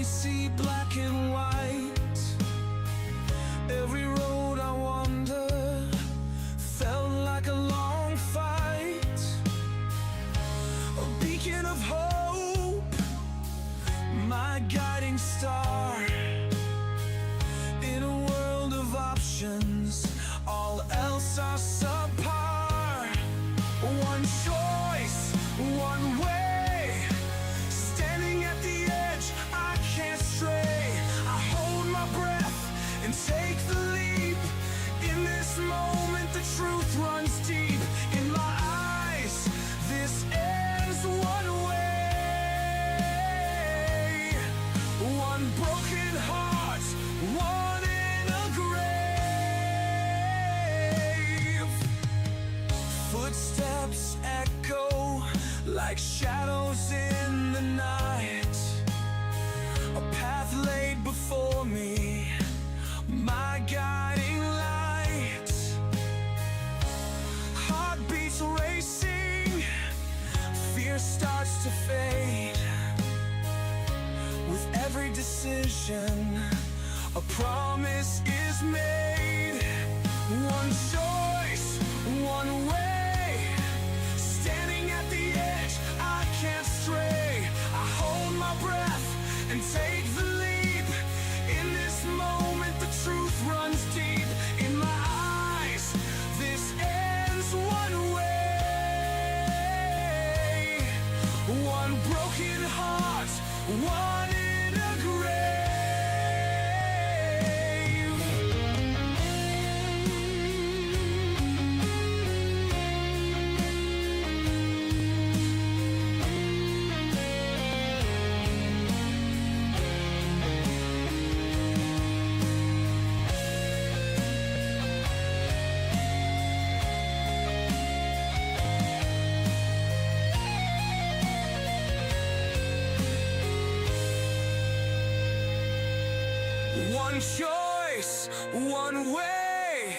See black and white. Every road I wander felt like a long fight. A beacon of hope, my guiding star. In a world of options, all else are subpar. One choice, one way, standing at the edge, I can't stray. I hold my breath and take the leap. In this moment the truth runs deep. In my eyes this ends one way. One broken heart, one in a grave. Footsteps echo like shadows in the night. A path laid before me, my guiding light. Heartbeats racing, fear starts to fade. With every decision, a promise is made. One choice, one way, standing at the edge, I can't stray. I hold my breath and take the leap. In this moment the truth runs deep. In my eyes this ends one way. One broken heart, one in a grave. One choice, one way,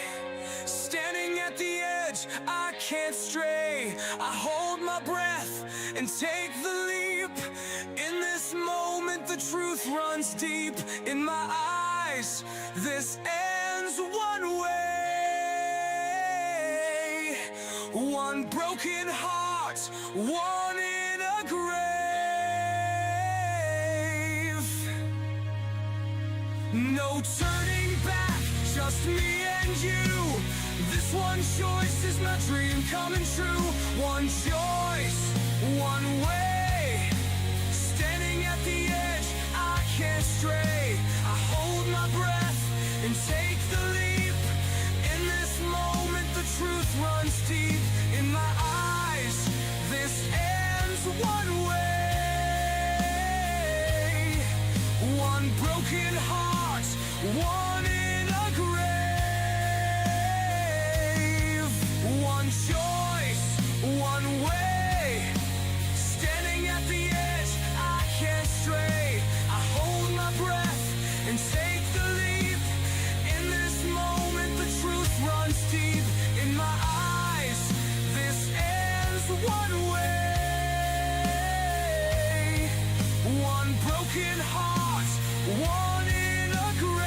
standing at the edge, I can't stray. I hold my breath and take the leap. In this moment the truth runs deep. In my eyes this ends one way. One broken heart, one in a grave. No turning back, just me and you. This one choice is my dream coming true. One choice, one way, standing at the edge, I can't stray. I hold my breath and take the leap. In this moment the truth runs deep. In my eyes this ends one way. One broken heart, one in a grave. One choice, one way, standing at the edge, I can't stray. I hold my breath and take the leap. In this moment the truth runs deep. In my eyes this ends one way. One broken heart, one in a grave.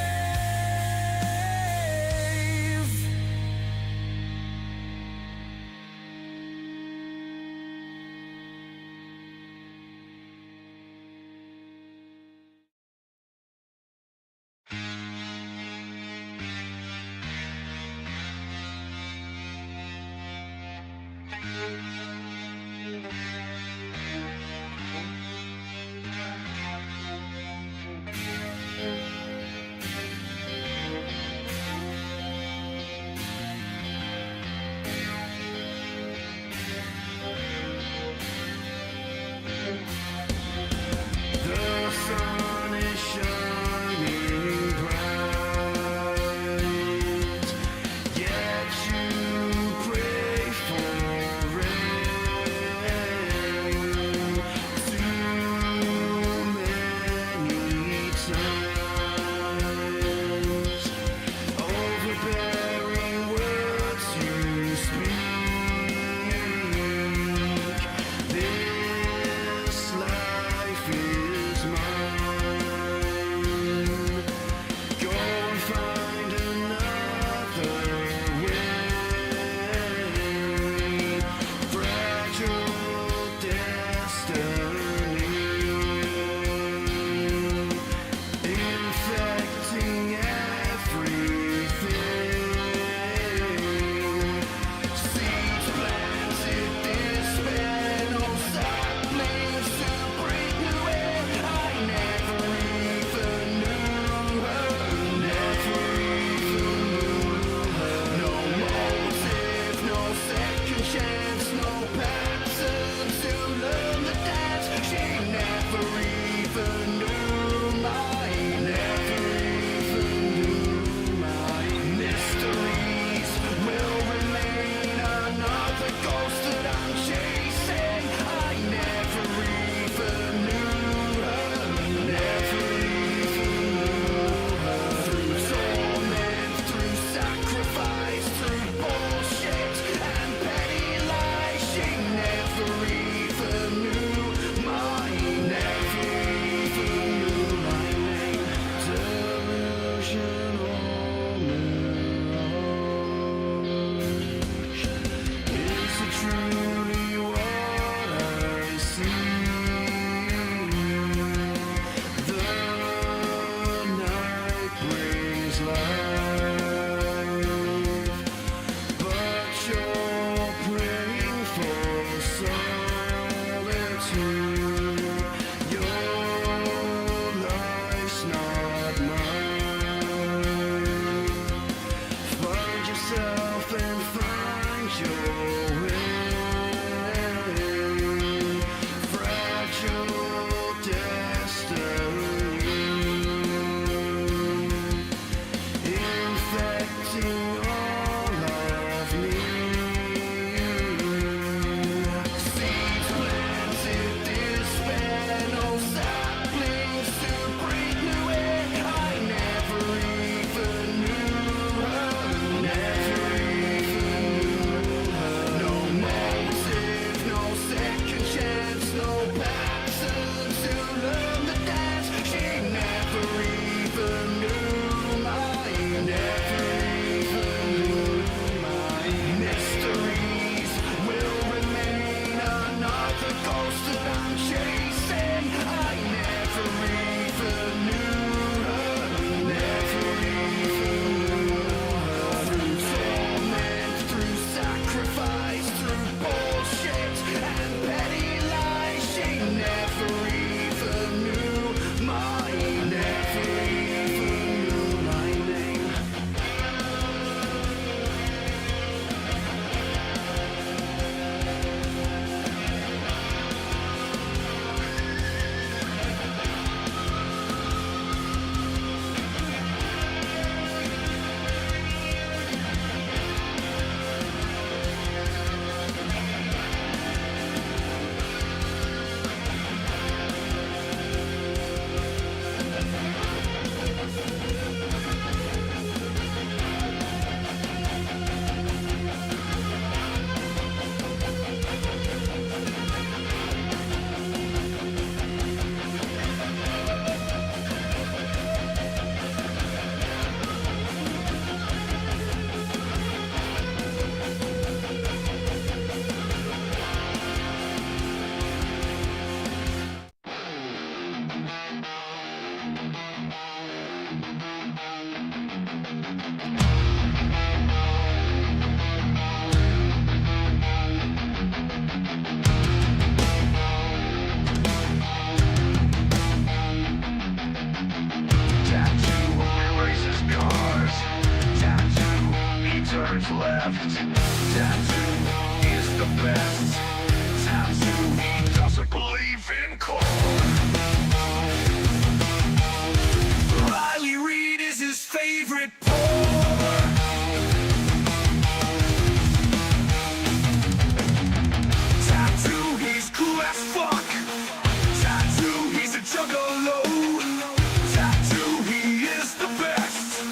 left. Tattoo is the best. Tattoo, he doesn't believe in cold. Riley Reid is his favorite polar. Tattoo, he's cool as fuck. Tattoo, he's a juggalo. Tattoo, he is the best.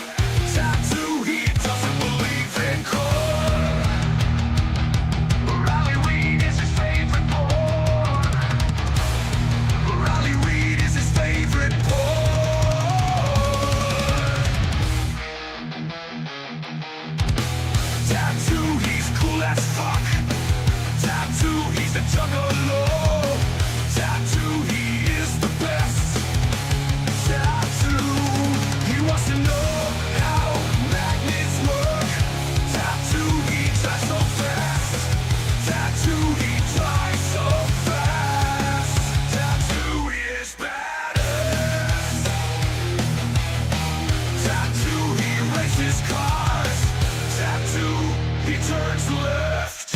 Tattoo, he doesn't believe in cold. Riley Reid is his favorite polar. Riley Reid is his favorite polar. Tattoo, he's cool as fuck. Tattoo, he's a juggalo. Tattoo, he is the best. Tattoo, he wants to know how magnets work. Tattoo, he tries so fast. Tattoo, he tries so fast. Tattoo is badass. Tattoo, he races cars. Tattoo, he turns left.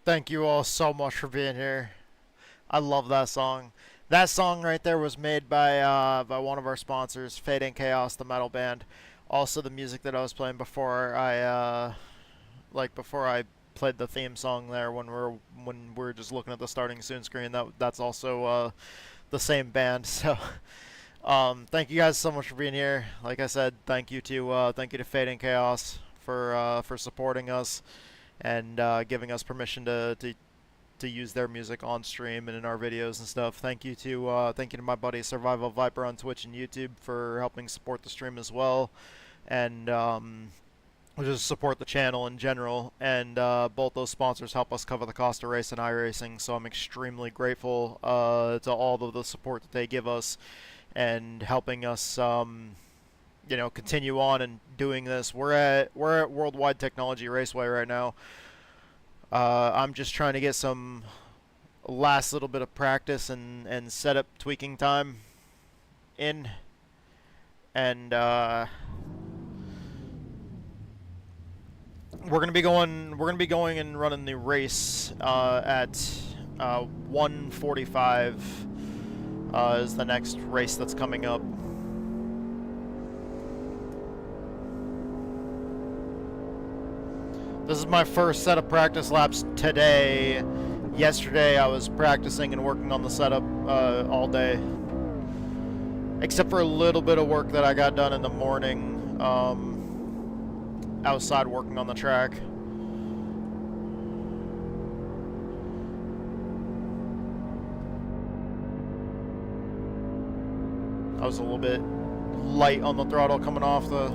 Thank you all so much for being here. I love that song. That song right there was made by one of our sponsors, Fate and Chaos, the metal band. Also, the music that I was playing before I played the theme song there when we're just looking at the starting soon screen. That's also the same band. So, thank you guys so much for being here. Like I said, thank you to Fate and Chaos for supporting us and giving us permission to use their music on stream and in our videos and stuff. Thank you to my buddy Survival Viper on Twitch and YouTube for helping support the stream as well, and just support the channel in general. And both those sponsors help us cover the cost of race and iRacing, so I'm extremely grateful to all of the support that they give us and helping us continue on and doing this. We're at Worldwide Technology Raceway right now. I'm just trying to get some last little bit of practice and setup tweaking time in, and we're gonna be going and running the race at 1:45 is the next race that's coming up. This is my first set of practice laps today. Yesterday I was practicing and working on the setup all day, except for a little bit of work that I got done in the morning outside working on the track. I was a little bit light on the throttle coming off the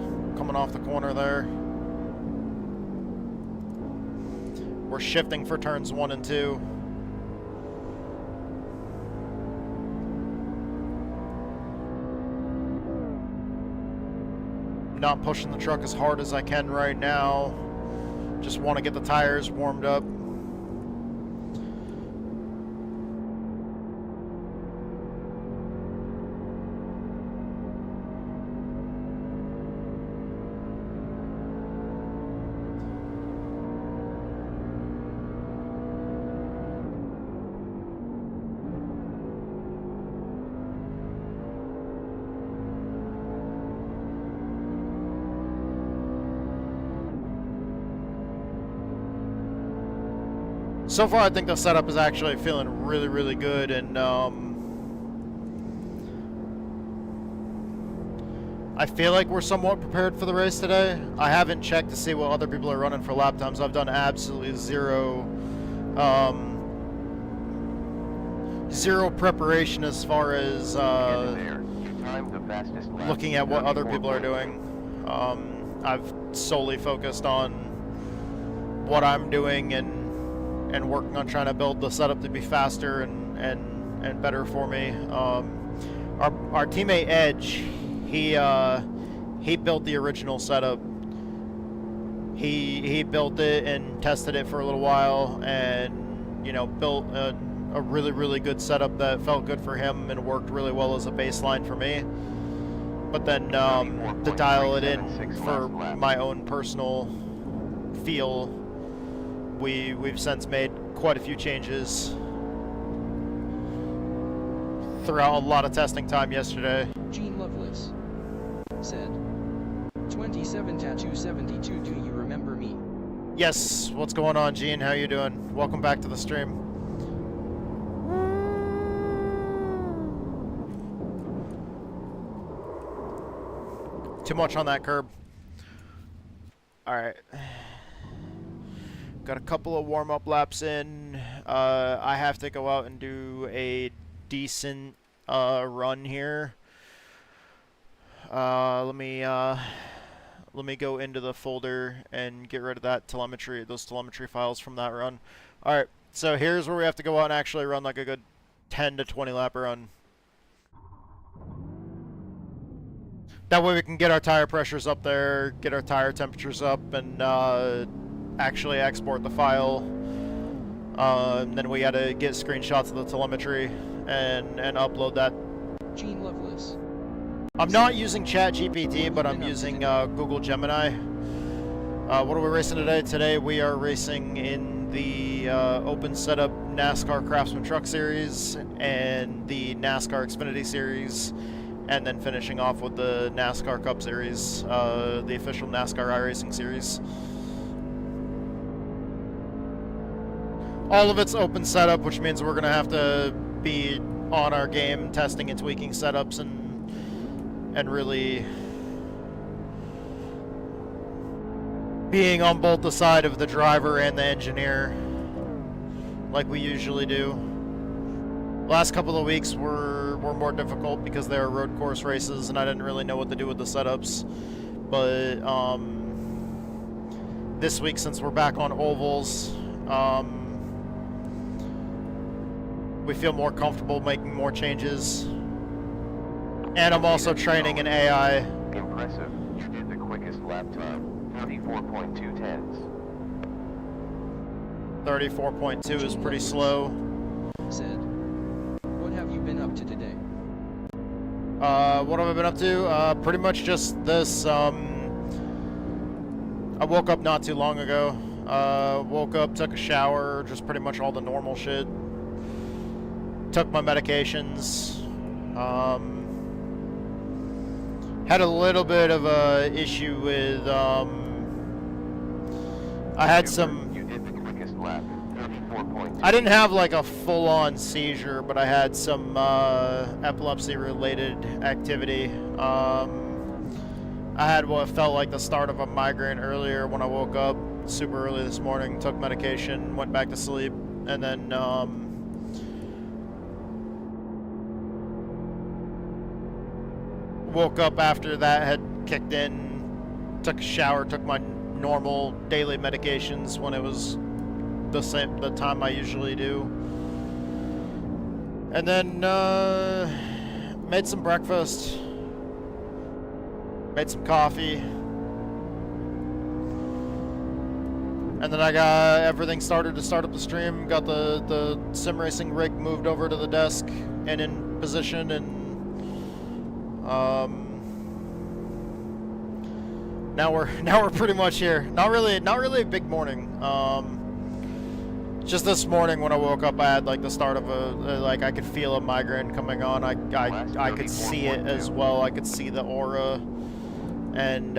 corner there. We're shifting for turns 1 and 2. Not pushing the truck as hard as I can right now. Just want to get the tires warmed up. So far, I think the setup is actually feeling really, really good, and I feel like we're somewhat prepared for the race today. I haven't checked to see what other people are running for lap times. I've done absolutely zero preparation as far as looking at what other people are doing. I've solely focused on what I'm doing and working on trying to build the setup to be faster and better for me. Our teammate Edge, he built the original setup. He built it and tested it for a little while, and built a really, really good setup that felt good for him and worked really well as a baseline for me. But then to dial it in for my own personal feel, we've since made quite a few changes throughout a lot of testing time yesterday. Gene Loveless said, 27 Tattoo 72, do you remember me? Yes, what's going on, Gene? How you doing? Welcome back to the stream. Too much on that curb. Alright. Got a couple of warm-up laps in. I have to go out and do a decent run here. Let me go into the folder and get rid of that telemetry, those telemetry files from that run. Alright, so here's where we have to go out and actually run like a good 10 to 20 lap run. That way we can get our tire pressures up there, get our tire temperatures up, and actually export the file. And then we gotta get screenshots of the telemetry and upload that. Gene Loveless. I'm not using ChatGPT, but I'm using Google Gemini. What are we racing today? Today we are racing in the Open Setup NASCAR Craftsman Truck Series and the NASCAR Xfinity Series, and then finishing off with the NASCAR Cup Series, the official NASCAR iRacing Series. All of it's open setup, which means we're going to have to be on our game, testing and tweaking setups and really being on both the side of the driver and the engineer, like we usually do. Last couple of weeks were more difficult because they were road course races and I didn't really know what to do with the setups. But this week, since we're back on ovals, we feel more comfortable making more changes. And I'm also training an AI. Impressive. You did the quickest lap time. 34.2 tenths. 34.2 is pretty slow. Said, what have you been up to today? What have I been up to? Pretty much just this. I woke up not too long ago. Woke up, took a shower, just pretty much all the normal shit. Took my medications. Had a little bit of a issue with, I had some, You did the quickest lap. 34.2. I didn't have like a full-on seizure, but I had some epilepsy-related activity. I had what felt like the start of a migraine earlier when I woke up super early this morning, took medication, went back to sleep, and then woke up after that had kicked in, took a shower, took my normal daily medications when it was the time I usually do, and then made some breakfast, made some coffee, and then I got everything started to start up the stream, got the sim racing rig moved over to the desk and in position, and now we're pretty much here. Not really a big morning. Just this morning when I woke up, I had like the start of like I could feel a migraine coming on. I could see it as well. I could see the aura, and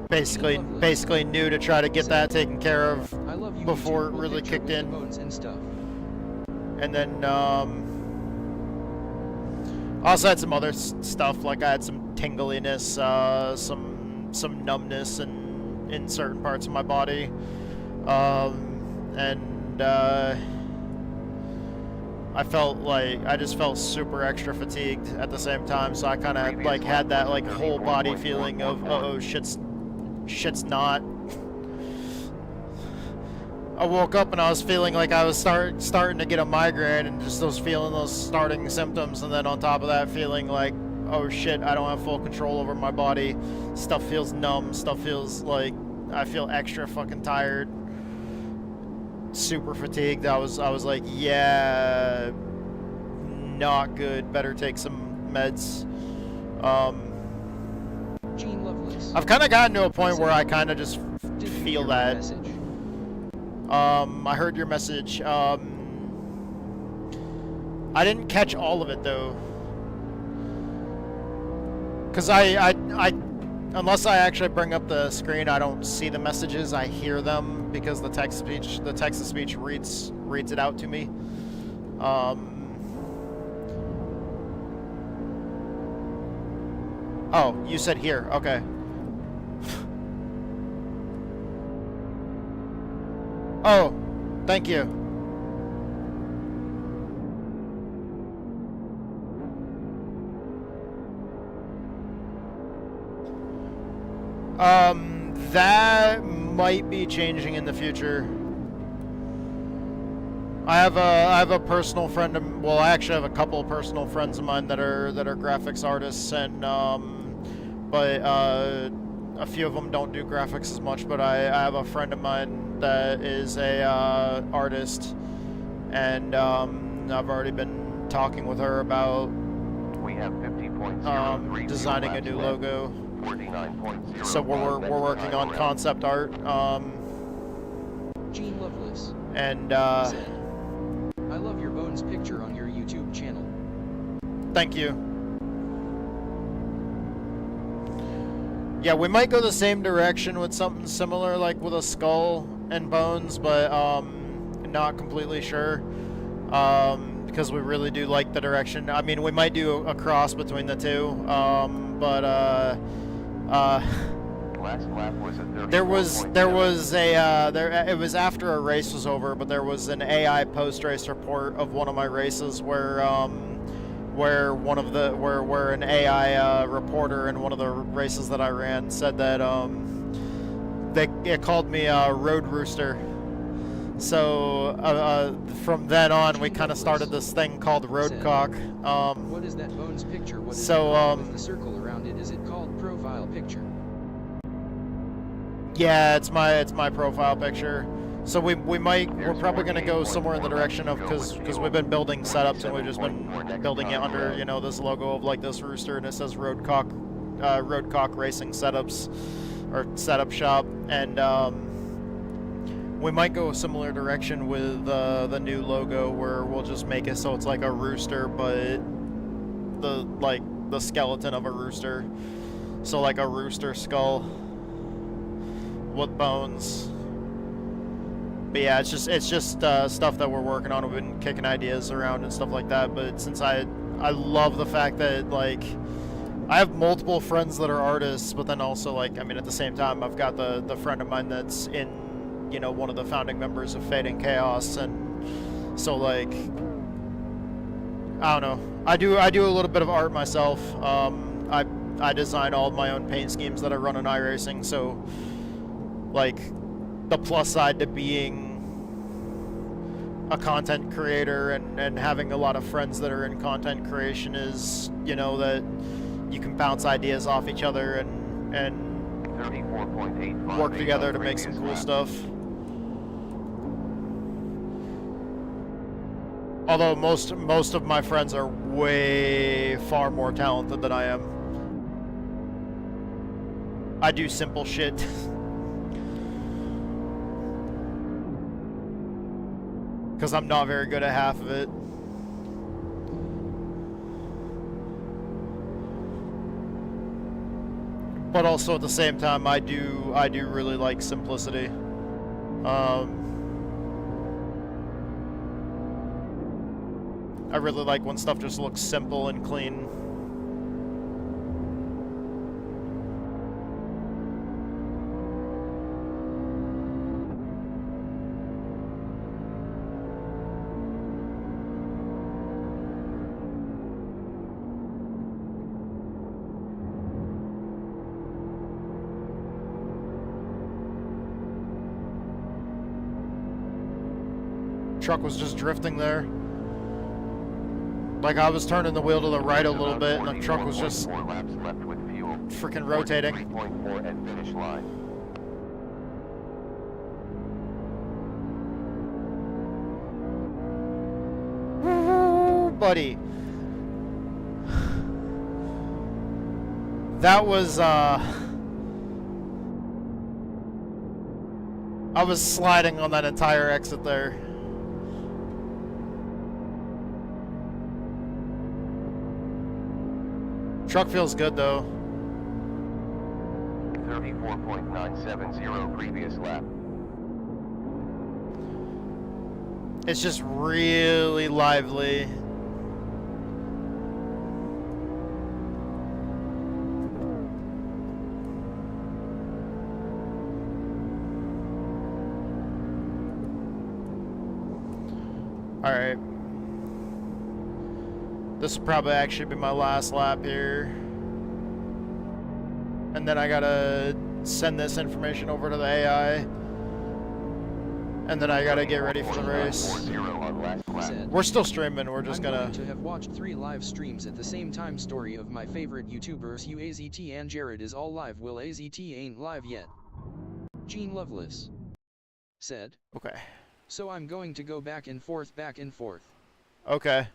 basically knew to try to get that taken care of before it really kicked in. And then also had some other stuff, like I had some tingliness, some numbness in certain parts of my body, and I just felt super extra fatigued at the same time. So I kind of like had that like whole body feeling of oh shit's not. I woke up and I was feeling like I was starting to get a migraine, and just feeling those starting symptoms, and then on top of that feeling like, oh shit, I don't have full control over my body. Stuff feels numb, stuff feels like I feel extra fucking tired. super fatigued. I was like, yeah, not good. Better take some meds. Gene Lovelace. I've kind of gotten to a point where I kind of just Did you feel hear my that. message? I heard your message. I didn't catch all of it though, because I unless I actually bring up the screen, I don't see the messages. I hear them because the text to speech reads it out to me. Oh, you said here. Okay. Oh, thank you. That might be changing in the future. I have a personal friend of, well, I actually have a couple of personal friends of mine that are graphics artists, and but a few of them don't do graphics as much. But I have a friend of mine that is a artist, and I've already been talking with her about We have 50.03 designing a laps new left. logo. 49.05 So we're working on time concept art, Gene Lovelace. and Said, I love your Bones picture on your YouTube channel. thank you. Yeah, we might go the same direction with something similar, like with a skull and bones, but not completely sure. Because we really do like the direction. I mean, we might do a cross between the two, but Last lap was a 34.7. it was after a race was over, but there was an AI post-race report of one of my races where an AI reporter in one of the races that I ran said that it called me a road rooster. So from then on, we kind of started this thing called roadcock. What is that Bones picture? What is So, it called with the circle around it? Is it called profile picture? Yeah, it's my profile picture. So we're probably gonna go somewhere in the direction of, because we've been building setups and we've just been building it under, you know, this logo of like this rooster, and it says roadcock racing setups or setup shop, and we might go a similar direction with the new logo, where we'll just make it so it's like a rooster, but the skeleton of a rooster, so like a rooster skull with bones. But yeah, it's just stuff that we're working on. We've been kicking ideas around and stuff like that. But since I love the fact that, like, I have multiple friends that are artists, but then also, like, I mean, at the same time, I've got the friend of mine that's in, you know, one of the founding members of Fate and Chaos, and so, like, I don't know. I do a little bit of art myself. I design all of my own paint schemes that I run in iRacing, so, like, the plus side to being a content creator and having a lot of friends that are in content creation is, you know, that you can bounce ideas off each other and 34.85 work together to make some previous cool lap. stuff. Although most of my friends are way far more talented than I am. I do simple shit. Because I'm not very good at half of it. But also at the same time, I do really like simplicity. I really like when stuff just looks simple and clean. Truck was just drifting there. Like, I was turning the wheel to the right a little bit, and the truck was just 44 laps left with fuel. freaking rotating. 43.4 at finish line. buddy. That was, I was sliding on that entire exit there. Truck feels good though. 34.970 previous lap. It's just really lively. Alright. This will probably actually be my last lap here. And then I gotta send this information over to the AI. And then I gotta get ready for the race. We're still streaming, we're just gonna... I'm going to have watched 3 live streams at the same time. Story of my favorite YouTubers UAZT and Jared is all live. Will AZT ain't live yet. Gene Loveless said. Okay. So I'm going to go back and forth. Okay.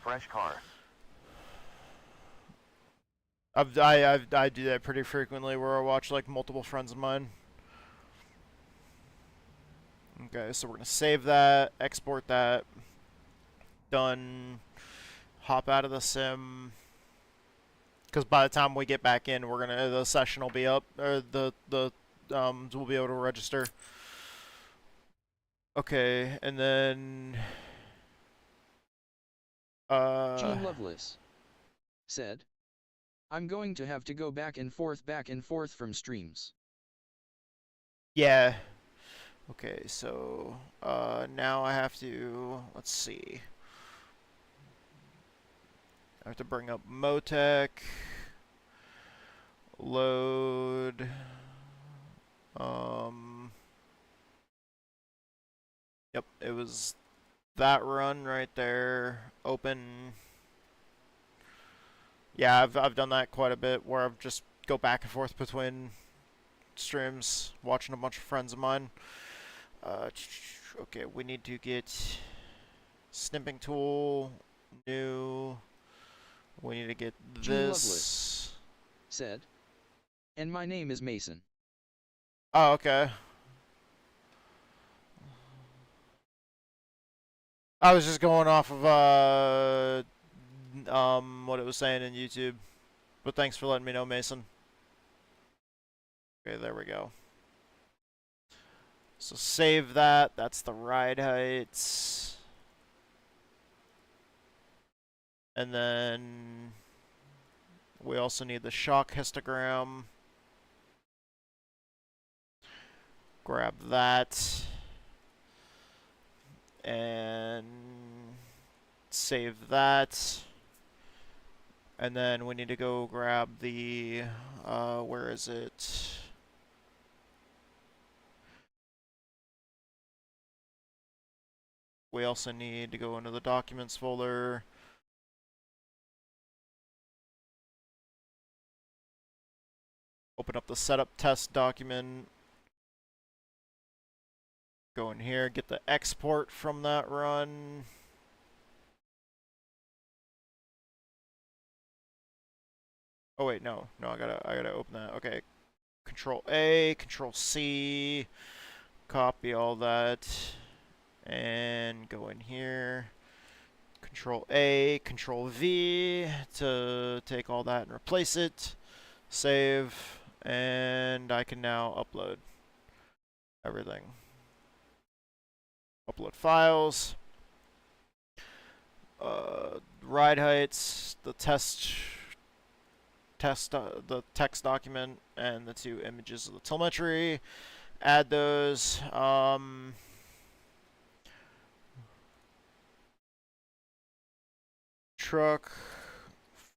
Fresh car. I do that pretty frequently where I watch like multiple friends of mine. Okay, so we're gonna save that, export that. Done. Hop out of the sim. Because by the time we get back in, the session will be up, or we'll be able to register. Okay, and then Gene Loveless said, I'm going to have to go back and forth from streams. yeah. Okay, so now I have to, let's see. I have to bring up Motec, load, yep, it was that run right there, open. Yeah, I've done that quite a bit where I've just go back and forth between streams, watching a bunch of friends of mine. Okay, we need to get snipping tool, new. We need to get this. Said, and my name is Mason. Oh, okay. I was just going off of what it was saying in YouTube, but thanks for letting me know, Mason. Okay, there we go. So save that. That's the ride heights. And then we also need the shock histogram. Grab that. And save that. And then we need to go grab the, where is it? We also need to go into the documents folder. Open up the setup test document. Go in here, get the export from that run. Oh wait, no, I gotta open that. Okay, Control A, Control C, copy all that, and go in here. Control A, Control V to take all that and replace it. Save, and I can now upload everything. Upload files. Ride heights, the the text document, and the 2 images of the telemetry. Add those. Truck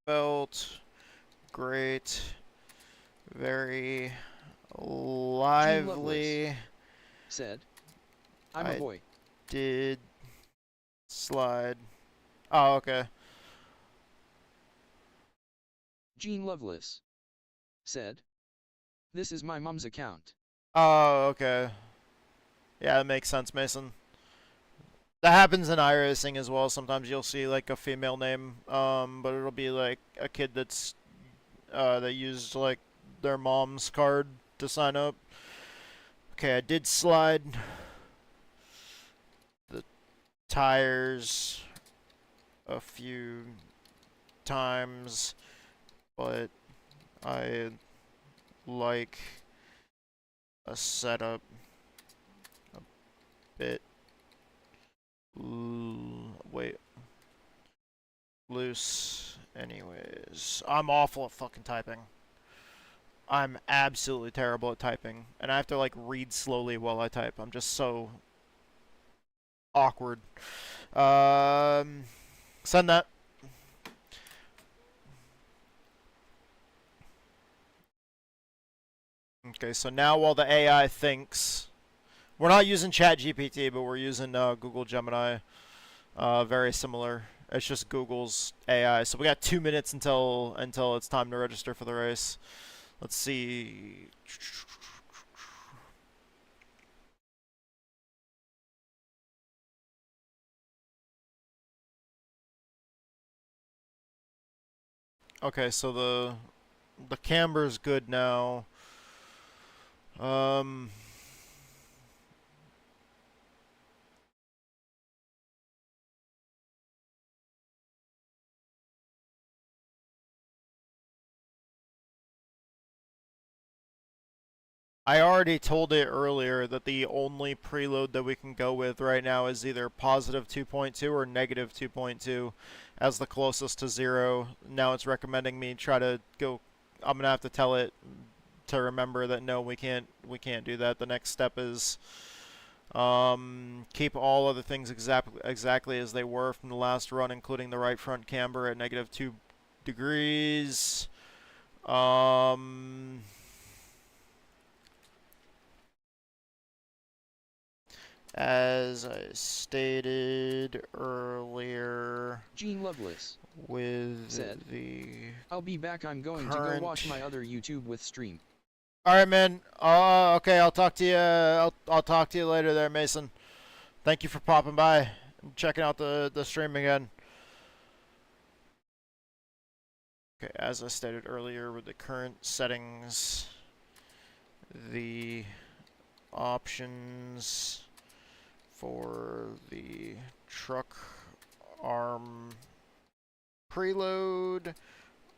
felt great, very lively. Said, I'm a boy. Did slide. Oh, okay. Gene Loveless said, this is my mom's account. Oh, okay. Yeah, that makes sense, Mason. That happens in iRacing as well. Sometimes you'll see like a female name, but it'll be like a kid that's that used like their mom's card to sign up. Okay, I did slide the tires a few times, but I like a setup a bit loose anyways. I'm awful at fucking typing. I'm absolutely terrible at typing, and I have to like read slowly while I type. I'm just so awkward. Send that. Okay, so now while the AI thinks, we're not using ChatGPT, but we're using Google Gemini. Very similar. It's just Google's AI. So we got 2 minutes until it's time to register for the race. Let's see. Okay, so the camber's good now. I already told it earlier that the only preload that we can go with right now is either positive 2.2 or negative 2.2 as the closest to 0. Now it's recommending me try to go. I'm gonna have to tell it to remember that no, we can't do that. The next step is keep all other things exactly as they were from the last run, including the right front camber at negative 2 degrees. As I stated earlier, Gene Loveless with said, the I'll be back. I'm going to go watch my other YouTube with stream. All right, man. Okay. I'll talk to you. I'll talk to you later, there, Mason. Thank you for popping by and checking out the stream again. Okay, as I stated earlier, with the current settings, the options for the truck arm preload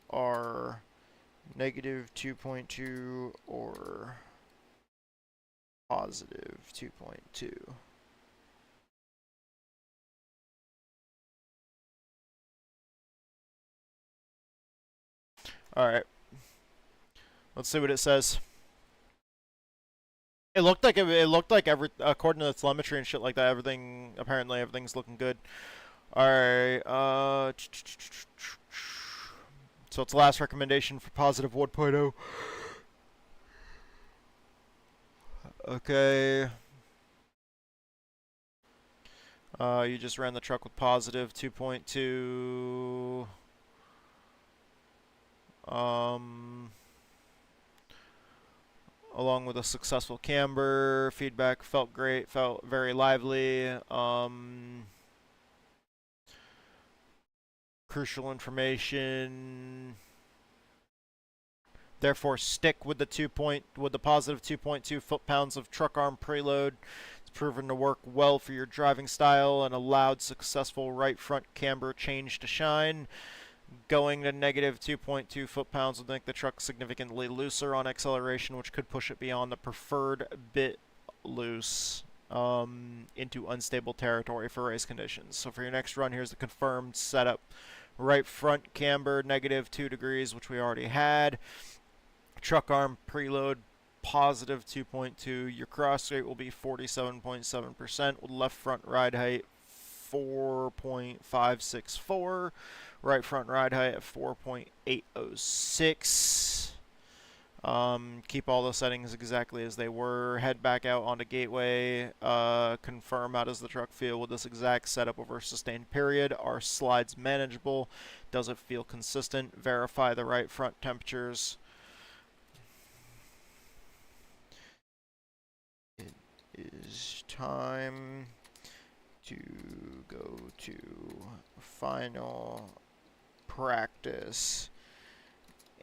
are negative 2.2 or positive 2.2. Alright. Let's see what it says. It looked like according to the telemetry and shit like that, apparently everything's looking good. Alright, so it's the last recommendation for positive 1.0. Okay. You just ran the truck with positive 2.2. Along with a successful camber. Feedback felt great, felt very lively. Crucial information. Therefore, stick with the positive 2.2 foot-pounds of truck arm preload. It's proven to work well for your driving style and allowed successful right front camber change to shine. Going to negative 2.2 foot-pounds would make the truck significantly looser on acceleration, which could push it beyond the preferred bit loose into unstable territory for race conditions. So for your next run, here's the confirmed setup. Right front camber, negative 2 degrees, which we already had. Truck arm preload, positive 2.2. Your cross rate will be 47.7%, with left front ride height 4.564. Right front ride height at 4.806. Keep all the settings exactly as they were. Head back out onto Gateway. Confirm how does the truck feel with this exact setup over a sustained period. Are slides manageable? Does it feel consistent? Verify the right front temperatures. It is time to go to final practice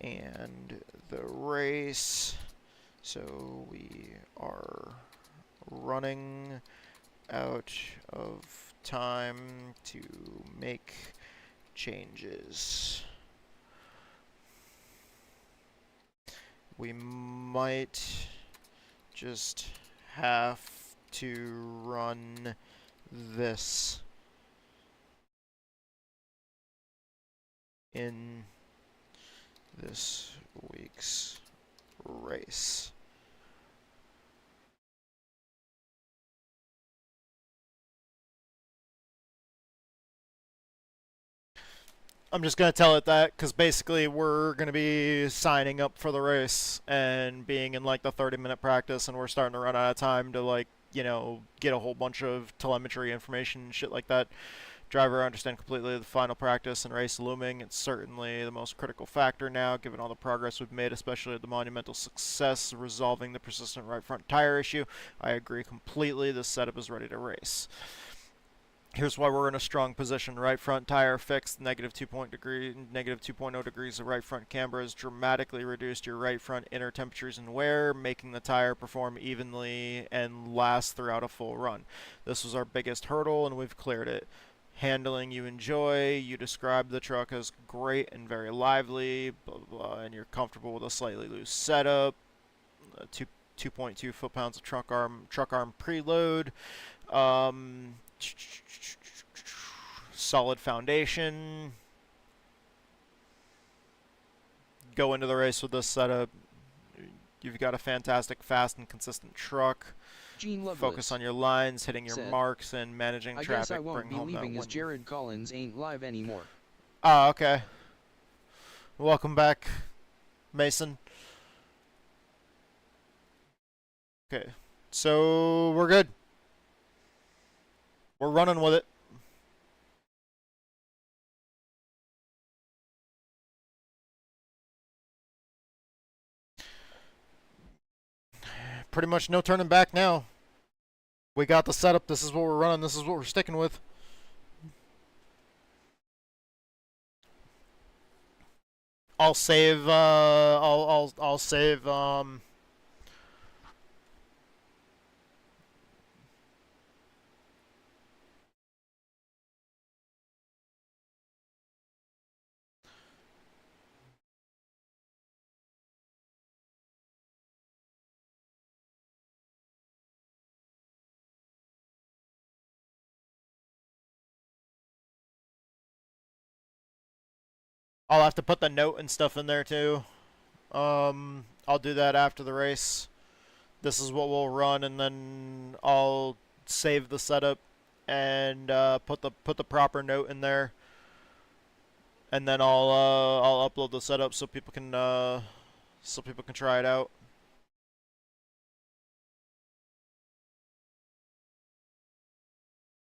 and the race. So we are running out of time to make changes. We might just have to run this in this week's race. I'm just going to tell it that because basically we're going to be signing up for the race and being in like the 30-minute practice, and we're starting to run out of time to, like, you know, get a whole bunch of telemetry information and shit like that. Driver, I understand completely the final practice and race looming. It's certainly the most critical factor now, given all the progress we've made, especially the monumental success resolving the persistent right front tire issue. I agree completely. This setup is ready to race. Here's why we're in a strong position. Right front tire fixed, negative 2.0 degrees of right front camber has dramatically reduced your right front inner temperatures and wear, making the tire perform evenly and last throughout a full run. This was our biggest hurdle, and we've cleared it. Handling you enjoy. You described the truck as great and very lively, blah, blah, blah, and you're comfortable with a slightly loose setup. 2.2 foot-pounds of truck arm preload. Solid foundation. Go into the race with this setup. You've got a fantastic, fast, and consistent truck. Focus on your lines, hitting your marks, and managing traffic. I guess I won't be leaving as Jared Collins ain't live anymore. Ah, okay. Welcome back, Mason. Okay, so we're good. We're running with it. Pretty much no turning back now. We got the setup. This is what we're running. This is what we're sticking with. I'll save. I'll save. I'll have to put the note and stuff in there too. I'll do that after the race. This is what we'll run, and then I'll save the setup and put the proper note in there, and then I'll upload the setup so people can try it out.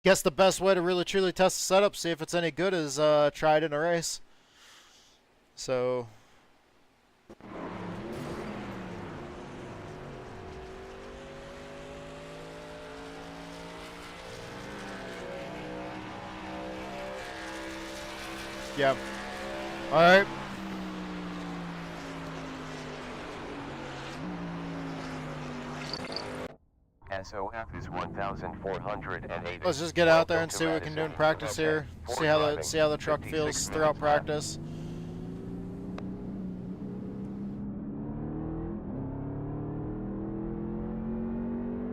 Guess the best way to really truly test the setup, see if it's any good, is try it in a race. So yeah. All right. SOF is 1,408. Let's just get out there and see what we can do in practice here. See how the truck feels throughout practice.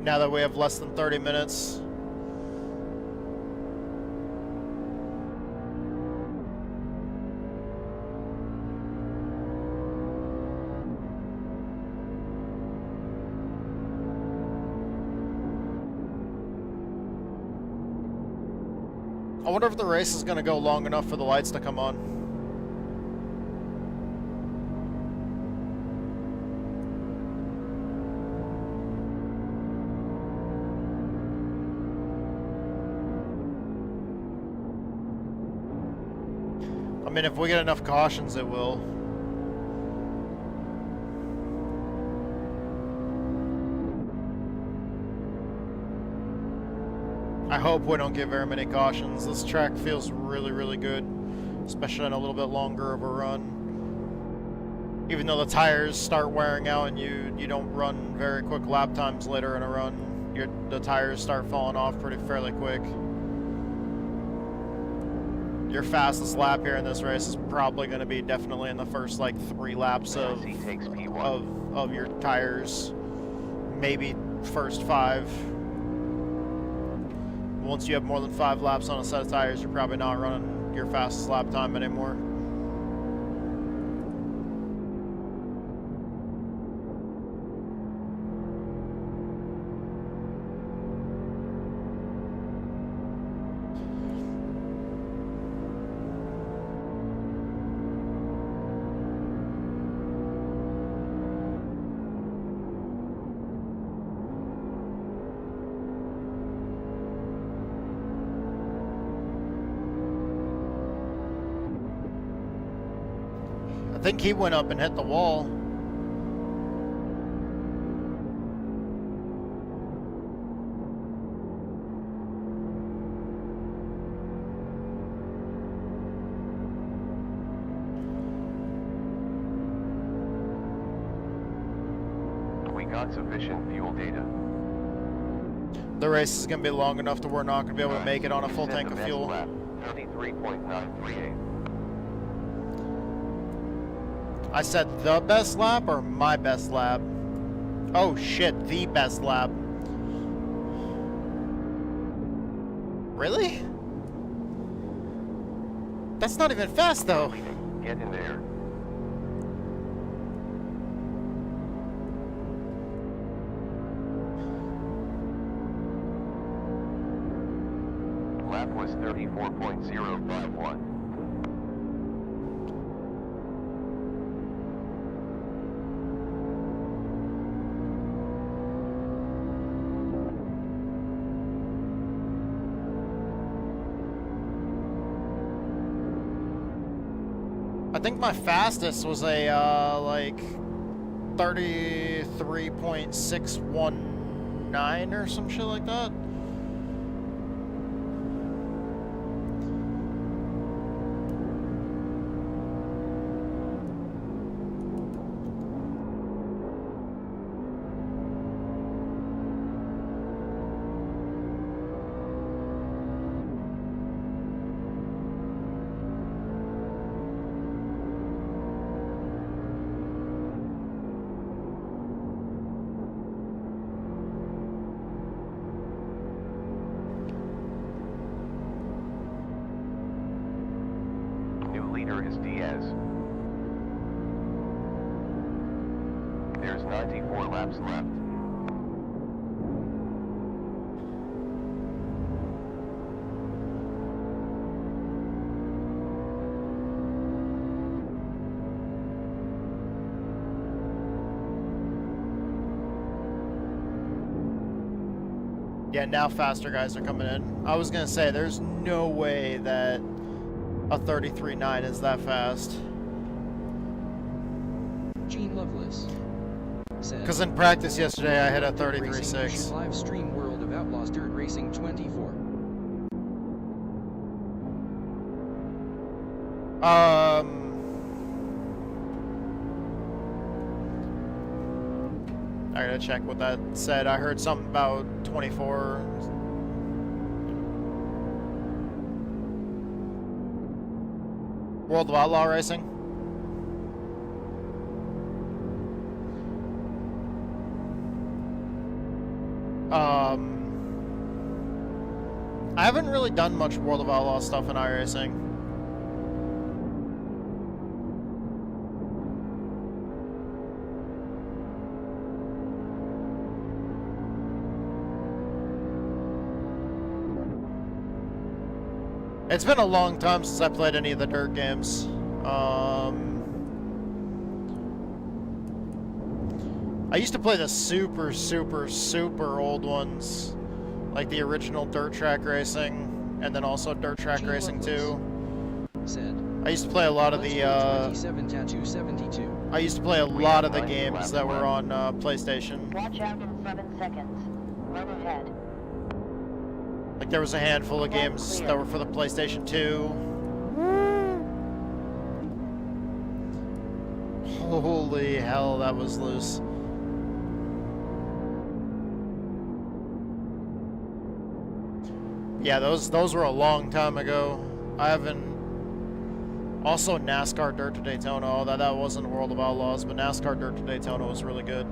Now that we have less than 30 minutes. I wonder if the race is going to go long enough for the lights to come on. I mean, if we get enough cautions, it will. I hope we don't get very many cautions. This track feels really, really good, especially on a little bit longer of a run. Even though the tires start wearing out and you don't run very quick lap times later in a run, the tires start falling off fairly quick. Your fastest lap here in this race is probably going to be definitely in the first like 3 laps of your tires, maybe first 5. Once you have more than 5 laps on a set of tires, you're probably not running your fastest lap time anymore. I think he went up and hit the wall. We got sufficient fuel data. The race is going to be long enough to we're not going to be able to make it on a full tank of fuel. 33.938. I said the best lap or my best lap? Oh shit, the best lap. Really? That's not even fast though. Get in there. Lap was 34.051. I think my fastest was a like 33.619 or some shit like that. Leader is Diaz. There's 94 laps left. Yeah, now faster guys are coming in. I was gonna say, there's no way that a 33.9 is that fast. Gene Loveless said, Because in practice yesterday I hit a Racing, you 33.6. should live stream World of Outlaws Dirt Racing 24. I gotta check what that said. I heard something about 24. World of Outlaw Racing? I haven't really done much World of Outlaw stuff in iRacing. It's been a long time since I played any of the dirt games. I used to play the super old ones, like the original Dirt Track Racing, and then also Dirt Track Gene Racing 2. Said, I used to play a lot of the I used to play a lot of the games that were on PlayStation. Watch out in 7 seconds. Run ahead. Like there was a handful of games that were for the PlayStation 2. Holy hell, that was loose. Yeah, those were a long time ago. I haven't. Also, NASCAR Dirt to Daytona. Oh, that wasn't World of Outlaws, but NASCAR Dirt to Daytona was really good.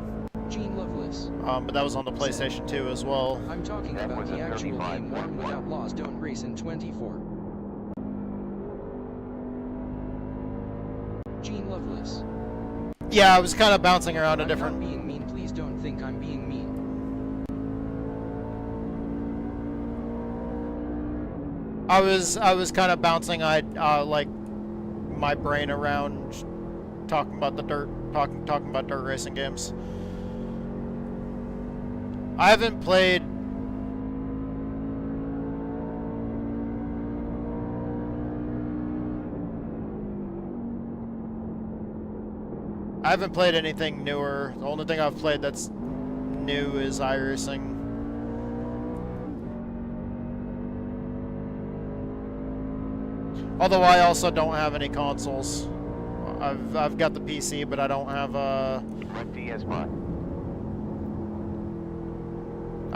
Gene Loveless. But that was on the PlayStation 2 as well. I'm talking That about was the a actual 35 game One with Outlaws Don't Race in 24. Gene Loveless. Yeah, I was kind of bouncing around a I'm different. not being mean, please don't think I'm being mean. I was kind of bouncing. Like my brain around talking about the talking about dirt racing games. I haven't played. I haven't played anything newer. The only thing I've played that's new is iRacing. Although I also don't have any consoles. I've got the PC, but I don't have I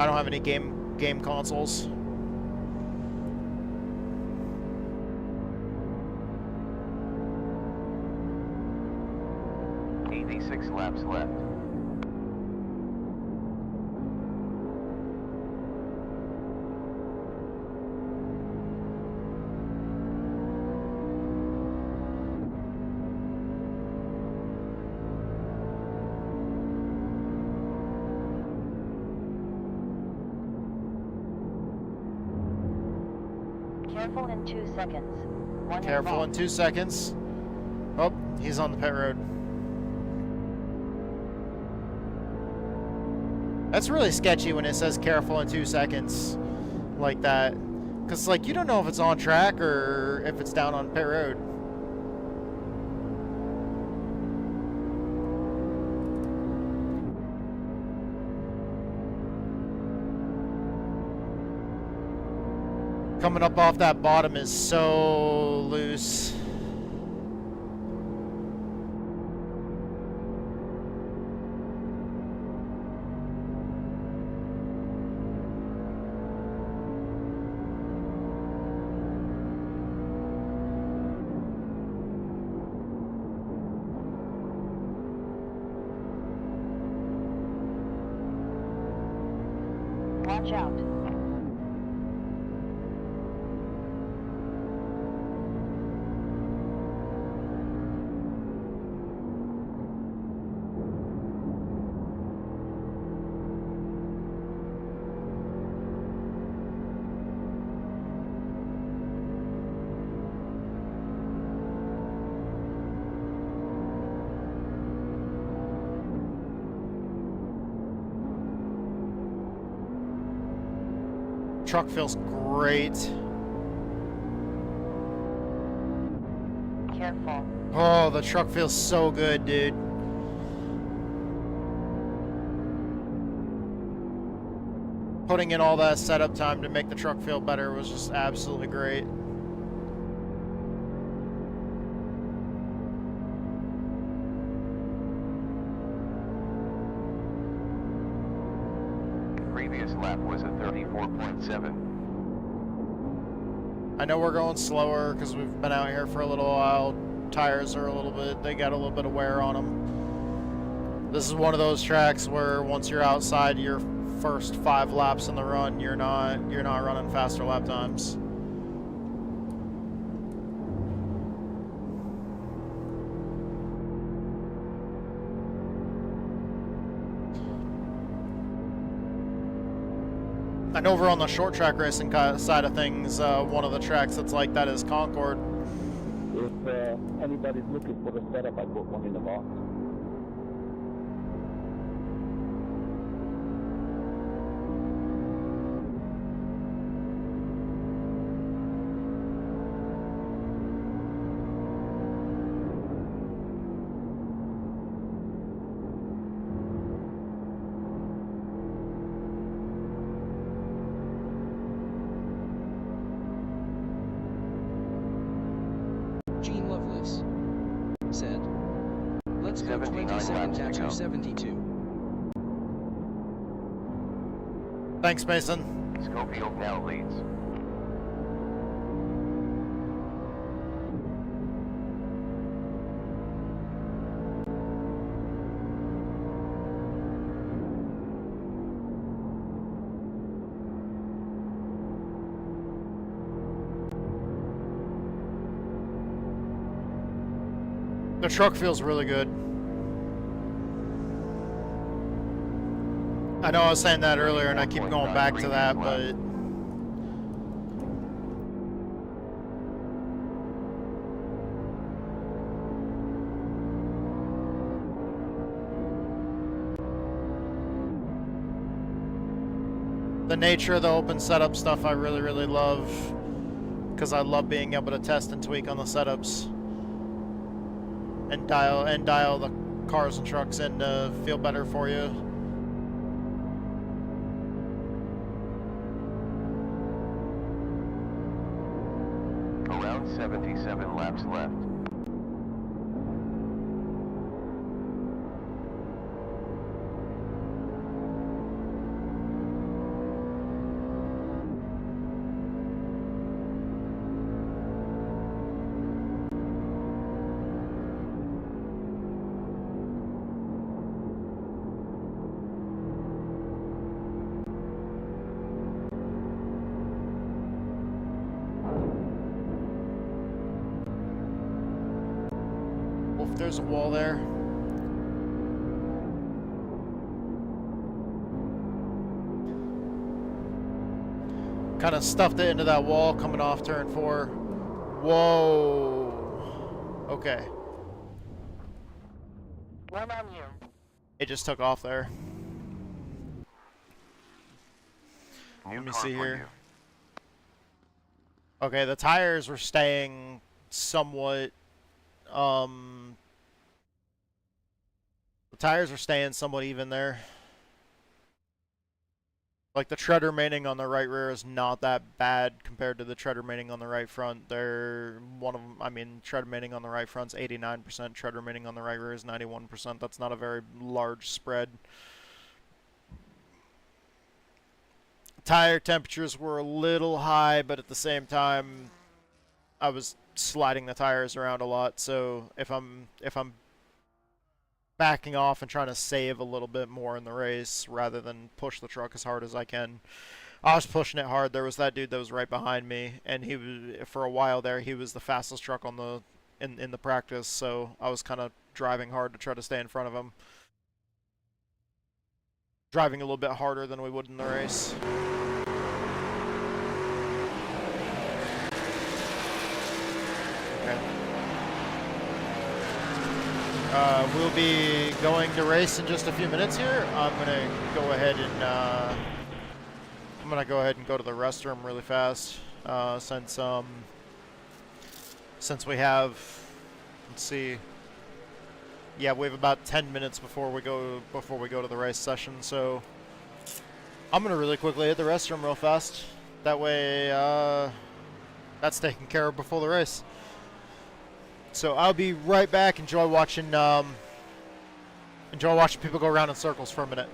don't have any game consoles. Six laps left. Careful in 2 seconds. Careful in 2 seconds. Oh, he's on the pit road. That's really sketchy when it says careful in 2 seconds like that. Because, like, you don't know if it's on track or if it's down on pit road. Coming up off that bottom is so loose. Watch out. Truck feels great. Careful. Oh, the truck feels so good, dude. Putting in all that setup time to make the truck feel better was just absolutely great. Previous lap was a 34.7. I know we're going slower because we've been out here for a little while. Tires are they got a little bit of wear on them. This is one of those tracks where once you're outside your first 5 laps in the run, you're not running faster lap times. And over on the short track racing side of things, one of the tracks that's like that is Concord. If anybody's looking for the setup, I put one in the box. 97-272. Thanks, Mason. Schofield now leads. The truck feels really good. I know I was saying that earlier and I keep going back to that, but the nature of the open setup stuff I really, really love, because I love being able to test and tweak on the setups and dial the cars and trucks in to feel better for you. Around 77 laps left. There's a wall there. Kind of stuffed it into that wall coming off turn 4. Whoa. Okay. One on you. It just took off there. New Let me car see for here. Okay, the tires were staying somewhat the tires are staying somewhat even there. Like the tread remaining on the right rear is not that bad compared to the tread remaining on the right front. They're one of them. I mean, tread remaining on the right front's 89%. Tread remaining on the right rear is 91%. That's not a very large spread. Tire temperatures were a little high, but at the same time, I was sliding the tires around a lot. So if I'm backing off and trying to save a little bit more in the race rather than push the truck as hard as I can, I was pushing it hard. There was that dude that was right behind me, and he was, for a while there, he was the fastest truck on the in the practice. So I was kind of driving hard to try to stay in front of him, driving a little bit harder than we would in the race. Okay. We'll be going to race in just a few minutes here. I'm gonna go ahead and go to the restroom really fast, since we have, let's see, yeah, we have about 10 minutes before we go to the race session. So I'm gonna really quickly hit the restroom real fast. That way, that's taken care of before the race. So I'll be right back. Enjoy watching people go around in circles for a minute.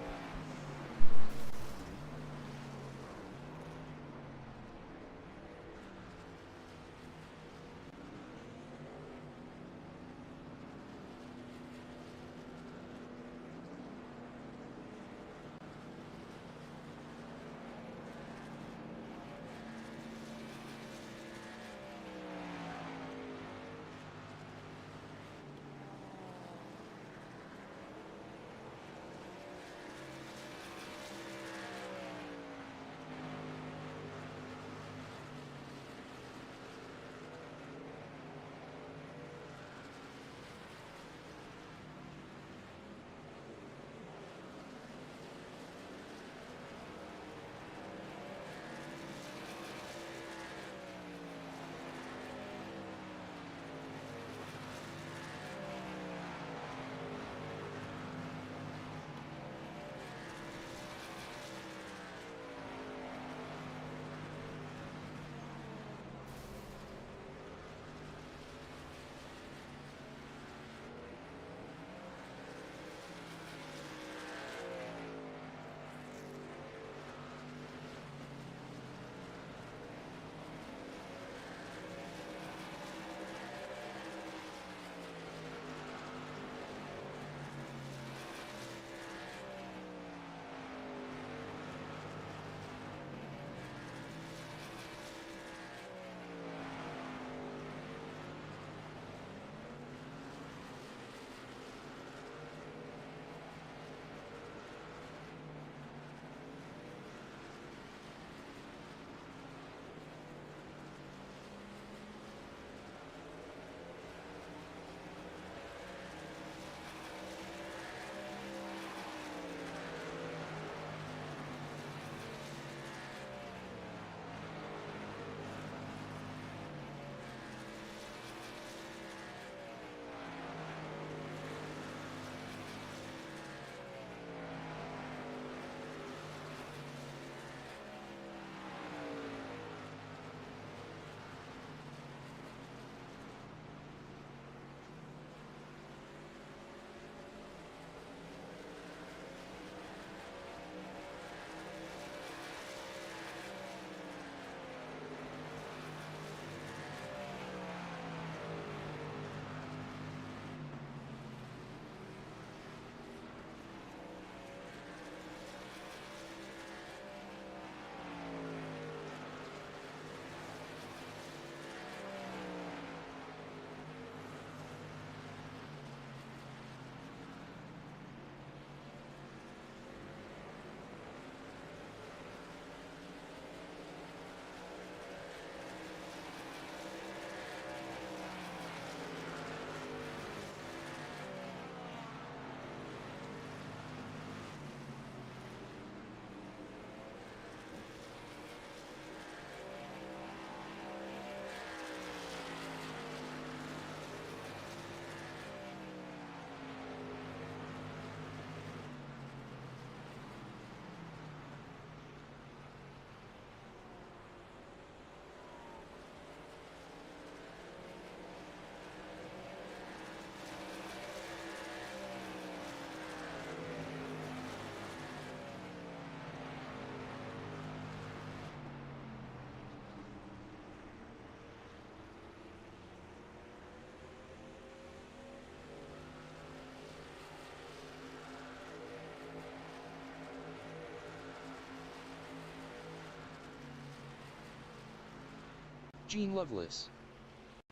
Gene Loveless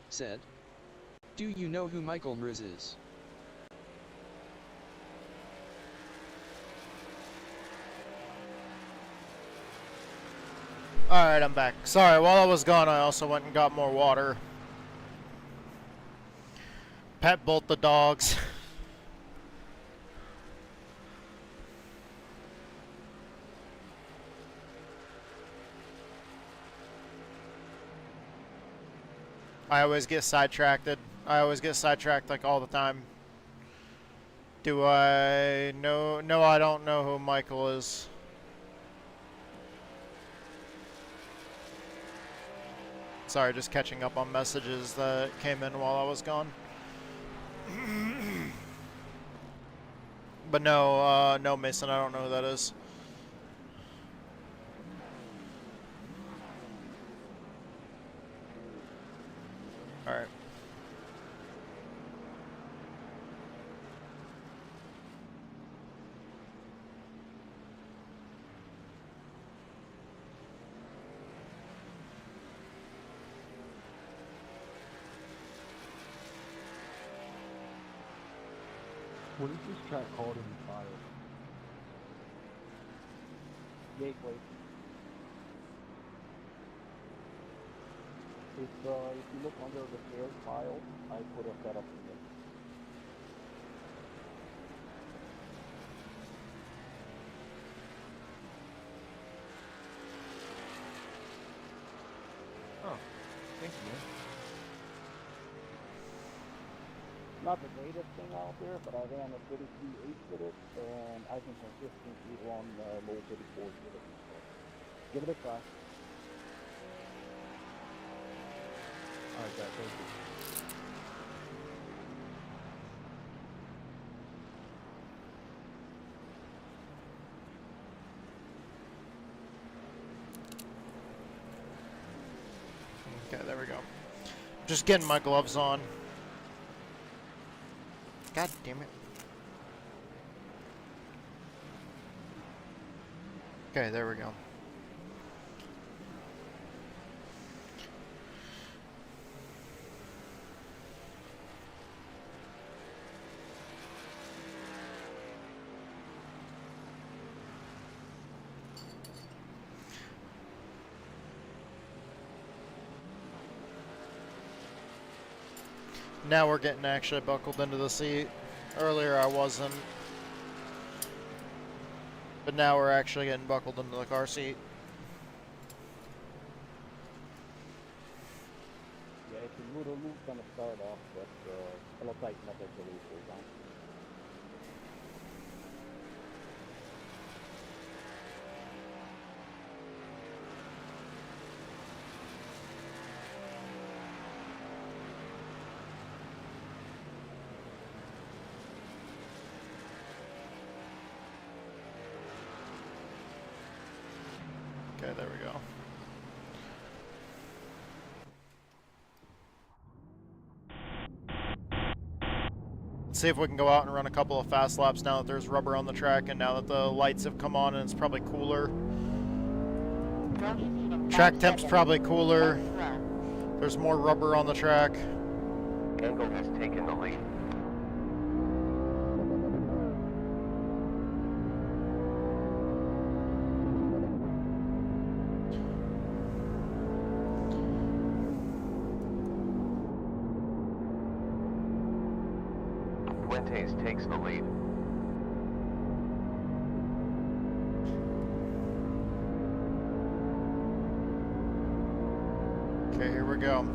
said, "Do you know who Michael Mriz is?" Alright, I'm back. Sorry, while I was gone, I also went and got more water. Pet both the dogs. I always get sidetracked. I always get sidetracked like all the time. Do I know? No, I don't know who Michael is. Sorry, just catching up on messages that came in while I was gone. But no, no, Mason, I don't know who that is. Alright. What is this track called in the file? Gateway. If you look under the shared file, I put a setup in there. Oh, thank you, man. Not the latest thing out there, but I ran a 33H with it, and I can consistently run low 34s with it. So give it a try. Alright, guys, thank you. Okay, there we go. Just getting my gloves on. God damn it. Okay, there we go. Now we're getting actually buckled into the seat. Earlier I wasn't. But now we're actually getting buckled into the car seat. Yeah, it's a little loose on the start off, but it'll tighten up as the race goes on. Okay, there we go. Let's see if we can go out and run a couple of fast laps now that there's rubber on the track and now that the lights have come on and it's probably cooler. Track temp's probably cooler. There's more rubber on the track. Angle has taken the lead. Takes the lead. Okay, here we go.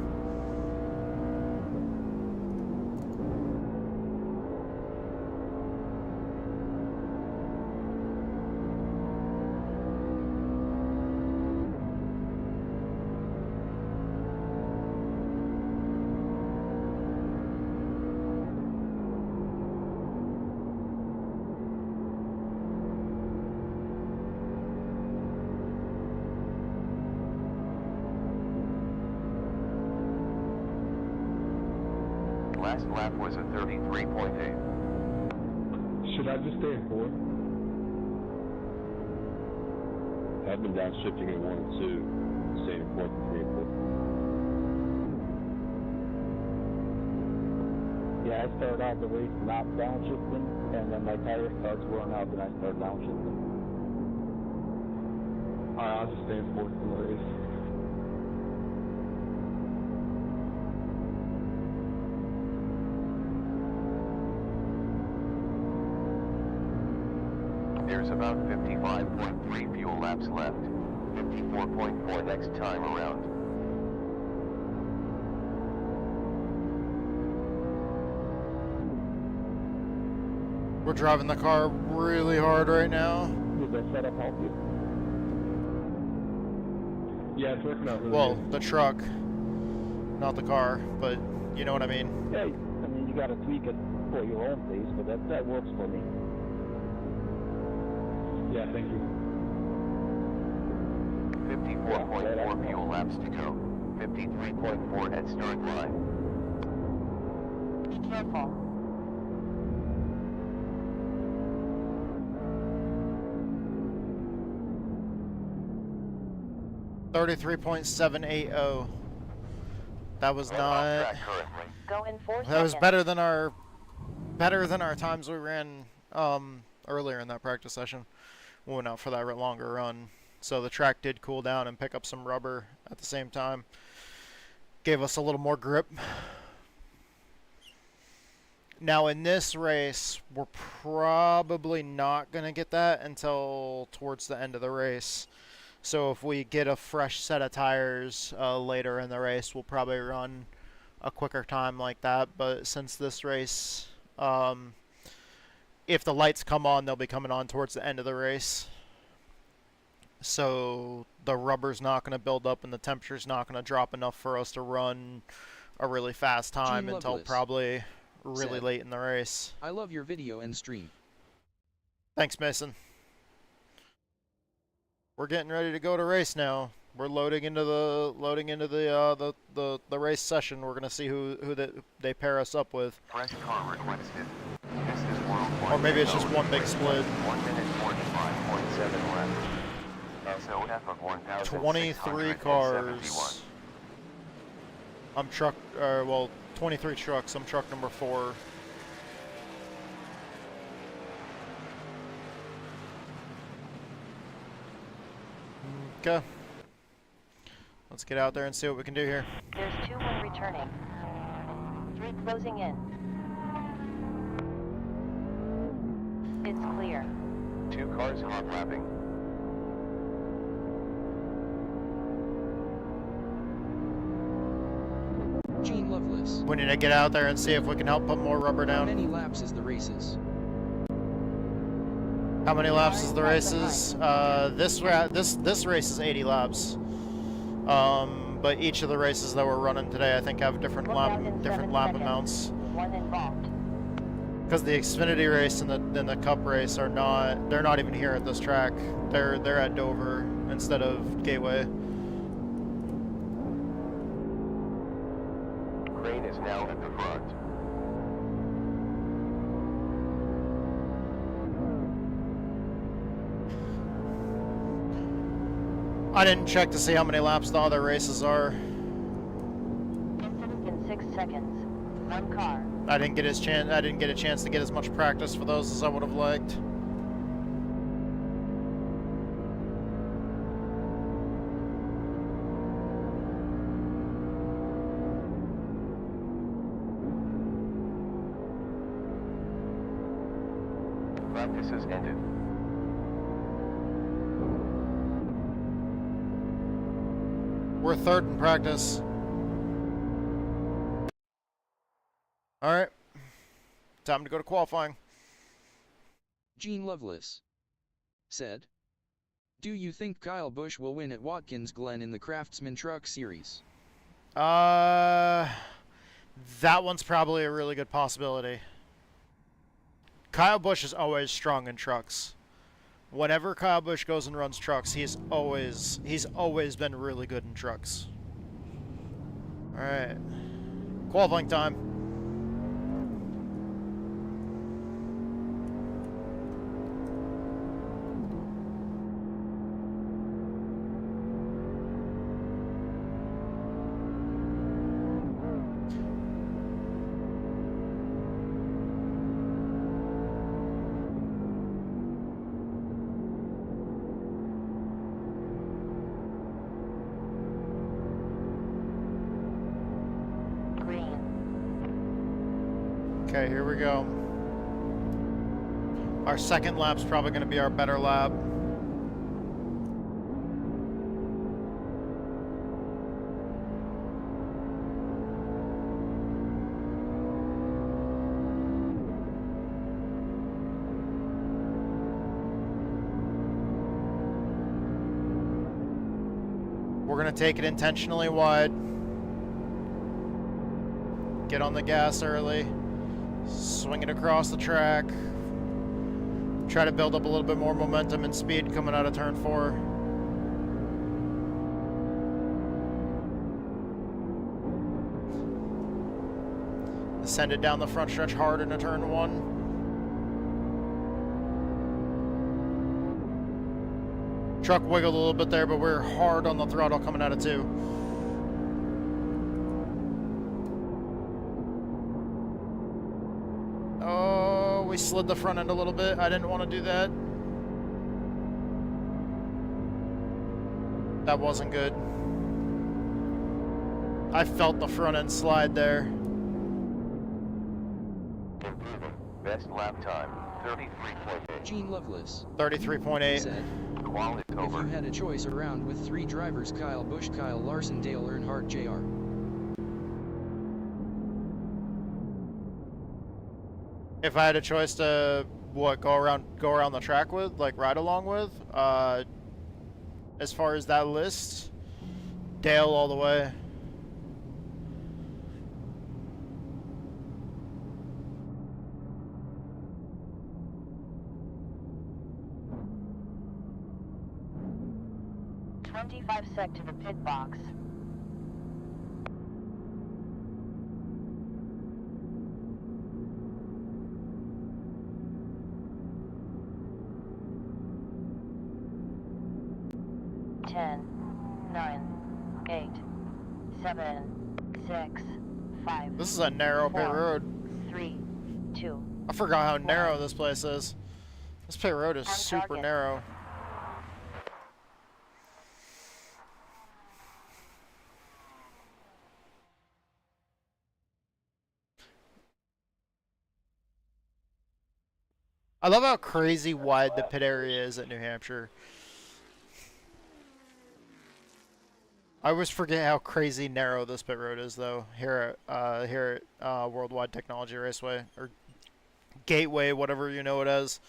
Last lap was a 33.8. Should I just stay in fourth? I've been downshifting in 1 and 2, staying in 4th and 3 and 4. Yeah, I started out the race not downshifting, and then my tire starts wearing out, and I start downshifting. Alright, I'll just stay in fourth in the race. There's about 55.3 fuel laps left. 54.4 next time around. We're driving the car really hard right now. Did that setup help you? Yeah, it's working out really Well, good. the truck, not the car, but you know what I mean. Yeah, I mean, you got to tweak it for your own pace, but that works for me. Yeah, thank you. 54.4 fuel laps to go. 53.4 at start line. Be careful. $33.780. That was We're off not. track currently. Go in 4 seconds. That was better than our times we ran earlier in that practice session. We went out for that longer run, so the track did cool down and pick up some rubber at the same time. Gave us a little more grip. Now in this race, we're probably not gonna get that until towards the end of the race. So if we get a fresh set of tires later in the race, we'll probably run a quicker time like that. But since this race, if the lights come on, they'll be coming on towards the end of the race. So the rubber's not going to build up and the temperature's not going to drop enough for us to run a really fast time until probably really late in the race. I love your video and stream. Thanks, Mason. We're getting ready to go to race now. We're loading into the race session. We're gonna see who they pair us up with. Fresh car requested. This is worldwide. Or maybe it's just one big split. 1 minute 45.7 left. SOF of 23 cars. I'm truck. Well, 23 trucks. I'm truck number 4. Okay. Let's get out there and see what we can do here. There's 2 when returning. 3 closing in. It's clear. 2 cars hot lapping. Gene Loveless. We need to get out there and see if we can help put more rubber How down. many laps is the races? How many laps is the races? This race is 80 laps. But each of the races that we're running today, I think, have different Look lap out in 7 amounts. 1 involved. Because the Xfinity race and the Cup race are not. They're not even here at this track. They're at Dover instead of Gateway. Crane is now at the front. I didn't check to see how many laps the other races are. Incident in 6 seconds. 1 car. I didn't get a chance to get as much practice for those as I would have liked. Practice has ended. We're 3rd in practice. Alright. Time to go to qualifying. Gene Loveless said, "Do you think Kyle Busch will win at Watkins Glen in the Craftsman Truck Series?" That one's probably a really good possibility. Kyle Busch is always strong in trucks. Whenever Kyle Busch goes and runs trucks, he's always been really good in trucks. All right, qualifying time. Okay, here we go. Our second lap's probably going to be our better lap. We're going to take it intentionally wide. Get on the gas early. Swing it across the track. Try to build up a little bit more momentum and speed coming out of turn 4. Send it down the front stretch hard into turn 1. Truck wiggled a little bit there, but we're hard on the throttle coming out of 2. We slid the front end a little bit. I didn't want to do that. That wasn't good. I felt the front end slide there. Improving. Best lap time, 33.8. Gene Loveless 33.8. said, Quality if over. you had a choice around with 3 drivers, Kyle Busch, Kyle Larson, Dale Earnhardt Jr. If I had a choice to what go around the track with, like ride along with, as far as that list, Dale all the way. .25 sec to the pit box. Ten, 9, 8, 7, 6, 5. This is a narrow pit 4, road. 3, 2. I forgot how narrow this place is. This pit road is On super target. narrow. I love how crazy wide the pit area is at New Hampshire. I always forget how crazy narrow this pit road is, though. Here at Worldwide Technology Raceway, or Gateway, whatever you know it as.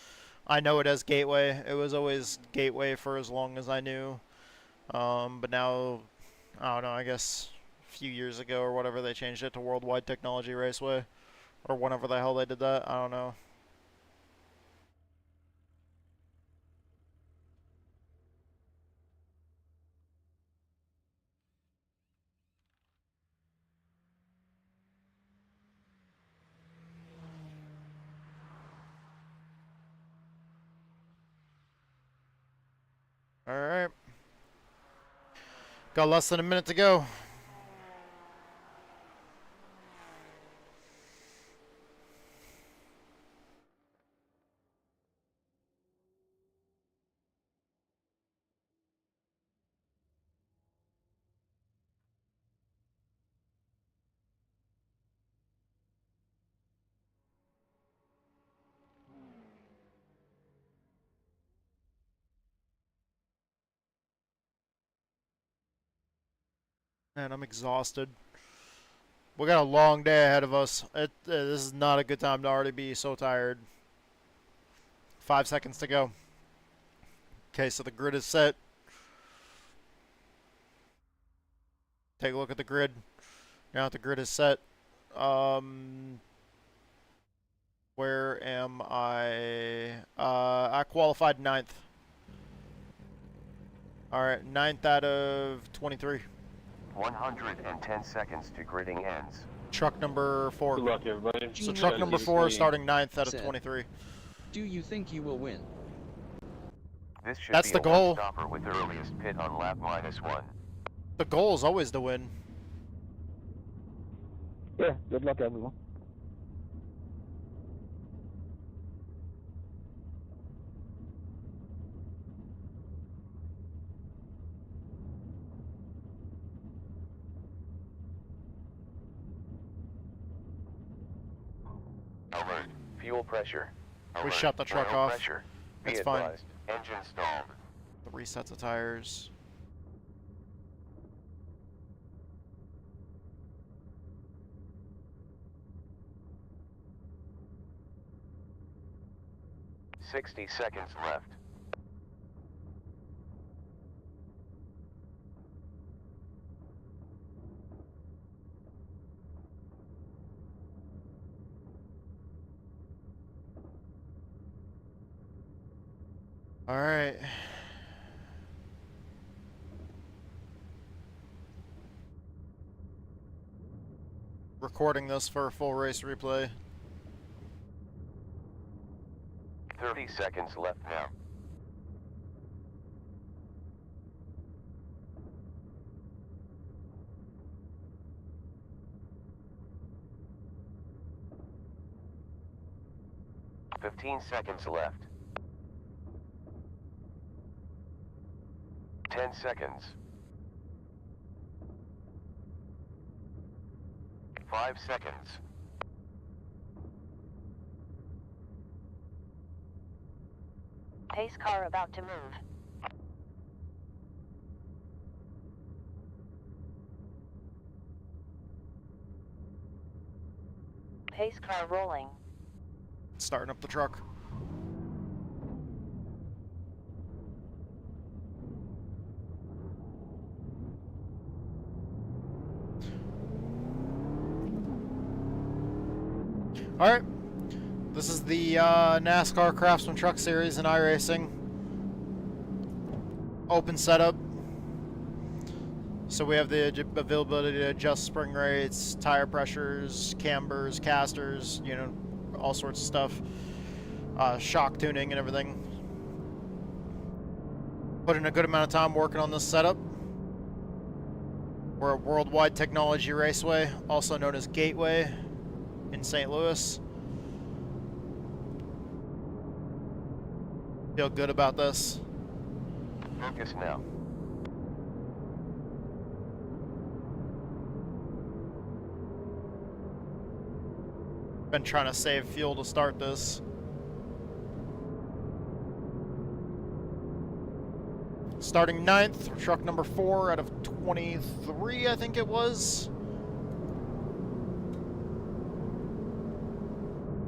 I know it as Gateway. It was always Gateway for as long as I knew. But now, I don't know. I guess a few years ago or whatever, they changed it to Worldwide Technology Raceway, or whenever the hell they did that. I don't know. Alright. Got less than a minute to go. Man, I'm exhausted. We got a long day ahead of us. This is not a good time to already be so tired. 5 seconds to go. Okay, so the grid is set. Take a look at the grid. Now that the grid is set. Where am I? I qualified 9th. Alright, 9th out of 23. 110 seconds to gridding ends. Truck number 4. Good luck, everybody. So truck number 4 starting 9th out of Said. 23. Do you think you will win? This should That's be the a goal. one-stopper with earliest pit on lap -1. The goal is always to win. Yeah, good luck, everyone. Fuel pressure. We shut the truck Oil off. Pressure. Be It's fine. advised. Engine stalled. The resets of tires. $60 seconds left. All right. Recording this for a full race replay. 30 seconds left now. $15 seconds left. 10 seconds. 5 seconds. Pace car about to move. Pace car rolling. Starting up the truck. Alright, this is the NASCAR Craftsman Truck Series in iRacing. Open setup. So we have the availability to adjust spring rates, tire pressures, cambers, casters, you know, all sorts of stuff. Shock tuning and everything. Put in a good amount of time working on this setup. We're a Worldwide Technology Raceway, also known as Gateway, in St. Louis. Feel good about this. Focus now. Been trying to save fuel to start this. Starting 9th, truck number 4 out of 23, I think it was.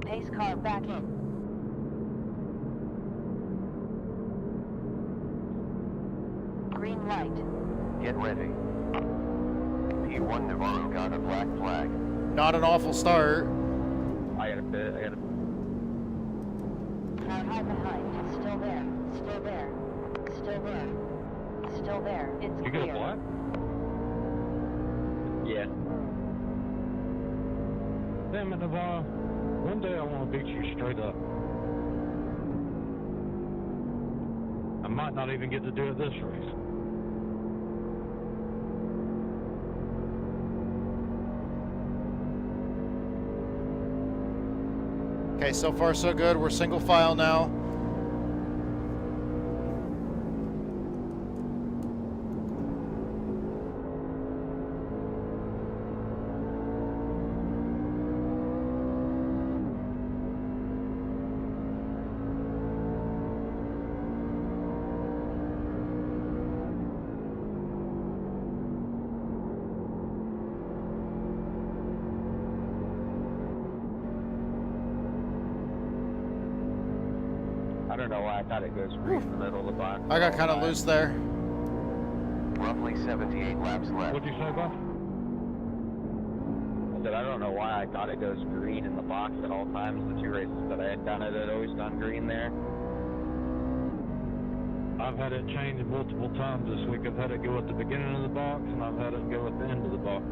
Pace car back in. Green light. Get ready. P1 Navarro got a black flag. Not an awful start. I got a bit. Car high behind. Still there. Still there. Still there. Still there. It's You clear. got a black? Yeah. Damn it, Navarro. One day I want to beat you straight up. I might not even get to do it this race. Okay, so far so good. We're single file now. I don't know why I thought it goes green in the middle of the box. I got kind of loose there. Roughly 78 laps left. What'd you say, Bob? I said I don't know why I thought it goes green in the box at all times. The 2 races that I had done it had always gone green there. I've had it change multiple times this week. I've had it go at the beginning of the box, and I've had it go at the end of the box.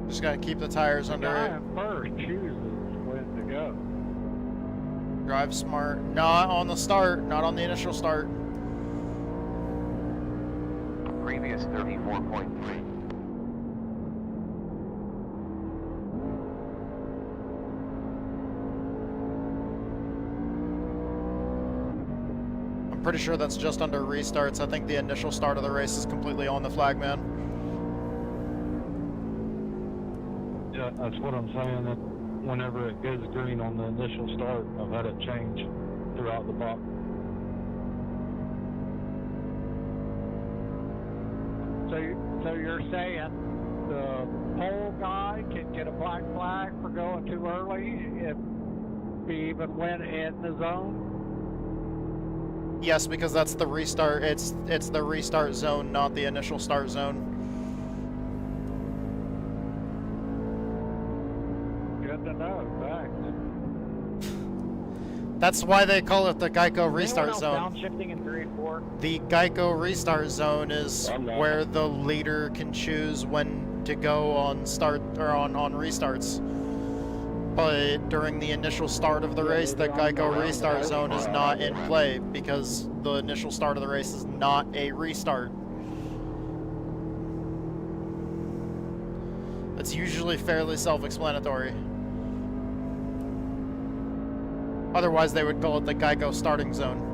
Just gotta keep the tires The under guy it. at first chooses when to go. Drive smart. Not on the start. Not on the initial start. Previous 34.3. I'm pretty sure that's just under restarts. I think the initial start of the race is completely on the flagman. That's what I'm saying, that whenever it goes green on the initial start, I've had it change throughout the box. So you're saying the pole guy can get a black flag for going too early if he even went in the zone? Yes, because that's the restart. It's the restart zone, not the initial start zone. Good to know, thanks. That's why they call it the Geico restart zone. Downshifting in 3 and 4? The Geico restart zone is where the leader can choose when to go on start or on restarts. But during the initial start of the race, the Geico restart zone is not in play because the initial start of the race is not a restart. It's usually fairly self-explanatory. Otherwise, they would call it the Geico starting zone.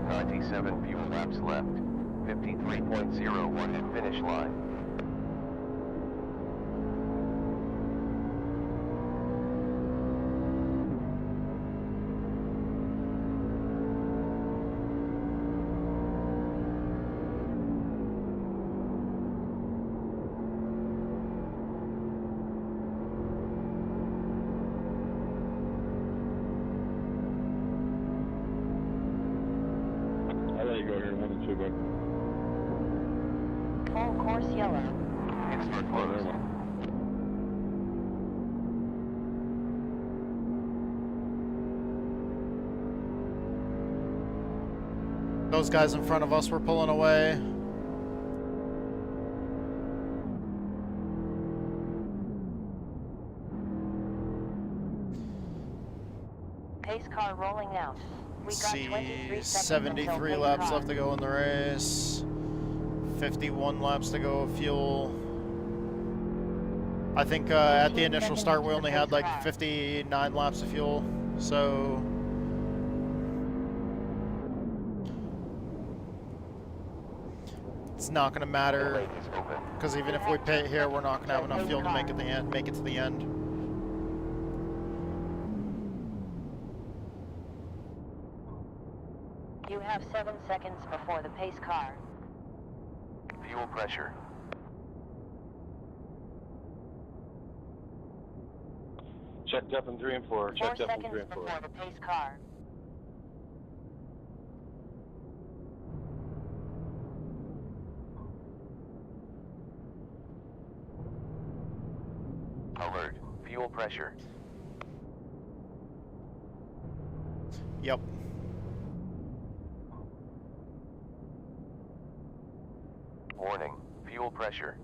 .97 fuel laps left. 53.01 at finish line. Full course yellow. It's for closed. Those guys in front of us were pulling away. Pace car rolling out. We got 23 seconds 73 until laps pace left to go in the race. 51 laps to go of fuel. I think at the initial start we only had like 59 laps of fuel, so it's not going to matter because even if we pit here, we're not going to have enough fuel to make it to the end. You have 7 seconds before the pace car. Fuel pressure. Checked up in 3 and 4. 4 Checked up in seconds 3 and 4. before the pace car. Alert. Fuel pressure. Yep. Warning. Fuel pressure.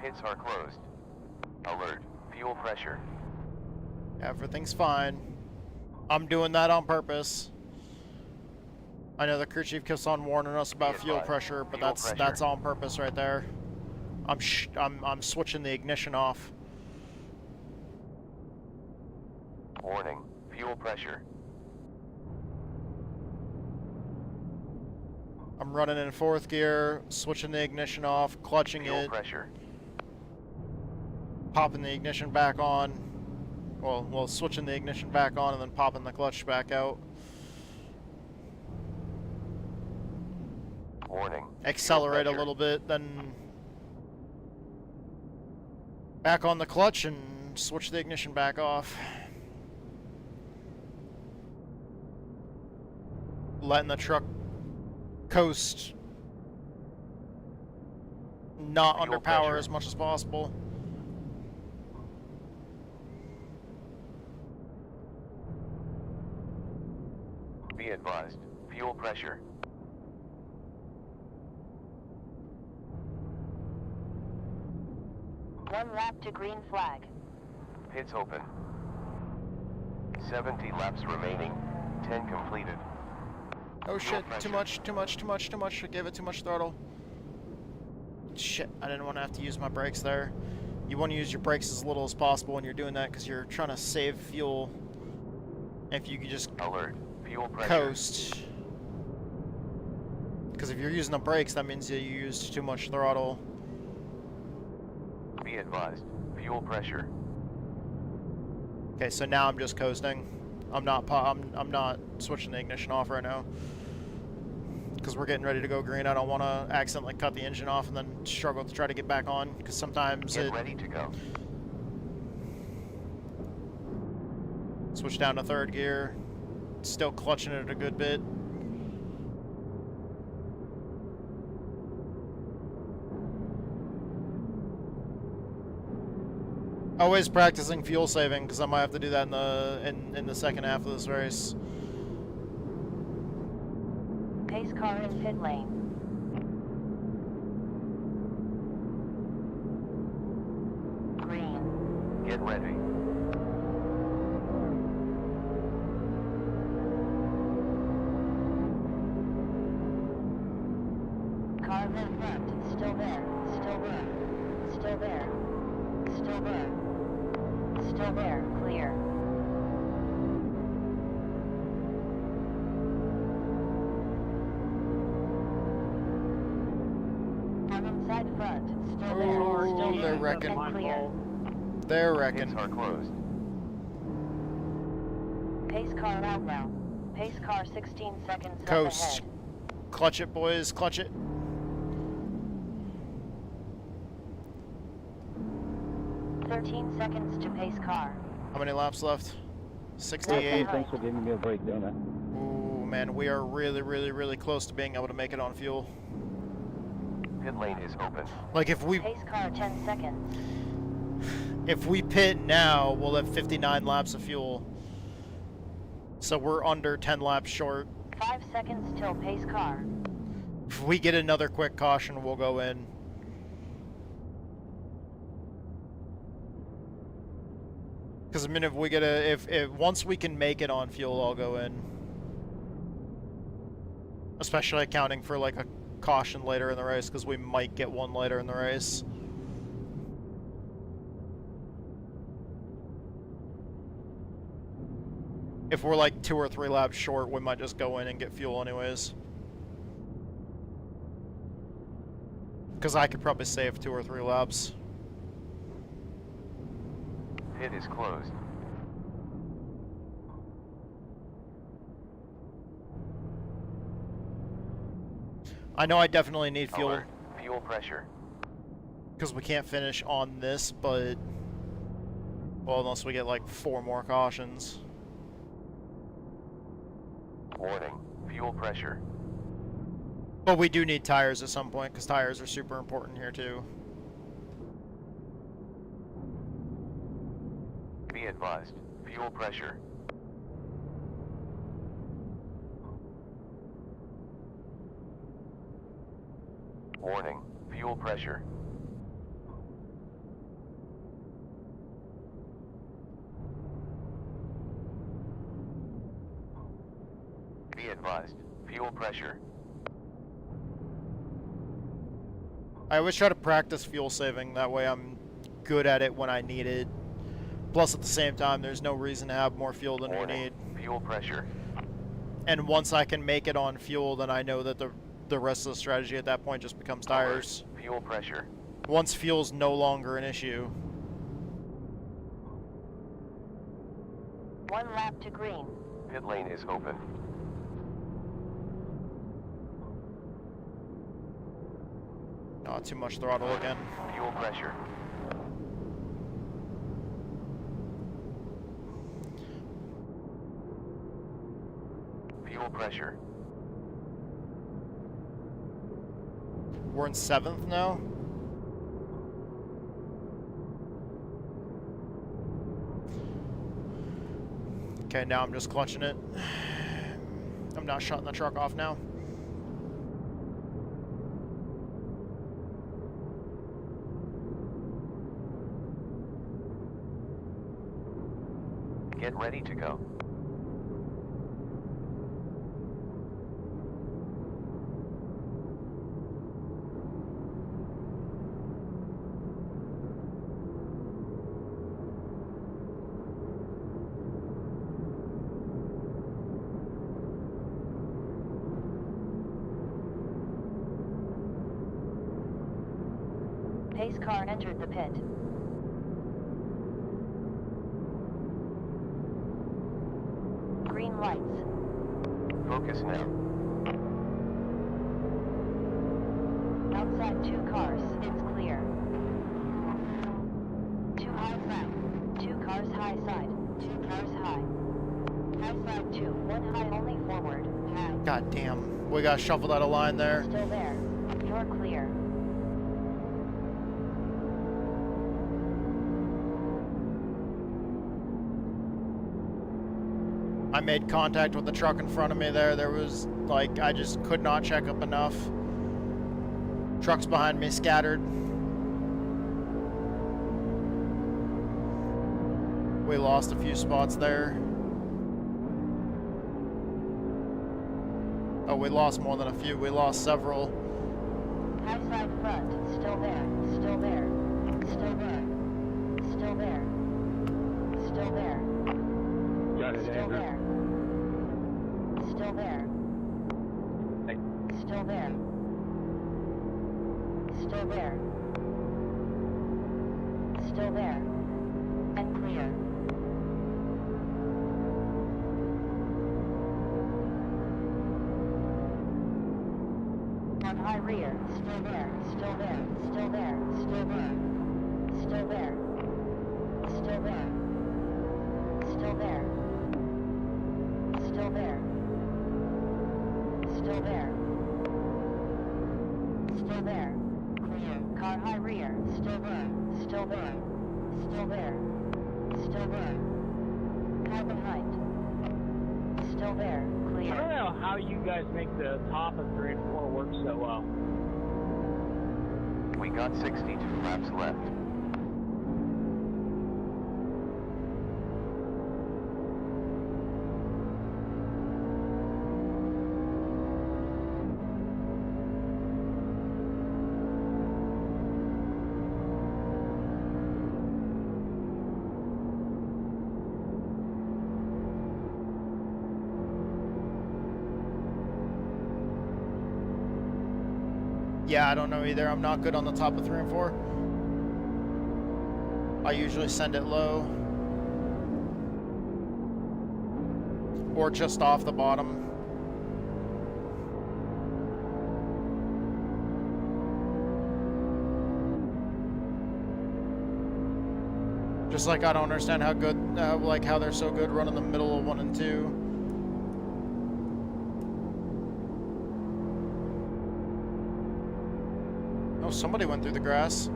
Pits are closed. Alert. Fuel pressure. Everything's fine. I'm doing that on purpose. I know the crew chief keeps on warning us about fuel pressure, but that's on purpose right there. I'm switching the ignition off. Warning. Fuel pressure. I'm running in 4th gear, switching the ignition off, clutching Fuel it, pressure. popping the ignition back on. Well, switching the ignition back on and then popping the clutch back out. Warning. Accelerate a little bit, then back on the clutch and switch the ignition back off. Letting the truck coast, not under power as much as possible. Be advised. Fuel pressure. One lap to green flag. Pits open. 70 laps remaining. 10 completed. Oh shit, too much. I gave it too much throttle. Shit, I didn't want to have to use my brakes there. You want to use your brakes as little as possible when you're doing that because you're trying to save fuel. If you could just Alert. Fuel pressure. coast. Because if you're using the brakes, that means that you used too much throttle. Be advised. Fuel pressure. Okay, so now I'm just coasting. I'm not switching the ignition off right now. Because we're getting ready to go green. I don't want to accidentally cut the engine off and then struggle to try to get back on. Because sometimes Get ready to go. Switch down to third gear. Still clutching it a good bit. Always practicing fuel saving because I might have to do that in the second half of this race. Pace car in pit lane. Green. Get ready. Car in front. Still there. Still there. Still there. Still there. Still there. Clear. Side front. Still there. Still They're there. wrecking. And clear. They're Pits wrecking. are closed. Pace car outbound. Pace car 16 seconds up Coast. ahead. Clutch it, boys. Clutch it. "13 seconds to pace car. How many laps left? 68. Thanks for giving me a break, Dana. Ooh, man, we are really close to being able to make it on fuel. Pit lane is open. Like if we Pace car 10 seconds. pit now, we'll have 59 laps of fuel. So we're under 10 laps short. 5 seconds till pace car. If we get another quick caution, we'll go in. Because I mean, if we get if once we can make it on fuel, I'll go in. Especially accounting for like a caution later in the race, because we might get one later in the race. If we're like 2 or 3 laps short, we might just go in and get fuel anyways. Because I could probably save 2 or 3 laps. Pit is closed. I know I definitely need fuel. Alert. Fuel pressure. Because we can't finish on this, but... Well, unless we get like 4 more cautions. Warning. Fuel pressure. But we do need tires at some point, because tires are super important here too. Be advised. Fuel pressure. Warning. Fuel pressure. Be advised. Fuel pressure. I always try to practice fuel saving, that way I'm good at it when I need it. Plus at the same time, there's no reason to have more fuel than we Warning. need. Fuel pressure. And once I can make it on fuel, then I know that the rest of the strategy at that point just becomes tires. Alert. Fuel pressure. Once fuel's no longer an issue. 1 lap to green. Pit lane is open. Not too much throttle again. Fuel pressure. Fuel pressure. We're in 7th now? Okay, now I'm just clutching it. I'm not shutting the truck off now. Get ready to go. Pace car entered the pit. Green lights. Focus now. Outside 2 cars, it's clear. 2 high flat. 2 cars high side. 2 cars high. High side 2, 1 high only forward. High. God damn. We got shuffled out of line there. Still there. You're clear. I made contact with the truck in front of me there. There was, like, I just could not check up enough. Trucks behind me scattered. We lost a few spots there. Oh, we lost more than a few. We lost several. High side front, still there, still there, still there, still there, still there, Got it, still Andrew. there, still there, still there, still there, still there, and clear. On high rear, still there, still there, still there, still there, still there, still there, still there, still there, still there, still there, clear. Car high rear, still there, still there, still there, still there, car behind, still there, clear. I don't know how you guys make the top of 3 and 4 work so well. We got 62 laps left. Yeah, I don't know either. I'm not good on the top of 3 and 4. I usually send it low. Or just off the bottom. Just like I don't understand how good, like how they're so good running the middle of 1 and 2. Oh, somebody went through the grass.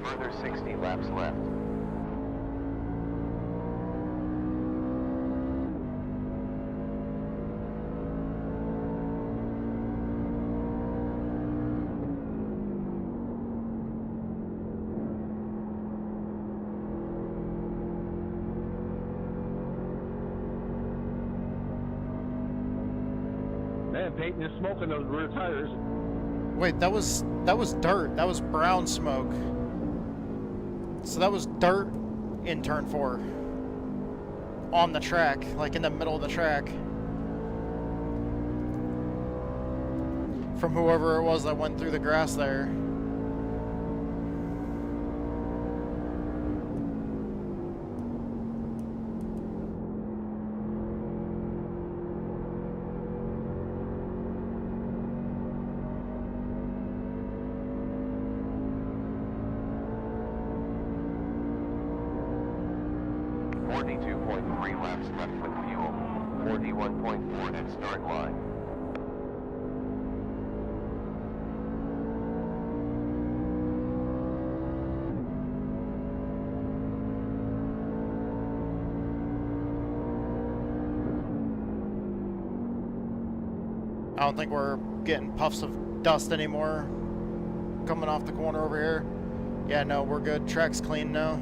Further 60 laps left. Man, Peyton is smoking those rear tires. Wait, that was dirt. That was brown smoke. So that was dirt in turn 4. On the track, like in the middle of the track. From whoever it was that went through the grass there. Laps left with fuel. 41.4 at start line. I don't think we're getting puffs of dust anymore coming off the corner over here. Yeah, no, we're good. Track's clean now.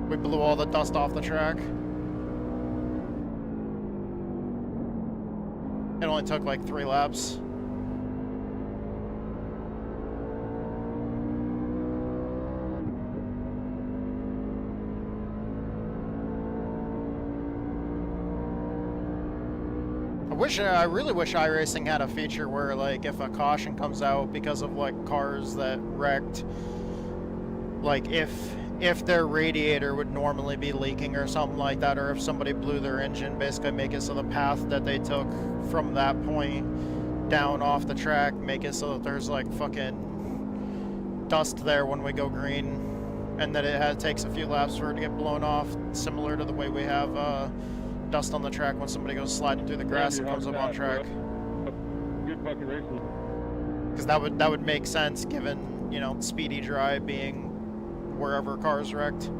We blew all the dust off the track. It only took like 3 laps. I really wish iRacing had a feature where, like, if a caution comes out because of, like, cars that wrecked, like, if their radiator would normally be leaking or something like that, or if somebody blew their engine, basically make it so the path that they took from that point down off the track, make it so that there's, like, fucking dust there when we go green, and that it takes a few laps for it to get blown off, similar to the way we have dust on the track when somebody goes sliding through the grass and comes up on track. Good fucking racing. Because that would make sense, given, you know, Speedy Dry being wherever cars wrecked.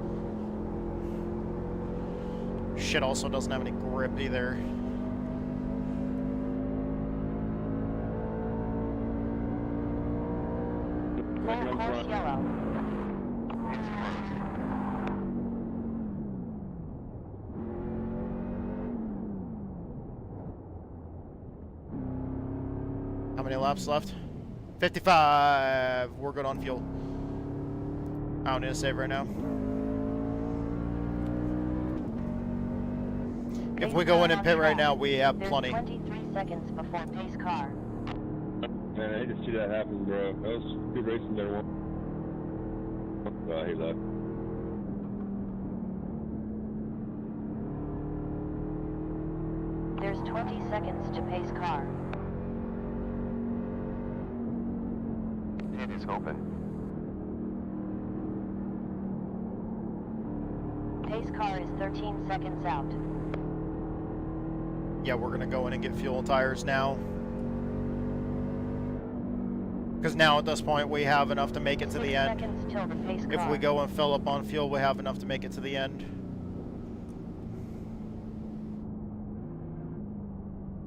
Shit also doesn't have any grip either. Full course yellow. How many laps left? 55. We're good on fuel. I don't need to save right now. If we go in and pit right now, we have plenty. 23 seconds before pace car. Man, I hate to see that happen, bro. That was good racing there. He left. There's 20 seconds to pace car. Pit is open. Pace car is 13 seconds out. Yeah, we're gonna go in and get fuel and tires now. Because now at this point we have enough to make it to the end. 6 seconds till the pace car. If we go and fill up on fuel, we have enough to make it to the end.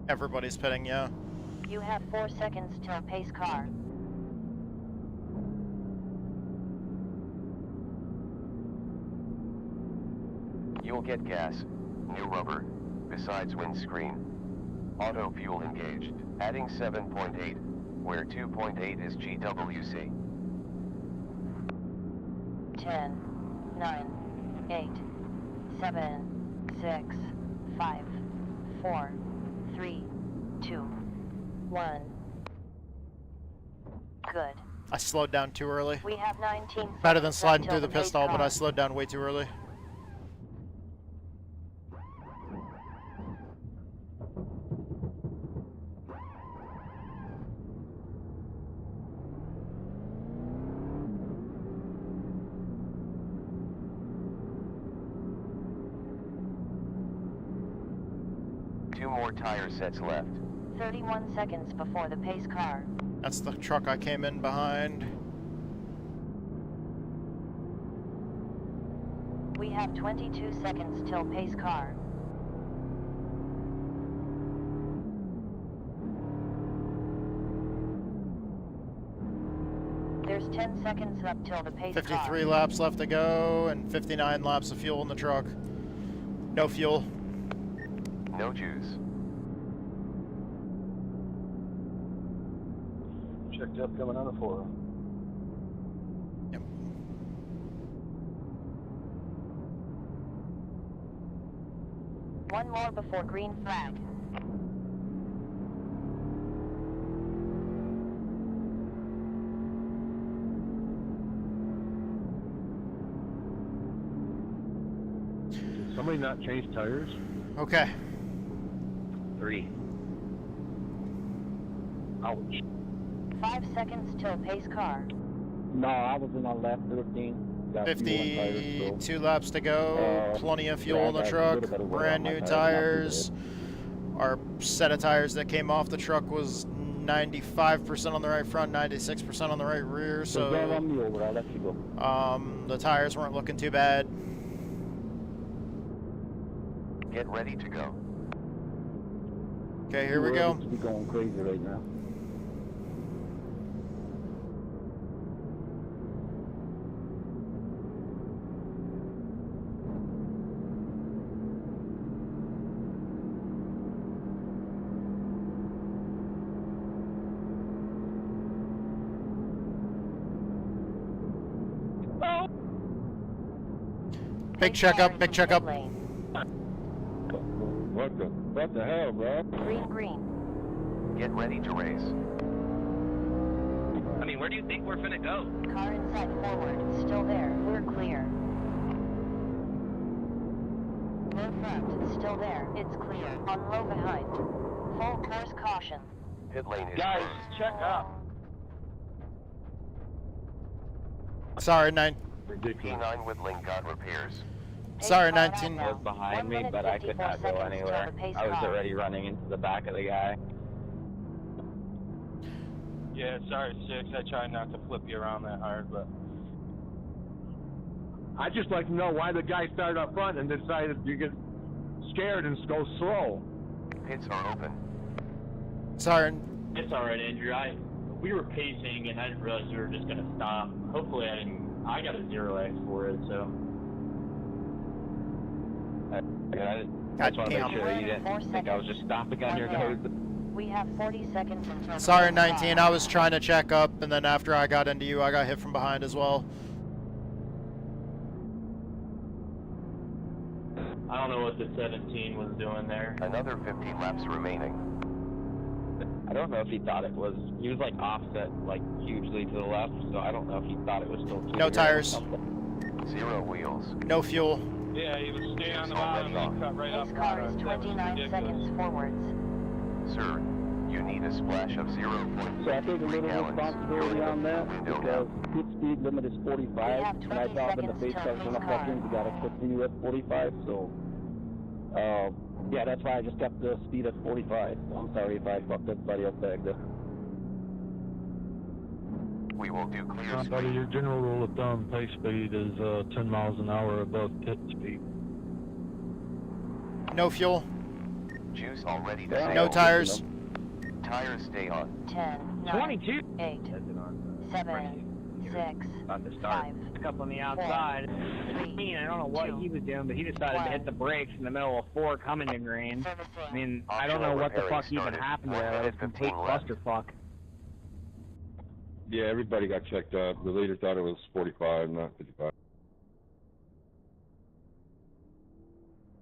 Everybody's pitting, yeah. You have 4 seconds till pace car. You'll get gas, new rubber, besides windscreen. Auto fuel engaged, adding 7.8, where 2.8 is GWC. 10, 9, 8, 7, 6, 5, 4, 3, 2, 1. Good. I slowed down too early. We have 19 Better than seconds sliding until through the pace pistol, but car. I slowed down way too early. Two more tire sets left. 31 seconds before the pace car. That's the truck I came in behind. We have 22 seconds till pace car. There's 10 seconds up till the pace car. 53 laps left to go, and 59 laps of fuel in the truck. No fuel. No juice. Checked up coming on the 4. Yep. One more before green flag. Did somebody not change tires? Okay. 3. Ouch. 5 seconds till pace car. No, I was in on lap 13. Got fuel and tires, 52 laps to go. Plenty of fuel yeah, in the I got a truck. little bit of wear Brand on my new tires, not too tires. Our set of tires that came off the truck was 95% on the right front, 96% on the right rear. So grab So on me over, I'll let you go. the tires weren't looking too bad. Get ready to go. Okay, here we go. We're going crazy right now. Big checkup, big checkup. What? What the hell, bro? Green, green. Get ready to race. I mean, where do you think we're finna go? Car inside forward. Still there. We're clear. Low front. Still there. It's clear. On low behind. Full course caution. Pit lane is Guys, closed. check up. Sorry, Ridiculous. P9 with link got repairs. Sorry, Pace car 19. outbound. Was behind 1 me, minute, but I could 54 not go seconds anywhere. till the pace I was car. already running into the back of the guy. Yeah, sorry, 6. I tried not to flip you around that hard, but... I'd just like to know why the guy started up front and decided to get scared and go slow. Pits are open. Sorry. It's alright, Andrew. We were pacing, and I didn't realize we were just gonna stop. Hopefully I got a 0x for it, so... I just want to make sure you didn't think I was just stopping on your nose. We have 40 seconds until Sorry, the pace 19. car. I was trying to check up, and then after I got into you, I got hit from behind as well. I don't know what the 17 was doing there. Another 50 laps remaining. I don't know if he thought it was. He was like offset, like hugely to the left, so I don't know if he thought it was still. No tires. 0 wheels. No fuel. Yeah, he was staying on the bottom and he cut right up Pace on car us. is That was 29 ridiculous. seconds forwards. Sir, you need a splash of 0.3 So I take a little gallons. responsibility on that because pit speed limit is 45, have and I 20 thought when the seconds pace till car's pace gonna car. fuck in, you gotta continue at 45. So, yeah, that's why I just kept the speed at 45. So I'm sorry if I fucked everybody up back there. We will do clear Buddy, screen. your general rule of thumb pace speed is 10 miles an hour above pit speed. No fuel. Juice already Yeah. disabled. No tires. Tires stay on. 10, 9, 22. 8, 7, 6, About to start. 5, Pick up on the outside. 3, I don't know what he was doing, but he decided to hit the brakes in the middle of 4 coming in green. servicing. I mean, I don't know what the fuck even happened there. It was a complete clusterfuck. Yeah, everybody got checked up. The leader thought it was 45, not 55.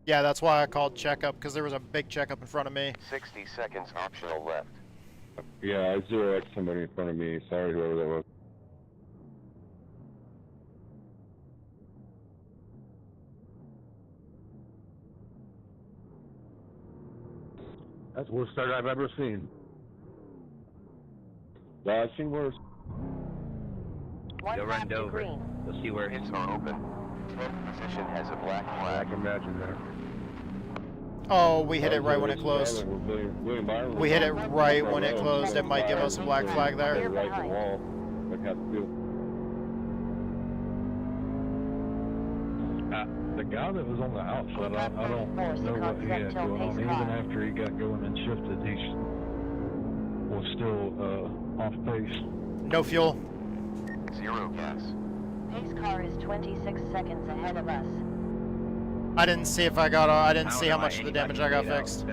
Yeah, that's why I called checkup, because there was a big checkup in front of me. 60 seconds optional left. Yeah, I 0x somebody in front of me. Sorry, whoever that was. That's the worst start I've ever seen. I've seen worse. One You'll lap run to Dover. green. You'll see where Pits are open. 10th position has a black I flag. can imagine that. Oh, we hit it right when it closed. We hit it right when it closed. It might give us a black flag there. Right in the wall. Like half the field. The guy that was on the outside, I don't know what he had going on. Even after he got going and shifted, he was still off pace. No fuel. 0 gas. Pace car is 26 seconds ahead of us. I didn't see if I got. I didn't see how much of the damage I got fixed.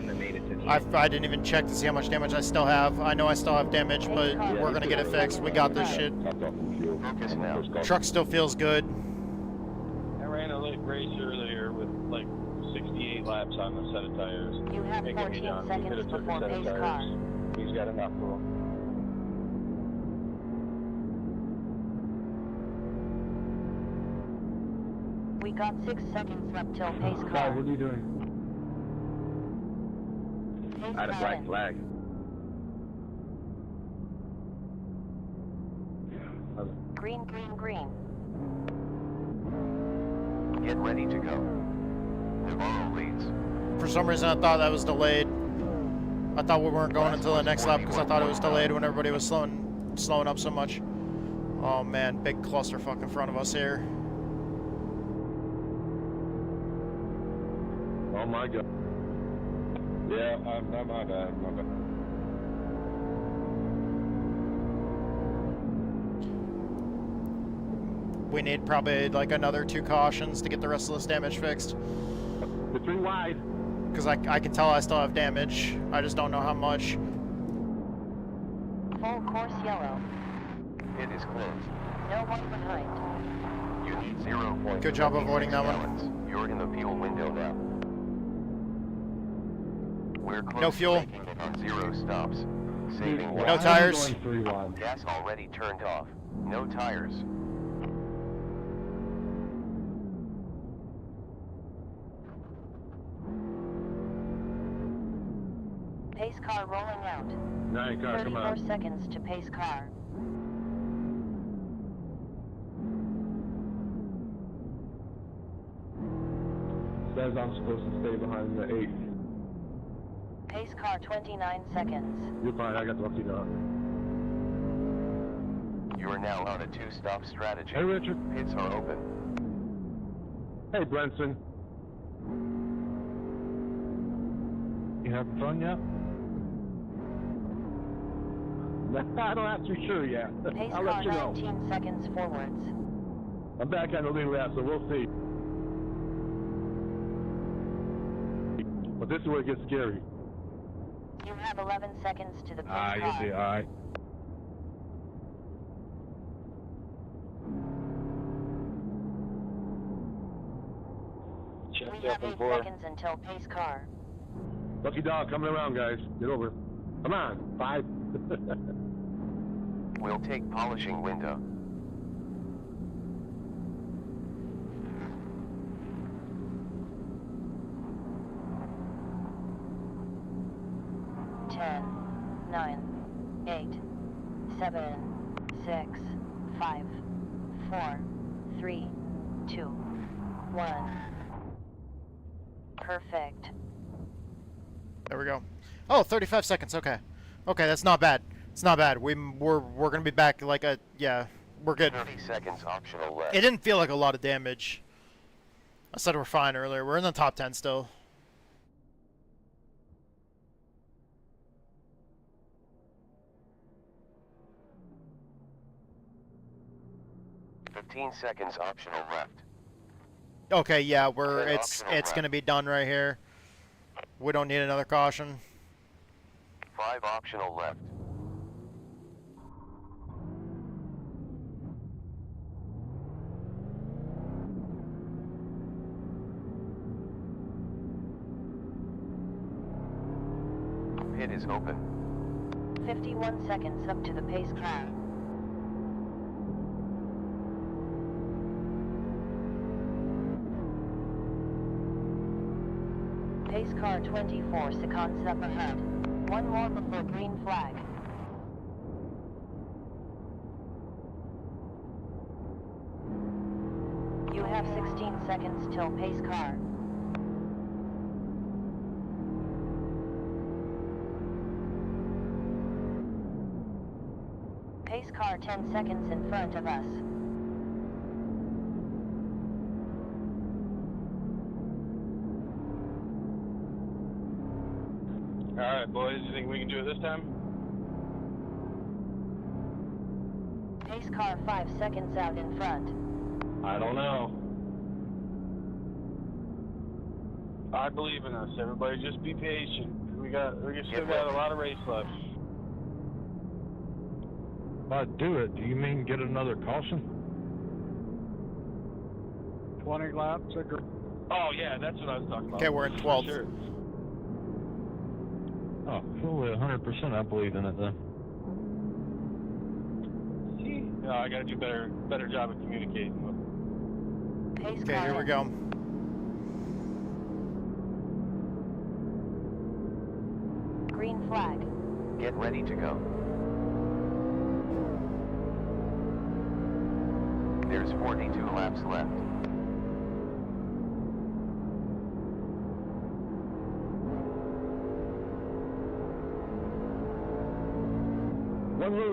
I didn't even check to see how much damage I still have. I know I still have damage, but we're gonna get it fixed. We got this shit. Focus now. Truck still feels good. I ran a late race earlier with like 68 laps on the set of tires. You have Hey, 14 John, we seconds could've took a before set of pace tires. car. He's got enough for him. We got 6 seconds left till pace Guys, car. what are you doing? Pace I had a car black in. flag. Green, green, green. Get ready to go. Navarro leads. For some reason, I thought that was delayed. I thought we weren't going until the next lap because I thought it was delayed when everybody was slowing up so much. Oh man, big clusterfuck in front of us here. Oh my god. Yeah, I'm my bad. My bad. We need probably like another 2 cautions to get the rest of this damage fixed. The 3 wide. Because I can tell I still have damage. I just don't know how much. Full course yellow. It is closed. No one behind. You need 0.3 Good job avoiding that one. gallons. You're in the fuel window now. We're close No fuel. to making it on 0 stops. Saving No tires. Gas already turned off. No tires. Pace car rolling out. Nine car, come 34 on. seconds to pace car. Says I'm supposed to stay behind the 8. Pace car 29 seconds. You're fine, I got the lucky dog. You are now on a 2-stop strategy. Hey, Richard. Pits are open. Hey, Brenson. You having fun yet? I'm not actually sure yet. Pace I'll car let you know. 19 seconds forwards. I'm back on the lead lap, so we'll see. But this is where it gets scary. You have 11 seconds to the pace Ah, car. you'll be alright. We have 8 seconds until pace car. Lucky dog coming around, guys. Get over. Come on, 5. We'll take polishing window. Ten, 9, 8, 7, 6, 5, 4, 3, 2, 1. Perfect. There we go. Oh, 35 seconds. Okay. Okay, that's not bad. It's not bad. We're gonna be back like a we're good. 30 seconds optional left. It didn't feel like a lot of damage. I said we're fine earlier. We're in the top 10 still. Fifteen seconds optional left. Okay, yeah, we're Okay, it's optional gonna be done right here. We don't need another caution. 5 optional left. Pit is open. 51 seconds up to the pace car. Pace car 24 seconds up ahead. One more before green flag. You have 16 seconds till pace car. Pace car 10 seconds in front of us. Alright, boys, you think we can do it this time? Pace car 5 seconds out in front. I don't know. I believe in us. Everybody just be patient. We still got a lot of race left. By do it, do you mean get another caution? 20 laps. Oh, yeah, that's what I was talking about. Okay, we're in 12th. Sure. Oh, fully 100% I believe in it then. See? No, I gotta do better job of communicating with them. Pace Okay, car here we go. green flag. Get ready to go. There's 42 laps left.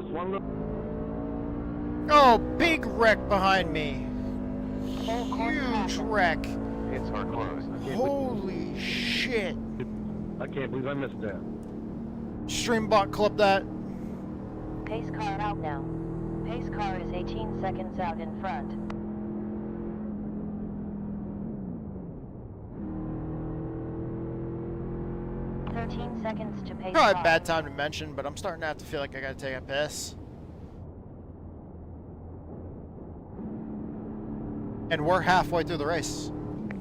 One loose. Oh, big wreck behind me. Full course Huge passing. wreck. Pits are closed. Holy shit. I can't believe I missed that. Streambot clip that. Pace car out now. Pace car is 18 seconds out in front. Seconds to pace Probably a car. bad time to mention, but I'm starting to have to feel like I gotta take a piss. And we're halfway through the race.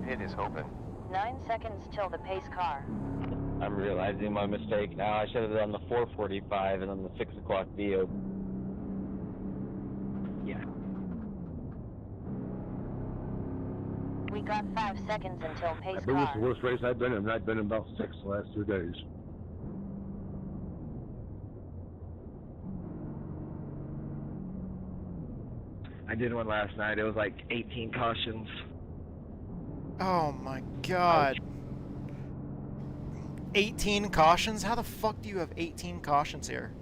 Pit is open. 9 seconds till the pace car. I'm realizing my mistake now. I should have done the 4:45 and then the 6 o'clock video. Yeah. We got 5 seconds until pace I think it's the car. worst race I've been in, and I've been in about 6 the last 2 days. I did one last night. It was like 18 cautions. Oh my god. 18 cautions? How the fuck do you have 18 cautions here?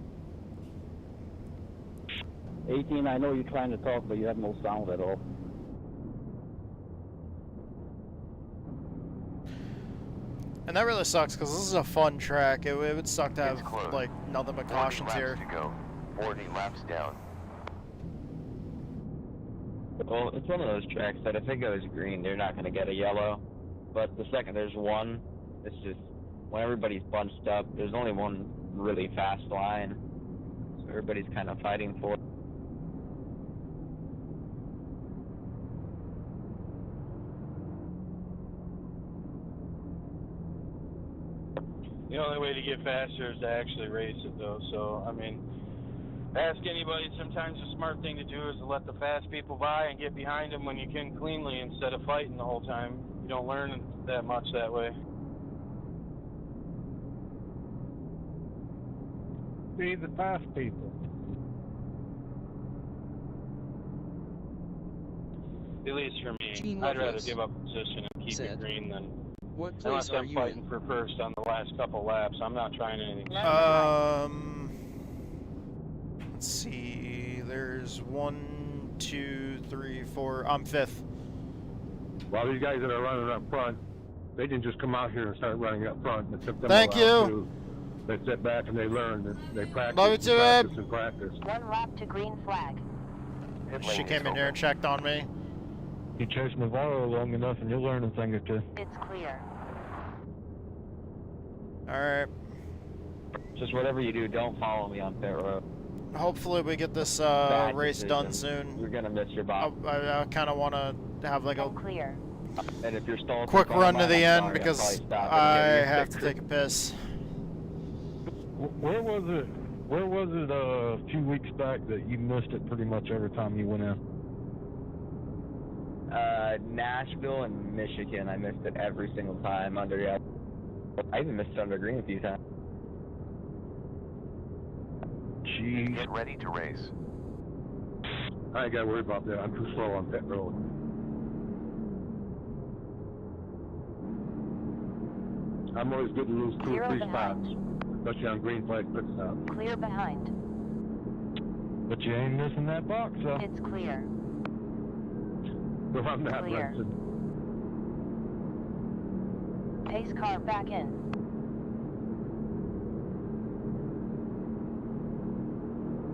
18, I know you're trying to talk, but you have no sound at all. And that really sucks, because this is a fun track. It would suck to It's have, closed. like, nothing but 40 cautions laps here. to go. 40 laps down. Well, it's one of those tracks that if it goes green, they're not going to get a yellow. But the second there's one, it's just, when everybody's bunched up, there's only one really fast line. So everybody's kind of fighting for it. The only way to get faster is to actually race it, though. So, I mean, ask anybody. Sometimes the smart thing to do is to let the fast people by and get behind them when you can cleanly instead of fighting the whole time. You don't learn that much that way. Be the fast people. At least for me. Gene I'd rather Loveless give up position and keep said, it green than What place unless are I'm you fighting in? for first on the last couple laps. I'm not trying anything. Let's see. There's 1, 2, 3, 4. I'm 5th. Well, these guys that are running up front, they didn't just come out here and start running up front. It took them Thank a while you. They sit back and they learn. They practice Love you and too, practice Ed. and practice. 1 lap to green flag. Pit She lane came is in here and open. checked on me. You chase Navarro long enough and you'll learn a thing or two. It's clear. Alright. Just whatever you do, don't follow me on pit road. Hopefully we get this Bad race decision. done soon. You're gonna miss your box. I kind of want to have like a Clear. And if you're stalled, quick for run to mine, the I'm end sorry, I'll because probably stop and I give you a have to sticker. take a piss. Where was it? Where was it a few weeks back that you missed it pretty much every time you went in? Nashville and Michigan. I missed it every single time under yellow. I even missed it under green a few times. Jeez. Get ready to race. I ain't got to worry about that. I'm too slow on pit road. I'm always good to lose 2 or 3 spots, especially on green flag pit stop. Clear behind. But you ain't missing that box, so. It's clear. So I'm not Clear. racing. Pace car back in.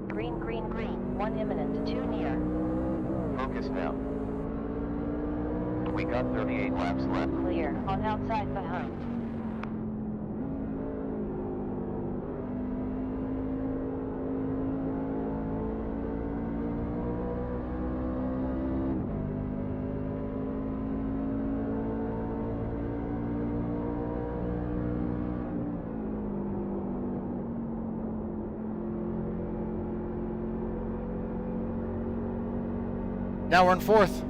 Green, green, green. 1 imminent, 2 near. Focus now. We got 38 laps left. Clear. On outside behind. Now we're in 4th.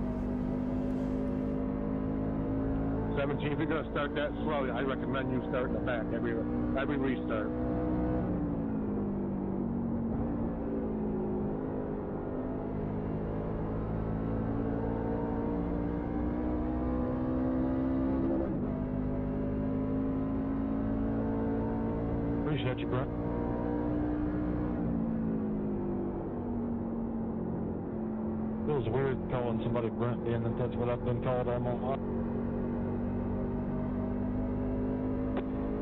17, if you're going to start that slow, I recommend you start in the back every restart. Appreciate you, Brent. Feels weird calling somebody Brent, being that that's what I've been called all my life.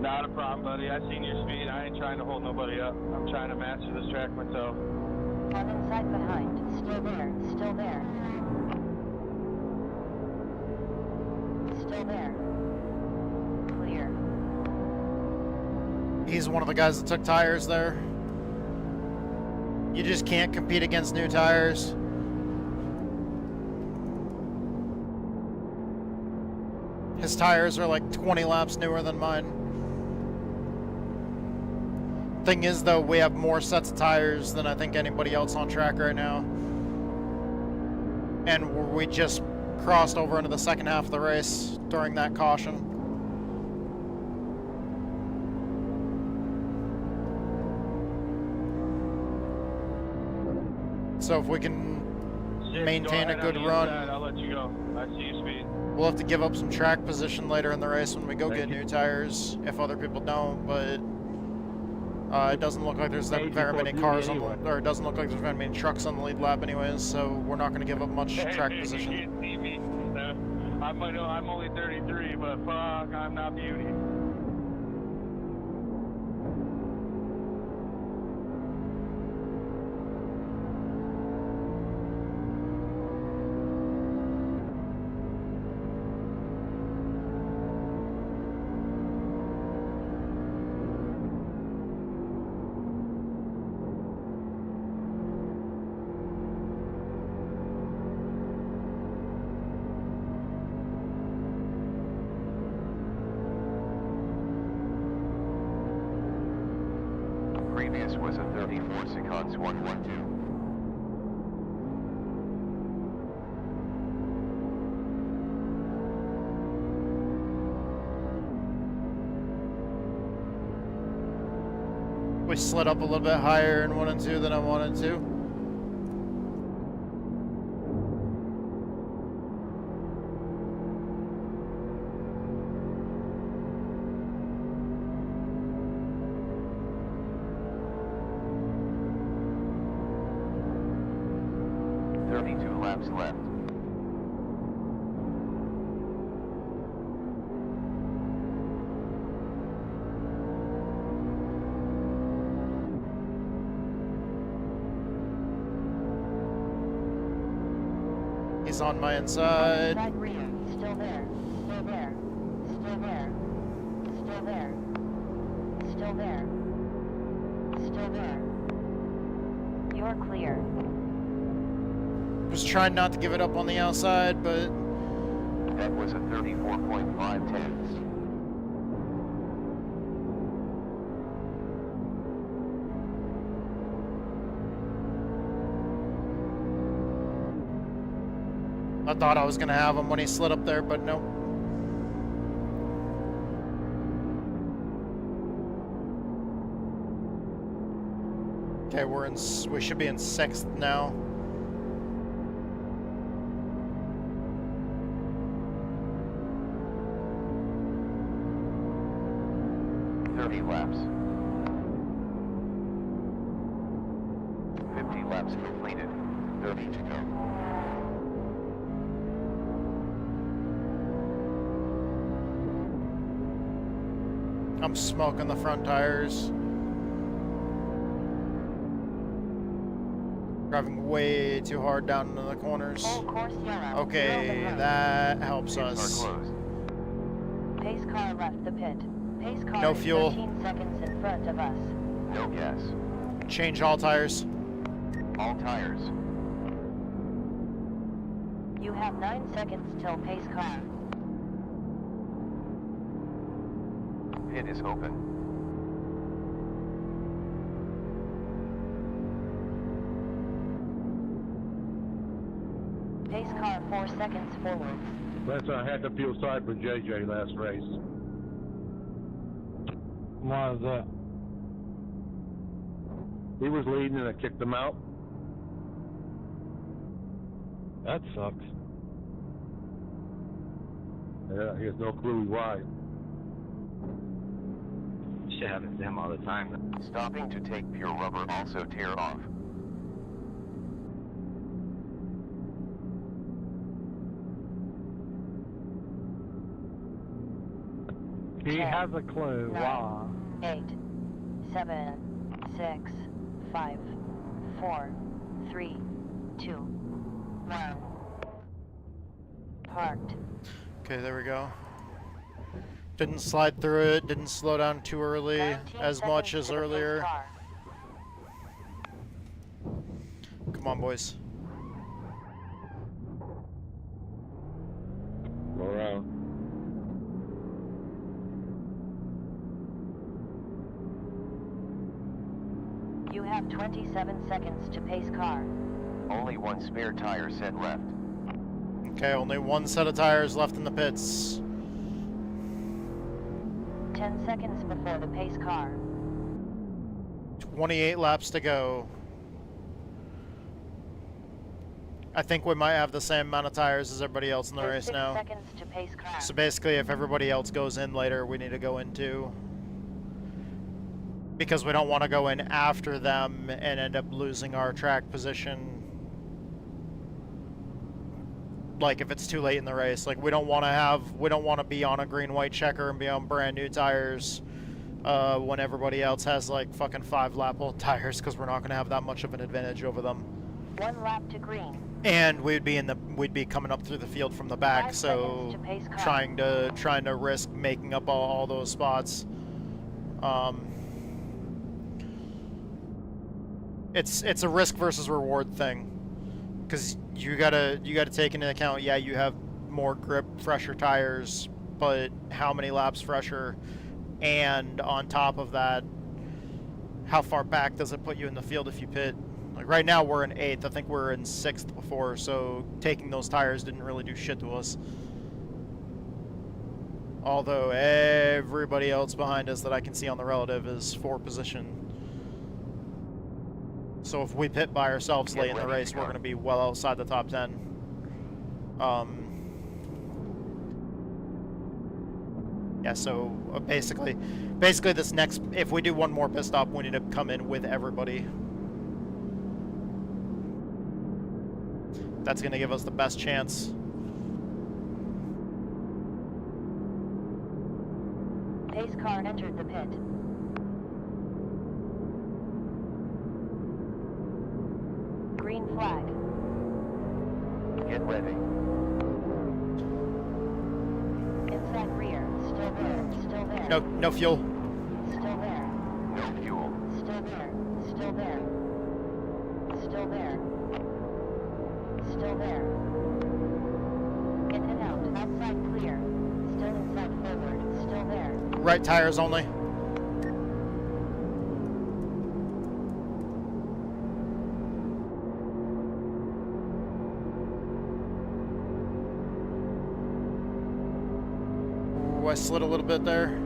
Not a problem, buddy. I seen your speed. I ain't trying to hold nobody up. I'm trying to master this track myself. On inside behind. Still there. Still there. Still there. Clear. He's one of the guys that took tires there. You just can't compete against new tires. His tires are like 20 laps newer than mine. Thing is, though, we have more sets of tires than I think anybody else on track right now. And we just crossed over into the second half of the race during that caution. So if we can maintain a good run, I'll let you go. I see you speed. we'll have to give up some track position later in the race when we go get new tires, if other people don't, but it doesn't look like there's very many cars on the, or it doesn't look like there's very many trucks on the lead lap anyways, so we're not going to give up much track position. You can't see me. I'm only 33, but fuck, I'm not beauty. Previous was a 34 seconds 112. We slid up a little bit higher in 1 and 2 than I wanted to. Laps left. He's on my inside. Rear. Still there. Still there. Still there. Still there. Still there. Still there. You're clear. Was trying not to give it up on the outside, but that was a 34.5 tenths. I thought I was gonna have him when he slid up there, but no. Okay, we should be in 6th now. Laps. 50 laps completed. 30 to go. I'm smoking the front tires. Driving way too hard down into the corners. Okay, that helps us. Pace car left the pit. Pace car no is fuel. 13 seconds in front of us. No gas. Change all tires. All tires. You have 9 seconds till pace car. Pit is open. Pace car 4 seconds forward. That's I had to feel sorry for JJ last race. Why is that? He was leading and I kicked him out. That sucks. Yeah, he has no clue why. Shit happens to him all the time. Stopping to take pure rubber also tear off. He has a clue. 9, 8, 7, 6, 5, 4, 3, 2, 1. Parked. Okay, there we go. Didn't slide through it, didn't slow down too early as much as earlier. Come on, boys. Go around. seconds to pace car. Only one spare tire set left. Okay, only one set of tires left in the pits. 10 seconds before the pace car. 28 laps to go. I think we might have the same amount of tires as everybody else in the race 6 now. seconds to pace car. So basically, if everybody else goes in later, we need to go in too. Because we don't want to go in after them and end up losing our track position. Like if it's too late in the race, like we don't want to be on a green-white checker and be on brand new tires when everybody else has like fucking 5 lap old tires, because we're not going to have that much of an advantage over them. 1 lap to green. And we'd be coming up through the field from the back, 5 so seconds to pace car. trying to risk making up all those spots. It's a risk versus reward thing, because you gotta take into account, yeah, you have more grip, fresher tires, but how many laps fresher, and on top of that, how far back does it put you in the field if you pit? Like right now we're in 8th, I think we were in 6th before, so taking those tires didn't really do shit to us. Although everybody else behind us that I can see on the relative is 4 position. So if we pit by ourselves late in the race, we're going to be well outside the top 10. Yeah, so basically this next, if we do one more pit stop, we need to come in with everybody. That's going to give us the best chance. Pace car entered the pit. Green flag. Get ready. Inside rear. Still there. Still there. No fuel. Still there. No fuel. Still there. Still there. Still there. Still there. In and out. Outside clear. Still inside forward. Still there. Right tires only. Ooh, I slid a little bit there.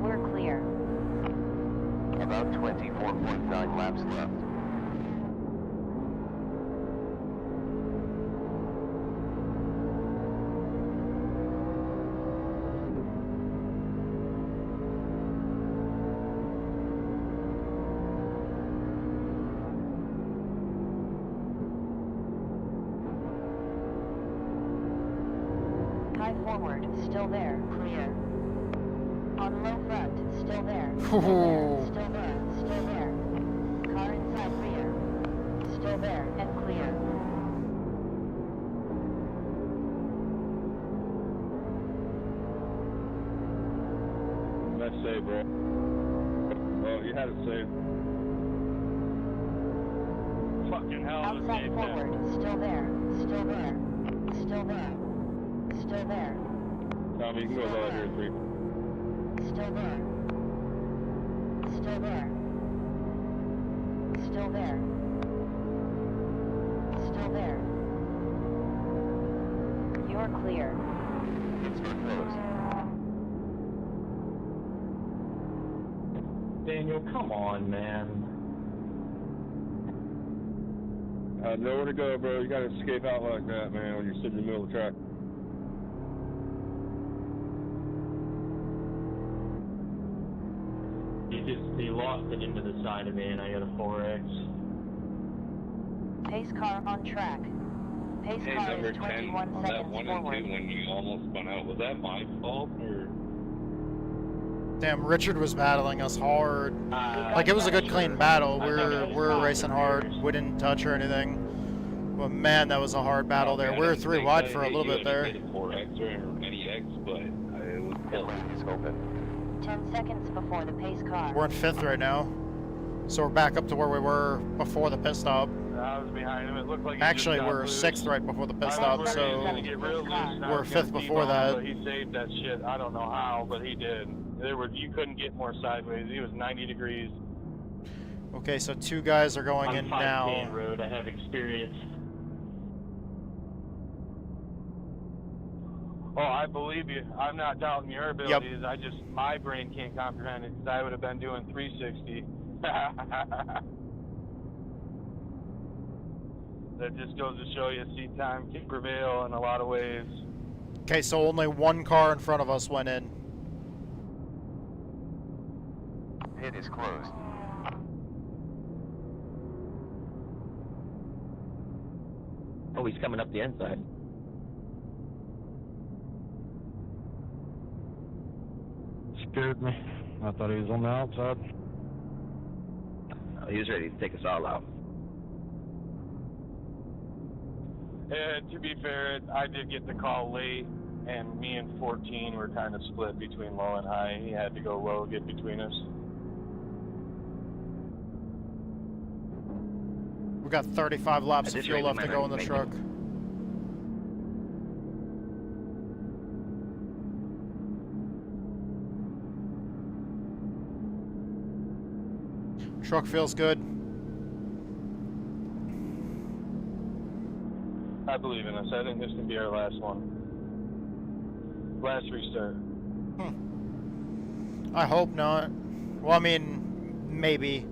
We're clear. About 24.9 laps left. High forward. Still there. Clear. On low front. Still there. Ooh. Still there. Still there. Car inside rear. Still there and clear. Nice save, bro. Well, you had it saved. Fucking hell, it was Outside safe forward. there. Still there. Still there. Still there. Still there. Tommy, you can go low here, 3. Still there. Still there. Still there. Still there. You're clear. It's for close. Daniel, come on, man. Nowhere to go, bro. You gotta escape out like that, man, when you're sitting in the middle of the track. He lost it into the side of me, and I got a 4X. Pace car on track. Pace Hey, car number is 10, 21 on that seconds 1 and 2 forward. when you almost spun out, was that my fault, or? Damn, Richard was battling us hard. Like it was a good clean battle. We're racing hard. We didn't touch or anything. But man, that was a hard battle there. We were 3 wide for a little bit there. 4X or any X, but it was Pit lane is open. 10 seconds before the pace car. We're in 5th right now. So we're back up to where we were before the pit stop. I was behind him. It looked like he Actually, just got we're loose. 6th right before the pit I stop, thought he was gonna so get real loose and I we're was gonna 5th keep before on, that. But he saved that shit. I don't know how, but he did. You couldn't get more sideways. He was 90 degrees. Okay, so 2 guys are going in on now. 5K road, I have experience. Oh, I believe you. I'm not doubting your abilities. I just, my brain can't comprehend it because I would have been doing 360. That just goes to show you seat time can prevail in a lot of ways. Okay, so only 1 car in front of us went in. Pit is closed. Oh, he's coming up the inside. Scared me. I thought he was on the outside. He was ready to take us all out. To be fair, I did get the call late, and me and 14 were kind of split between low and high. He had to go low, get between us. We got 35 laps of fuel left to go in the truck. Truck feels good. I believe in us. I think this can be our last one. Last restart. I hope not. Well, I mean, maybe.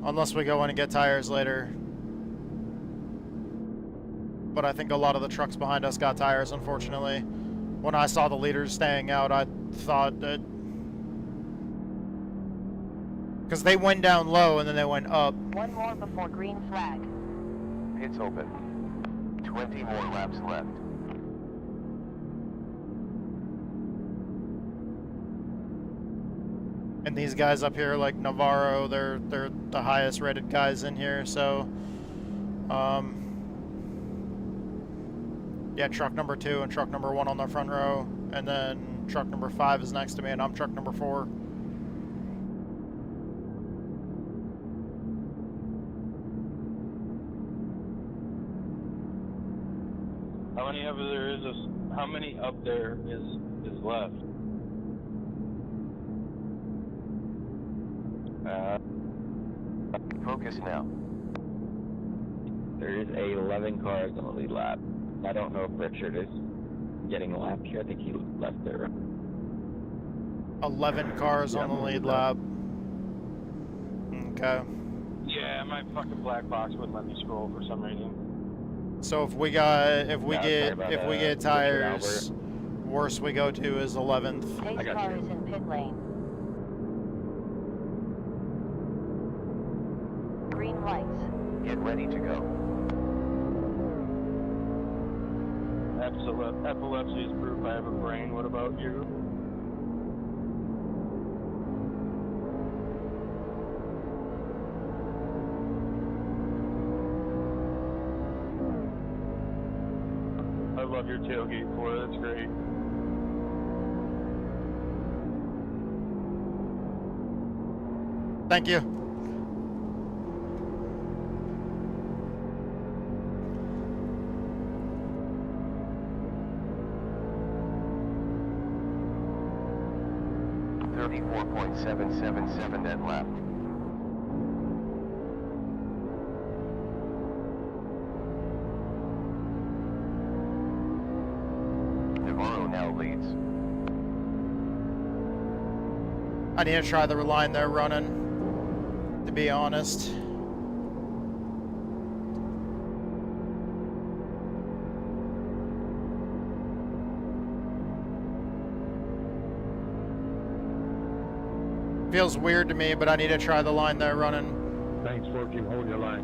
Unless we go in and get tires later. But I think a lot of the trucks behind us got tires, unfortunately. When I saw the leaders staying out, I thought that... Because they went down low and then they went up. 1 more before green flag. Pit's open. 20 more laps left. And these guys up here, like Navarro, they're the highest rated guys in here, so... yeah, truck number 2 and truck number 1 on the front row. And then truck number 5 is next to me, and I'm truck number 4. How many up there is left? Focus now. There is 11 cars on the lead lap. I don't know if Richard is getting a lap here. I think he left there. 11 cars on the lead lap. Okay. Yeah, my fucking black box wouldn't let me scroll for some reason. So if we get tires, worst we go to is 11th. Pace car is in pit lane. Green lights. Get ready to go. Epilepsy is proof I have a brain. What about you? I love your tailgate for it. That's great. Thank you. .777 net lap. Navarro now leads. I need to try the line they're running, to be honest. Feels weird to me, but I need to try the line they're running. Thanks, 14. Hold your line.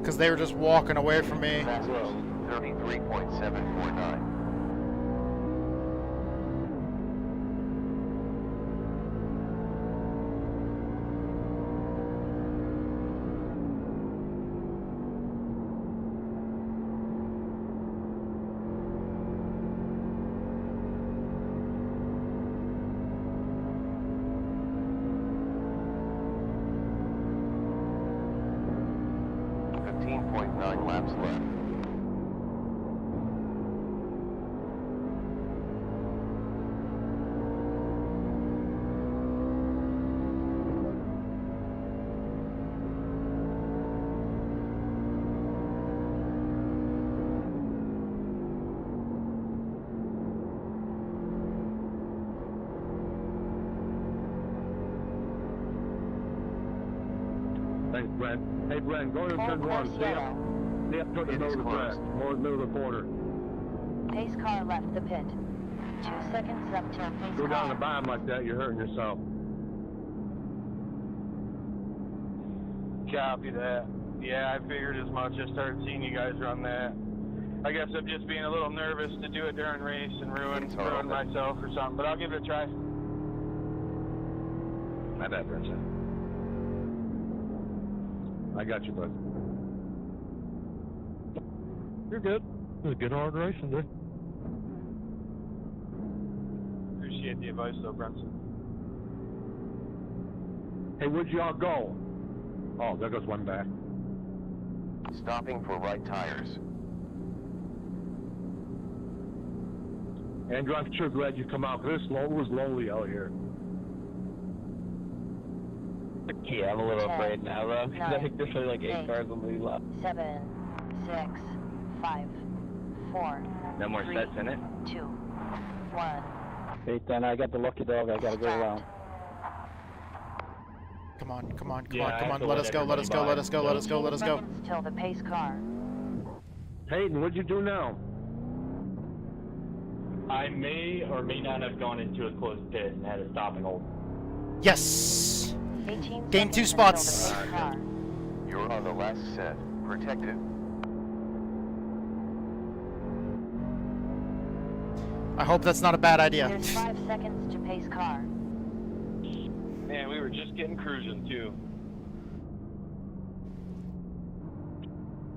Because they were just walking away from me. 33.749. .9 laps left. Thanks, Brent. Hey, Brent, go to turn one. Stay up toward the middle of the track. More in the middle of the quarter. Pace car left the pit. 2 seconds up till pace Go down the car. bottom like that, you're hurting yourself. Copy that. Yeah, I figured as much. I started seeing you guys run that. I guess I'm just being a little nervous to do it during race and ruin myself or something, but I'll give it a try. My bad, Brenton. I got you, bud. You're good. It was a good hard racing day. Appreciate the advice though, Brenton. Hey, where'd y'all go? Oh, there goes one back. Stopping for right tires. Andrew, I'm sure glad you come out, because it was lonely out here. Yeah, I'm a little afraid now, though, because I think there's only like 8 cars on the left. 7, 6, 5, 4. No more 3, sets in it? 2, 1. Hey, then I got the lucky dog. I gotta go around. Come on, come on, come Yeah, on, I come have on. to Let let us go, let us go, let us go, let us go, let us go. Seconds till the pace car. Hayden, what'd you do now? I may or may not have gone into a closed pit and had a stop and hold. Yes! 18 Gain 2 seconds spots. until the pace car. You're on the last set. Protected. I hope that's not a bad idea. There's 5 seconds to pace car. Man, we were just getting cruising too.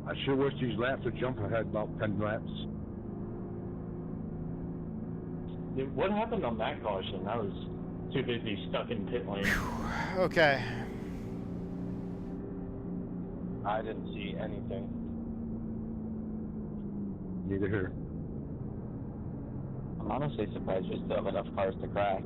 I sure wish these laps would jump ahead about 10 laps. What happened on that caution? I was too busy stuck in pit lane. Okay. I didn't see anything. Neither here. I'm honestly surprised you still have enough cars to crash.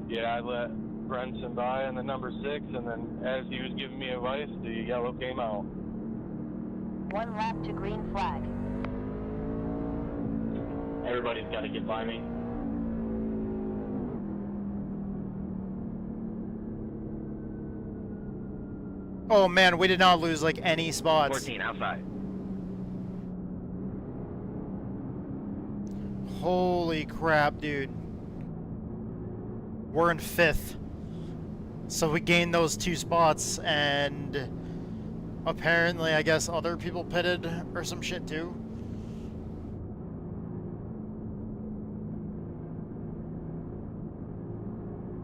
Yeah, I let Brenton by in the number 6, and then as he was giving me advice, the yellow came out. 1 lap to green flag. Everybody's got to get by me. Oh man, we did not lose like any spots. 14 outside. Holy crap, dude. We're in 5th. So we gained those 2 spots, and apparently, I guess other people pitted or some shit too.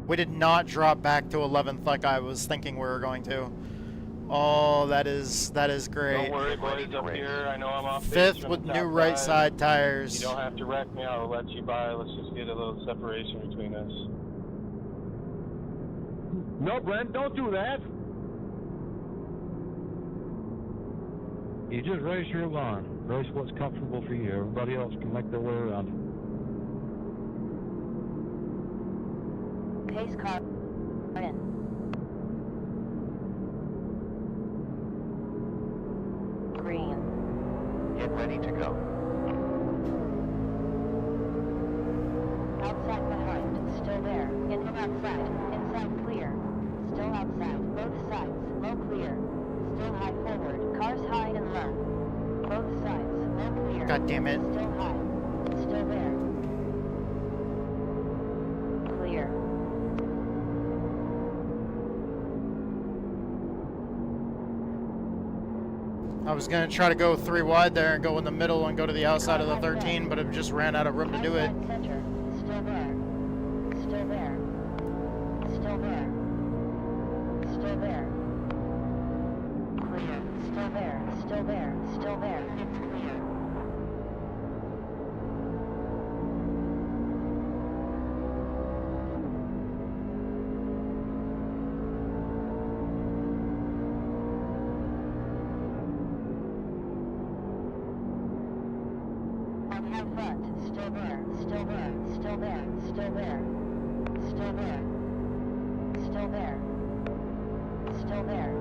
We did not drop back to 11th like I was thinking we were going to. Oh, that is great. Don't worry, boys, up here. I know I'm off 5th with new right side tires. You don't have to wreck me. I'll let you by. Let's just get a little separation between us. No, Brent, don't do that. You just race your line. Race what's comfortable for you. Everybody else can make their way around it. Pace car in. Green. Get ready to go. Outside behind. Still there. In and outside. Inside clear. Still outside. Both sides. Low clear. Still high forward. Cars high and low. Both sides. Low clear. God damn it. Still high. Still there. Clear. I was gonna try to go 3 wide there and go in the middle and go to the outside of the 13, but it just ran out of room to do it. Outside center. Still there. Still there. Still there. Still there. Clear. Still there. Still there. Still there. It's clear. Out front. Still there. Still there. Still there. Still there. Still there. Still there. Still there.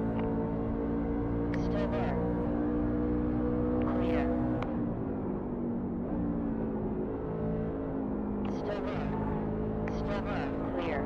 Still there. Clear. Still there. Still there. Clear.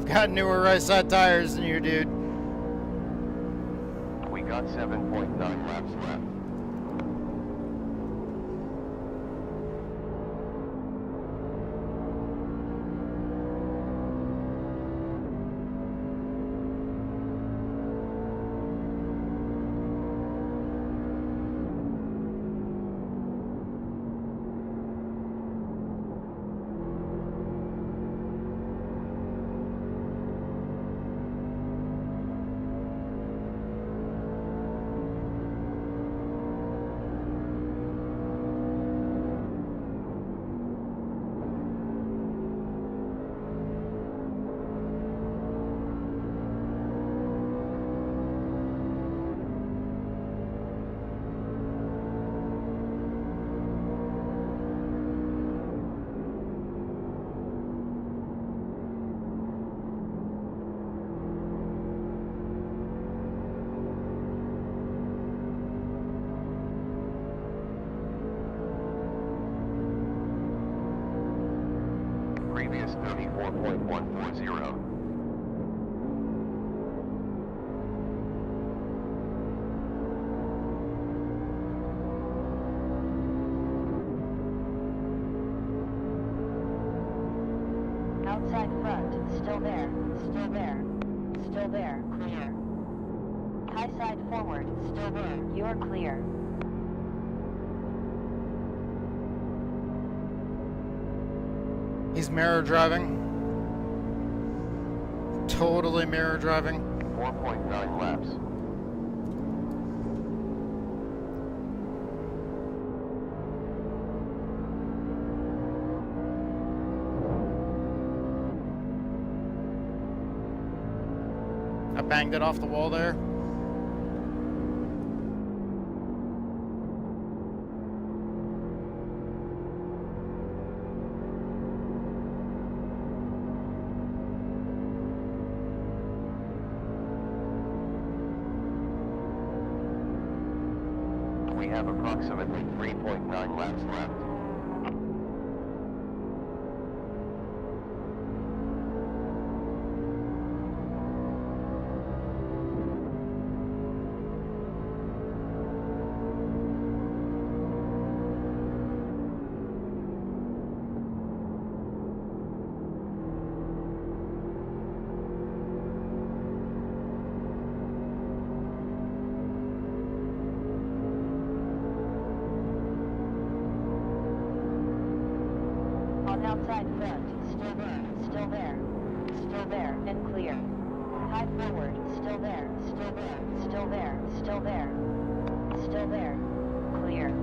I've got newer right side tires than you, dude. We got 7.9 laps left. Previous 34.140. Outside front, still there, still there, still there, clear. High side forward, still there, you're clear. He's mirror driving. Totally mirror driving. 4.9 laps. I banged it off the wall there. We have approximately 3.9 laps left. Outside front, still there, still there, and clear. High forward, still there, still there, still there, still there, still there, clear.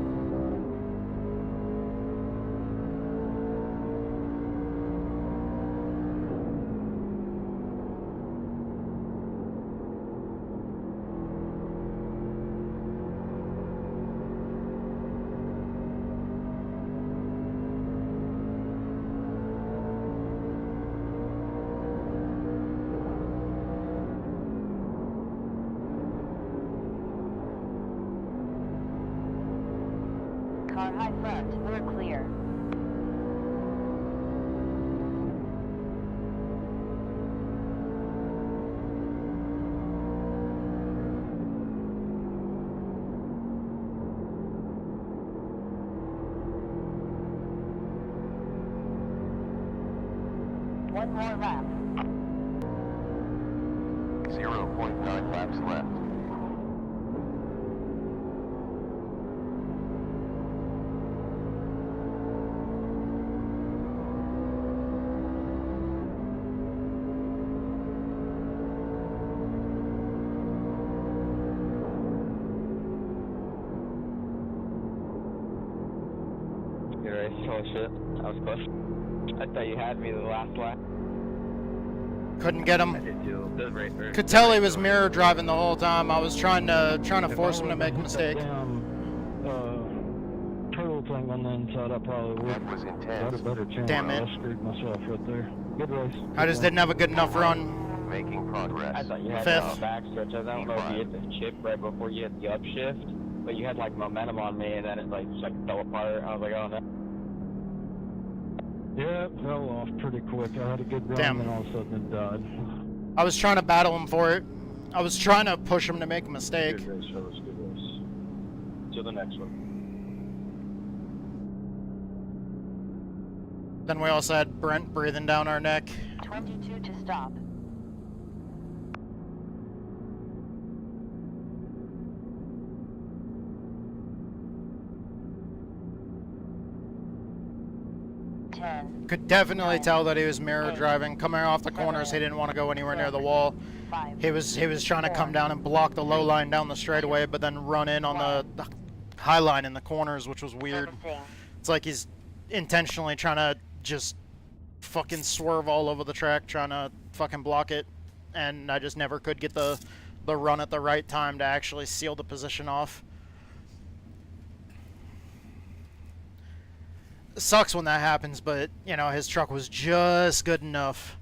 Car high front, we're clear. One more lap. 0.9 laps left. Holy shit, that was close. I thought you had me the last lap. Couldn't get him. I did too. Could tell he was mirror driving the whole time. I was trying to force him to make a mistake. Turtle thing on the inside, I probably would. That was intense. Had a better chance. Damn it. I screwed myself right there. Good race. I just didn't have a good enough run. Making progress. I thought you had Fifth. the backstretch. I don't know if you hit the chip right before you hit the upshift, but you had like momentum on me, and then it like just like fell apart. I was like, oh no. Yeah, it fell off pretty quick. I had a good run, Damn. and all of a sudden it died. I was trying to battle him for it. I was trying to push him to make a mistake. Good race, fellas. Good race. To the next one. Then we also had Brent breathing down our neck. 22 to stop. Could definitely tell that he was mirror driving. Coming off the corners, he didn't want to go anywhere near the wall. He was trying to come down and block the low line down the straightaway, but then run in on the high line in the corners, which was weird. It's like he's intentionally trying to just fucking swerve all over the track, trying to fucking block it, and I just never could get the run at the right time to actually seal the position off. It sucks when that happens, but you know, his truck was just good enough,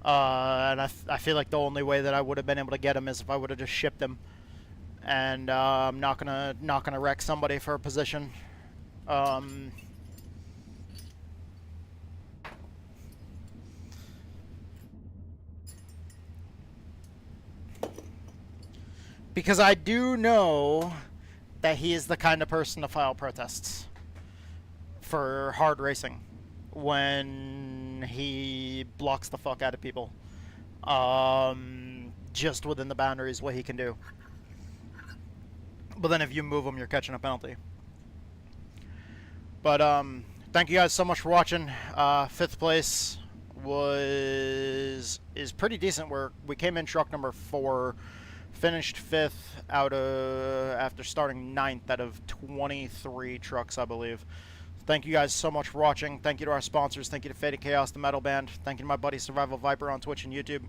and I feel like the only way that I would have been able to get him is if I would have just shipped him, and I'm not gonna wreck somebody for a position. Because I do know that he is the kind of person to file protests for hard racing when he blocks the fuck out of people. Just within the boundaries what he can do. But then if you move him, you're catching a penalty. But thank you guys so much for watching. 5th place is pretty decent. We came in truck number 4. Finished 5th after starting 9th out of 23 trucks, I believe. Thank you guys so much for watching. Thank you to our sponsors. Thank you to Faded Chaos, the Metal Band. Thank you to my buddy Survival Viper on Twitch and YouTube.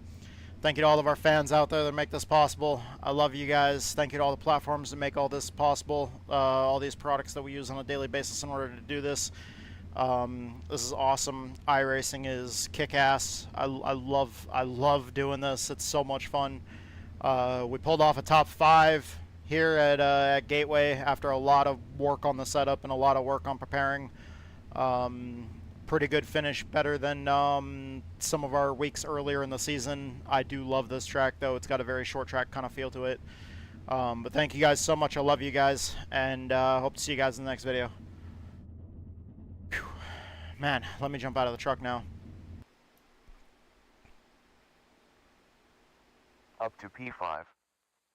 Thank you to all of our fans out there that make this possible. I love you guys. Thank you to all the platforms that make all this possible. All these products that we use on a daily basis in order to do this. This is awesome. iRacing is kick-ass. I love doing this. It's so much fun. We pulled off a top 5 here at Gateway after a lot of work on the setup and a lot of work on preparing. Pretty good finish, better than some of our weeks earlier in the season. I do love this track, though. It's got a very short track kind of feel to it. But thank you guys so much. I love you guys, and hope to see you guys in the next video. Whew. Man, let me jump out of the truck now. Up to P5.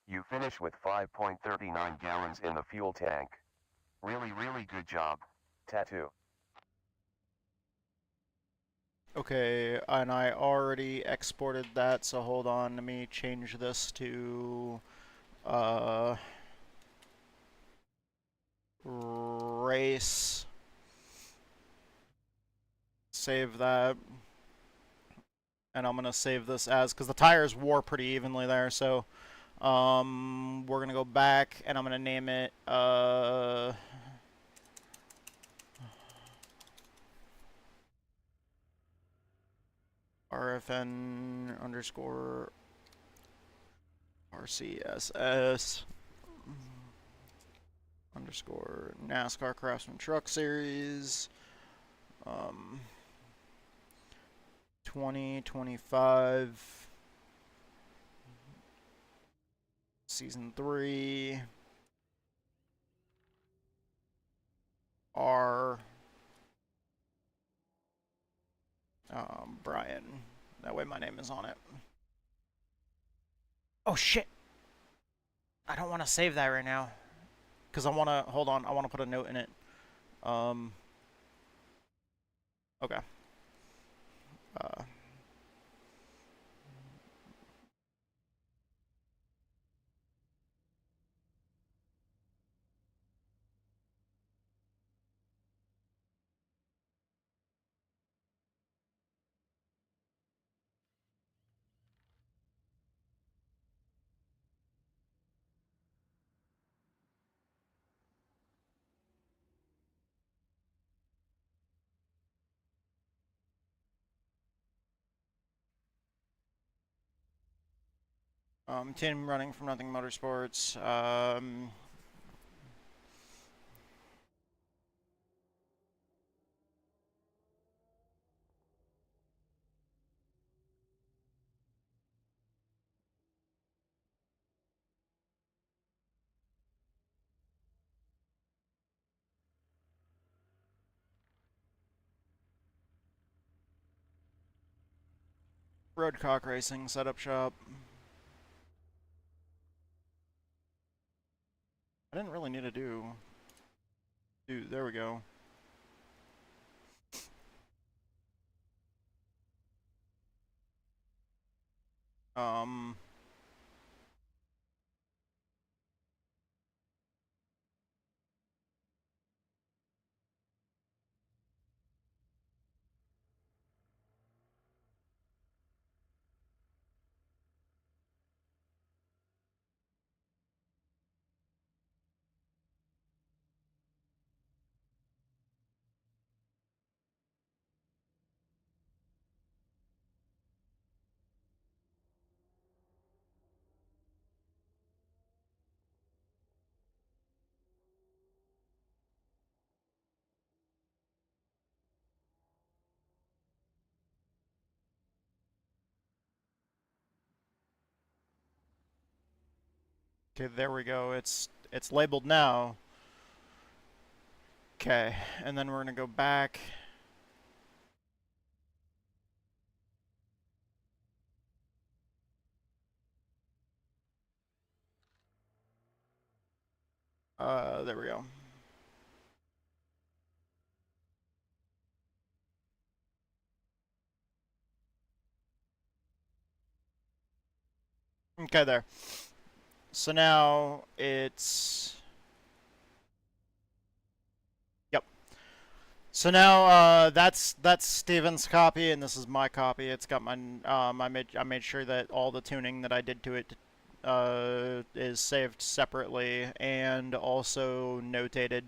You finish with 5.39 gallons in the fuel tank. Really, really good job. Tattoo. Okay, and I already exported that, so hold on, let me change this to race. Save that. And I'm gonna save this as, because the tires wore pretty evenly there, so we're gonna go back and I'm gonna name it RFN underscore RCSS underscore NASCAR Craftsman Truck Series 2025 Season 3 R Brian. That way my name is on it. Oh shit! I don't want to save that right now. Because I want to, hold on, I want to put a note in it. Okay. Team running from Nothing Motorsports. Roadcock Racing setup shop. I didn't really need to do. There we go. Okay, there we go. It's labeled now. Okay, and then we're gonna go back. There we go. Okay, there. So now it's... Yep. So now that's Steven's copy, and this is my copy. It's got my I made sure that all the tuning that I did to it is saved separately and also notated.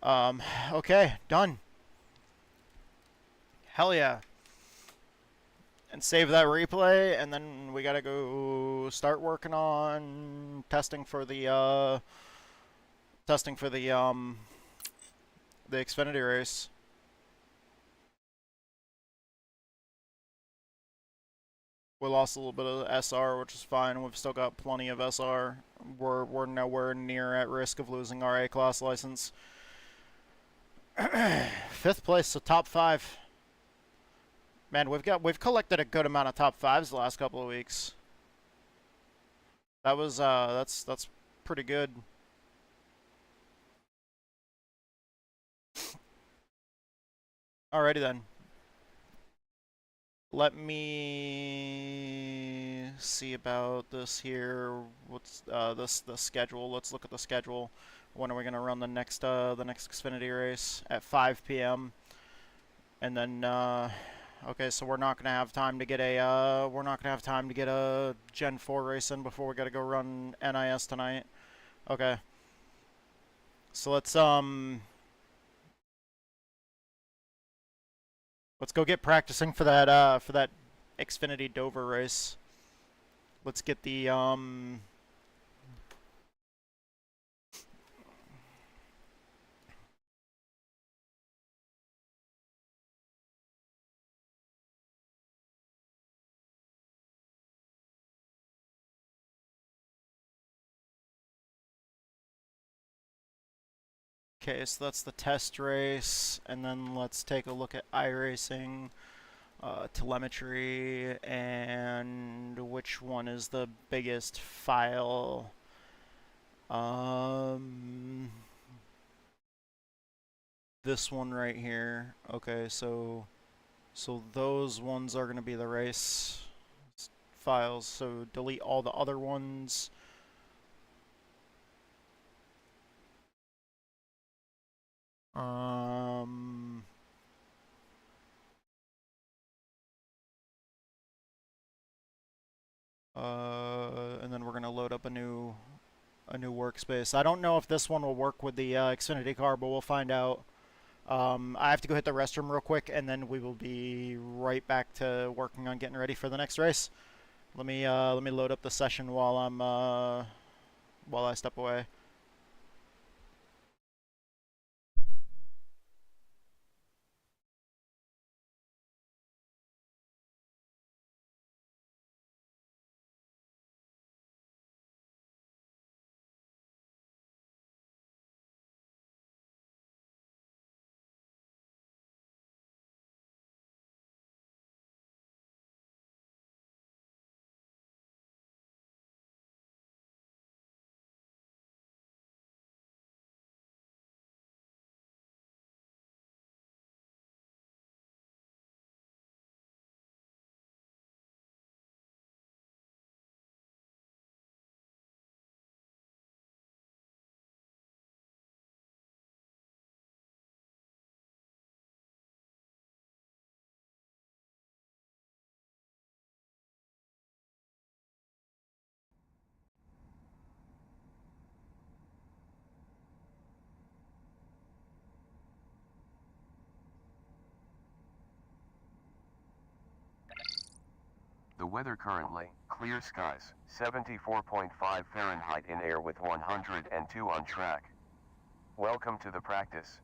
Okay, done. Hell yeah. And save that replay, and then we gotta go start working on testing for the Xfinity race. We lost a little bit of SR, which is fine. We've still got plenty of SR. We're nowhere near at risk of losing our A-class license. 5th place, so top 5. Man, we've collected a good amount of top 5s the last couple of weeks. That was that's pretty good. Alrighty then. Let me see about this here. What's the schedule? Let's look at the schedule. When are we gonna run the next Xfinity race? At 5 p.m. And then okay, so we're not gonna have time to get a Gen 4 race in before we gotta go run NIS tonight. Okay. So let's go get practicing for that Xfinity Dover race. Let's get the Okay, so that's the test race, and then let's take a look at iRacing, telemetry, and which one is the biggest file. This one right here. Okay, so those ones are going to be the race files, so delete all the other ones. And then we're gonna load up a new workspace. I don't know if this one will work with the Xfinity car, but we'll find out. I have to go hit the restroom real quick, and then we will be right back to working on getting ready for the next race. Let me load up the session while I step away. The weather currently, clear skies, 74.5 Fahrenheit in air with 102 on track. Welcome to the practice.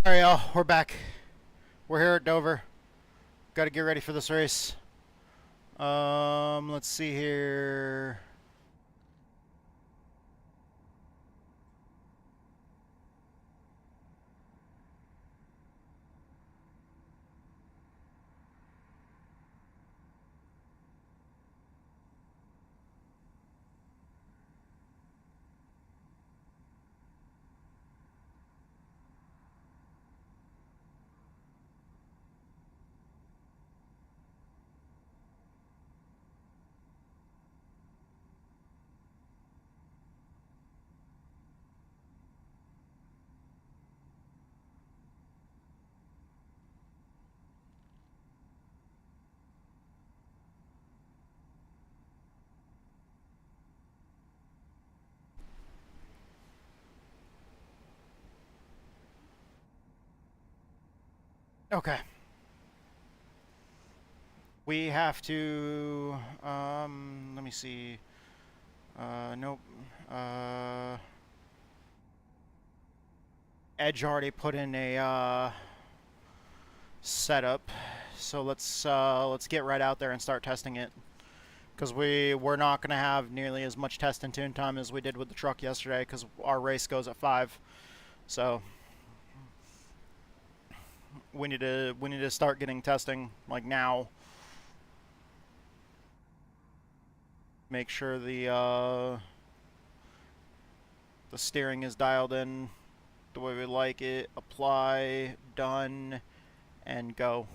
Alright, y'all, we're back. We're here at Dover. Got to get ready for this race. Let's see here. Okay. We have to, let me see. Nope. Edge already put in a, setup. So let's get right out there and start testing it. Because we're not going to have nearly as much test and tune time as we did with the truck yesterday, because our race goes at 5. So we need to start getting testing like now. Make sure the steering is dialed in the way we like it. Apply, done, and go.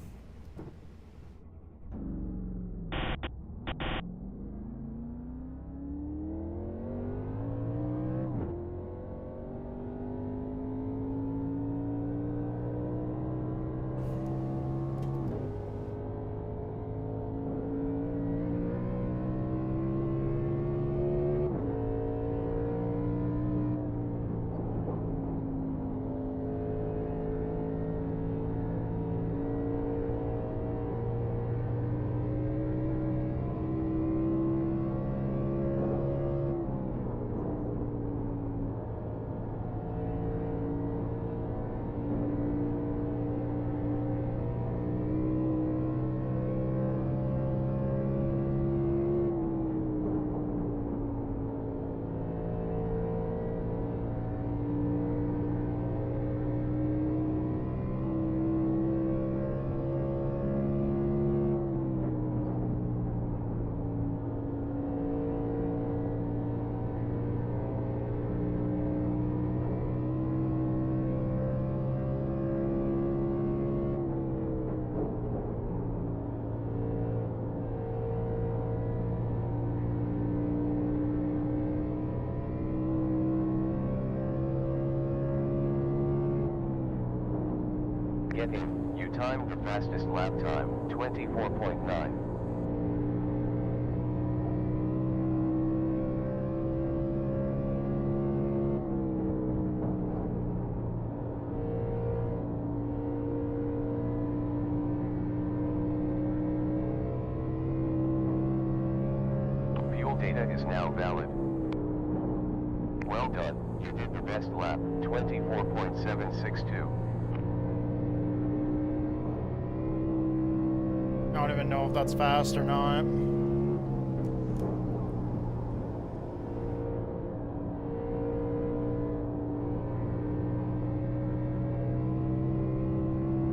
get in. You timed the fastest lap time, 24.9. Fuel data is now valid. Well done. You did the best lap, 24.762. I don't even know if that's fast or not.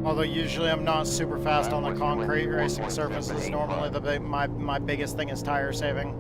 Although usually I'm not super fast on the concrete racing surfaces. Normally my biggest thing is tire saving.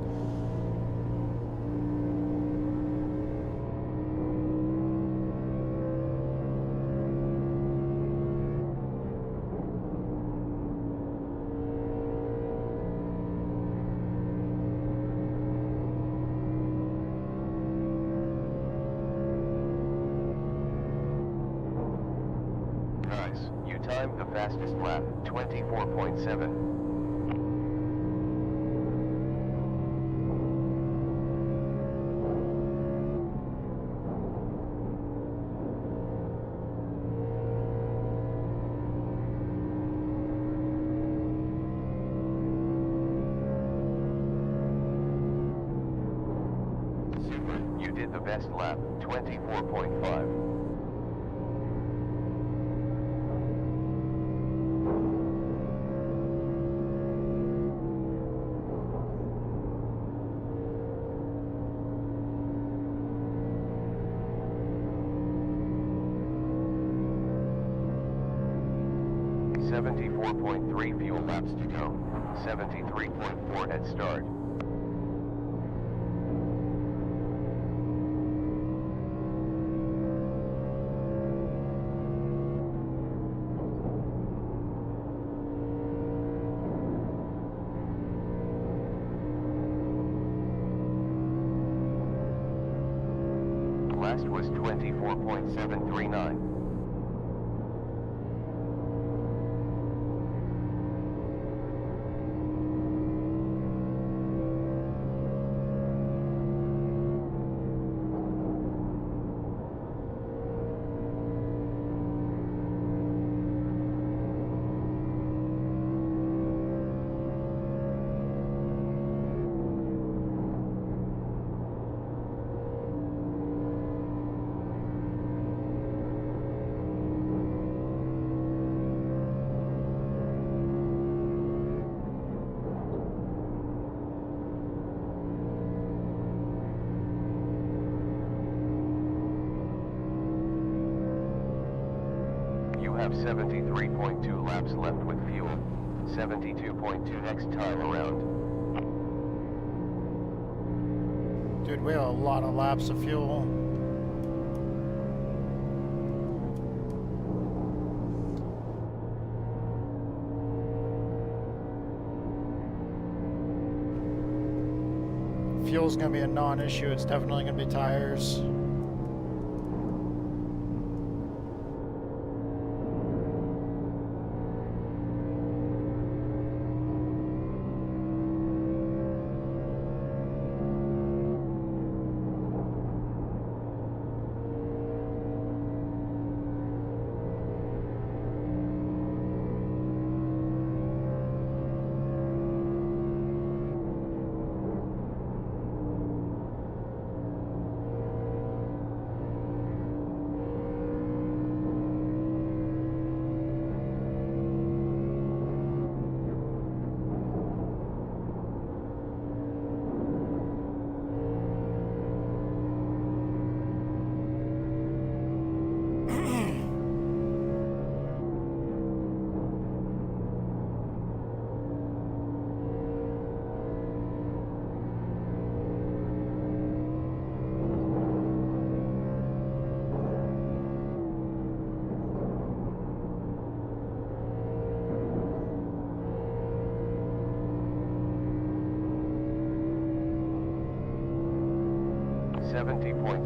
You timed the fastest lap, 24.7. Super, you did the best lap, 24.5. .3 fuel laps to go. 73.4 at start. Last was 24.739. You have 73.2 laps left with fuel. 72.2 next time around. Dude, we have a lot of laps of fuel. Fuel's gonna be a non-issue. It's definitely gonna be tires.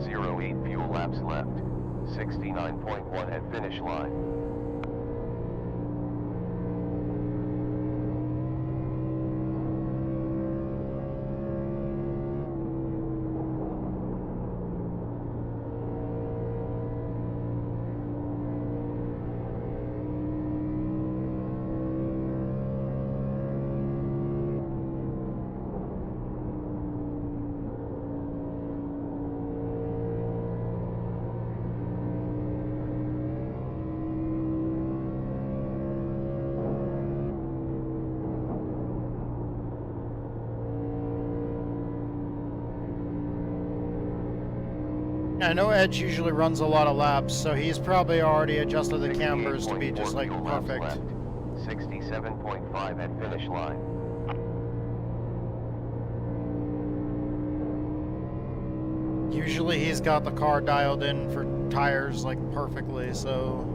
.08 fuel laps left. 69.1 at finish line. I know Edge usually runs a lot of laps, so he's probably already adjusted the cambers to be just like perfect. 67.5 at finish line. Usually he's got the car dialed in for tires like perfectly, so...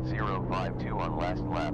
.052 on last lap.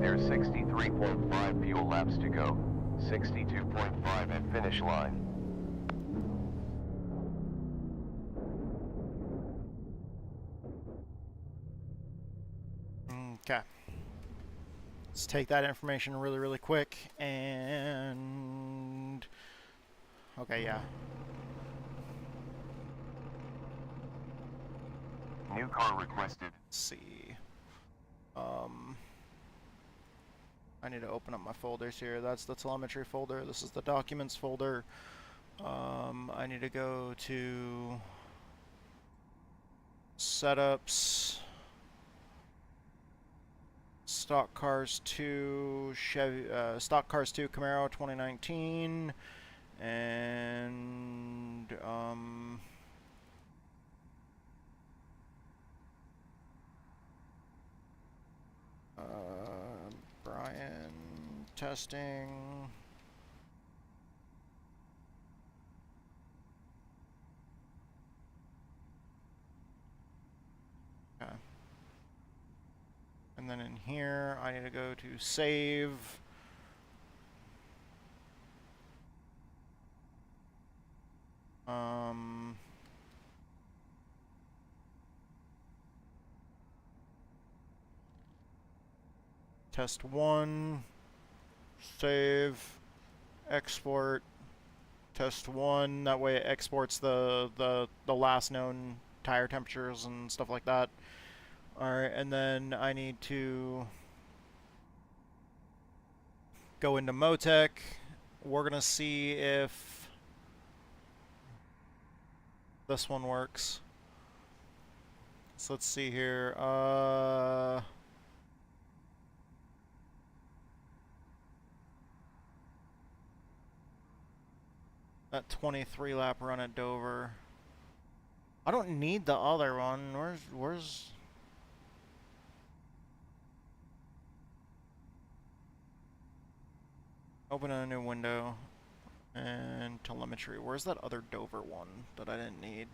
There's 63.5 fuel laps to go. 62.5 at finish line. Okay. Let's take that information really quick and... Okay, yeah. New car requested. Let's see. I need to open up my folders here. That's the telemetry folder. This is the documents folder. I need to go to setups, stock cars 2 Chevy, stock cars 2 Camaro 2019, and Brian testing. Okay. And then in here, I need to go to save. Test 1, save, export, test 1, that way it exports the last known tire temperatures and stuff like that. Alright, and then I need to go into Motec. We're gonna see if this one works. So let's see here. That 23 lap run at Dover. I don't need the other one. Where's open a new window and telemetry. Where's that other Dover one that I didn't need?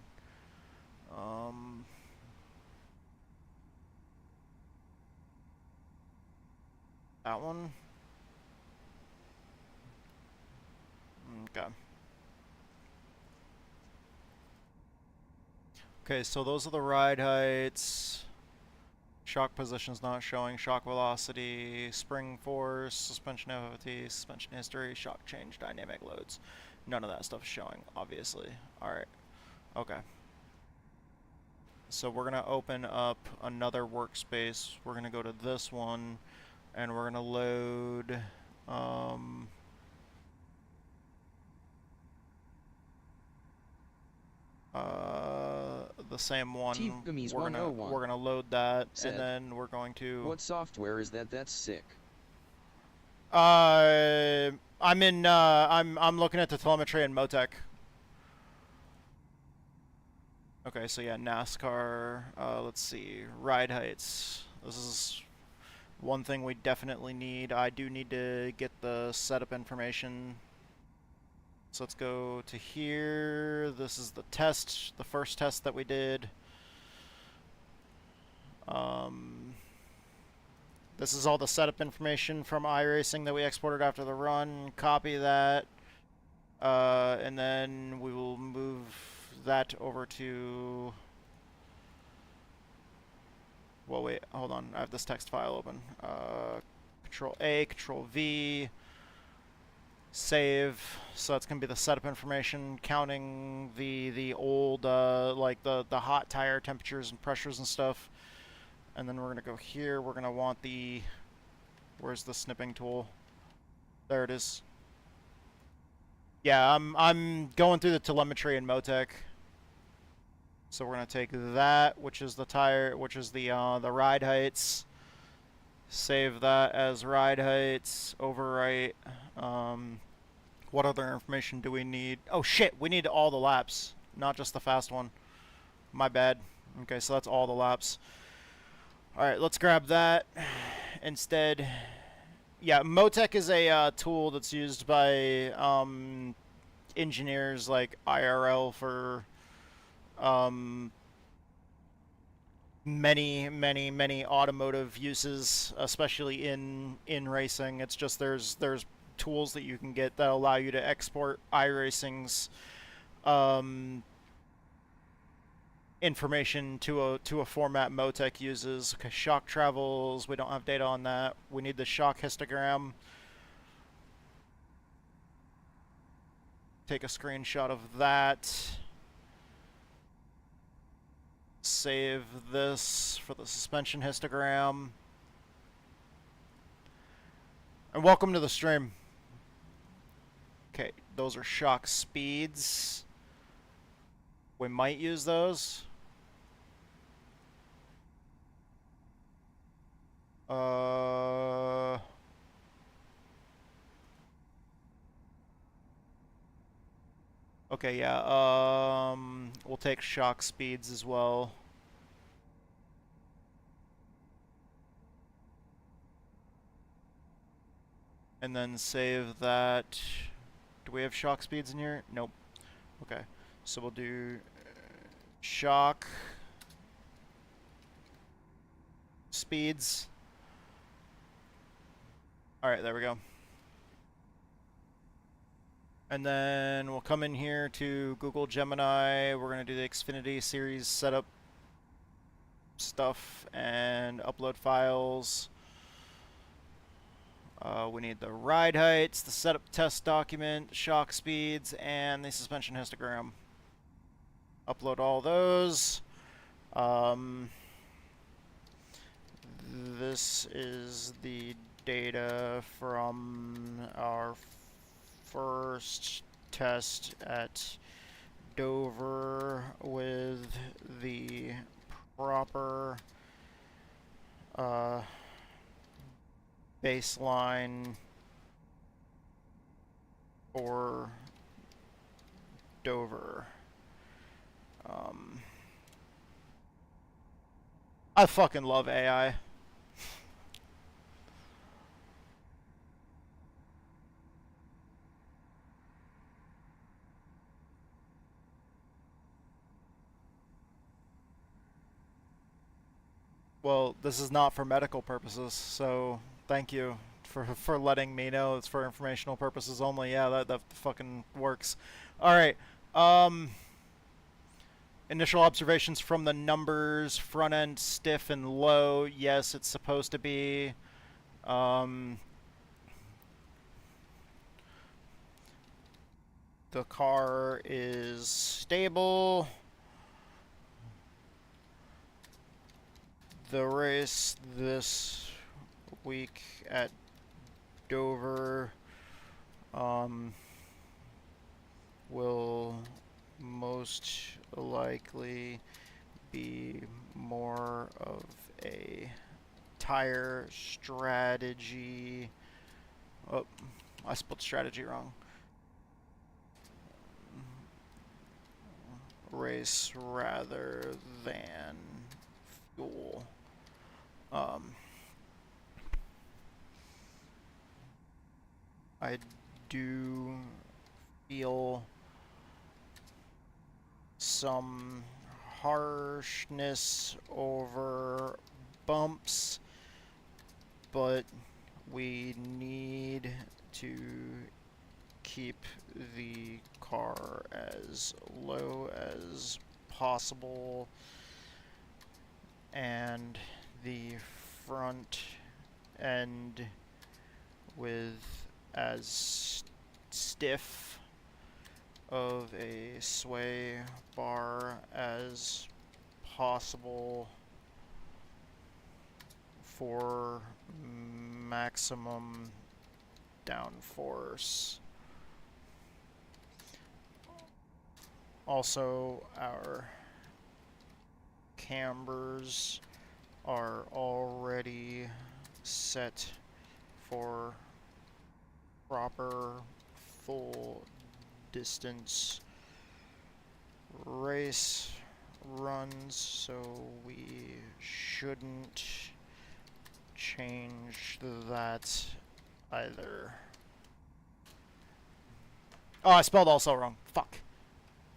that one. Okay. Okay, so those are the ride heights. Shock position's not showing. Shock velocity, spring force, suspension FOT, suspension history, shock change, dynamic loads. None of that stuff is showing, obviously. Alright. Okay. So we're going to open up another workspace. We're going to go to this one, and we're going to load... the same one. We're gonna load that, and then we're going to. What software is that? That's sick. I'm looking at the telemetry in Motec. Okay, so yeah, Nascar. Let's see, ride heights. This is one thing we definitely need. I do need to get the setup information. So let's go to here. This is the test, the first test that we did. This is all the setup information from iRacing that we exported after the run. Copy that. And then we will move that over to... Well, wait, hold on. I have this text file open. Control A, Control V. Save. So that's gonna be the setup information, counting the old like the hot tire temperatures and pressures and stuff. And then we're gonna go here. We're gonna want the, where's the snipping tool? There it is. Yeah, I'm going through the telemetry in Motec. So we're gonna take that, which is the tire, which is the ride heights. Save that as ride heights. Overwrite. What other information do we need? Oh shit, we need all the laps, not just the fast one. My bad. Okay, so that's all the laps. Alright, let's grab that instead. Yeah, Motec is a tool that's used by engineers like IRL for many automotive uses, especially in racing. It's just there's tools that you can get that allow you to export iRacing's information to a format Motec uses. Okay, shock travels, we don't have data on that. We need the shock histogram. Take a screenshot of that. Save this for the suspension histogram. And welcome to the stream. Okay, those are shock speeds. We might use those. Okay, yeah, we'll take shock speeds as well. And then save that. Do we have shock speeds in here? Nope. Okay, so we'll do shock speeds. Alright, there we go. And then we'll come in here to Google Gemini. We're going to do the Xfinity series setup stuff and upload files. We need the ride heights, the setup test document, shock speeds, and the suspension histogram. Upload all those. This is the data from our first test at Dover with the proper baseline for Dover. I fucking love AI. Well, this is not for medical purposes, so thank you for letting me know. It's for informational purposes only. Yeah, that fucking works. All right. Initial observations from the numbers. Front end stiff and low. Yes, it's supposed to be. The car is stable. The race this week at Dover will most likely be more of a tire strategy. Oh, I spelled strategy wrong. Race rather than fuel. I do feel some harshness over bumps, but we need to keep the car as low as possible, and the front end with as stiff of a sway bar as possible for maximum downforce. Also, our cambers are already set for proper full distance race runs, so we shouldn't change that either. Oh, I spelled also wrong. Fuck.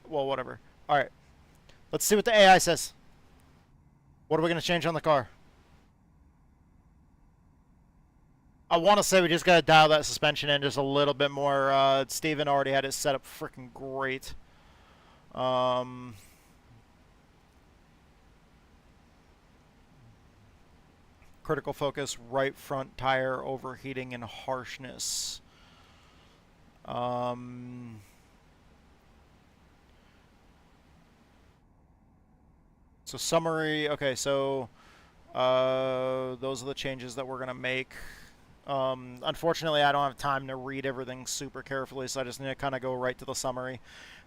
Well, whatever. Alright. Let's see what the AI says. What are we going to change on the car? I want to say we just got to dial that suspension in just a little bit more. Steven already had it set up freaking great. Critical focus, right front tire overheating and harshness. So summary, okay, so those are the changes that we're going to make. Unfortunately, I don't have time to read everything super carefully, so I just need to kind of go right to the summary.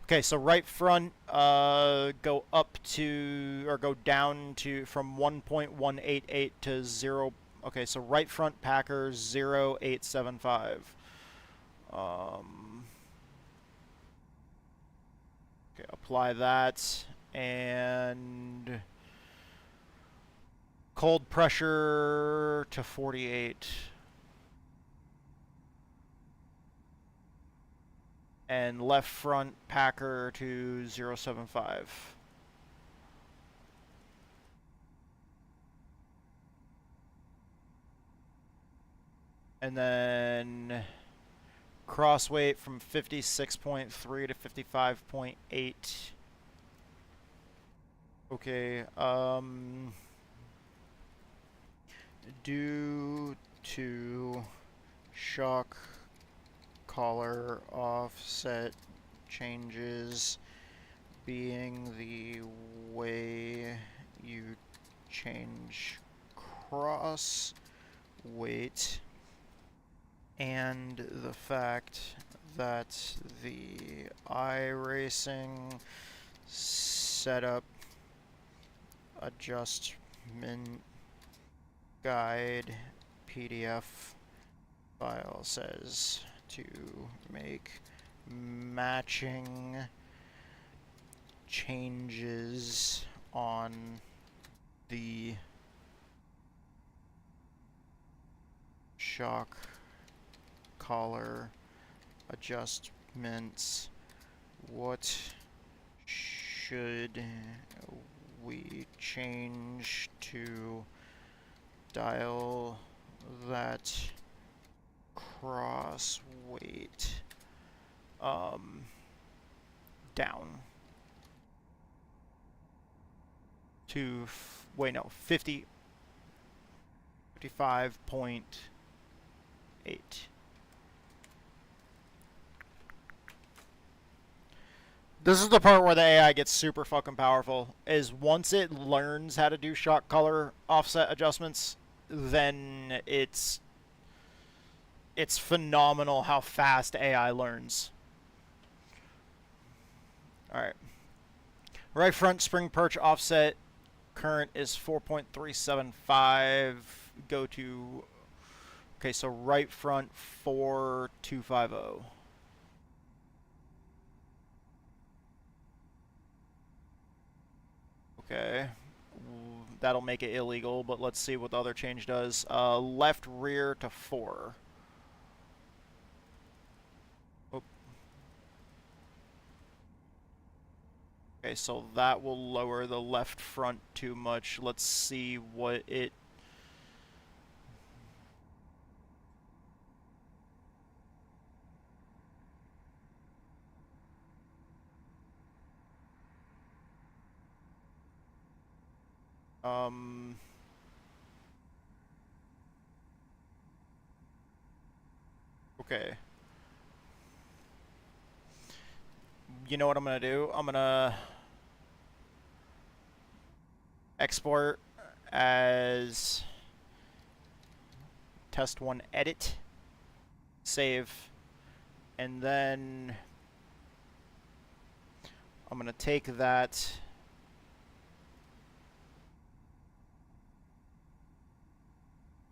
Okay, so right front, go up to, or go down to, from 1.188 to 0. Okay, so right front Packer 0875. Okay, apply that, and cold pressure to 48. And left front Packer to 075. And then cross weight from 56.3 to 55.8. Okay, due to shock collar offset changes being the way you change cross weight, and the fact that the iRacing setup adjustment guide PDF file says to make matching changes on the shock collar adjustments. What should we change to dial that cross weight down to, wait, no, 55.8. This is the part where the AI gets super fucking powerful, is once it learns how to do shock color offset adjustments, then it's phenomenal how fast AI learns. Alright. Right front spring perch offset current is 4.375. Go to, okay, so right front 4250. Okay, that'll make it illegal, but let's see what the other change does. Left rear to 4. Oh. Okay, so that will lower the left front too much. Let's see what it... Okay. You know what I'm gonna do? I'm gonna export as test one edit, save, and then I'm gonna take that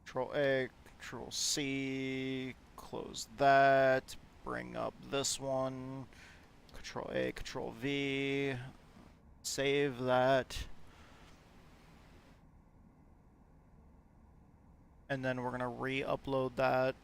Control A, Control C, close that, bring up this one, Control A, Control V, save that, and then we're gonna re-upload that.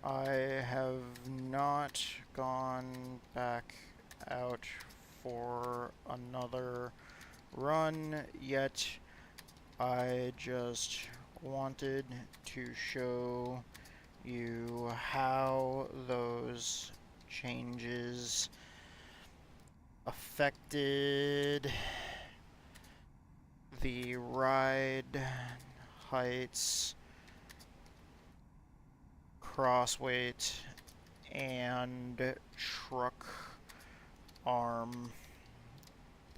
I have not gone back out for another run yet. I just wanted to show you how those changes affected the ride heights, cross weight, and truck arm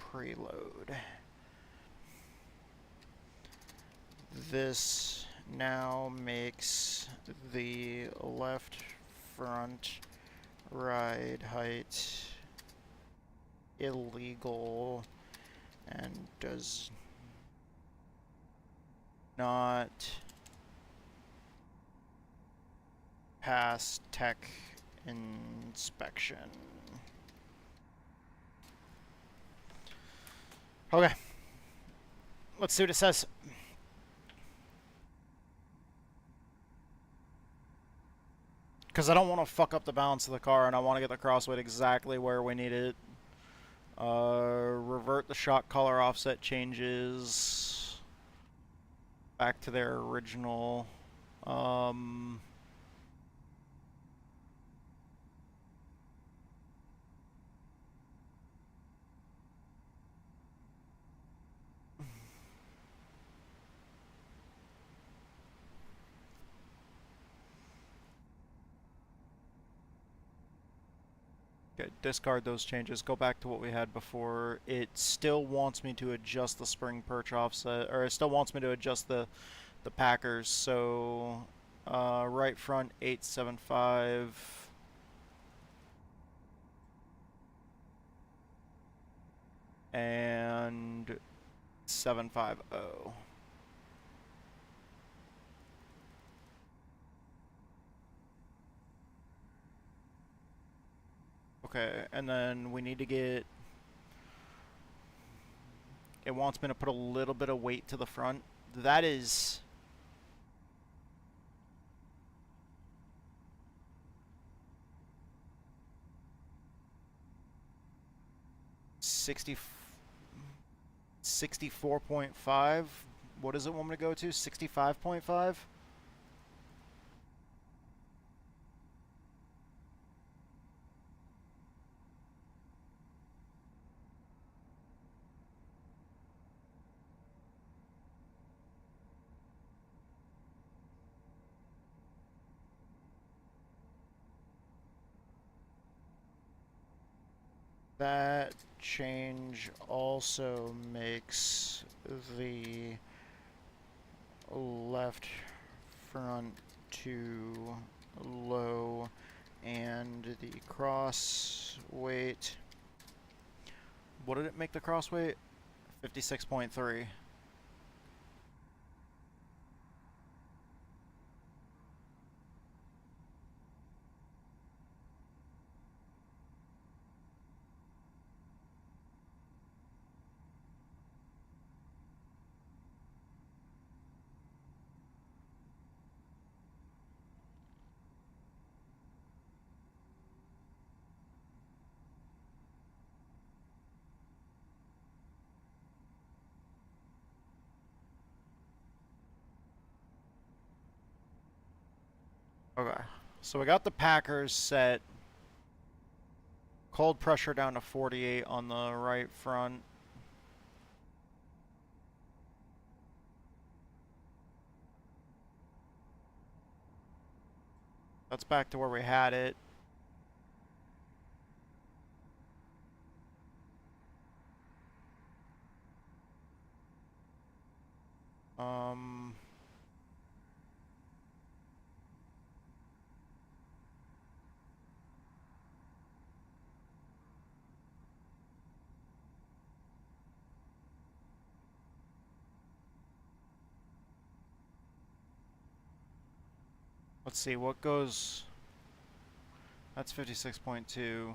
preload. This now makes the left front ride height illegal and does not pass tech inspection. Okay. Let's see what it says. Because I don't want to fuck up the balance of the car, and I want to get the crossweight exactly where we need it. Revert the shock color offset changes back to their original. Discard those changes, go back to what we had before. It still wants me to adjust the spring perch offset, or it still wants me to adjust the packers. So right front 875, and 750. Okay, and then we need to get... It wants me to put a little bit of weight to the front. That is... 64.5. What does it want me to go to? 65.5? That change also makes the left front too low and the cross weight. What did it make the cross weight? 56.3. Okay, so we got the Packers set. Cold pressure down to 48 on the right front. That's back to where we had it. Let's see, what goes... That's 56.2.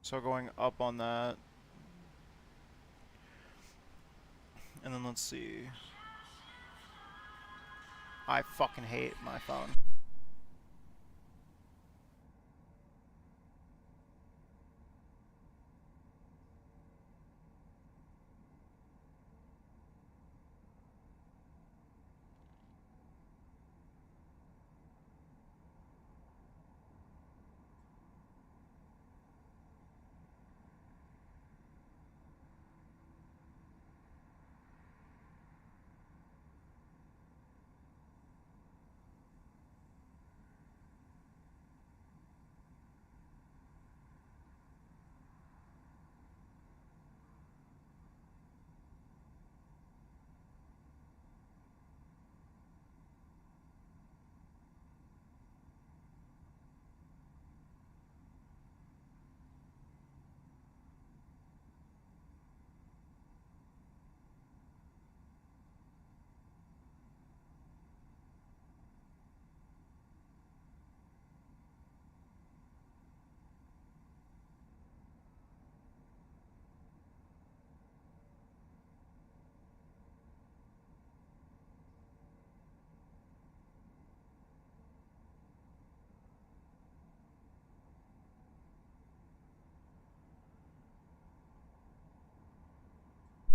So going up on that. And then let's see. I fucking hate my phone.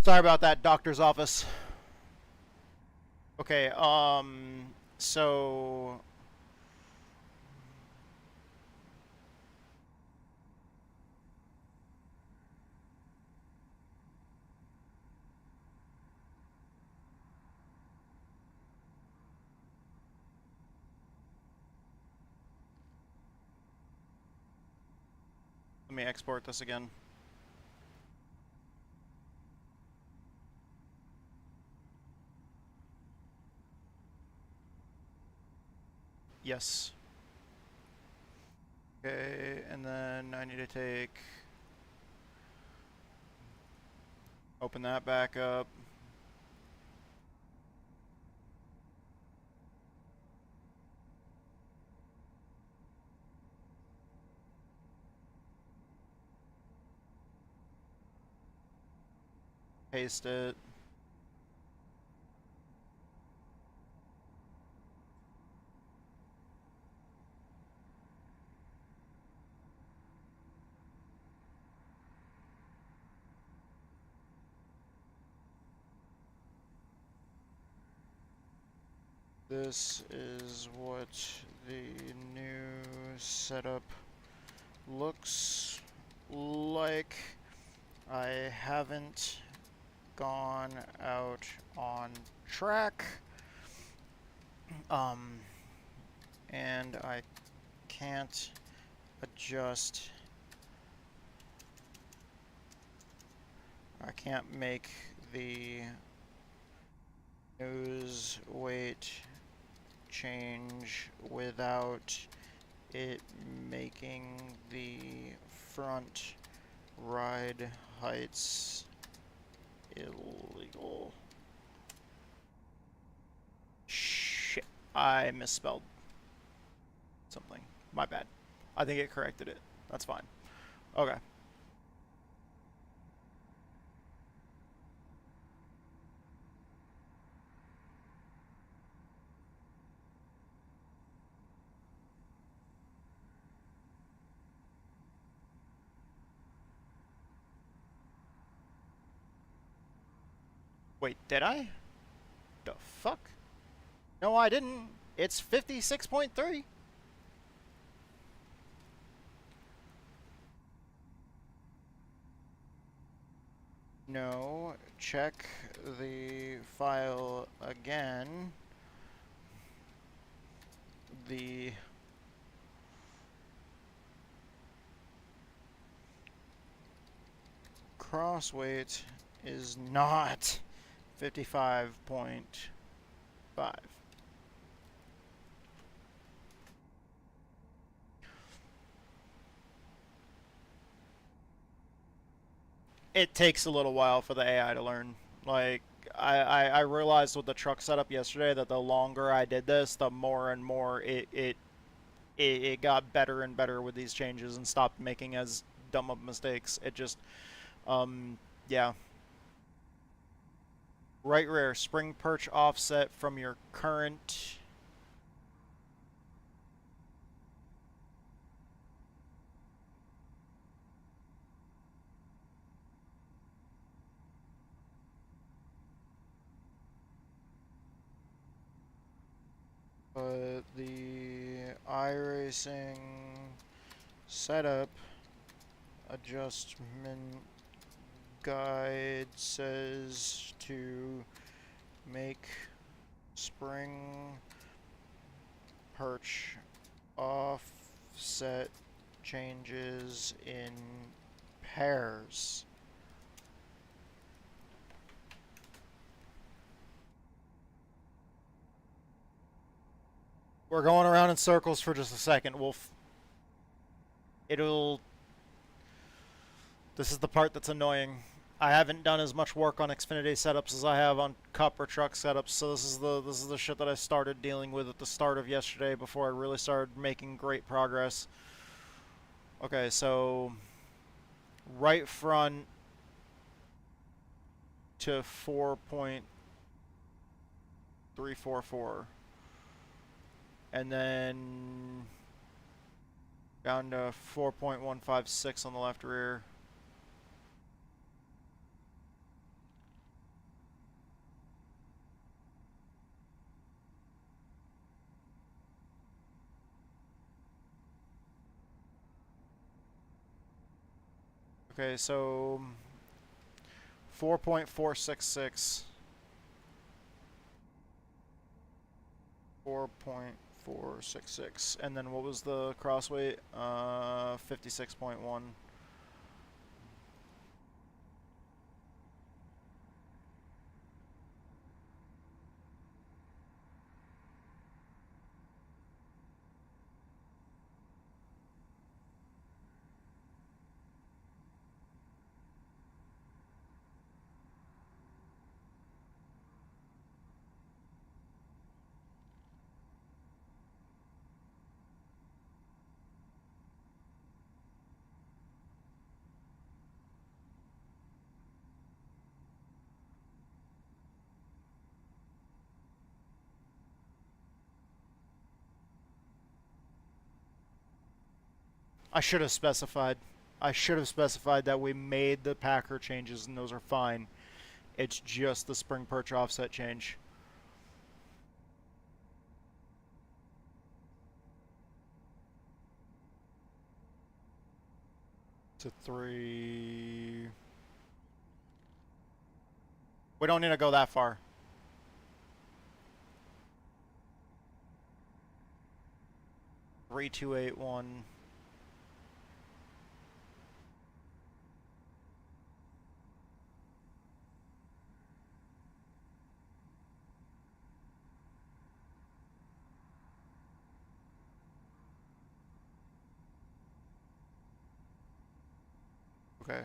Sorry about that, doctor's office. Okay, so... Let me export this again. Yes. Okay, and then I need to take... Open that back up. Paste it. This is what the new setup looks like. I haven't gone out on track, and I can't adjust. I can't make the nose weight change without it making the front ride heights illegal. Shit, I misspelled something. My bad. I think it corrected it. That's fine. Okay. Wait, did I? The fuck? No, I didn't. It's 56.3. No, check the file again. The cross weight is not 55.5. It takes a little while for the AI to learn. Like, I realized with the truck setup yesterday that the longer I did this, the more and more it got better and better with these changes and stopped making as dumb of mistakes. It just, yeah. Right rear, spring perch offset from your current... the iRacing setup adjustment guide says to make spring perch offset changes in pairs. We're going around in circles for just a second. This is the part that's annoying. I haven't done as much work on Xfinity setups as I have on Cup or truck setups, so this is the shit that I started dealing with at the start of yesterday before I really started making great progress. Okay, so right front to 4.344. And then down to 4.156 on the left rear. Okay, so 4.466. 4.466, and then what was the cross weight? 56.1. I should have specified. I should have specified that we made the Packer changes and those are fine. It's just the spring perch offset change. to 3. We don't need to go that far. Three, 2, 8, 1. Okay.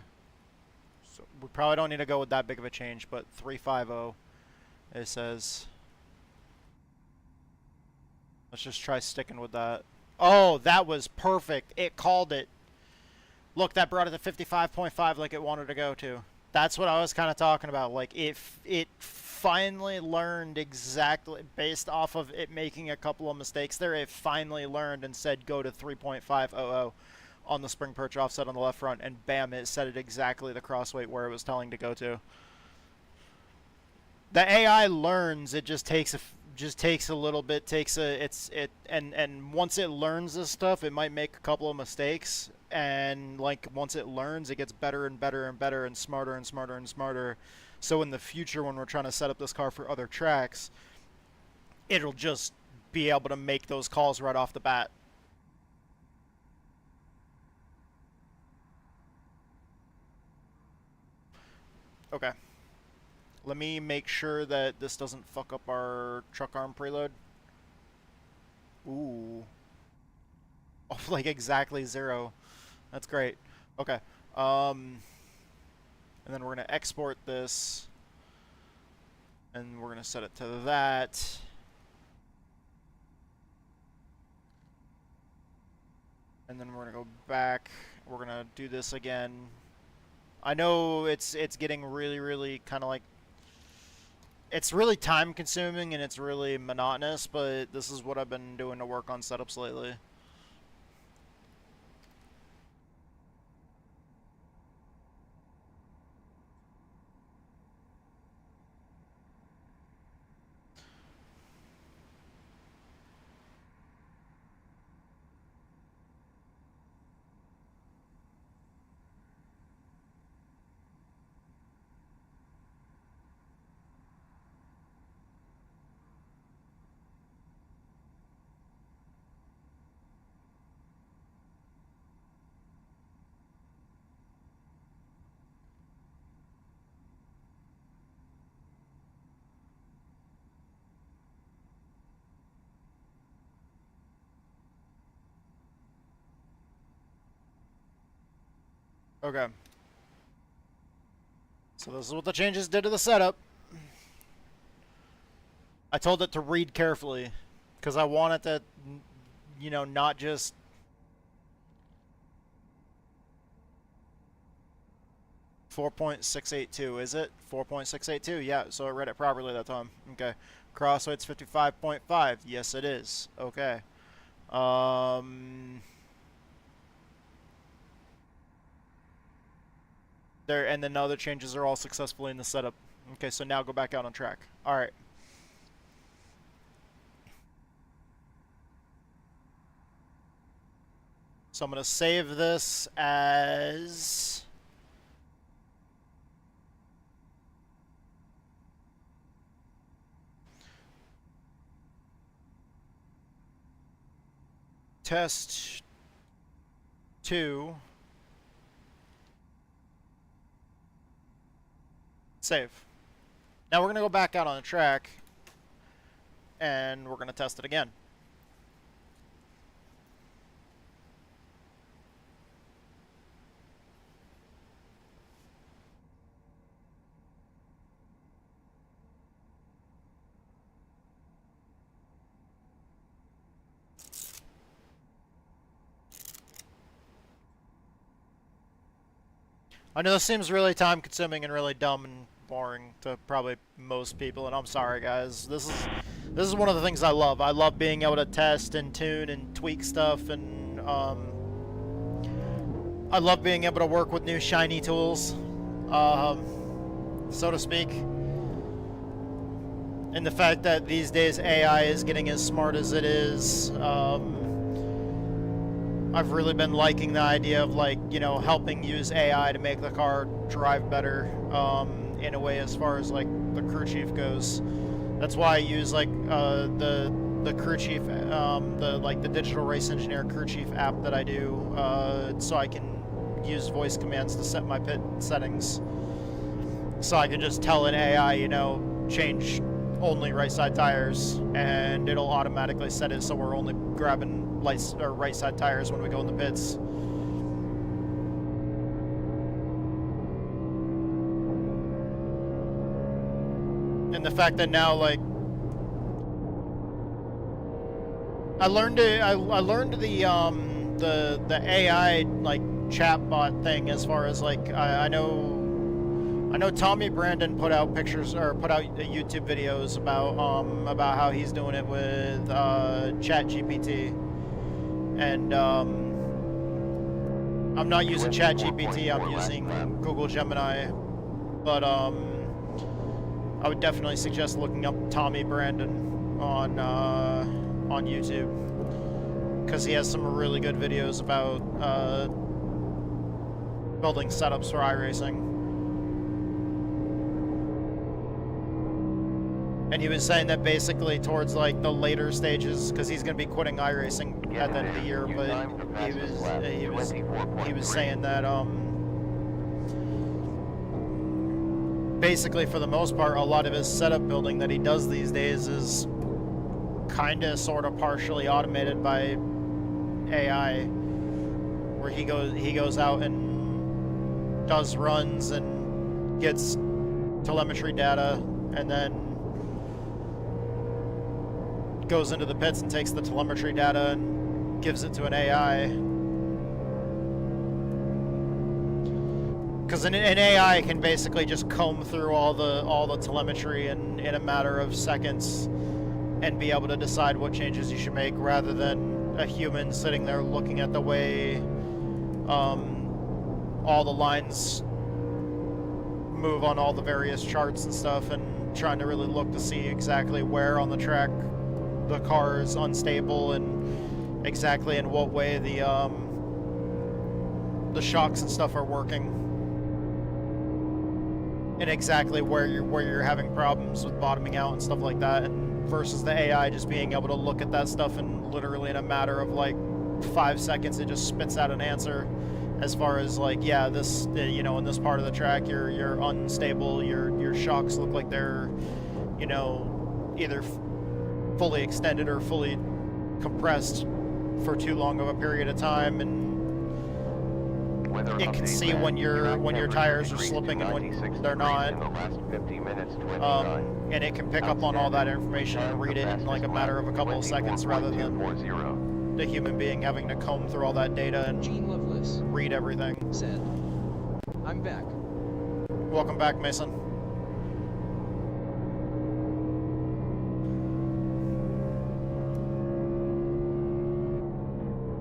So we probably don't need to go with that big of a change, but 350 it says. Let's just try sticking with that. Oh, that was perfect. It called it. Look, that brought it to 55.5 like it wanted to go to. That's what I was kind of talking about. Like, it finally learned exactly, based off of it making a couple of mistakes there, it finally learned and said go to 3.500 on the spring perch offset on the left front, and bam, it set it exactly the crossweight where it was telling to go to. The AI learns, it just takes a little bit, and once it learns this stuff, it might make a couple of mistakes, and like once it learns, it gets better and better and better and smarter and smarter and smarter. So in the future, when we're trying to set up this car for other tracks, it'll just be able to make those calls right off the bat. Okay. Let me make sure that this doesn't fuck up our truck arm preload. Ooh. Oh, like exactly 0. That's great. Okay. And then we're going to export this. And we're going to set it to that. And then we're going to go back. We're going to do this again. I know it's getting really kind of like, it's really time consuming and it's really monotonous, but this is what I've been doing to work on setups lately. Okay. So this is what the changes did to the setup. I told it to read carefully because I want it to, you know, not just... .682, is it? 4.682, yeah, so it read it properly that time. Okay. Crossweight's 55.5. Yes, it is. Okay. There, and then the other changes are all successfully in the setup. Okay, so now go back out on track. All right. So I'm going to save this as... Test 2. Save. Now we're going to go back out on the track and we're going to test it again. I know this seems really time consuming and really dumb and boring to probably most people, and I'm sorry guys. This is one of the things I love. I love being able to test and tune and tweak stuff, and I love being able to work with new shiny tools, so to speak. And the fact that these days AI is getting as smart as it is, I've really been liking the idea of, like, you know, helping use AI to make the car drive better, in a way as far as, like, the crew chief goes. That's why I use, like, the crew chief, the digital race engineer crew chief app that I do, so I can use voice commands to set my pit settings. So I can just tell an AI, you know, change only right side tires, and it'll automatically set it so we're only grabbing right side tires when we go in the pits. And the fact that now, like, I learned the AI, like, chatbot thing, as far as, like, I know Tommy Brandon put out pictures, or put out YouTube videos about how he's doing it with ChatGPT, and I'm not using ChatGPT, I'm using Google Gemini, but I would definitely suggest looking up Tommy Brandon on YouTube, because he has some really good videos about building setups for iRacing. And he was saying that basically towards, like, the later stages, because he's going to be quitting iRacing at the end of the year, but he was saying that basically, for the most part, a lot of his setup building that he does these days is kind of sort of partially automated by AI, where he goes out and does runs and gets telemetry data, and then goes into the pits and takes the telemetry data and gives it to an AI. Because an AI can basically just comb through all the telemetry in a matter of seconds and be able to decide what changes you should make, rather than a human sitting there looking at the way all the lines move on all the various charts and stuff, and trying to really look to see exactly where on the track the car is unstable, and exactly in what way the shocks and stuff are working, and exactly where you're having problems with bottoming out and stuff like that, and versus the AI just being able to look at that stuff and literally in a matter of, like, 5 seconds it just spits out an answer, as far as, like, yeah, this, you know, in this part of the track you're unstable, your shocks look like they're, you know, either fully extended or fully compressed for too long of a period of time, and it can see when your tires are slipping and when they're not, and it can pick up on all that information and read it in, like, a matter of a couple of seconds, rather than the human being having to comb through all that data and read everything. Said, I'm back. Welcome back, Mason.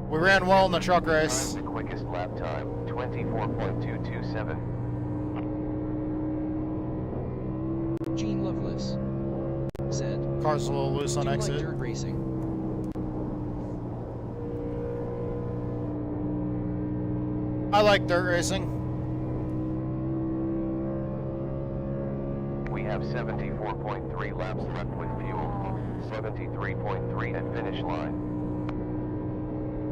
We ran well in the truck race. The quickest lap time, 24.227. Gene Loveless said, Car's a little loose on exit. Like dirt racing? I like dirt racing. We have 74.3 laps left with fuel, 73.3 at finish line.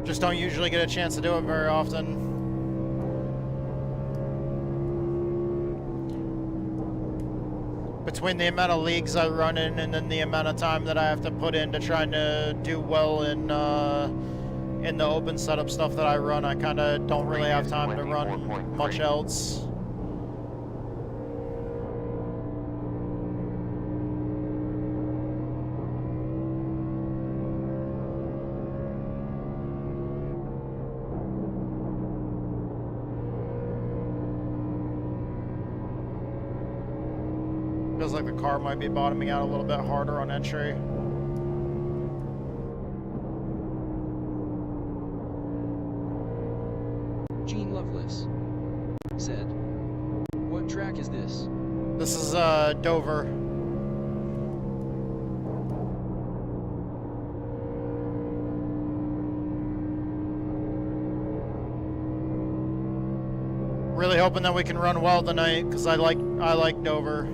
Just don't usually get a chance to do it very often. Between the amount of leagues I run in and then the amount of time that I have to put into trying to do well in the open setup stuff that I run, I kind of don't really have time to run much else. Feels like the car might be bottoming out a little bit harder on entry. Gene Loveless said, what track is this? This is Dover. hoping that we can run well tonight, because I like Dover.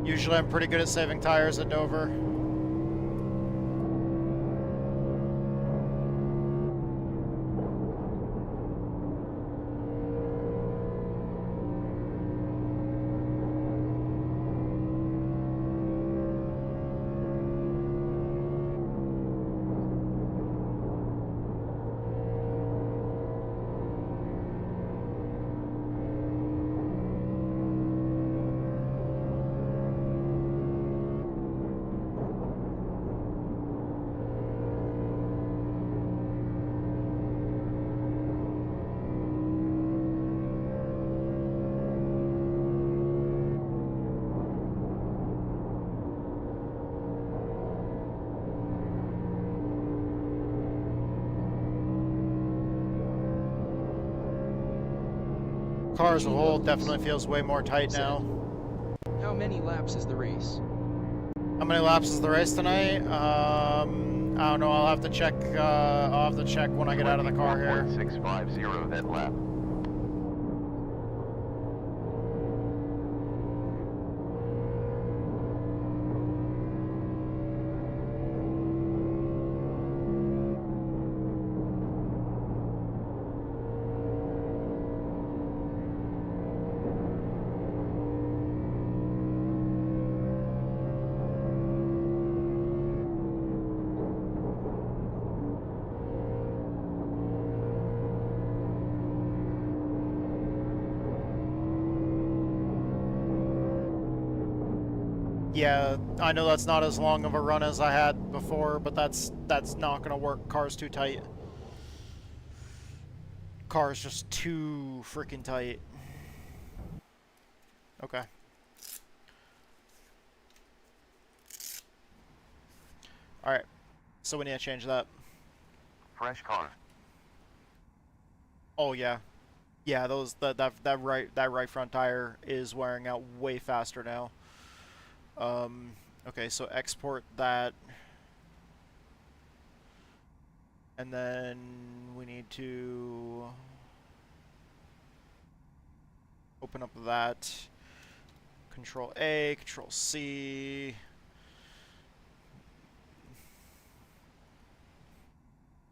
Usually I'm pretty good at saving tires at Dover. Car as a whole definitely feels way more tight now. How many laps is the race? How many laps is the race tonight? I don't know. I'll have to check. I'll have to check when I get out of the car here. 650 that lap. Yeah, I know that's not as long of a run as I had before, but that's not gonna work. Car's too tight. Car's just too freaking tight. Okay. Alright. So we need to change that. Fresh car. Oh yeah. Yeah, that right front tire is wearing out way faster now. Okay, so export that. And then we need to open up that. Control A, Control C.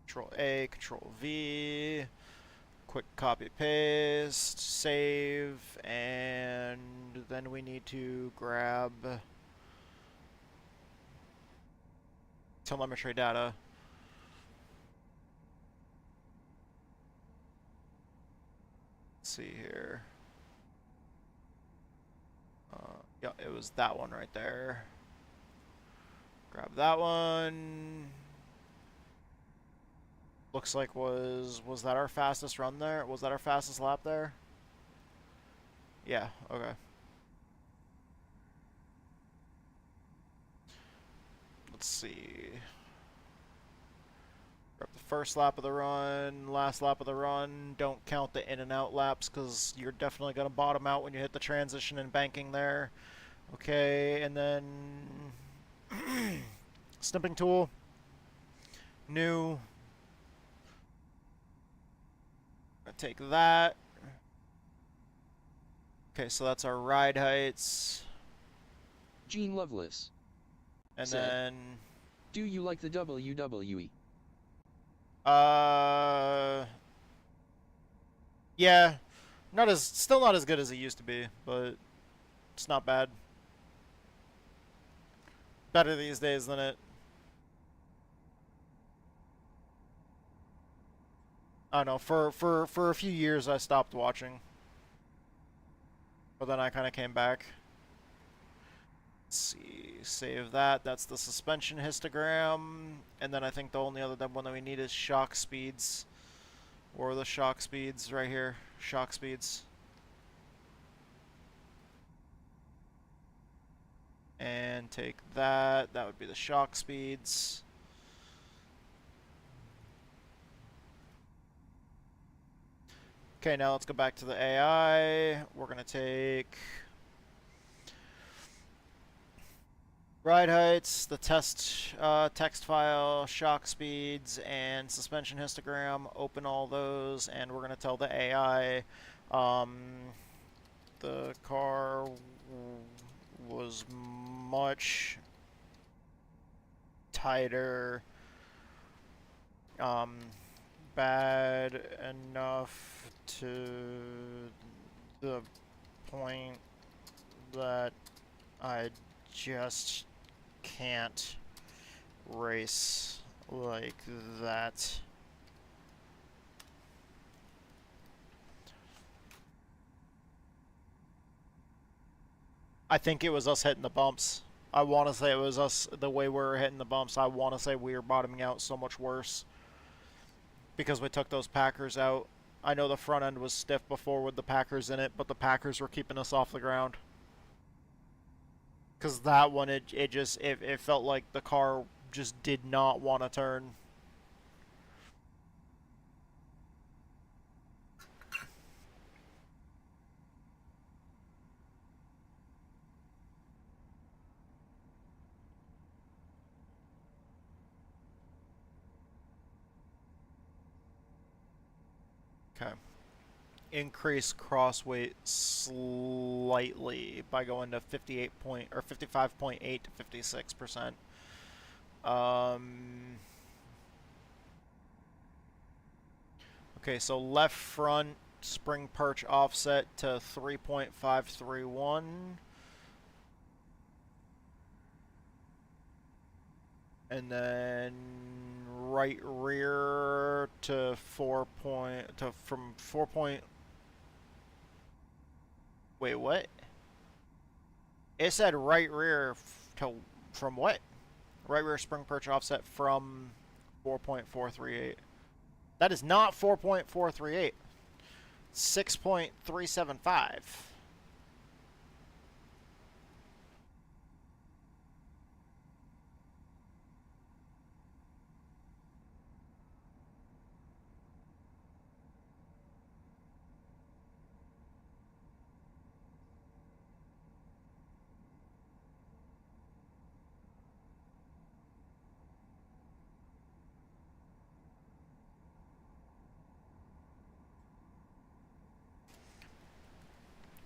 Control A, Control V. Quick copy paste, save, and then we need to grab telemetry data. Let's see here. Yeah, it was that one right there. Grab that one. Looks like was that our fastest run there? Was that our fastest lap there? Yeah, okay. Let's see. Grab the first lap of the run, last lap of the run. Don't count the in and out laps because you're definitely going to bottom out when you hit the transition and banking there. Okay, and then snipping tool. New. Take that. Okay, so that's our ride heights. Gene Loveless. And said, then... do you like the WWE? Yeah. Still not as good as it used to be, but it's not bad. Better these days than it. I don't know, for a few years I stopped watching. But then I kind of came back. Let's see, save that. That's the suspension histogram. And then I think the only other one that we need is shock speeds. Or the shock speeds right here. Shock speeds. And take that. That would be the shock speeds. Okay, now let's go back to the AI. We're going to take Ride heights, the text file, shock speeds, and suspension histogram. Open all those, and we're going to tell the AI the car was much tighter, bad enough to the point that I just can't race like that. I think it was us hitting the bumps. I want to say it was us, the way we were hitting the bumps. I want to say we were bottoming out so much worse because we took those Packers out. I know the front end was stiff before with the Packers in it, but the Packers were keeping us off the ground. Because that one, it felt like the car just did not want to turn. Okay. Increase cross weight slightly by going to 55.8 to 56%. Okay, so left front spring perch offset to 3.531. And then right rear to from 4. Wait, what? It said right rear from what? Right rear spring perch offset from 4.438. That is not 4.438. 6.375.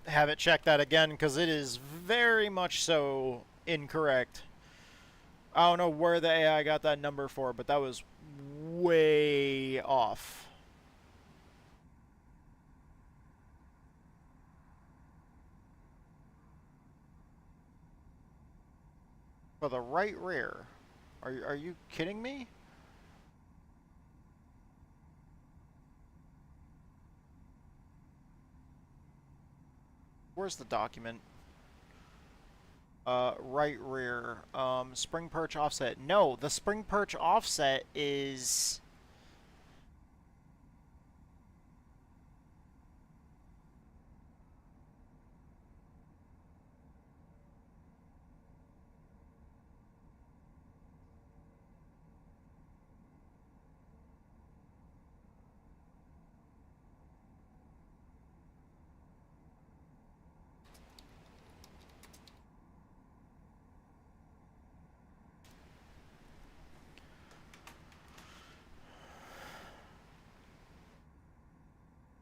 Have it check that again because it is very much so incorrect. I don't know where the AI got that number for, but that was way off. For the right rear. Are you kidding me? Where's the document? Right rear. Spring perch offset. No, the spring perch offset is...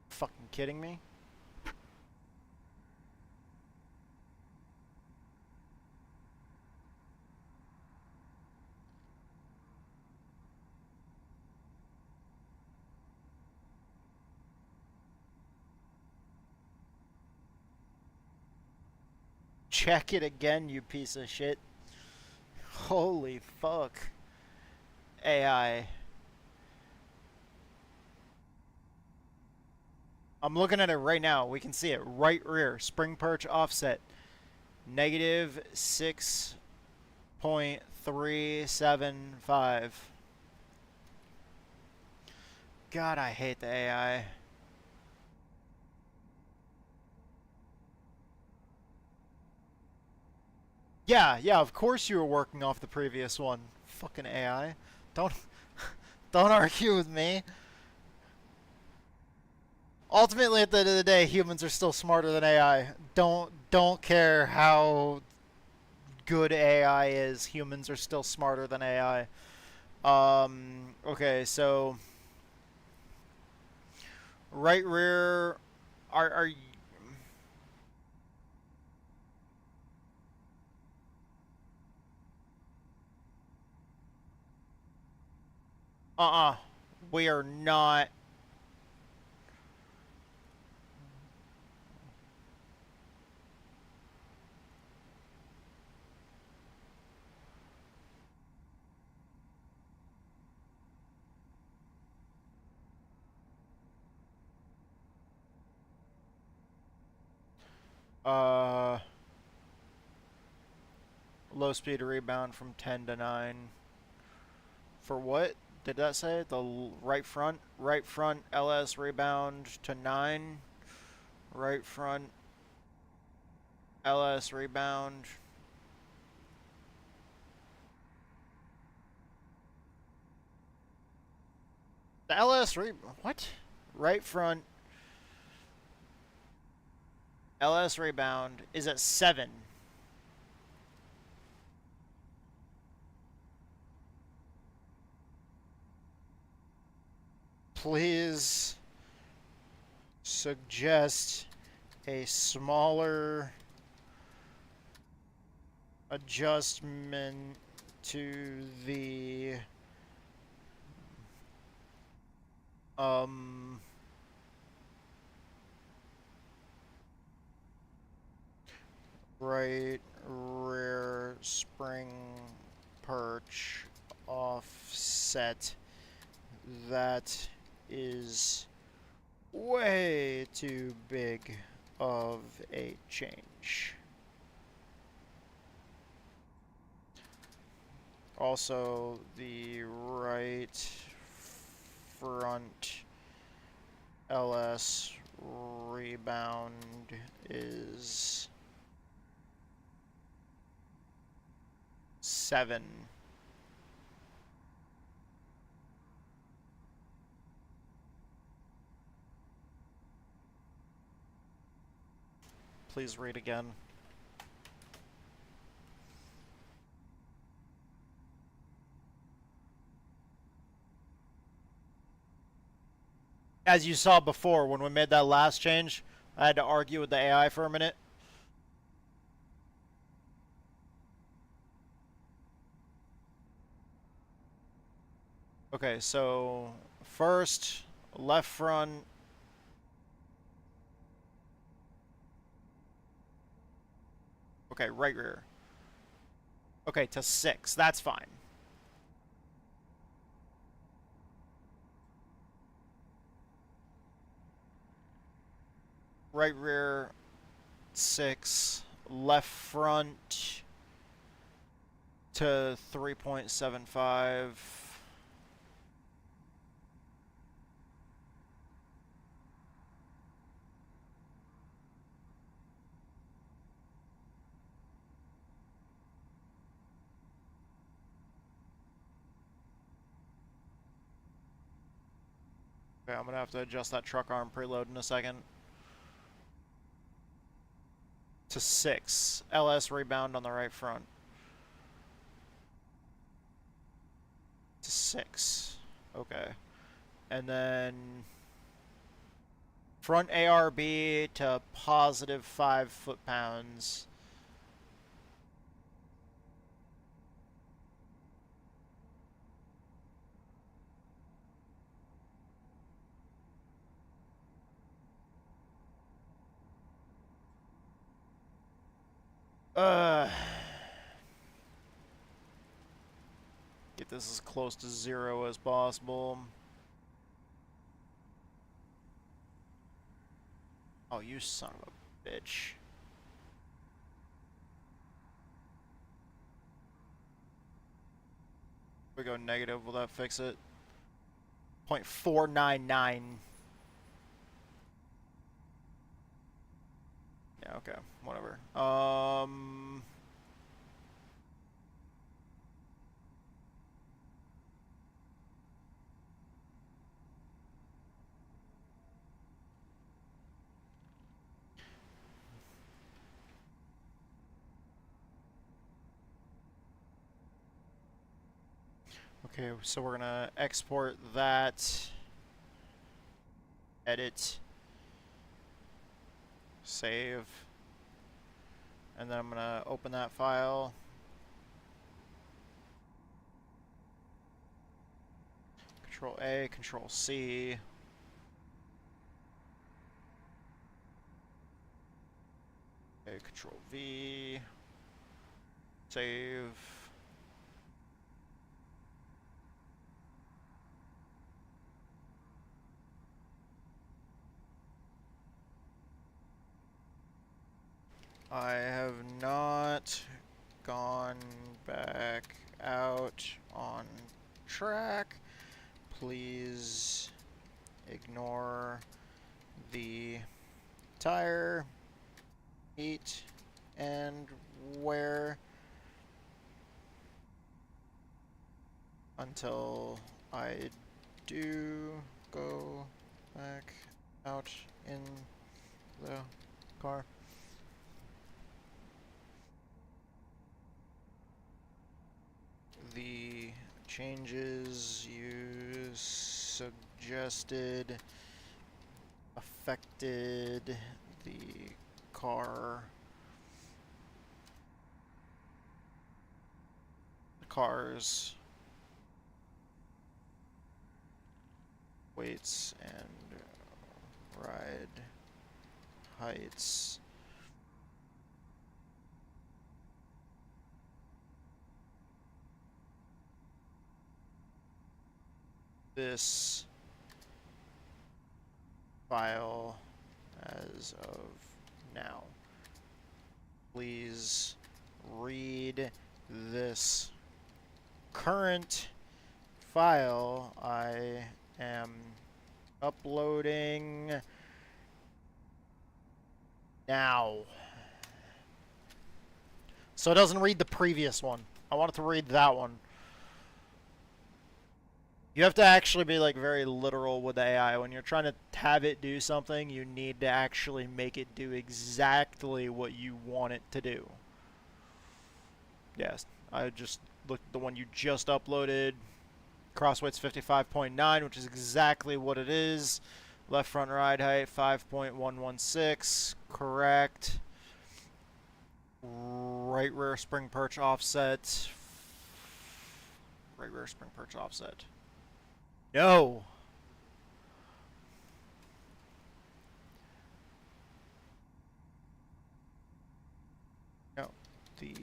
Fucking kidding me? Check it again, you piece of shit. Holy fuck. AI. I'm looking at it right now. We can see it. Right rear. Spring perch offset. Negative 6.375. God, I hate the AI. Yeah, of course you were working off the previous one. Fucking AI. Don't argue with me. Ultimately, at the end of the day, humans are still smarter than AI. Don't care how good AI is. Humans are still smarter than AI. Okay, so right rear, are you... We are not. Low speed rebound from 10 to 9. For what did that say? The right front? Right front LS rebound to 9. Right front LS rebound. The LS what? Right front LS rebound is at 7. Please suggest a smaller adjustment to the right rear spring perch offset. That is way too big of a change. Also, the right front LS rebound is 7. Please read again. As you saw before, when we made that last change, I had to argue with the AI for a minute. Okay, so first, left front. Okay, right rear. Okay, to 6. That's fine. Right rear 6. Left front to 3.75. Okay, I'm gonna have to adjust that truck arm preload in a second. To 6. LS rebound on the right front. To 6. Okay. And then front ARB to positive 5 foot-pounds. Get this as close to 0 as possible. Oh, you son of a bitch. We go negative, will that fix it? 0.499. Yeah, okay, whatever. Okay, so we're gonna export that, edit, save, and then I'm gonna open that file. Control A, Control C. Okay, Control V, save. I have not gone back out on track. Please ignore the tire, heat, and wear until I do go back out in the car. The changes you suggested affected the car's weights and ride heights. This file as of now. Please read this current file I am uploading now. So it doesn't read the previous one. I want it to read that one. You have to actually be like very literal with the AI. When you're trying to have it do something, you need to actually make it do exactly what you want it to do. Yes, I just looked at the one you just uploaded. Crossweight's 55.9, which is exactly what it is. Left front ride height 5.116, correct. Right rear spring perch offset. Right rear spring perch offset. No. No. The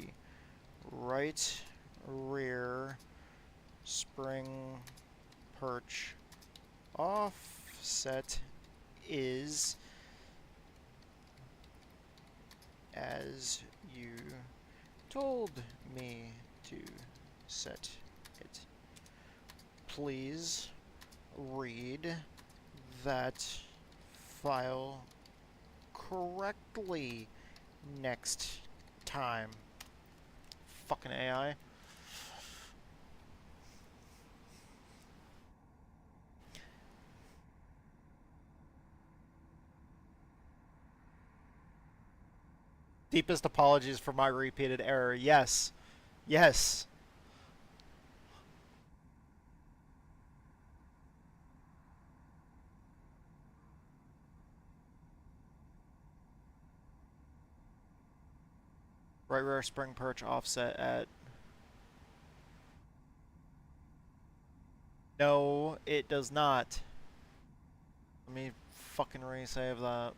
right rear spring perch offset is as you told me to set it. Please read that file correctly next time. Fucking AI. Deepest apologies for my repeated error. Yes. Yes. Right rear spring perch offset at... No, it does not. Let me fucking resave that.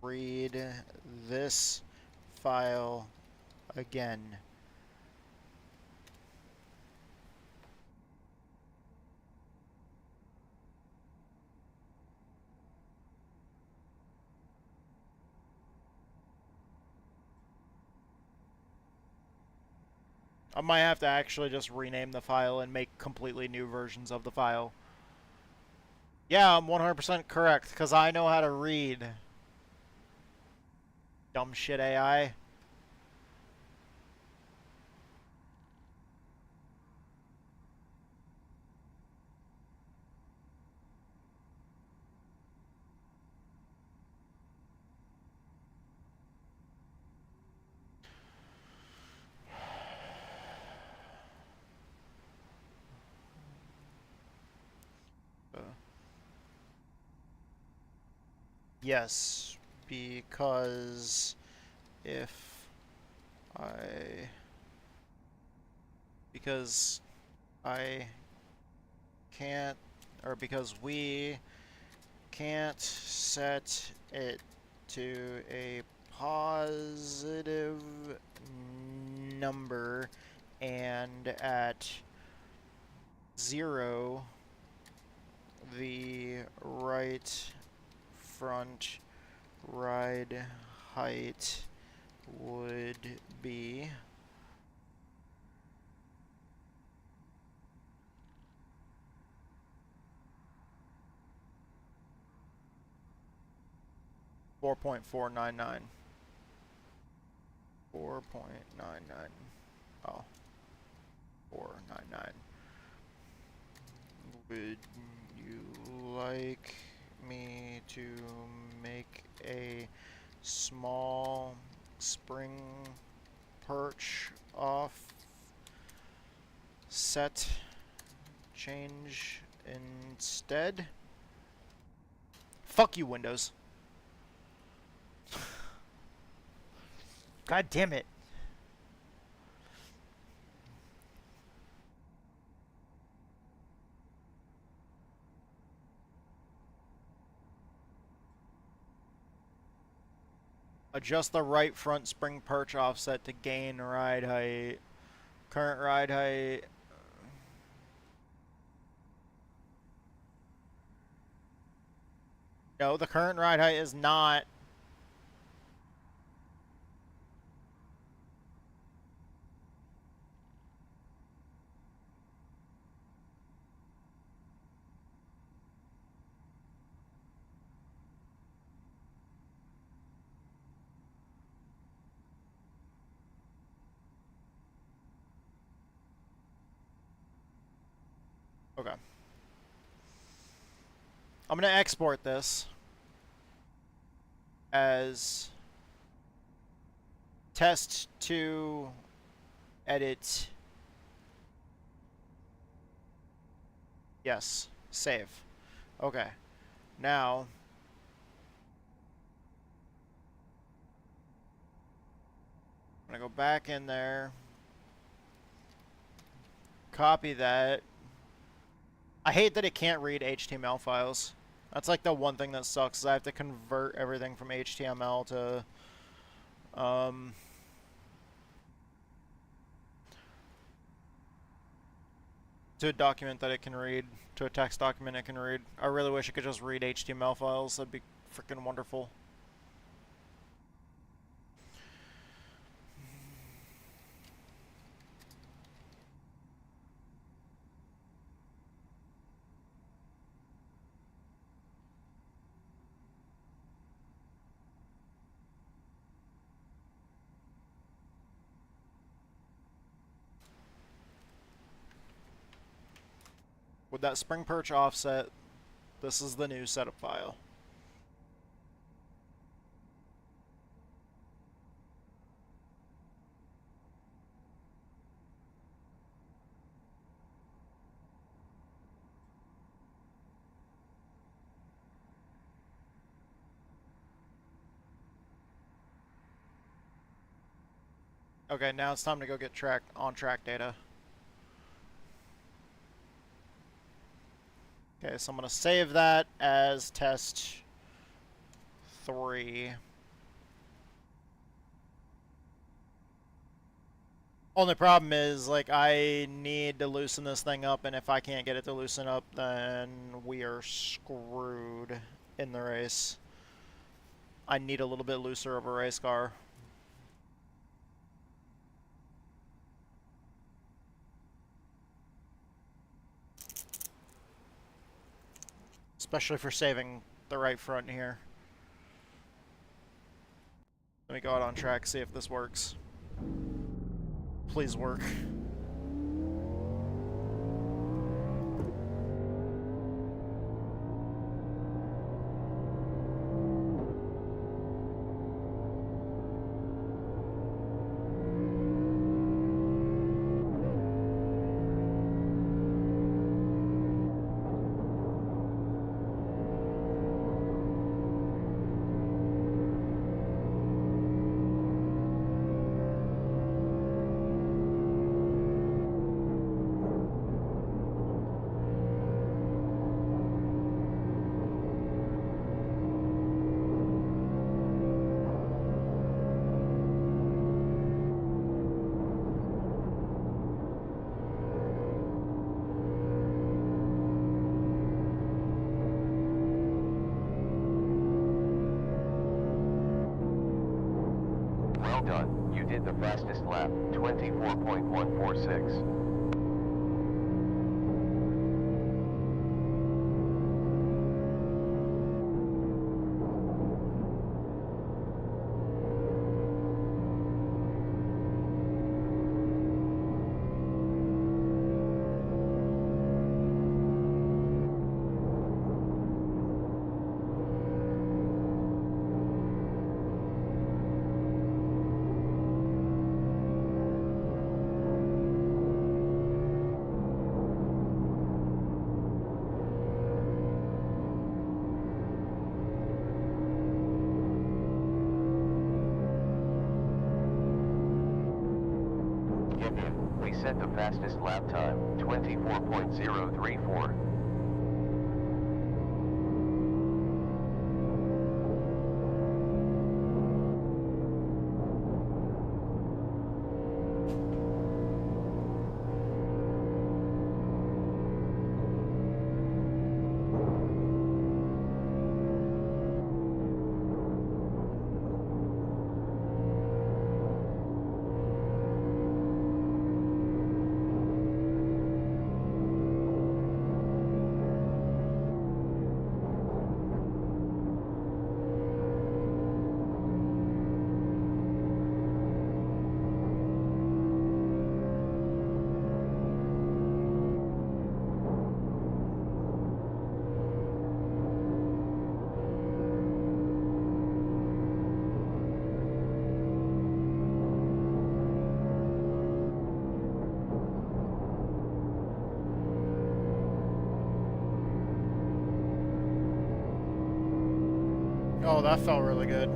Read this file again. I might have to actually just rename the file and make completely new versions of the file. Yeah, I'm 100% correct, because I know how to read. Dumb shit AI. Yes, because if I can't, or because we can't set it to a positive number, and at 0 the right front ride height would be 4.499. 4.99. Oh. 499. Would you like me to make a small spring perch offset change instead? Fuck you, Windows. God damn it. Adjust the right front spring perch offset to gain ride height. Current ride height. No, the current ride height is not. Okay. I'm going to export this as test to edit. Yes, save. Okay. Now I'm going to go back in there. Copy that. I hate that it can't read HTML files. That's like the one thing that sucks, is I have to convert everything from HTML to a document that it can read, to a text document it can read. I really wish it could just read HTML files. That'd be freaking wonderful. With that spring perch offset, this is the new setup file. Okay, now it's time to go get on-track data. Okay, so I'm going to save that as test 3. Only problem is, like, I need to loosen this thing up, and if I can't get it to loosen up, then we are screwed in the race. I need a little bit looser of a race car. Especially for saving the right front here. Let me go out on track, see if this works. Please work. Well done, you did the fastest lap, 24.146. We set the fastest lap time, 24.034. Oh, that felt really good.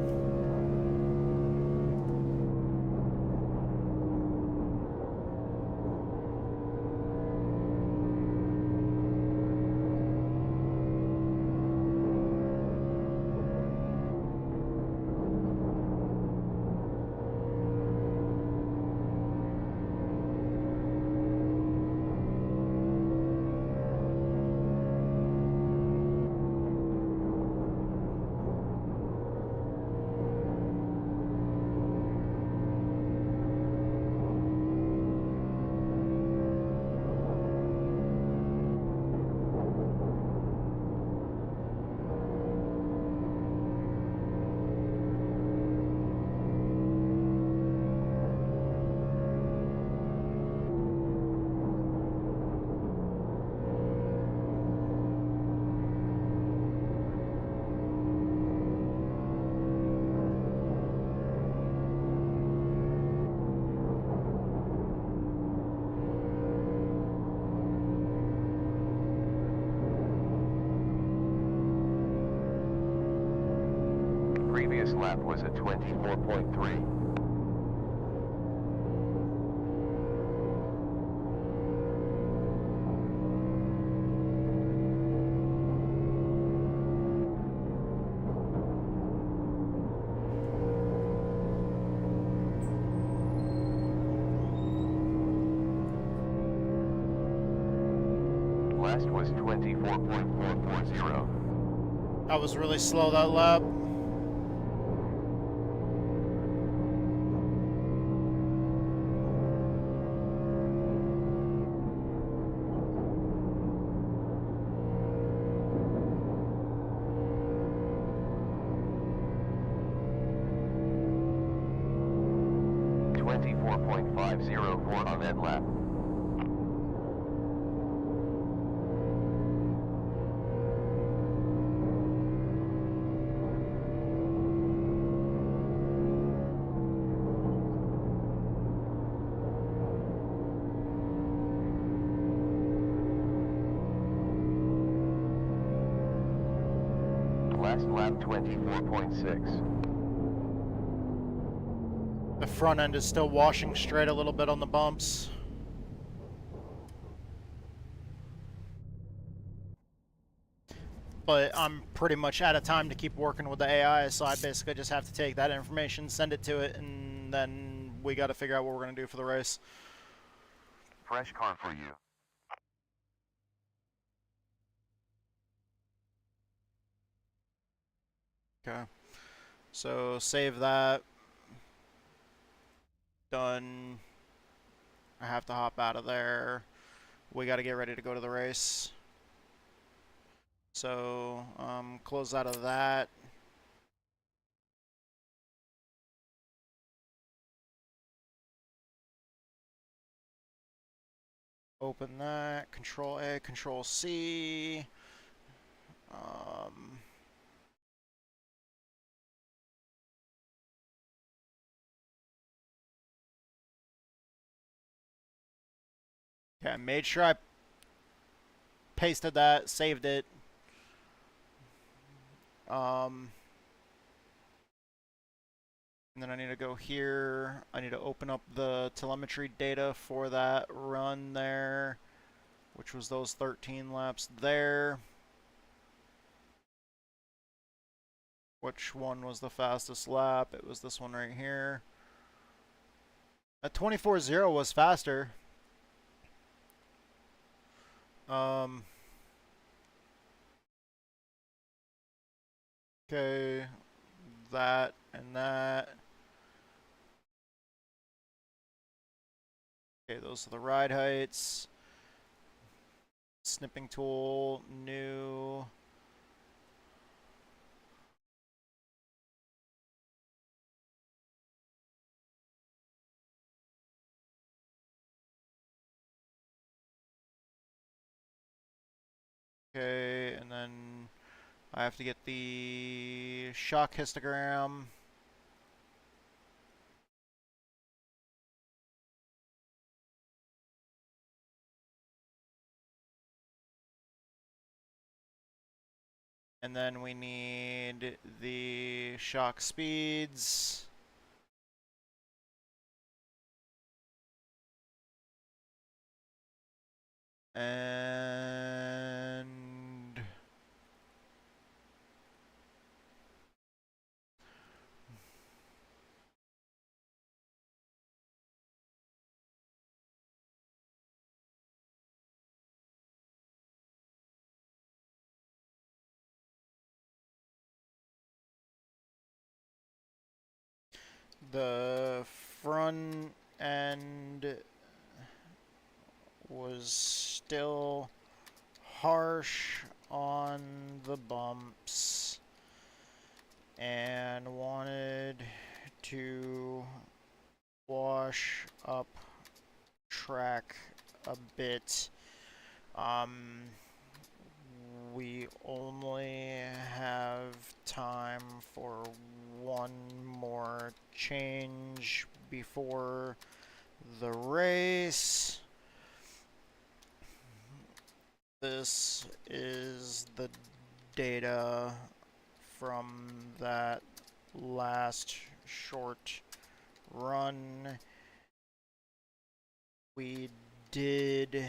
Previous lap was at 24.3. Last was 24.440. I was really slow that lap. On that lap. Last lap 24.6. The front end is still washing straight a little bit on the bumps. But I'm pretty much out of time to keep working with the AI, so I basically just have to take that information, send it to it, and then we got to figure out what we're going to do for the race. Fresh car for you. Okay. So save that. Done. I have to hop out of there. We got to get ready to go to the race. So, close out of that. Open that. Control A, Control C. Okay, I made sure I pasted that, saved it. And then I need to go here. I need to open up the telemetry data for that run there, which was those 13 laps there. Which one was the fastest lap? It was this one right here. At 24.0 was faster. Okay, that and that. Okay, those are the ride heights. Snipping tool, new. Okay, and then I have to get the shock histogram. And then we need the shock speeds. And the front end was still harsh on the bumps and wanted to wash up track a bit. We only have time for one more change before the race. This is the data from that last short run. We did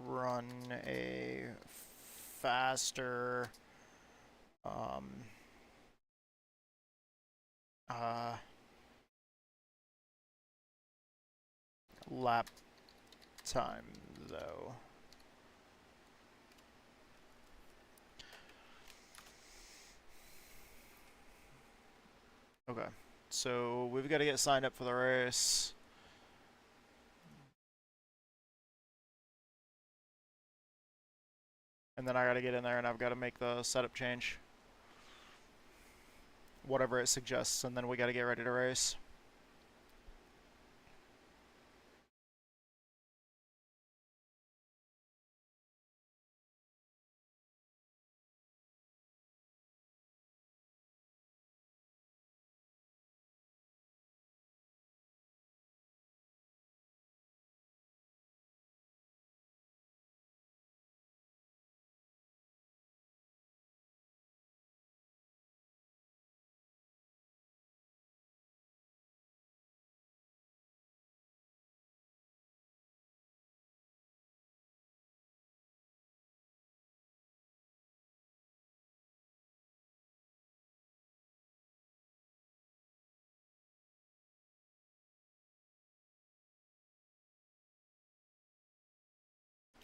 run a faster lap time though. Okay, so we've got to get signed up for the race. And then I got to get in there and I've got to make the setup change. Whatever it suggests, and then we got to get ready to race.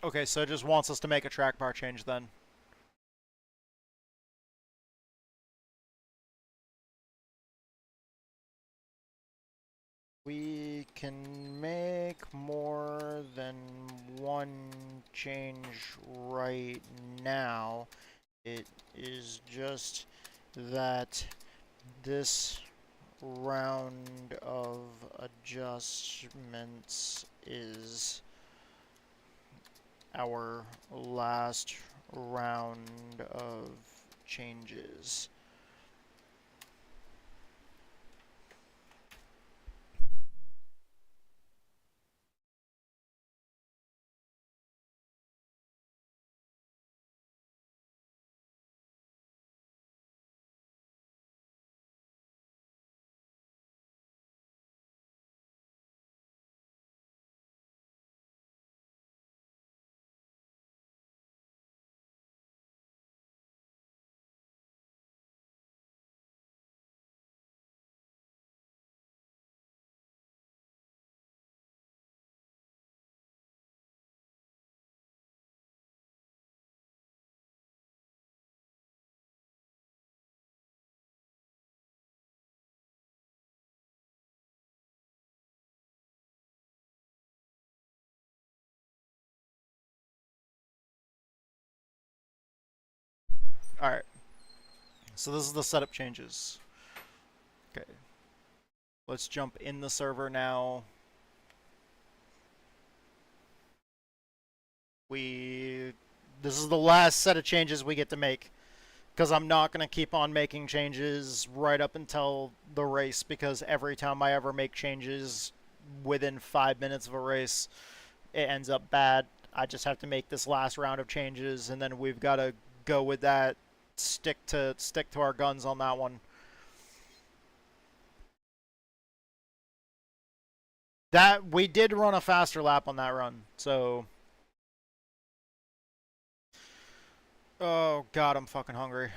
Okay, so it just wants us to make a track bar change then. We can make more than one change right now. It is just that this round of adjustments is our last round of changes. Alright, so this is the setup changes. Okay, let's jump in the server now. This is the last set of changes we get to make, because I'm not going to keep on making changes right up until the race, because every time I ever make changes within 5 minutes of a race, it ends up bad. I just have to make this last round of changes, and then we've got to go with that. Stick to our guns on that one. That we did run a faster lap on that run, so. Oh god, I'm fucking hungry.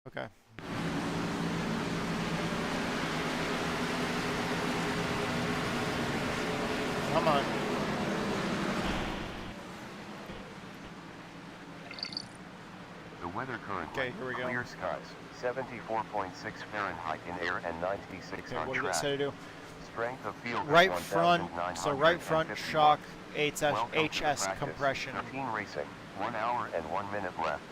Okay. Come on. The weather currently. Okay, here we go. Clear skies. 74.6 Fahrenheit in air and 96 Okay, on what did it track. say to do? Strength of field. Right front, so right front 1,951. shock Welcome to the HS practice. compression. 13 racing. 1 hour and 1 minute left.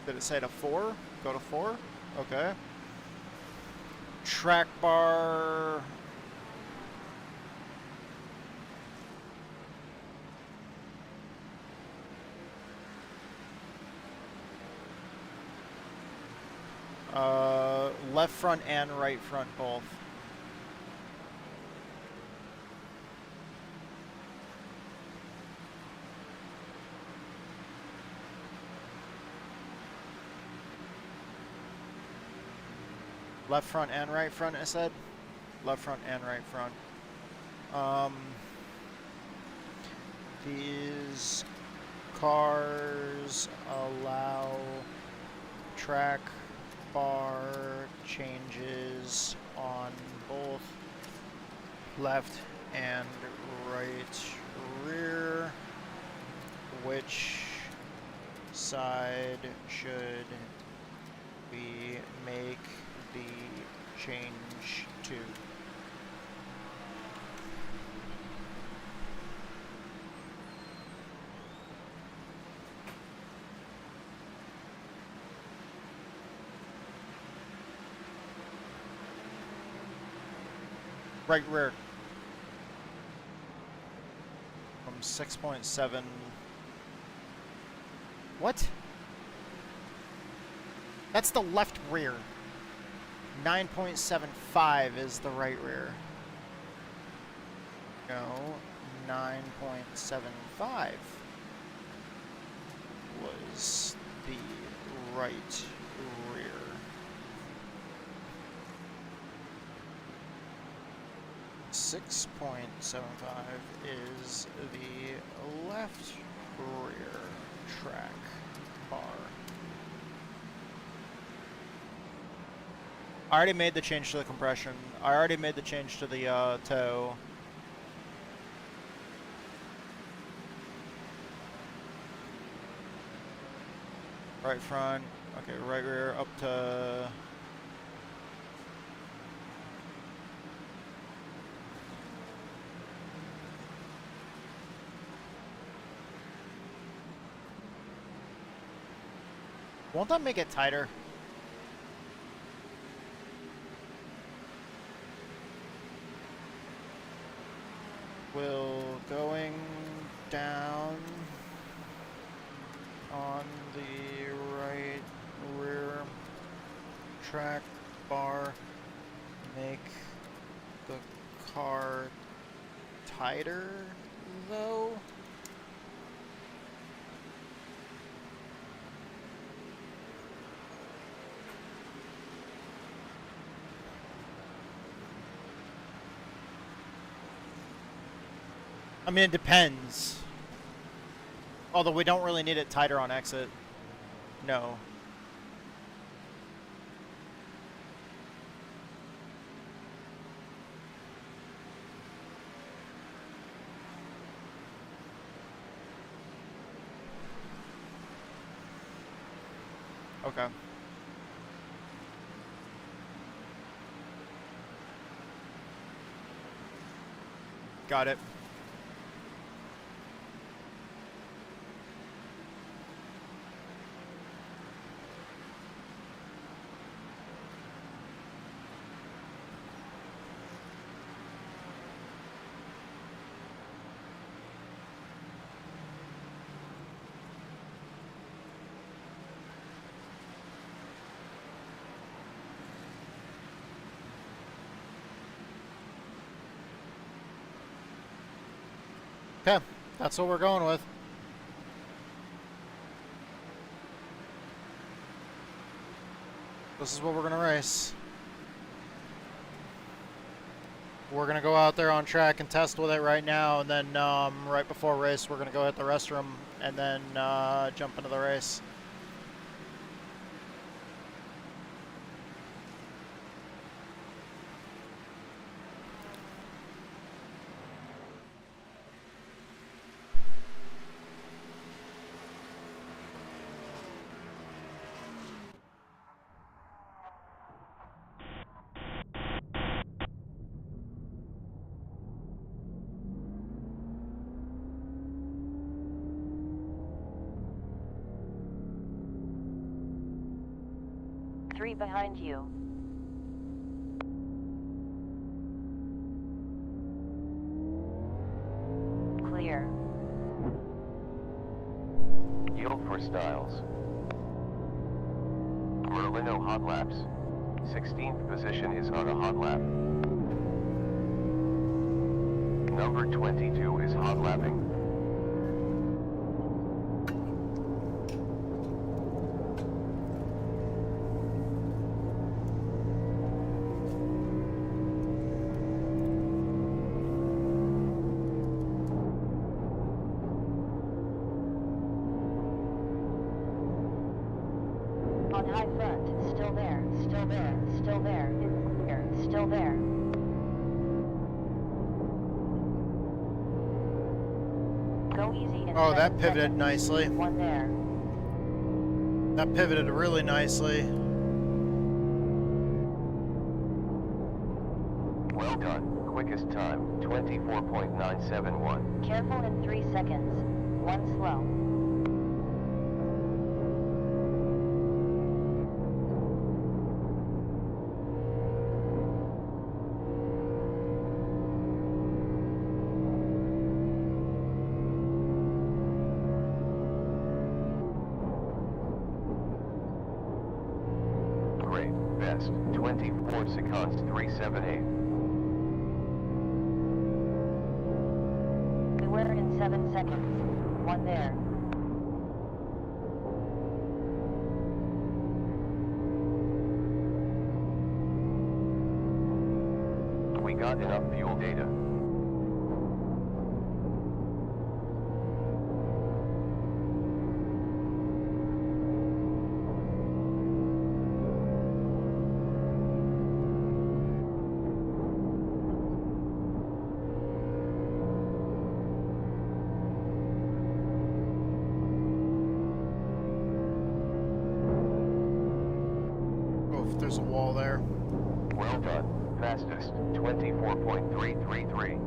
Did it say to 4? Go to 4? Okay. Track bar. Left front and right front both. Left front and right front, I said? Left front and right front. These cars allow track bar changes on both left and right rear. Which side should we make the change to? Right rear. From 6.7. What? That's the left rear. 9.75 is the right rear. No, 9.75 was the right rear. .75 is the left left rear track bar. I already made the change to the compression. I already made the change to the toe. Right front, okay, right rear up to... Won't that make it tighter? Will going down on the right rear track bar make the car tighter though? I mean, it depends. Although we don't really need it tighter on exit. No. Okay. Got it. Okay, that's what we're going with. This is what we're gonna race. We're gonna go out there on track and test with it right now, and then right before race, we're gonna go hit the restroom and then jump into the race. Three behind you. Clear. Yield for Styles. Merlino hot laps. 16th position is on a hot lap. Number 22 is hot lapping. On high front, still there, still there, still there, in the clear, still there. Go easy and Oh, that 7 pivoted seconds. nicely. One there. That pivoted really nicely. Well done. Quickest time, 24.971. Careful in 3 seconds. One slow. Great. Best. 24 seconds 378. Beware in 7 seconds. One there. We got enough fuel data. there's a wall there. Well done. Fastest, 24.333.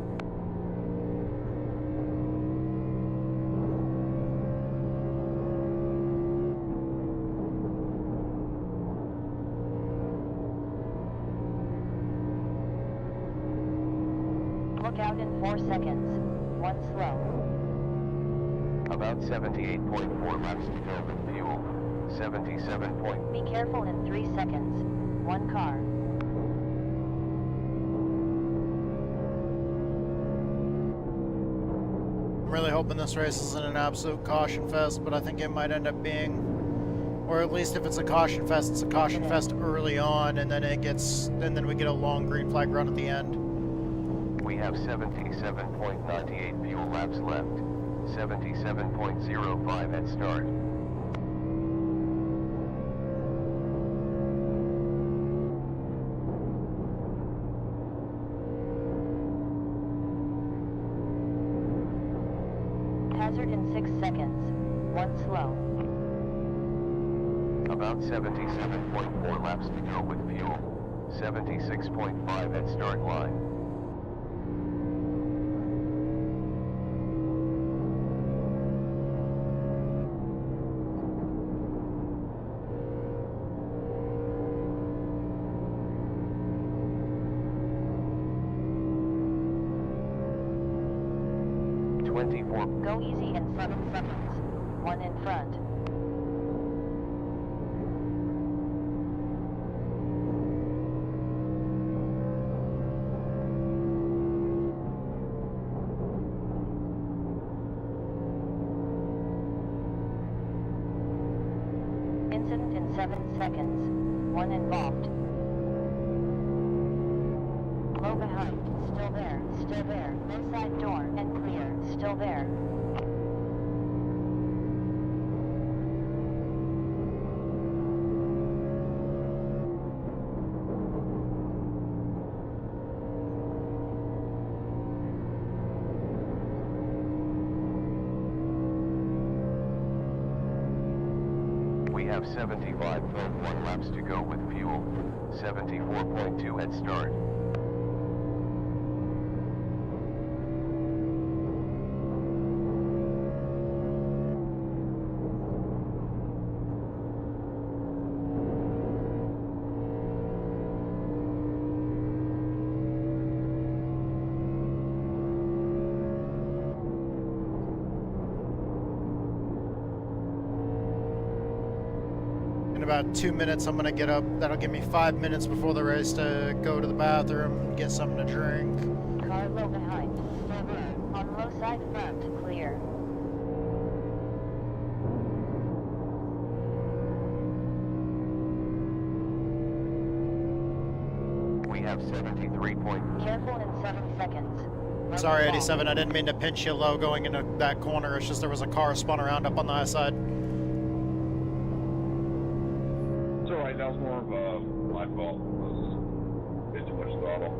Look out in 4 seconds. 1 slow. About 78.4 laps to go with fuel. 77 point. Be careful in 3 seconds. 1 car. I'm really hoping this race isn't an absolute caution fest, but I think it might end up being, or at least if it's a caution fest, it's a caution fest early on, and then then we get a long green flag run at the end. We have 77.98 fuel laps left. 77.05 at start. Hazard in 6 seconds. 1 slow. About 77.4 laps to go with fuel. 76.5 at start line. Go easy in 7 seconds. 1 in front. Incident in 7 seconds. 1 involved. Low behind. Still there. Still there. No side door. And clear. Still there. We have 75.1 laps to go with fuel. 74.2 at start. In about 2 minutes, I'm gonna get up. That'll give me 5 minutes before the race to go to the bathroom, get something to drink. Car low behind. Still there. On low side front. Clear. We have 73 point. Careful in 7 seconds. Sorry, 87. I didn't mean to pinch you low going into that corner. It's just there was a car spun around up on the high side. It's alright, that was more of my fault. I was did too much throttle.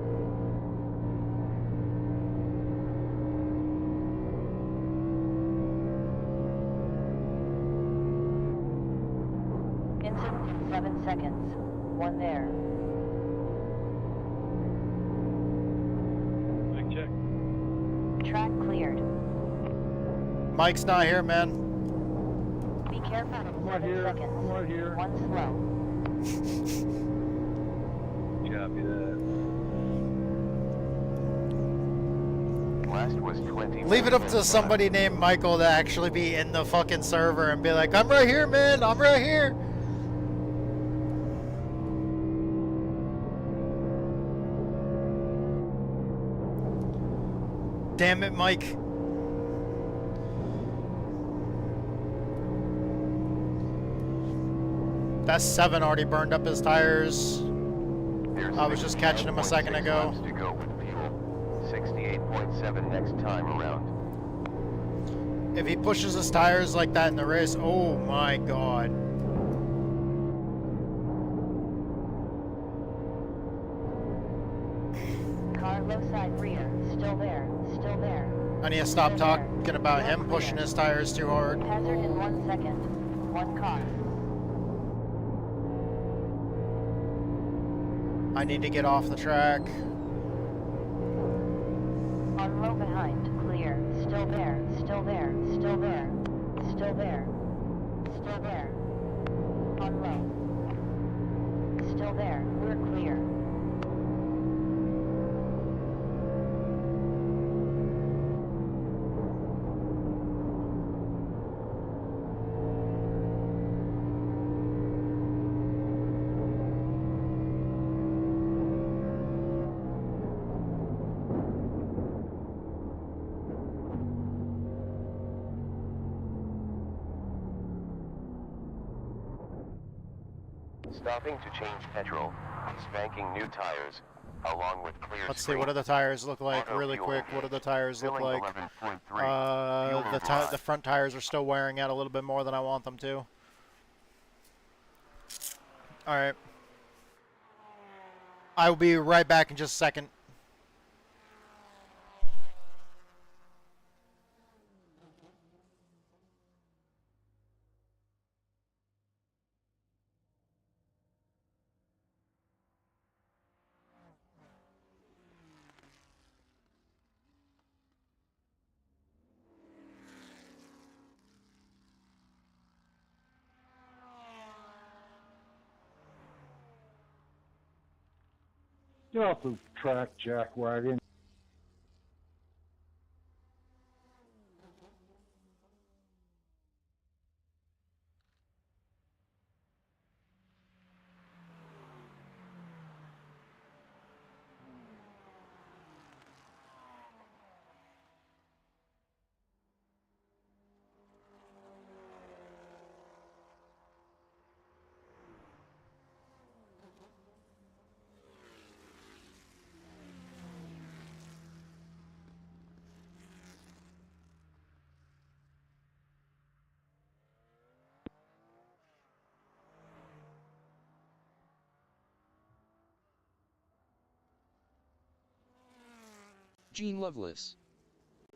Incident in 7 seconds. 1 there. Big check. Track cleared. Mike's not here, man. Be careful in 7 right here. seconds. I'm right here. 1 slow. Copy that. Last was 20. Leave it up to somebody named Michael to actually be in the fucking server and be like, I'm right here, man. I'm right here. Damn it, Mike. That's 7 already burned up his tires. I was just catching him a second ago. To go with fuel. 68.7 next time around. If he pushes his tires like that in the race, oh my god. Car low side rear. Still there. Still there. I need to stop talking about him pushing his tires too hard. Hazard in 1 second. 1 car. I need to get off the track. On low behind, clear. Still there, still there, still there, still there, still there. On low. Still there, we're clear. Stopping to change petrol, spanking new tires, along with clear Let's see, screen. what do the tires look like Auto really fuel quick? What do the tires look Filling like? 11.3. Fuel The front tires are still wearing out a little bit more than I want them to. Alright. I will be right back in just a second. Get off the track, jackwagon. Gene Loveless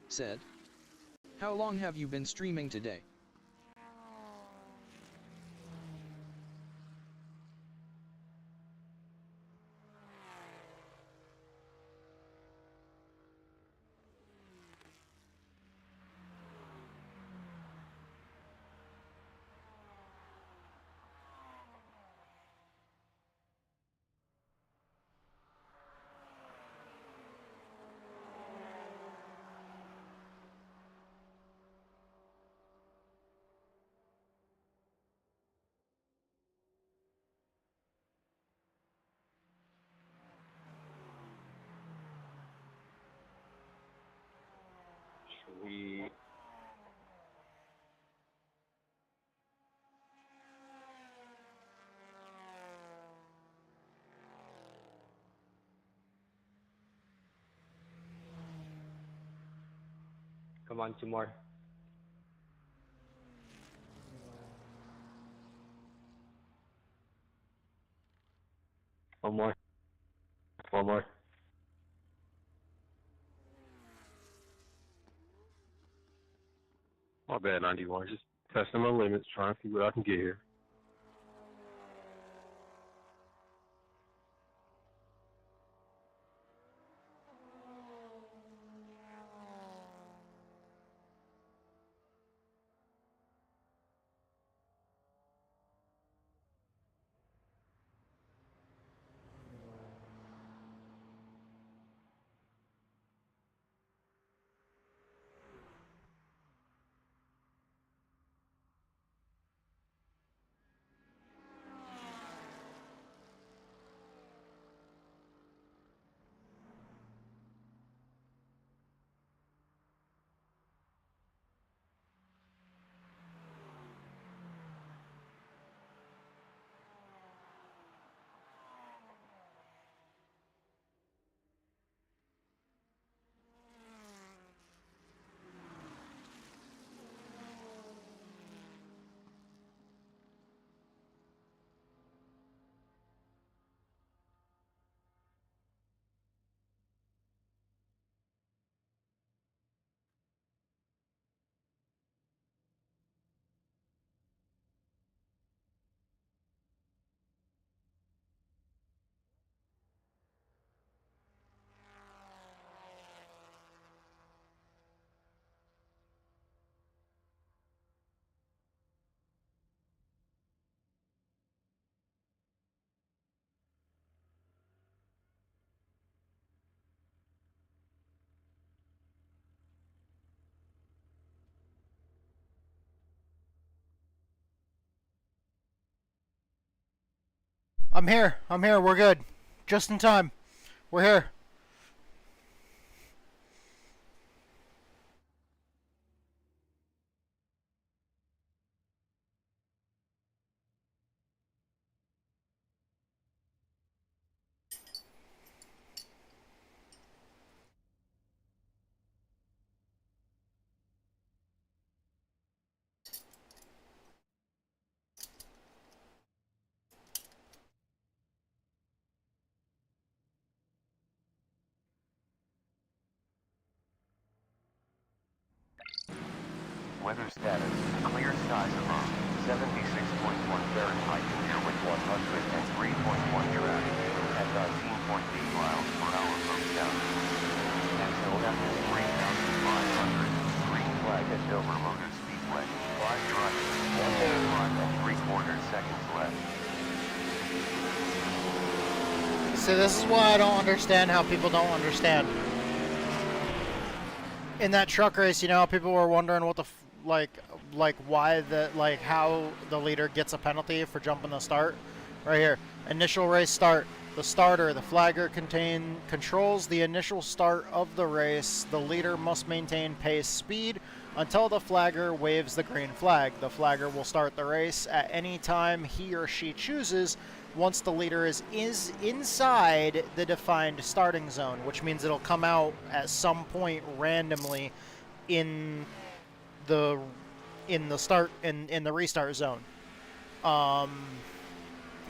said, "How long have you been streaming today?" We come on, 2 more. One more. One more. My bad, 91. Just testing my limits, trying to see what I can get here. I'm here. I'm here. We're good. Just in time. We're here. Weather status, clear skies above, 76.1 Fahrenheit, clear with 103.1 traffic, at 19.8 miles per hour from south. Until after 3,500, green flag at Dover Motor Speedway, 5 drivers, 1.5 and 3/4 seconds left. See, this is why I don't understand how people don't understand. In that truck race, you know, people were wondering what the why how the leader gets a penalty for jumping the start. Right here, initial race start. The starter, the flagger controls the initial start of the race. The leader must maintain pace speed until the flagger waves the green flag. The flagger will start the race at any time he or she chooses once the leader is inside the defined starting zone, which means it'll come out at some point randomly in the restart zone.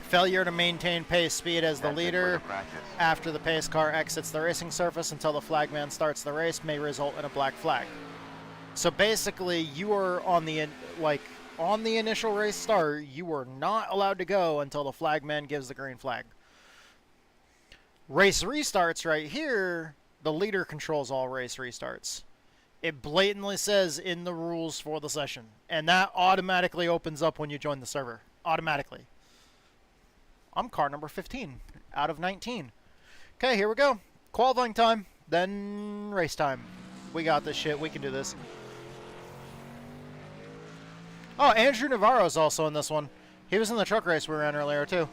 Failure to maintain pace speed as the leader after the pace car exits the racing surface until the flagman starts the race may result in a black flag. So basically, you are on the initial race start, you are not allowed to go until the flagman gives the green flag. Race restarts right here, the leader controls all race restarts. It blatantly says in the rules for the session, and that automatically opens up when you join the server. Automatically. I'm car number 15 out of 19. Okay, here we go. Qualifying time, then race time. We got this shit. We can do this. Oh, Andrew Navarro's also in this one. He was in the truck race we ran earlier, too.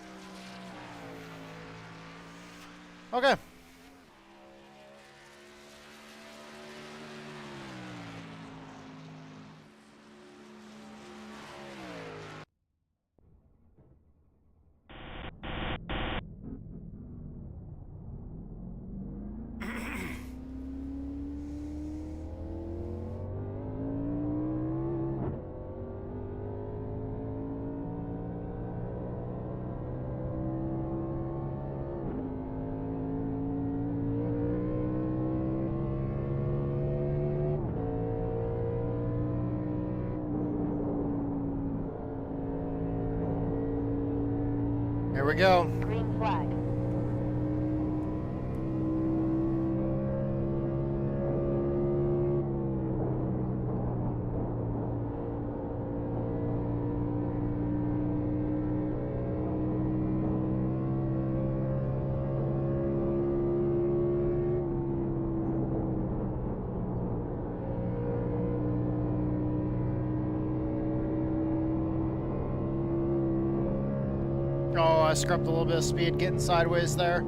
Okay. Here we go. Green flag. Oh, I scrubbed a little bit of speed getting sideways there.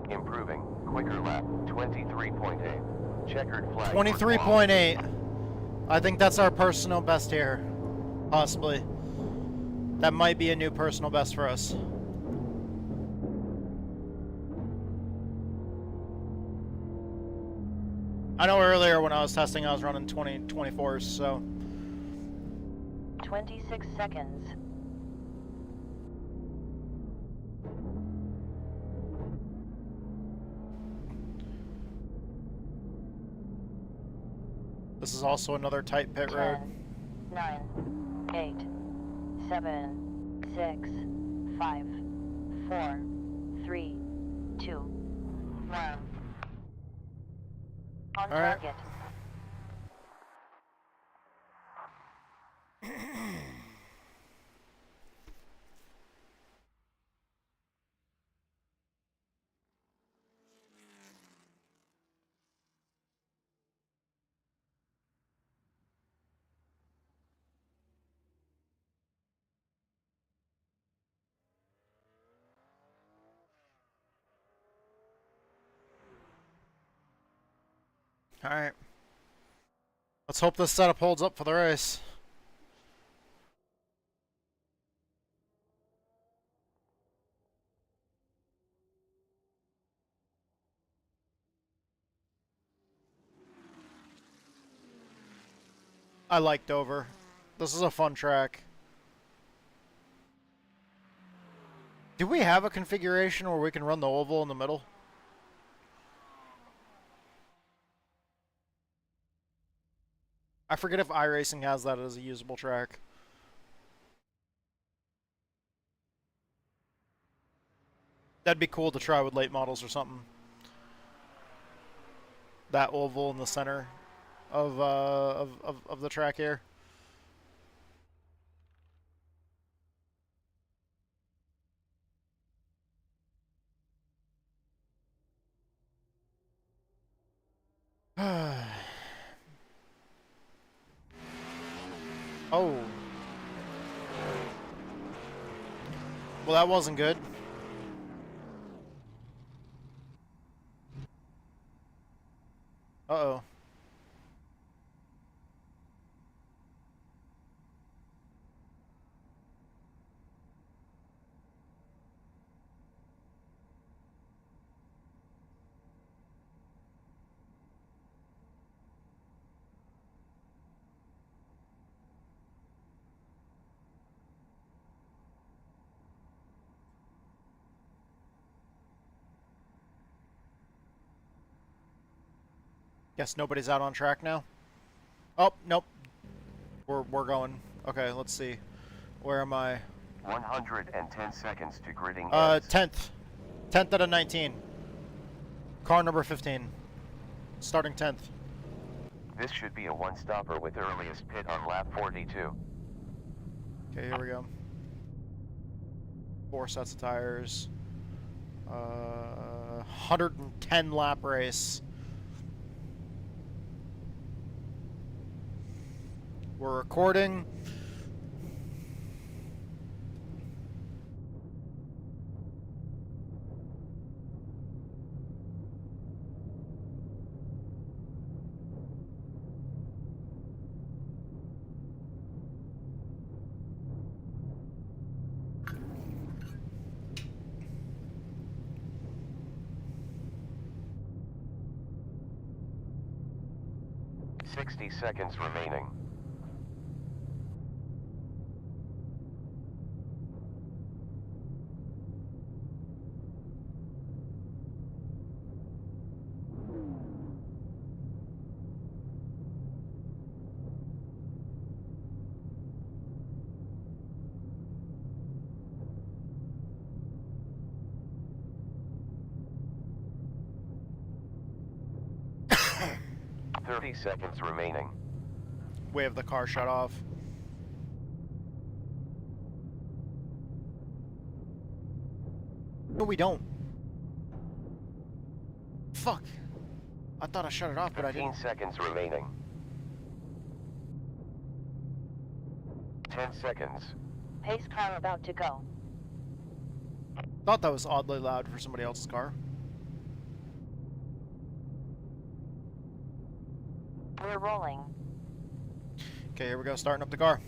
Improving. Quicker lap. 23.8. Checkered flag. 23.8. I think that's our personal best here. Possibly. That might be a new personal best for us. I know earlier when I was testing I was running 24s, so 26 seconds. this is also another tight pit road. 10, 9, 8, 7, 6, 5, 4, 3, 2, 1. On All right. target. All right. Let's hope this setup holds up for the race. I like Dover. This is a fun track. Do we have a configuration where we can run the oval in the middle? I forget if iRacing has that as a usable track. That'd be cool to try with late models or something. That oval in the center of the track here. Oh. Well, that wasn't good. Uh-oh. Guess nobody's out on track now. Oh, nope. We're going. Okay, let's see. Where am I? 110 seconds to gridding. 10th. 10th out of 19. Car number 15. Starting 10th. This should be a one-stopper with earliest pit on lap 42. Okay, here we go. 4 sets of tires. 110 lap race. We're recording. Sixty seconds remaining. Seconds remaining. We have the car shut off. No, we don't. Fuck. I thought I shut it off, but I didn't. 15 seconds remaining. 10 seconds. Pace car about to go. Thought that was oddly loud for somebody else's car. We're rolling. Okay, here we go, starting up the car.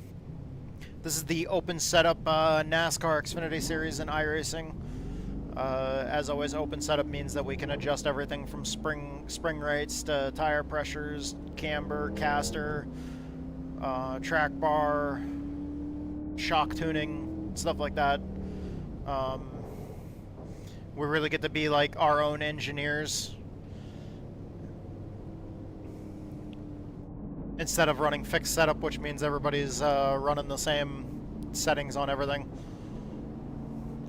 This is the open setup NASCAR Xfinity Series in iRacing. As always, open setup means that we can adjust everything from spring rates to tire pressures, camber, caster, track bar, shock tuning, stuff like that. We really get to be like our own engineers. Instead of running fixed setup, which means everybody's running the same settings on everything.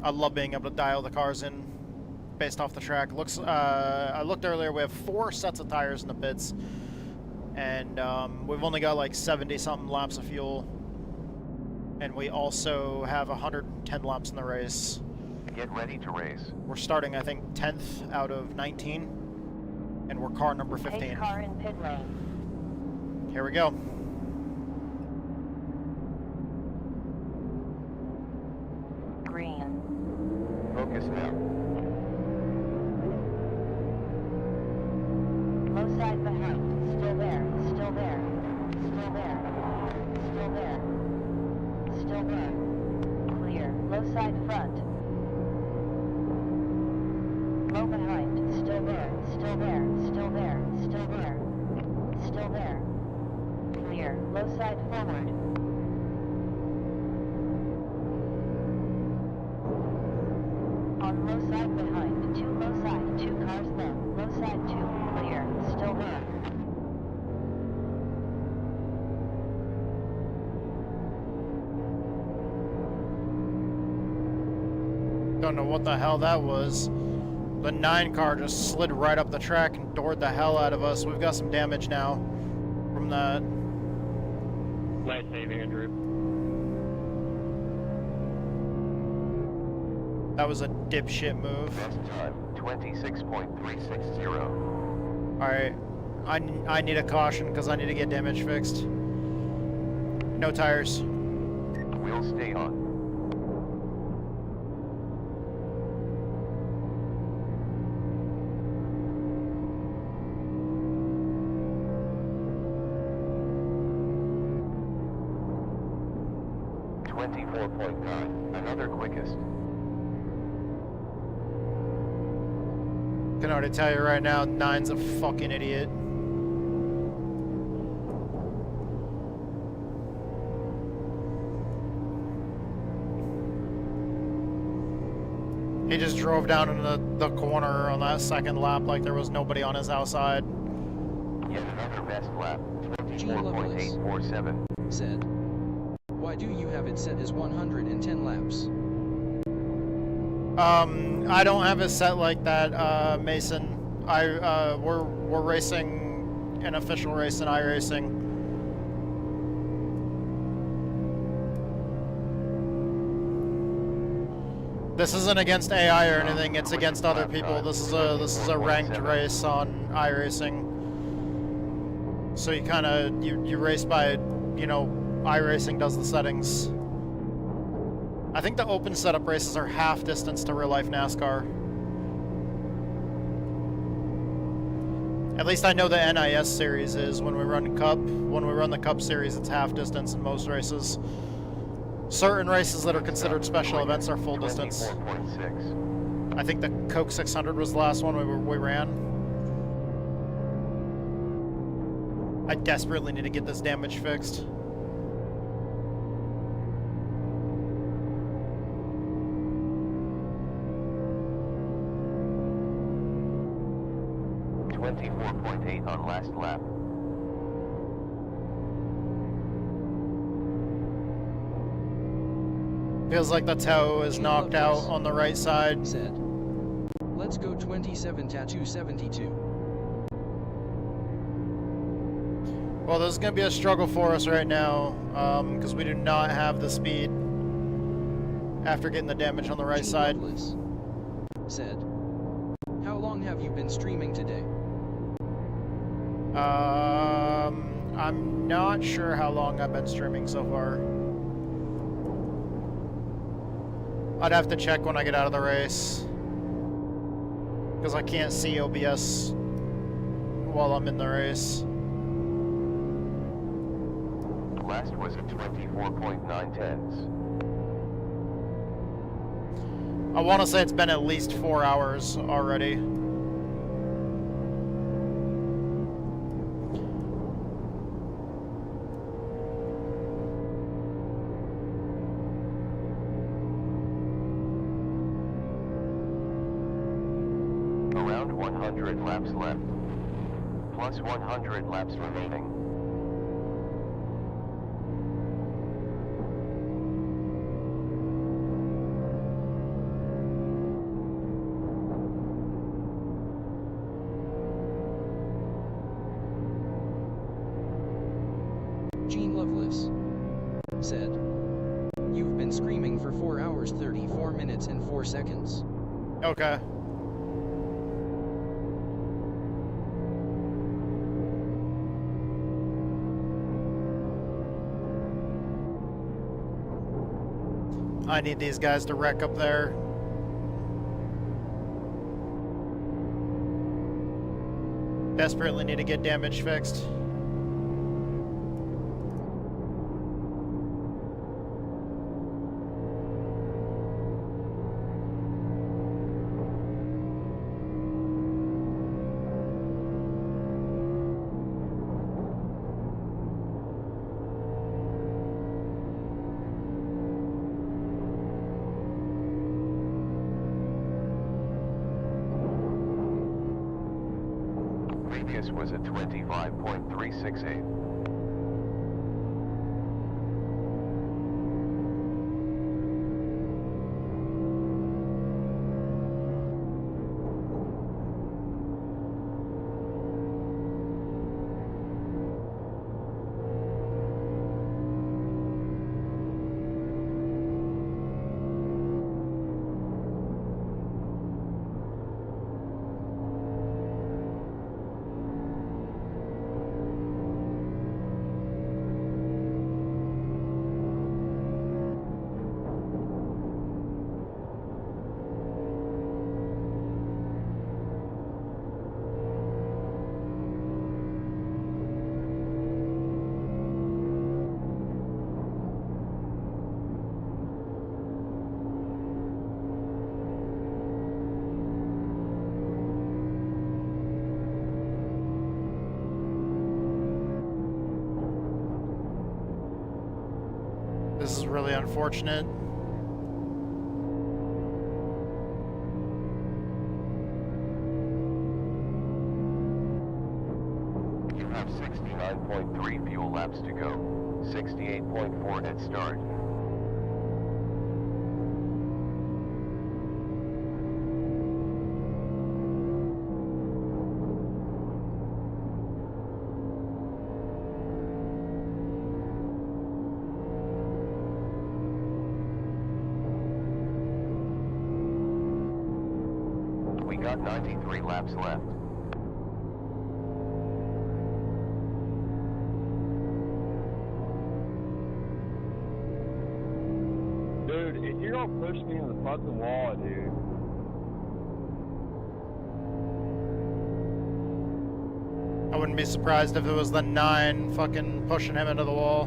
I love being able to dial the cars in based off the track. Looks. I looked earlier. We have 4 sets of tires in the pits, and we've only got like 70-something laps of fuel, and we also have 110 laps in the race. Get ready to race. We're starting, I think, 10th out of 19, and we're car number 15. Pace car in pit lane. Here we go. Green. Focus now. Low side behind. Still there. Still there. Still there. Still there. Still there. Clear. Low side front. Low behind. Still there. Still there. Still there. Still there. Still there. Clear. Low side forward. On low side behind. 2 low side. 2 cars low. Low side 2. Clear. Still there. Don't know what the hell that was. The 9 car just slid right up the track and doored the hell out of us. We've got some damage now from that. Nice save, Andrew. That was a dipshit move. Best time, 26.360. Alright, I need a caution because I need to get damage fixed. No tires. We'll stay on. Another quickest. Can already tell you right now, 9's a fucking idiot. He just drove down into the corner on that second lap like there was nobody on his outside. Yet another best lap, 24.847. Said. Why do you have it set as 110 laps? I don't have it set like that, Mason. We're racing an official race in iRacing. This isn't against AI or anything. It's against other people. This is a ranked race on iRacing. So you kind of you race by, you know, iRacing does the settings. I think the open setup races are half distance to real life NASCAR. At least I know the NIS series is when we run Cup. When we run the Cup series, it's half distance in most races. Certain races that are considered special events are full distance. I think the Coke 600 was the last one we ran. I desperately need to get this damage fixed. On last lap. Feels like the toe is knocked out on the right side. Said. Let's go 27 tattoo 72. Well, this is going to be a struggle for us right now, because we do not have the speed after getting the damage on the right side. Said. How long have you been streaming today? I'm not sure how long I've been streaming so far. I'd have to check when I get out of the race, because I can't see OBS while I'm in the race. Last was at 24.910s. I want to say it's been at least 4 hours already. Around 100 laps left. Plus 100 laps remaining. seconds. Okay. I need these guys to wreck up there. Desperately need to get damage fixed. Previous was at 25.368. This is really unfortunate. You have 69.3 fuel laps to go. 68.4 at start. We got 93 laps left. Dude, if you don't push me in the fucking wall, dude. I wouldn't be surprised if it was the 9 fucking pushing him into the wall.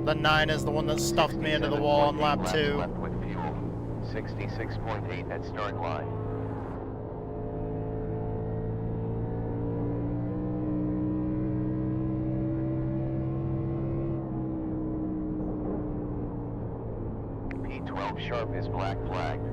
The 9 is the one that stuffed me into the wall on lap 2. Left with fuel. 66.8 at start line. P12 sharp is black flagged.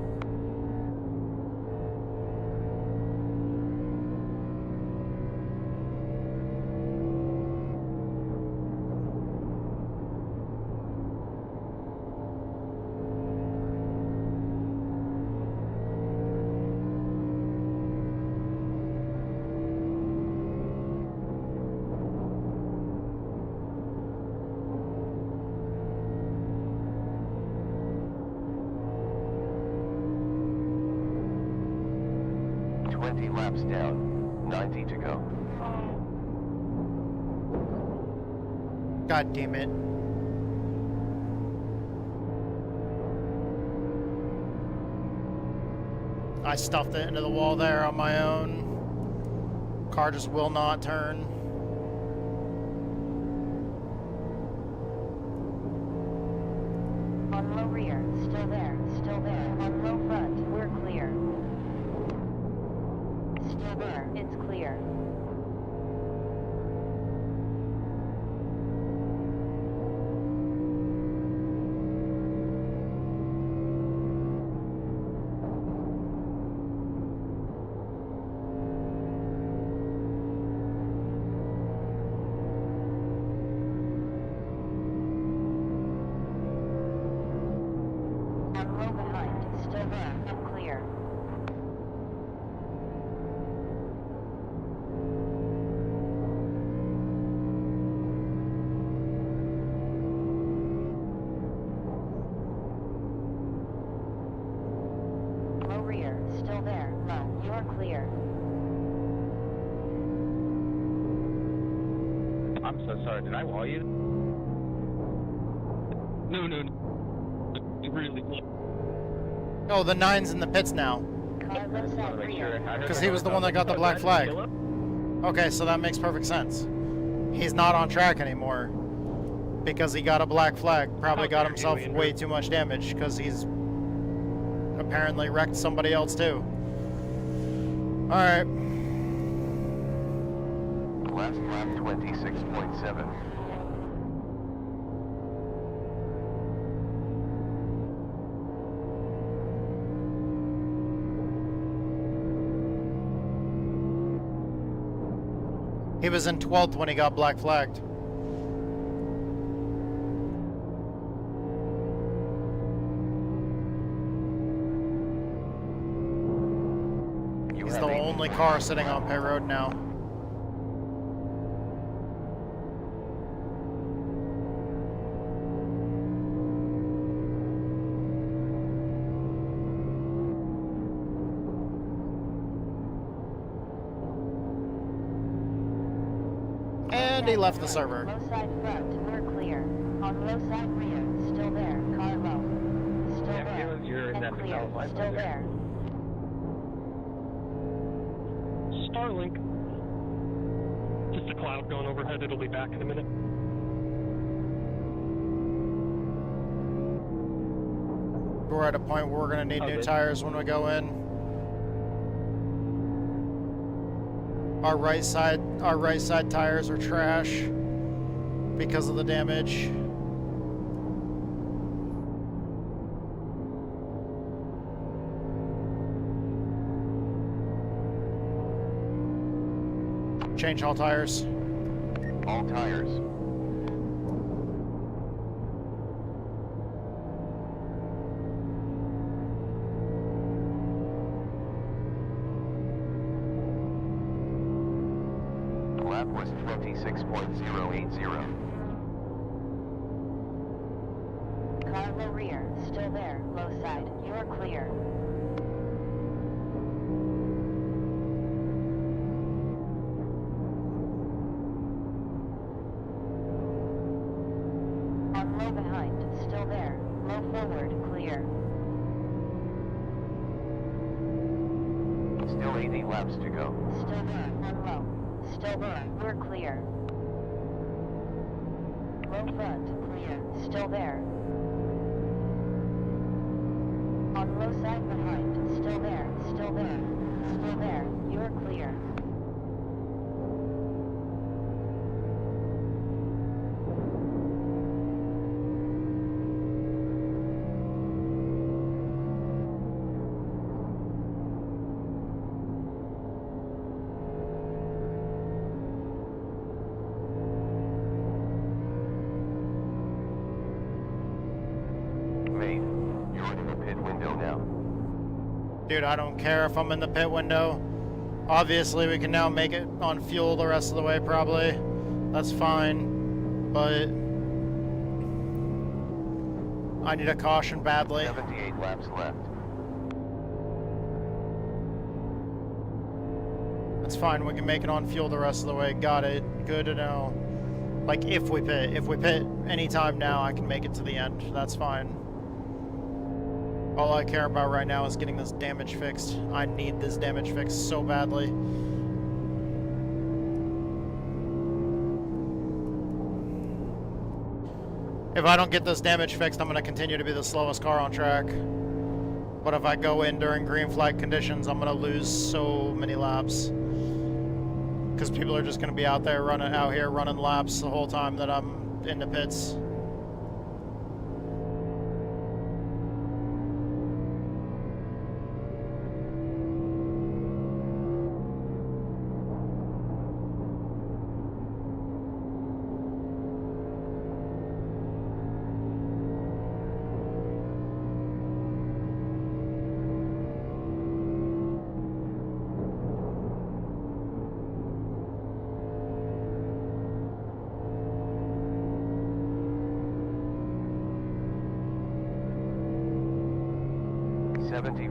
Laps down, 90 to go. God damn it. I stuffed it into the wall there on my own. Car just will not turn. On low rear, still there, still there. On low front, we're clear. Still there, it's clear. On low behind, still there. You're clear. I'm so sorry. Did I wall you? No. Really. Oh, the 9's in the pits now. Car low side rear. Because he was the one that got the black flag. Okay, so that makes perfect sense. He's not on track anymore. Because he got a black flag. Probably got himself way too much damage. Because he's apparently wrecked somebody else too. Alright. Last lap 26.7. He was in 12th when he got black flagged. He's the only car sitting on pit road now. And he left the server. Low side front, we're clear. On low side rear, still there. Car low. Still there. You're in and that clear. metallic line Still right there. there. Starlink. Just a cloud going overhead. It'll be back in a minute. We're at a point where we're going to need new tires when we go in. Our right side tires are trash because of the damage. Change all tires. All tires. Lap was 26.080. Car low rear, still there. Low side, you're clear. On low behind, still there. Low forward, clear. Still 80 laps to go. Still there, on low. Still there, we're clear. Low front, clear. Still there. On low side behind, still there. Still there. Still there, you're clear. Mate, you're in the pit window now. Dude, I don't care if I'm in the pit window. Obviously, we can now make it on fuel the rest of the way, probably. That's fine. But I need a caution badly. 78 laps left. That's fine. We can make it on fuel the rest of the way. Got it. Good to know. Like, if we pit. If we pit anytime now, I can make it to the end. That's fine. All I care about right now is getting this damage fixed. I need this damage fixed so badly. If I don't get this damage fixed, I'm going to continue to be the slowest car on track. But if I go in during green flag conditions, I'm going to lose so many laps. Because people are just going to be out here running laps the whole time that I'm in the pits.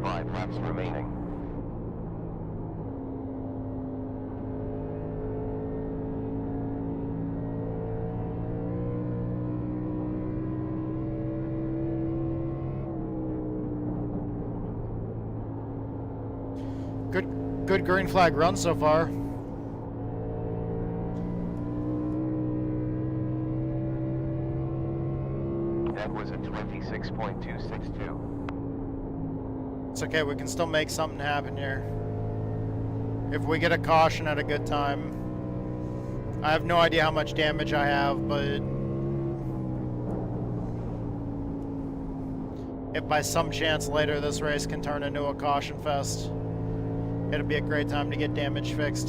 Five laps remaining. Good green flag run so far. That was a 26.262. It's okay, we can still make something happen here. If we get a caution at a good time. I have no idea how much damage I have, but if by some chance later this race can turn into a caution fest, it'll be a great time to get damage fixed.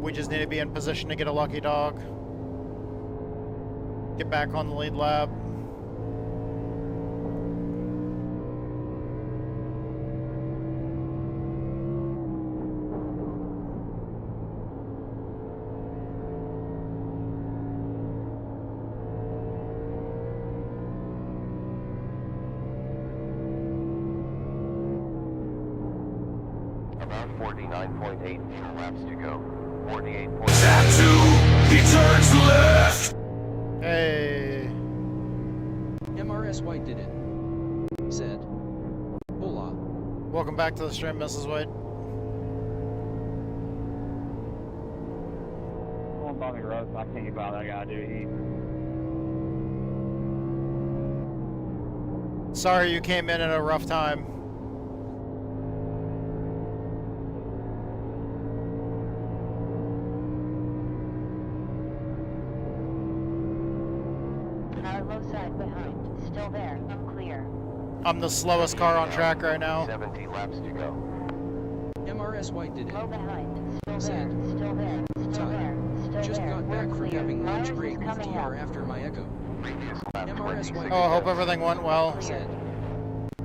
We just need to be in position to get a lucky dog. Get back on the lead lap. About 49.8 laps to go. 48. Tattoo, he turns left. Hey. MRS White did it. Said. Hola. Welcome back to the stream, Mrs. White. Going bumpy road, so I can't get by what I gotta do heat. Sorry you came in at a rough time. Still there, unclear. I'm the slowest car on track right now. 70 laps to go. MRS White did it. Low behind. Still Said. there, still there, still there, still Just there. got back We're from clear. having lunch Ours break is with coming TR up. after my echo. Previous lap MRS White. Oh, I hope everything went well. Said.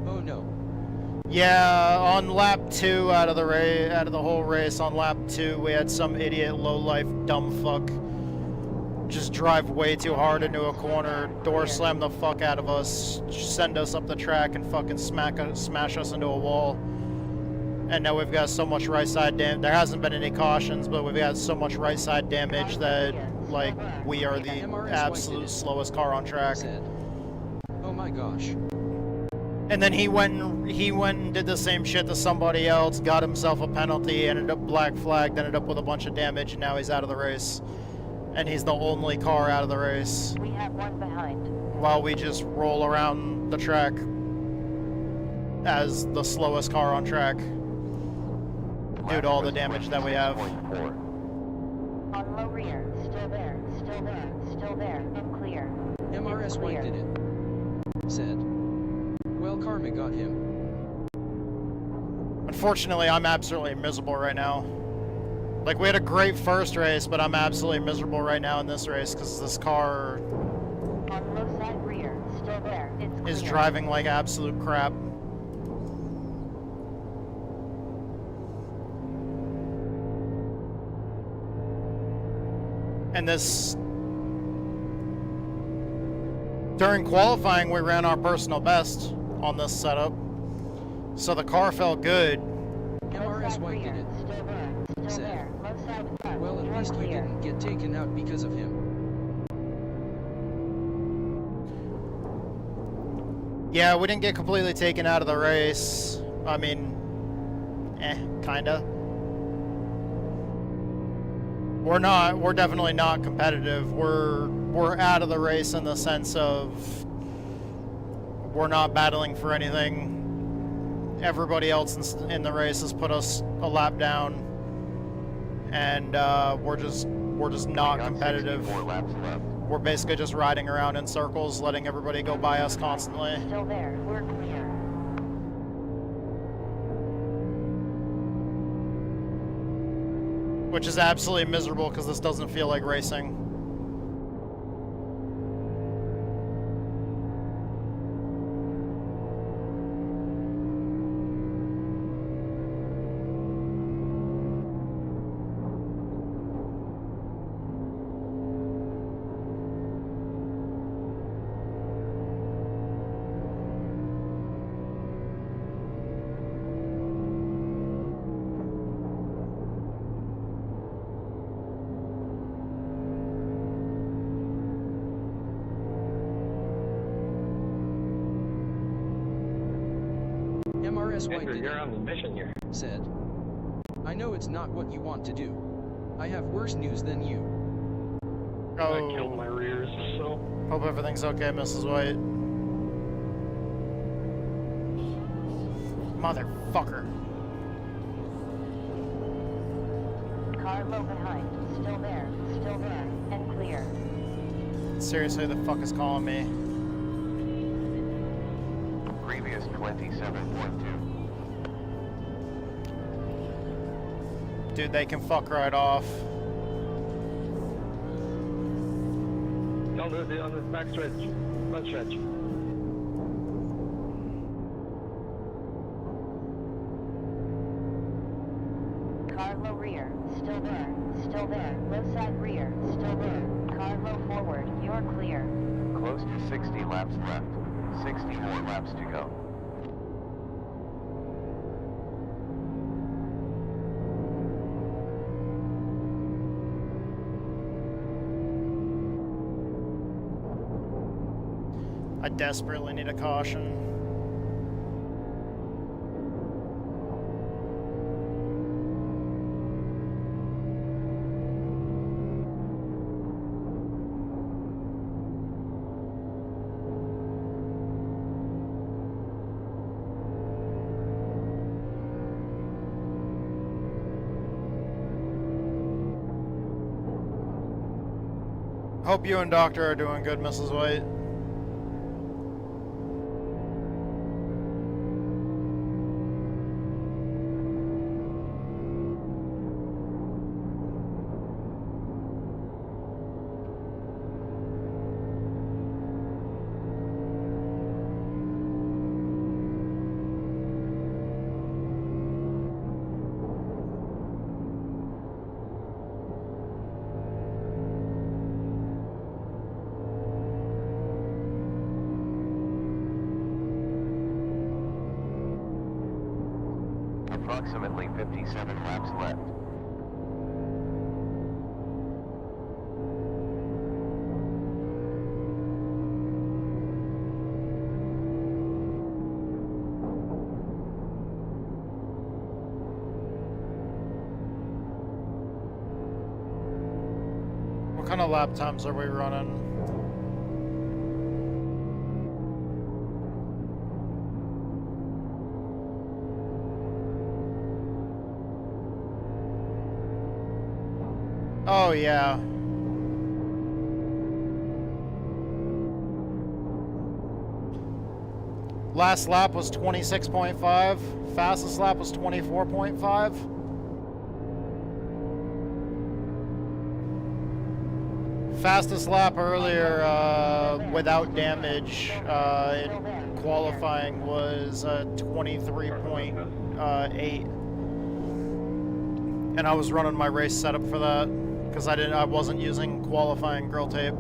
Oh no. Yeah, on lap 2 out of the whole race, on lap 2 we had some idiot low-life dumb fuck just drive way too hard into a corner, door slam the fuck out of us, send us up the track and fucking smash us into a wall. And now we've got so much right side damage. There hasn't been any cautions, but we've got so much right side damage that, like, we are the absolute slowest car on track. Oh my gosh. And then he went and did the same shit to somebody else, got himself a penalty, ended up black flagged, ended up with a bunch of damage, and now he's out of the race. And he's the only car out of the race. We have one behind. While we just roll around the track as the slowest car on track due to all the damage that we have. On low rear, still there, still there, still there, unclear. MRS White did it. Said. Well, karma got him. Unfortunately, I'm absolutely miserable right now. Like, we had a great first race, but I'm absolutely miserable right now in this race because this car On low side rear, still there, it's clear. is driving like absolute crap. And this... During qualifying, we ran our personal best on this setup. So the car felt good. MRS White did it. Said. Well, at least you didn't get taken out because of him. Yeah, we didn't get completely taken out of the race. I mean, kinda. We're definitely not competitive. We're out of the race in the sense of we're not battling for anything. Everybody else in the race has put us a lap down. And we're just not competitive. We're basically just riding around in circles, letting everybody go by us constantly. Still there, we're clear. Which is absolutely miserable because this doesn't feel like racing. MRS White Andrew, did you're it, on the mission here. said. I know it's not what you want to do. I have worse news than you. I killed my rears, so... Hope everything's okay, Mrs. White. Motherfucker. Car low behind. Still there. Still there. And clear. Seriously, the fuck is calling me? Previous 27.2. Dude, they can fuck right off. Don't do it on this back stretch. Front stretch. Car low rear. Still there. Still there. Low side rear. Still there. Car low forward. You're clear. Close to 60 laps left. 60 more laps to go. I desperately need a caution. Hope you and Doctor are doing good, Mrs. White. Approximately 57 laps left. What kind of lap times are we running? Oh, yeah. Last lap was 26.5. Fastest lap was 24.5. Fastest lap earlier without damage in qualifying was 23.8. And I was running my race setup for that. Because I wasn't using qualifying grill tape.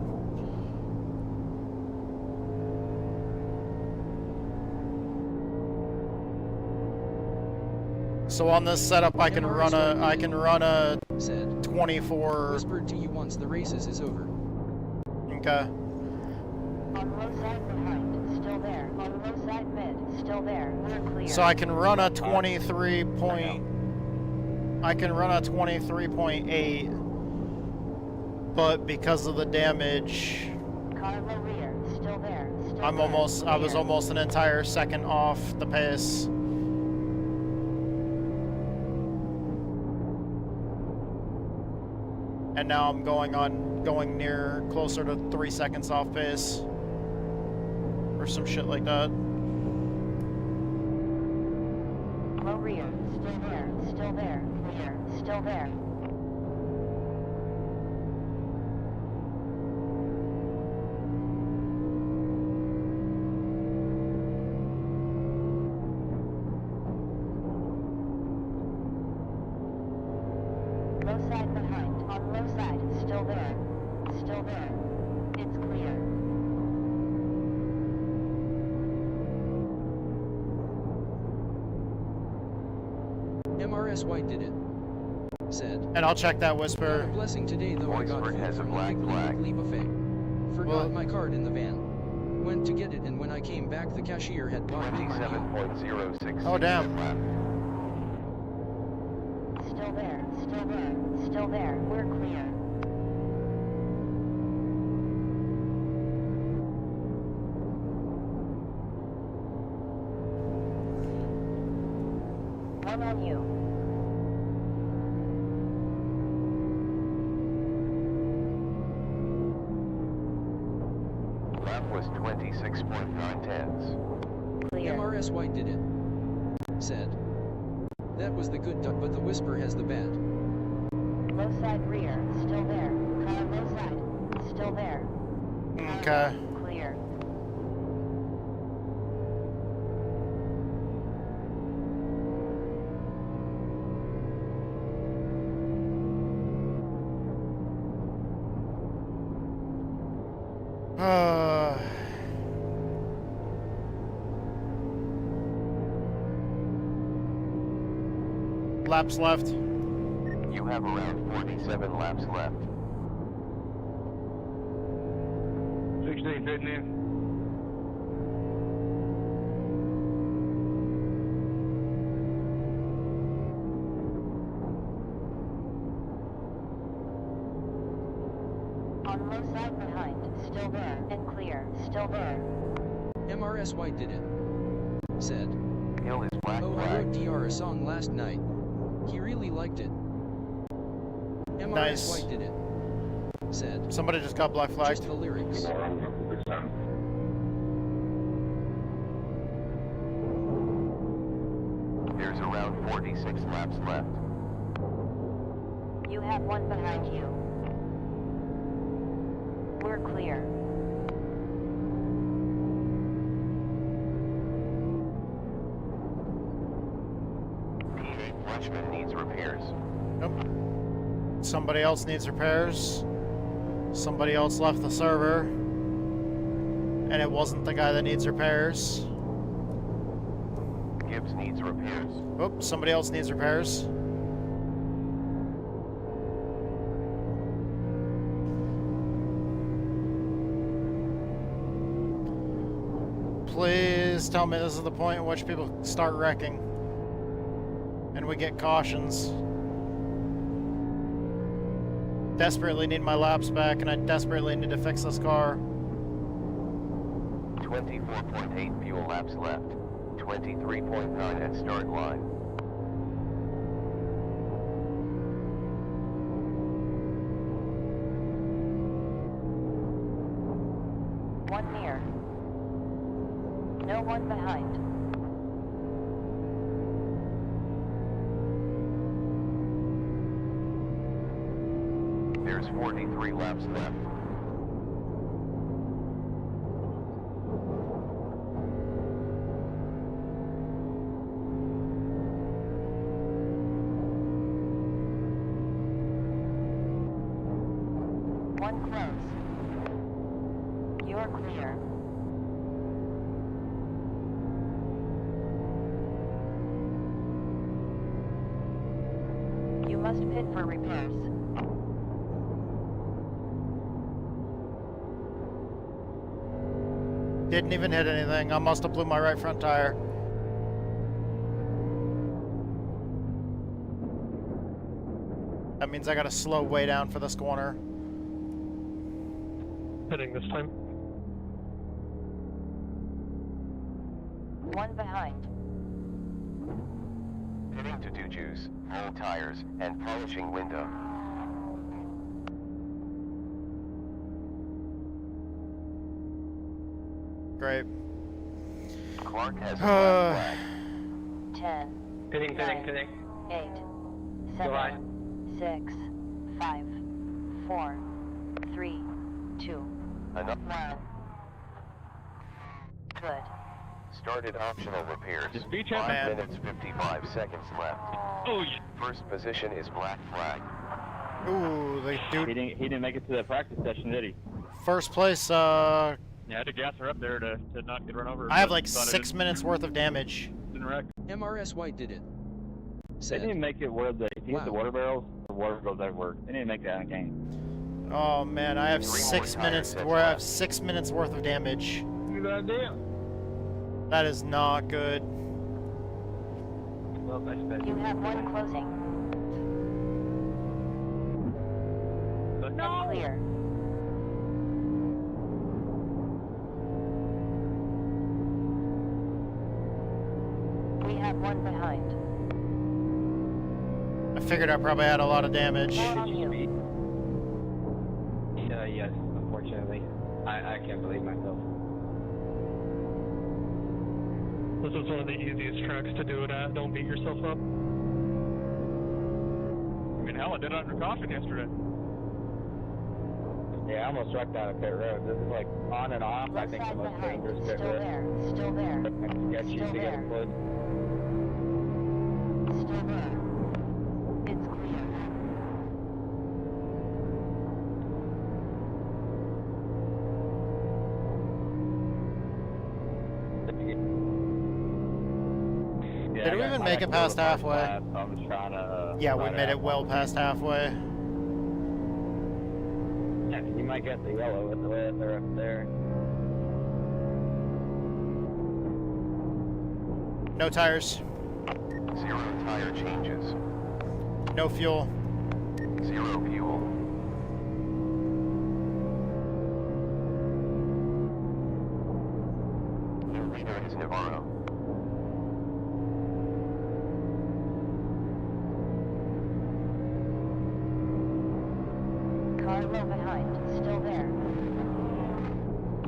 So on this setup, I can run a 24. Whispered to you once the races is over. Okay. On low side behind. Still there. On low side mid. Still there. We're clear. So I can run a 23.8. But because of the damage, Car low rear. Still there. Still I was almost an entire second off the pace. And now I'm going near closer to 3 seconds off pace. Or some shit like that. Low rear. Still there. Still there. Clear. Still there. Low side behind. On low side. Still there. Still there. It's clear. MRS White did it, said. And I'll check that whisper. Got a blessing today though. I got Voiceford has a from black the flag. weekly buffet. Forgot my card in the van. Went to get it, and when I came back, the cashier had bought me my meal. 27.06. Oh, damn. Still there, still there, still there. We're clear. One on you. Lap was 26.9 tenths. Clear. MRS White did it. Said. That was the good duck, but the Whisper has the bad. Low side rear, still there. Car low side, still there. Okay. Clear. Laps left. You have around 47 laps left. 16 fitting in. On low side behind, still there. And clear, still there. MRS White did it. Said. Hill is black Oh, I flag. wrote DR a song last night. He really liked it. MRS Nice. White did it. Said. Somebody just got black flagged. Just the lyrics. There's around 46 laps left. You have one behind you. We're clear. P8 Fleshman needs repairs. Nope. Somebody else needs repairs. Somebody else left the server. And it wasn't the guy that needs repairs. Gibbs needs repairs. Oops, somebody else needs repairs. Please tell me this is the point at which people start wrecking. And we get cautions. Desperately need my laps back, and I desperately need to fix this car. 24.8 fuel laps left. 23.9 at start line. One near. No one behind. There's 43 laps left. One close. You're clear. You must pit for repairs. Didn't even hit anything. I must have blew my right front tire. That means I gotta slow way down for this corner. Hitting this time. One behind. Pitting to do juice, whole tires, and polishing window. Great. Clark has a black flag. 10. Pitting, 9, pitting. 8. Goodbye. 7. 6. 5. 4. 3. 2. Enough. 1. Good. Started optional repairs. Just beach 5 man. minutes 55 seconds left. Oh, yeah. First position is black flag. Ooh, the dude. He didn't make it to the practice session, did he? First place, Yeah, I had to gas her up there to not get run over. I have but like thought I 6 minutes worth of damage. Didn't wreck. MRS White did it. They Said. didn't make it where the if you hit the Wow. water barrels, the water goes everywhere. They didn't make that in game. Oh man, I have 3 more 6 minutes tires where I have left. 6 minutes worth of damage. good idea. That is not good. Well, I bet. You have one closing. No! Clear. We have one behind. I figured I probably had a lot of damage. More on you. Yes, unfortunately. I can't believe myself. This is one of the easiest tracks to do it at. Don't beat yourself up. I mean, hell, I did it under caution yesterday. Yeah, I almost wrecked out of pit road. This is like on and off, I Left think the side most behind. dangerous pit Still road. there. Still there. Sketchy Still to get there. a foot. Still there. It's clear. Yeah, Did we even make it past halfway? I'm trying to. Yeah, we made it well past halfway. Yeah, you might get the yellow with the way they're up there. No tires. 0 tire changes. No fuel. 0 fuel. New leader is Navarro. Car low behind. Still there.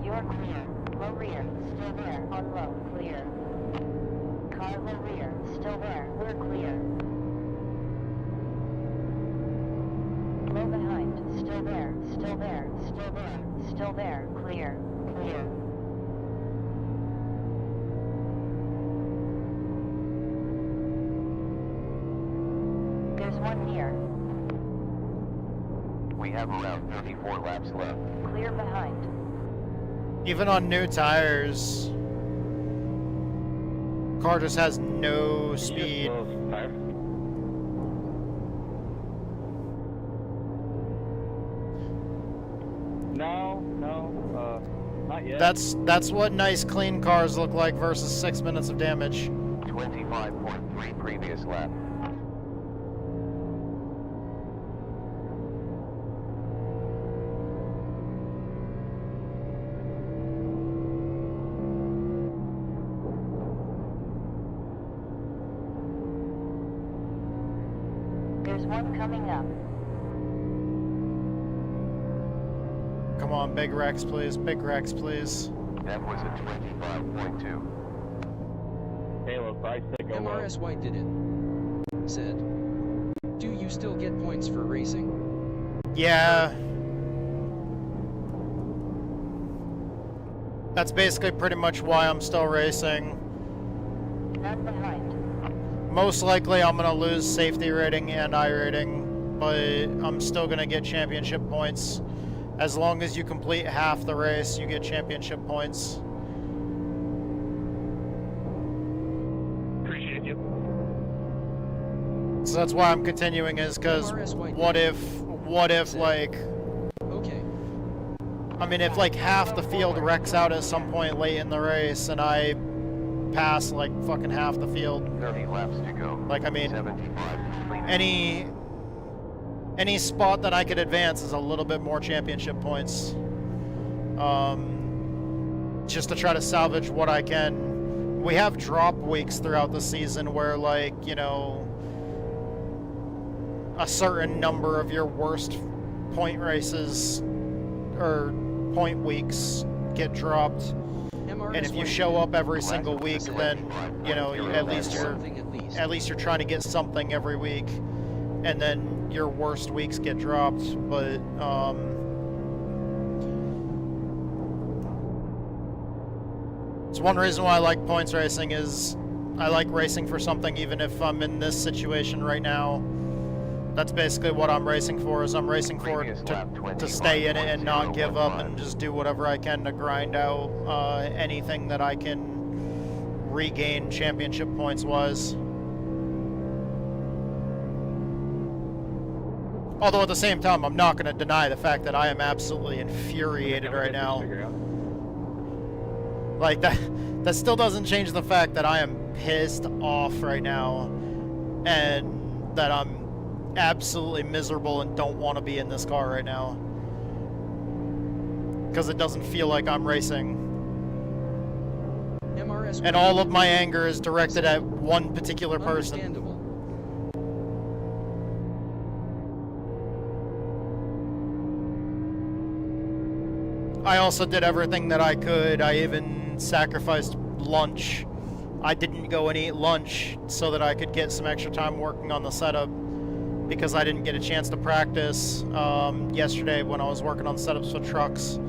You're clear. Low rear. Still there. On low. Clear. Car low rear. Still there. We're clear. Low behind. Still there. Still there. Still there. Still there. Clear. Clear. There's one near. We have around 34 laps left. Clear behind. Even on new tires, car just has no speed. No, not yet. That's what nice clean cars look like versus 6 minutes of damage. 25.3 previous lap. There's one coming up. Come on, big Rex, please. Big Rex, please. That was a 25.2. Halo, I think I will. MRS White did it. Said. Do you still get points for racing? Yeah. That's basically pretty much why I'm still racing. None behind. Most likely I'm going to lose safety rating and I rating, but I'm still going to get championship points. As long as you complete half the race, you get championship points. Appreciate you. So that's why I'm continuing, is because what if like, Okay. I mean, if like half the field wrecks out at some point late in the race and I pass like fucking half the field. 30 laps to go. Like, I mean, 75 completed. any spot that I could advance is a little bit more championship points. Just to try to salvage what I can. We have drop weeks throughout the season where, like, you know, a certain number of your worst point races or point weeks get dropped. And if you show up every single week, then, you know, at least you're trying to get something every week, and then your worst weeks get dropped. But it's one reason why I like points racing, is I like racing for something, even if I'm in this situation right now. That's basically what I'm racing for, is I'm racing for it to stay in it and not give up and just do whatever I can to grind out anything that I can regain championship points wise. Although at the same time, I'm not going to deny the fact that I am absolutely infuriated right now. Like, that still doesn't change the fact that I am pissed off right now, and that I'm absolutely miserable and don't want to be in this car right now. Because it doesn't feel like I'm racing. And all of my anger is directed at one particular person. I also did everything that I could. I even sacrificed lunch. I didn't go and eat lunch so that I could get some extra time working on the setup, because I didn't get a chance to practice yesterday when I was working on setups for trucks,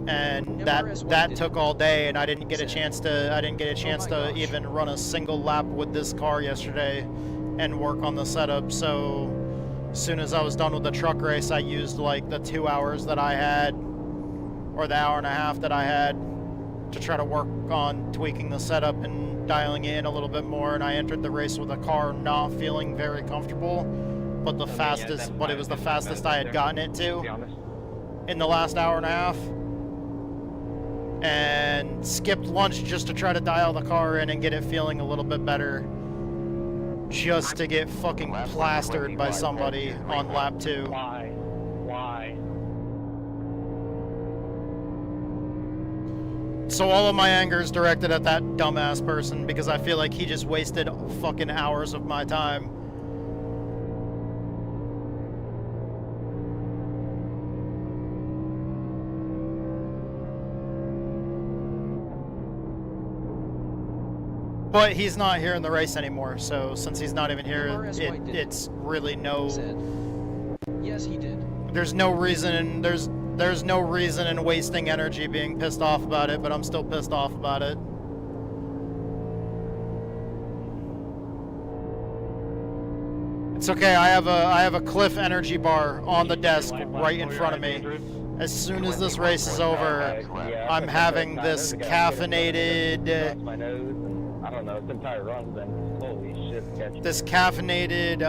and that took all day, and I didn't get a chance to even run a single lap with this car yesterday and work on the setup. So as soon as I was done with the truck race, I used like the 2 hours that I had, or the hour and a half that I had, to try to work on tweaking the setup and dialing it in a little bit more. And I entered the race with a car not feeling very comfortable, but it was the fastest I had gotten it to in the last hour and a half. And skipped lunch just to try to dial the car in and get it feeling a little bit better, just to get fucking plastered by somebody on lap 2. Why? So all of my anger is directed at that dumbass person, because I feel like he just wasted fucking hours of my time. But he's not here in the race anymore, so since he's not even here, it's really no... Yes, he did. There's no reason, there's no reason in wasting energy being pissed off about it, but I'm still pissed off about it. It's okay, I have a Cliff energy bar on the desk right in front of me. As soon as this race is over, I'm having this caffeinated... I don't know, it's entire runs and holy shit. This caffeinated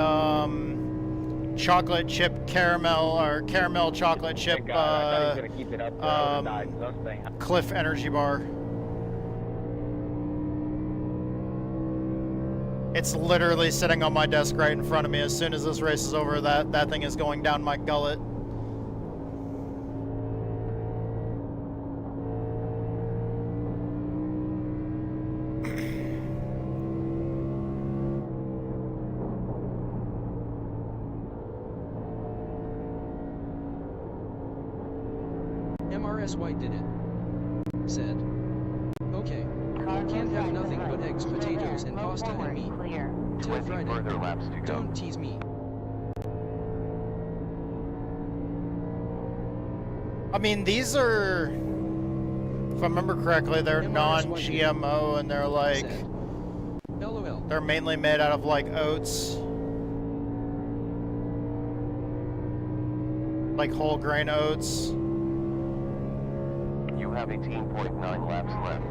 chocolate chip caramel, or caramel chocolate chip Cliff energy bar. It's literally sitting on my desk right in front of me. As soon as this race is over, that thing is going down my gullet. White did it. Said. Okay. You can't have nothing but eggs, potatoes, and pasta and meat. Till Friday. Don't tease me. I mean, these are, if I remember correctly, they're non-GMO, and they're like, they're mainly made out of like oats, like whole grain oats. You have 18.9 laps left.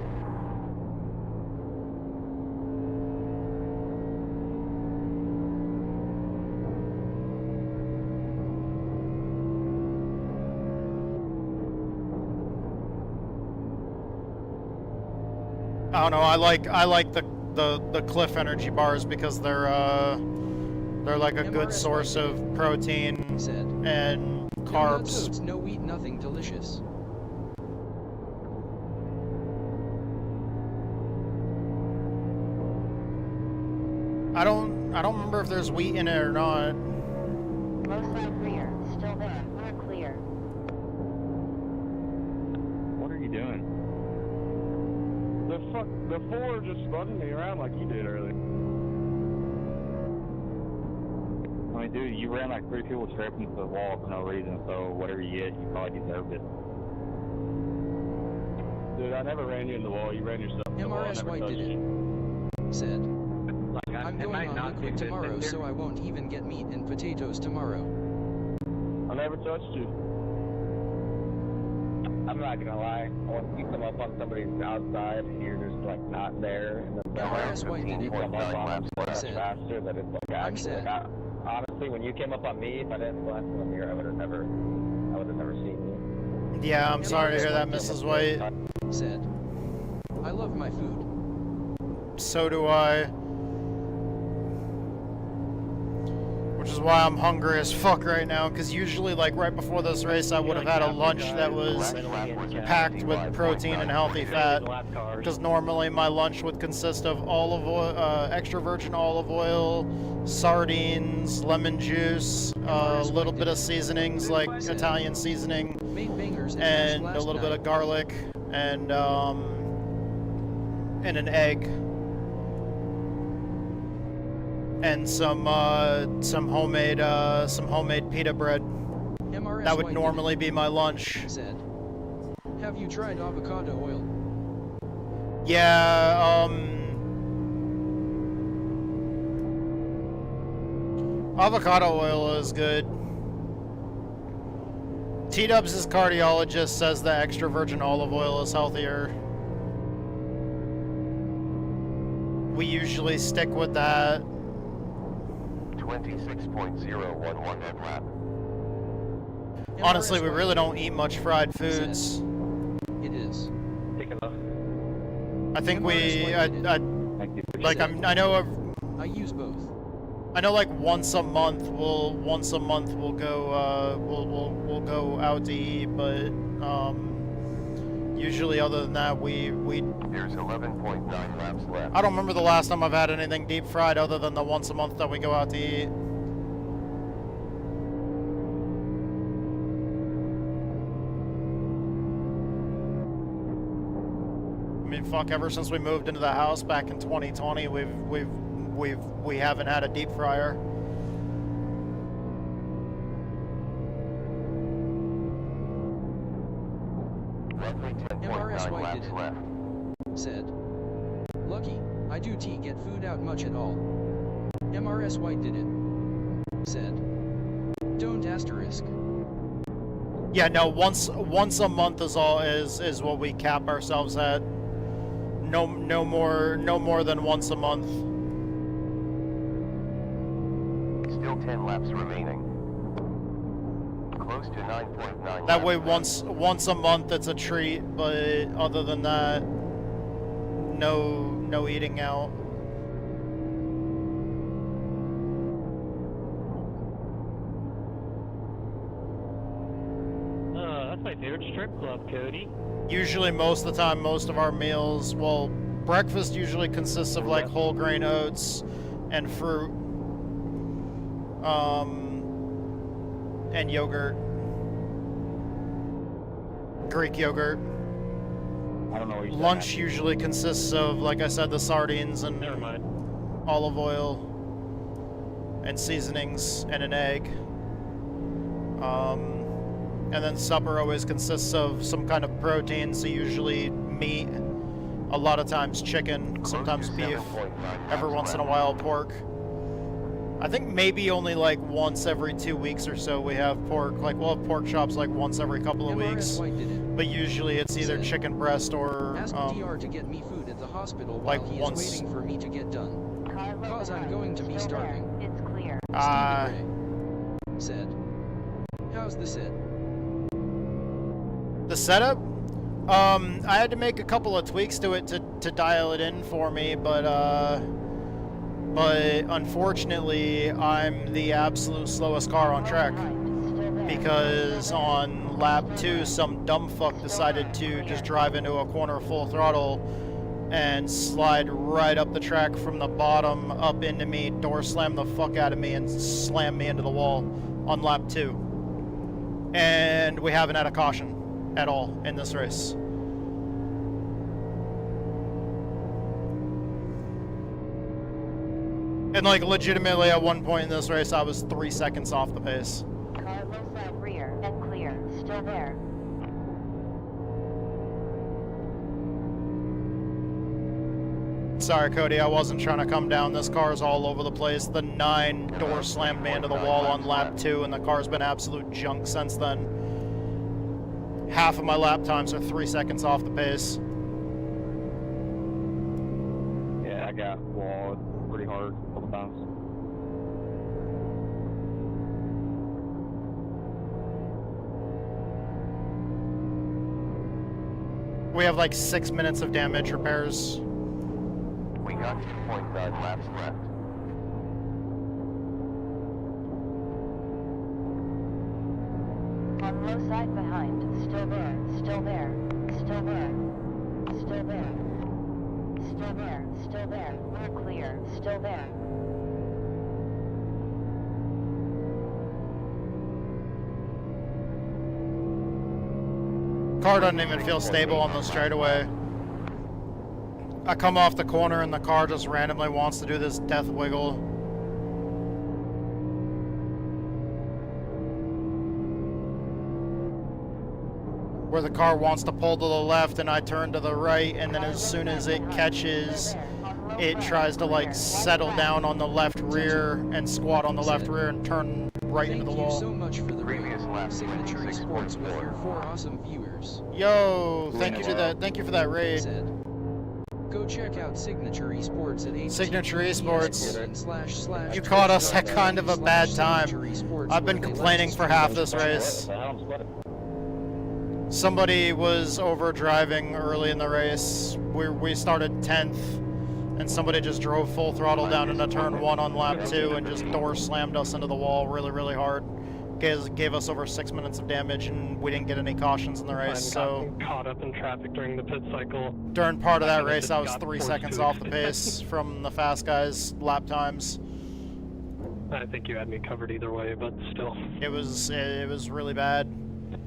I don't know. I like the Cliff energy bars because they're like a good source of protein and carbs. Oats, no wheat, nothing delicious. I don't remember if there's wheat in it or not. Moza clear. Still there. We're clear. What are you doing? The four just spun me around like you did earlier. I mean, dude, you ran like 3 people straight into the wall for no reason, so whatever you get, you probably deserved it. Dude, I never ran you in the wall, you ran yourself in the wall. MRS White did it. Said. I'm going on liquid tomorrow, so I won't even get meat and potatoes tomorrow. I never touched you. I'm not gonna lie, when you come up on somebody's outside and you're just like not there, and then you come up on them faster, that it's like actually, like, honestly, when you came up on me, if I didn't glance in the mirror, I would have never seen you. Yeah, I'm sorry to hear that, Mrs. White. Said. I love my food. So do I. Which is why I'm hungry as fuck right now, because usually, like, right before this race, I would have had a lunch that was packed with protein and healthy fat. Because normally my lunch would consist of olive oil, extra virgin olive oil, sardines, lemon juice, a little bit of seasonings like Italian seasoning, and a little bit of garlic, and an egg. And some homemade pita bread. That would normally be my lunch. Said, have you tried avocado oil? Yeah, avocado oil is good. T-Dubs' cardiologist says that extra virgin olive oil is healthier. We usually stick with that. 26.011 mlap. Honestly, we really don't eat much fried foods. It is. I think I know I use both. I know like once a month we'll go go out to eat, but usually other than that There's 11.9 laps left. I don't remember the last time I've had anything deep fried other than the once a month that we go out to eat. I mean, fuck, ever since we moved into the house back in 2020, we haven't had a deep fryer. Roughly 10.9 laps left. Said, lucky, I do get food out much at all. MRS White did it. Said, don't asterisk. Yeah, no, once a month is what we cap ourselves at. No more than once a month. Still 10 laps remaining. Close to 9.9. That way, once a month it's a treat, but other than that, no eating out. That's my favorite strip club, Cody. Usually, most of the time, most of our meals, well, breakfast usually consists of like whole grain oats and fruit, and yogurt, Greek yogurt. I don't know what you're Lunch usually consists of, like I said, the sardines and olive oil and seasonings and an egg. And then supper always consists of some kind of protein, so usually meat, a lot of times chicken, sometimes beef, every once in a while pork. I think maybe only like once every 2 weeks or so we have pork. Like we'll have pork chops like once every couple of weeks. But usually it's either chicken breast or ask DR to get me food at the hospital like while he once. is waiting for me to get done. Cause I'm going to be starving. It's clear. Said, how's the set? The setup? I had to make a couple of tweaks to it to dial it in for me, but unfortunately I'm the absolute slowest car on track because on lap 2 some dumb fuck decided to just drive into a corner full throttle and slide right up the track from the bottom up into me, door slam the fuck out of me and slam me into the wall on lap 2. And we haven't had a caution at all in this race. And like legitimately at one point in this race I was 3 seconds off the pace. Carlos at rear and clear. Still there. Sorry Cody, I wasn't trying to come down. This car's all over the place. The 9 door slammed me into the wall on lap 2 and the car's been absolute junk since then. Half of my lap times are 3 seconds off the pace. Yeah, I got walled pretty hard a couple times. We have like 6 minutes of damage repairs. We got 2.9 laps left. On low side behind, still there, still there, still there, still there, still there, still there, we're clear, still there. Car doesn't even feel stable on the straightaway. I come off the corner and the car just randomly wants to do this death wiggle. Where the car wants to pull to the left and I turn to the right, and then as soon as it catches, it tries to like settle down on the left rear and squat on the left rear and turn right into the wall. Thank you so much for the previous lap. Signature Esports with your 4 awesome viewers. Yo, thank you to that. Thank you for that raid. Go check out Signature Esports at 8. Signature Esports. You caught us at kind of a bad time. I've been complaining for half this race. Somebody was over driving early in the race. We started 10th, and somebody just drove full throttle down into turn 1 on lap 2 and just door slammed us into the wall really, really hard. Gave us over 6 minutes of damage, and we didn't get any cautions in the race. So caught up in traffic during the pit cycle. During part of that race, I was 3 seconds off the pace from the fast guys' lap times. I think you had me covered either way, but still. It was really bad.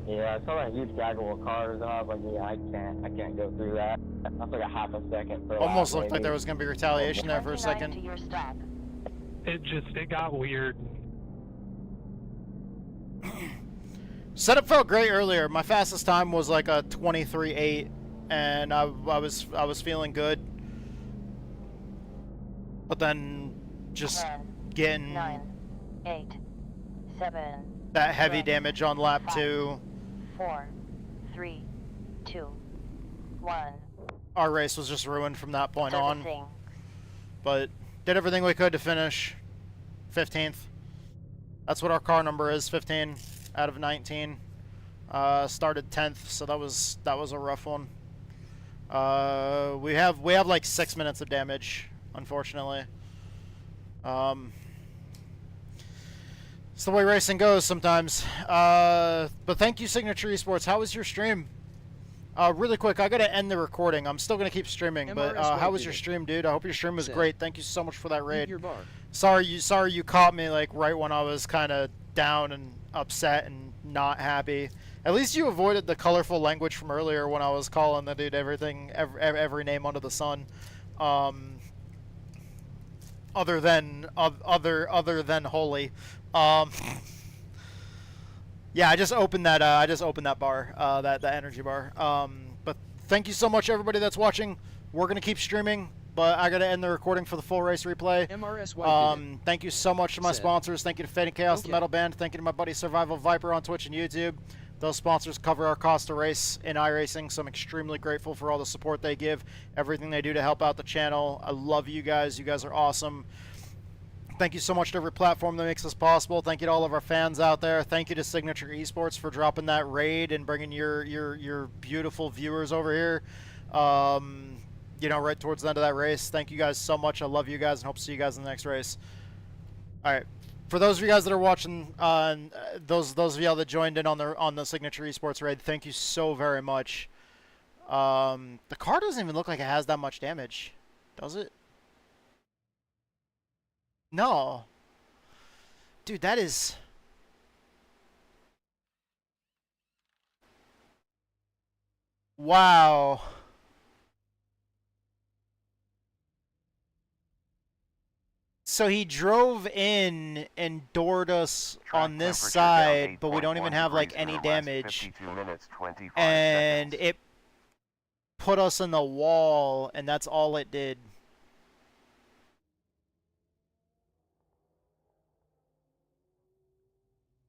Yeah, I saw that huge gaggle of cars, and I was like, yeah, I can't go through that. That's like a half a second per Almost lap, looked like there was going to be retaliation there for a second. It got weird. Setup felt great earlier. My fastest time was like a 23.8, and I was feeling good. But then just 10, getting 9, 8, 7, that heavy 6, damage on lap 5, 2. 4, 3, 2, 1. Our race was just ruined from that point on. Servicing. But did everything we could to finish 15th. That's what our car number is, 15 out of 19. Started 10th, so that was a rough one. We have like 6 minutes of damage, unfortunately. It's the way racing goes sometimes. But thank you, Signature Esports. How was your stream? Really quick, I gotta end the recording. I'm still gonna keep streaming, but how was your stream, dude? I hope your stream was great. Thank you so much for that raid. Sorry you caught me like right when I was kind of down and upset and not happy. At least you avoided the colorful language from earlier when I was calling the dude every name under the sun. Other than holy. Yeah, I just opened that bar, that energy bar. But thank you so much, everybody that's watching. We're gonna keep streaming, but I gotta end the recording for the full race replay. Thank you so much to my sponsors. Thank you to Fate and Chaos, the Metal Band. Thank you to my buddy Survival Viper on Twitch and YouTube. Those sponsors cover our cost to race in iRacing, so I'm extremely grateful for all the support they give, everything they do to help out the channel. I love you guys. You guys are awesome. Thank you so much to every platform that makes this possible. Thank you to all of our fans out there. Thank you to Signature Esports for dropping that raid and bringing your beautiful viewers over here. You know, right towards the end of that race. Thank you guys so much. I love you guys and hope to see you guys in the next race. All right. For those of you guys that are watching, those of y'all that joined in on the Signature Esports raid, thank you so very much. The car doesn't even look like it has that much damage, does it? No. Dude, that is... Wow. So he drove in and doored us on this side, but we don't even have like any damage. And it put us in the wall, and that's all it did.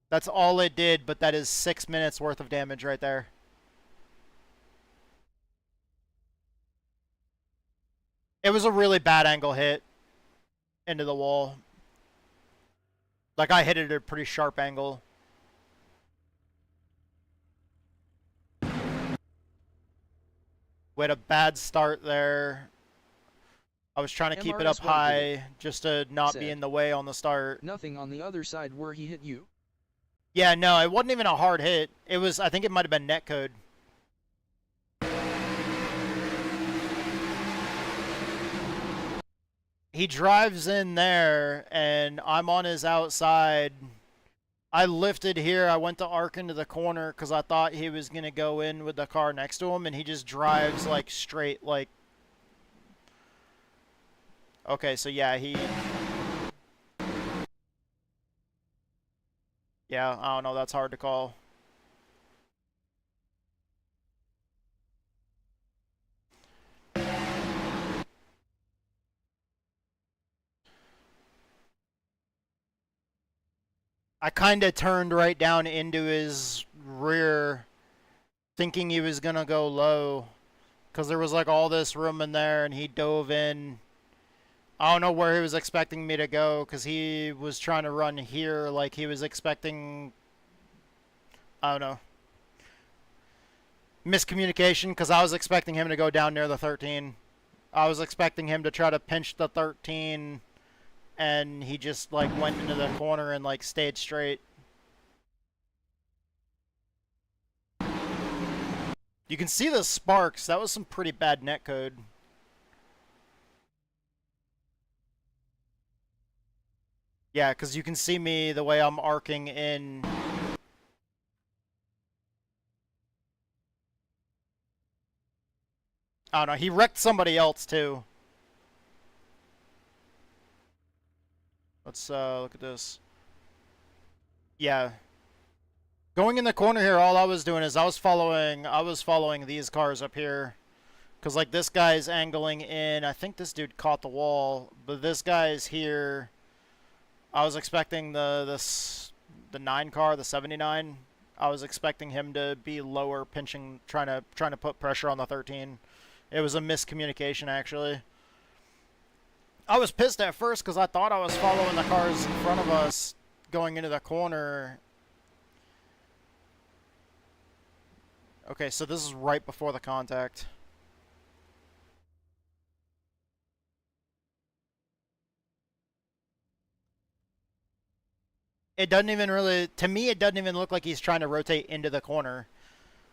That's all it did, but that is 6 minutes worth of damage right there. It was a really bad angle hit into the wall. Like, I hit it at a pretty sharp angle. We had a bad start there. I was trying to keep it up high just to not be in the way on the start. Nothing on the other side where he hit you? Yeah, no, it wasn't even a hard hit. It was, I think it might have been netcode. He drives in there, and I'm on his outside. I lifted here. I went to arc into the corner because I thought he was going to go in with the car next to him, and he just drives, like, straight, like... Okay, so yeah, he... Yeah, I don't know. That's hard to call. I kind of turned right down into his rear thinking he was going to go low because there was like all this room in there and he dove in. I don't know where he was expecting me to go because he was trying to run here like he was expecting, I don't know, miscommunication because I was expecting him to go down near the 13. I was expecting him to try to pinch the 13 and he just like went into the corner and like stayed straight. You can see the sparks. That was some pretty bad netcode. Yeah, because you can see me the way I'm arcing in. I don't know. He wrecked somebody else too. Let's look at this. Yeah. Going in the corner here, all I was doing is I was following these cars up here. Because like this guy's angling in. I think this dude caught the wall, but this guy's here. I was expecting the 9 car, the 79. I was expecting him to be lower, pinching, trying to put pressure on the 13. It was a miscommunication actually. I was pissed at first because I thought I was following the cars in front of us going into the corner. Okay, so this is right before the contact. It doesn't even really, to me, it doesn't even look like he's trying to rotate into the corner.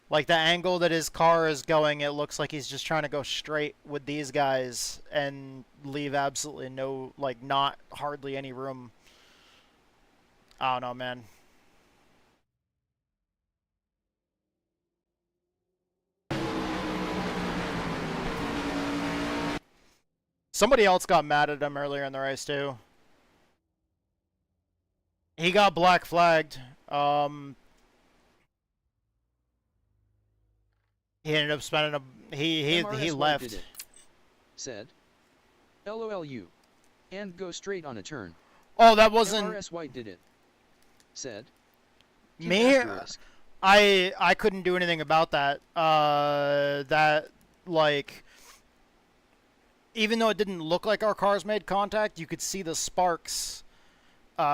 Like the angle that his car is going, it looks like he's just trying to go straight with these guys and leave absolutely no, like not hardly any room. I don't know, man. Somebody else got mad at him earlier in the race too. He got black flagged. He ended up spending a he left. Said, LOLU, and go straight on a turn. Oh, that wasn't MRS White did it. Said, me. I couldn't do anything about that. That like, even though it didn't look like our cars made contact, you could see the sparks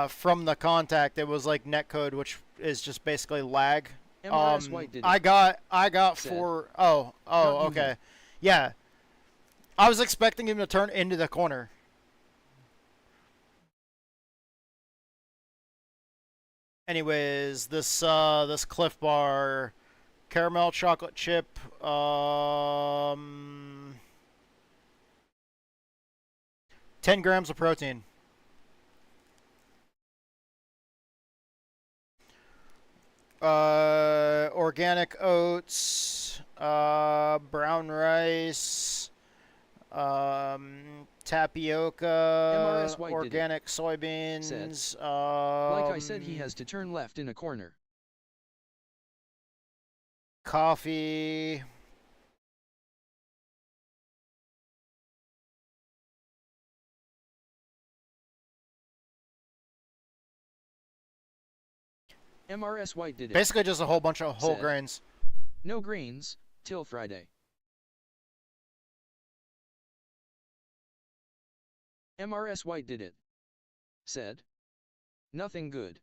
from the contact. It was like netcode, which is just basically lag. I got Said, 4. Oh, okay. Yeah. I was expecting him to turn into the corner. Anyways, this Cliff Bar, caramel chocolate chip, 10 grams of protein. Organic oats, brown rice, tapioca, organic soybeans. Said, like I said, he has to turn left in a corner. Coffee. MRS White did it. Basically just a whole bunch of whole grains. No grains, till Friday. MRS White did it. Said, nothing good.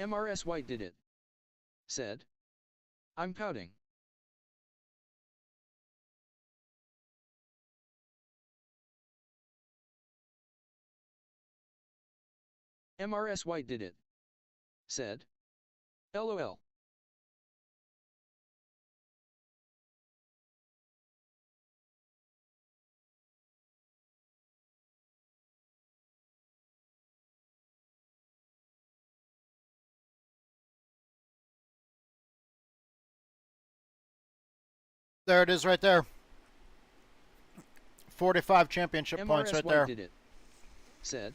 MRS White did it. Said. I'm pouting. MRS White did it. Said. LOL. There it is right there. 45 championship points right MRS there. White did it. Said.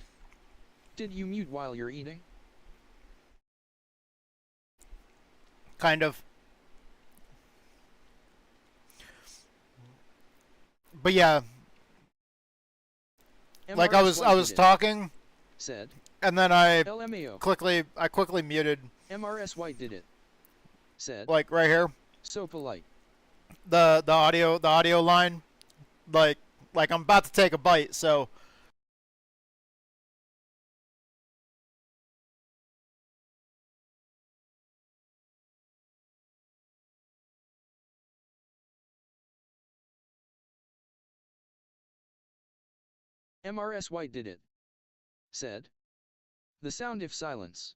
Did you mute while you're eating? Kind of. But yeah. Like I was talking. Said. And then I LMAO. quickly muted. MRS White did it. Said. Like right here. So polite. The audio line. Like I'm about to take a bite, so MRS White did it. Said. The sound if silence.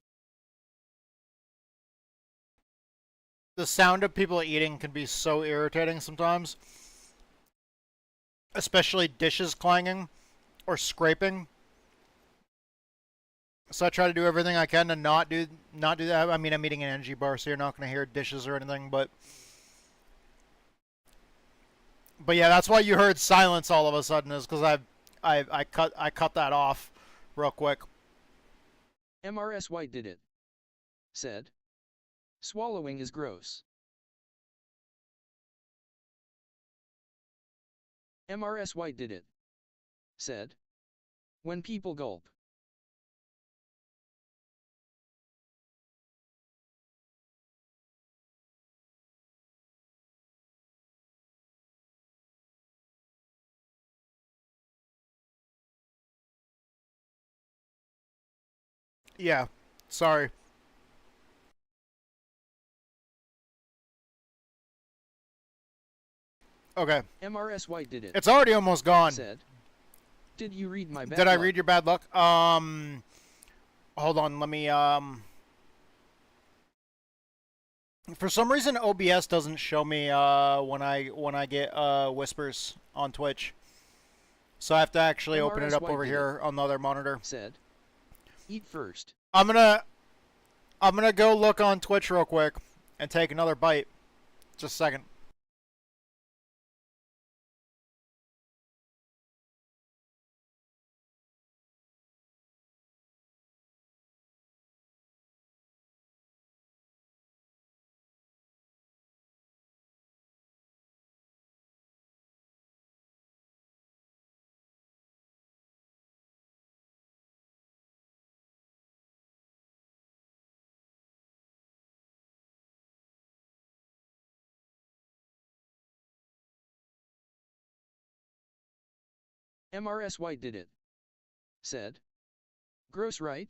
the sound of people eating can be so irritating sometimes. Especially dishes clanging or scraping. So I try to do everything I can to not do that. I mean, I'm eating an energy bar, so you're not going to hear dishes or anything, but yeah, that's why you heard silence all of a sudden, is because I cut that off real quick. MRS White did it. Said. Swallowing is gross. MRS White did it. Said. When people gulp. Yeah, sorry. Okay. MRS White did it. It's already almost gone. Said. Did you read my bad Did I luck? read your bad luck? Hold on, let me, for some reason OBS doesn't show me, when I get, whispers on Twitch. So I have to actually open it up over here on the other monitor. Said. Eat first. I'm gonna go look on Twitch real quick and take another bite. Just a second. MRS White did it. Said. Gross, right?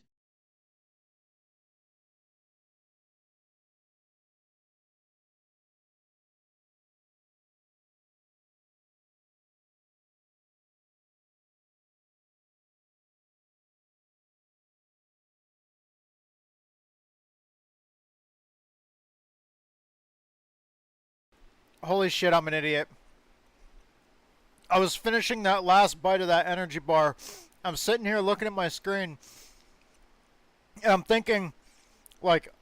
Holy shit, I'm an idiot. I was finishing that last bite of that energy bar. I'm sitting here looking at my screen. And I'm thinking, like,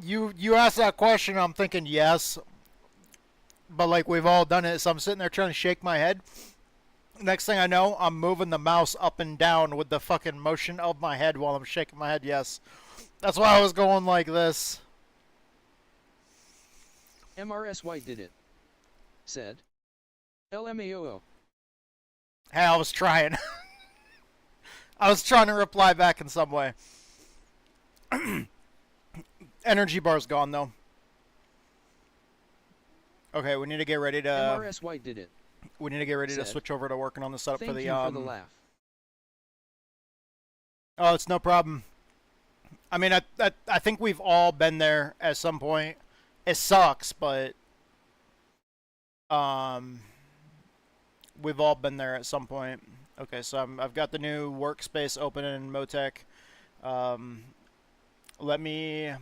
you asked that question, I'm thinking yes. But, like, we've all done it. So I'm sitting there trying to shake my head. Next thing I know, I'm moving the mouse up and down with the fucking motion of my head while I'm shaking my head, yes. That's why I was going like this. MRS White did it. Said. LMAOO. Hey, I was trying. I was trying to reply back in some way. Energy bar's gone, though. Okay, we need to get ready to... MRS White did it. We need to get ready to switch over to working on the setup for the... Thank you for the laugh. Oh, it's no problem. I mean, I think we've all been there at some point. It sucks, but we've all been there at some point. Okay, so I've got the new workspace open in Motec. Let me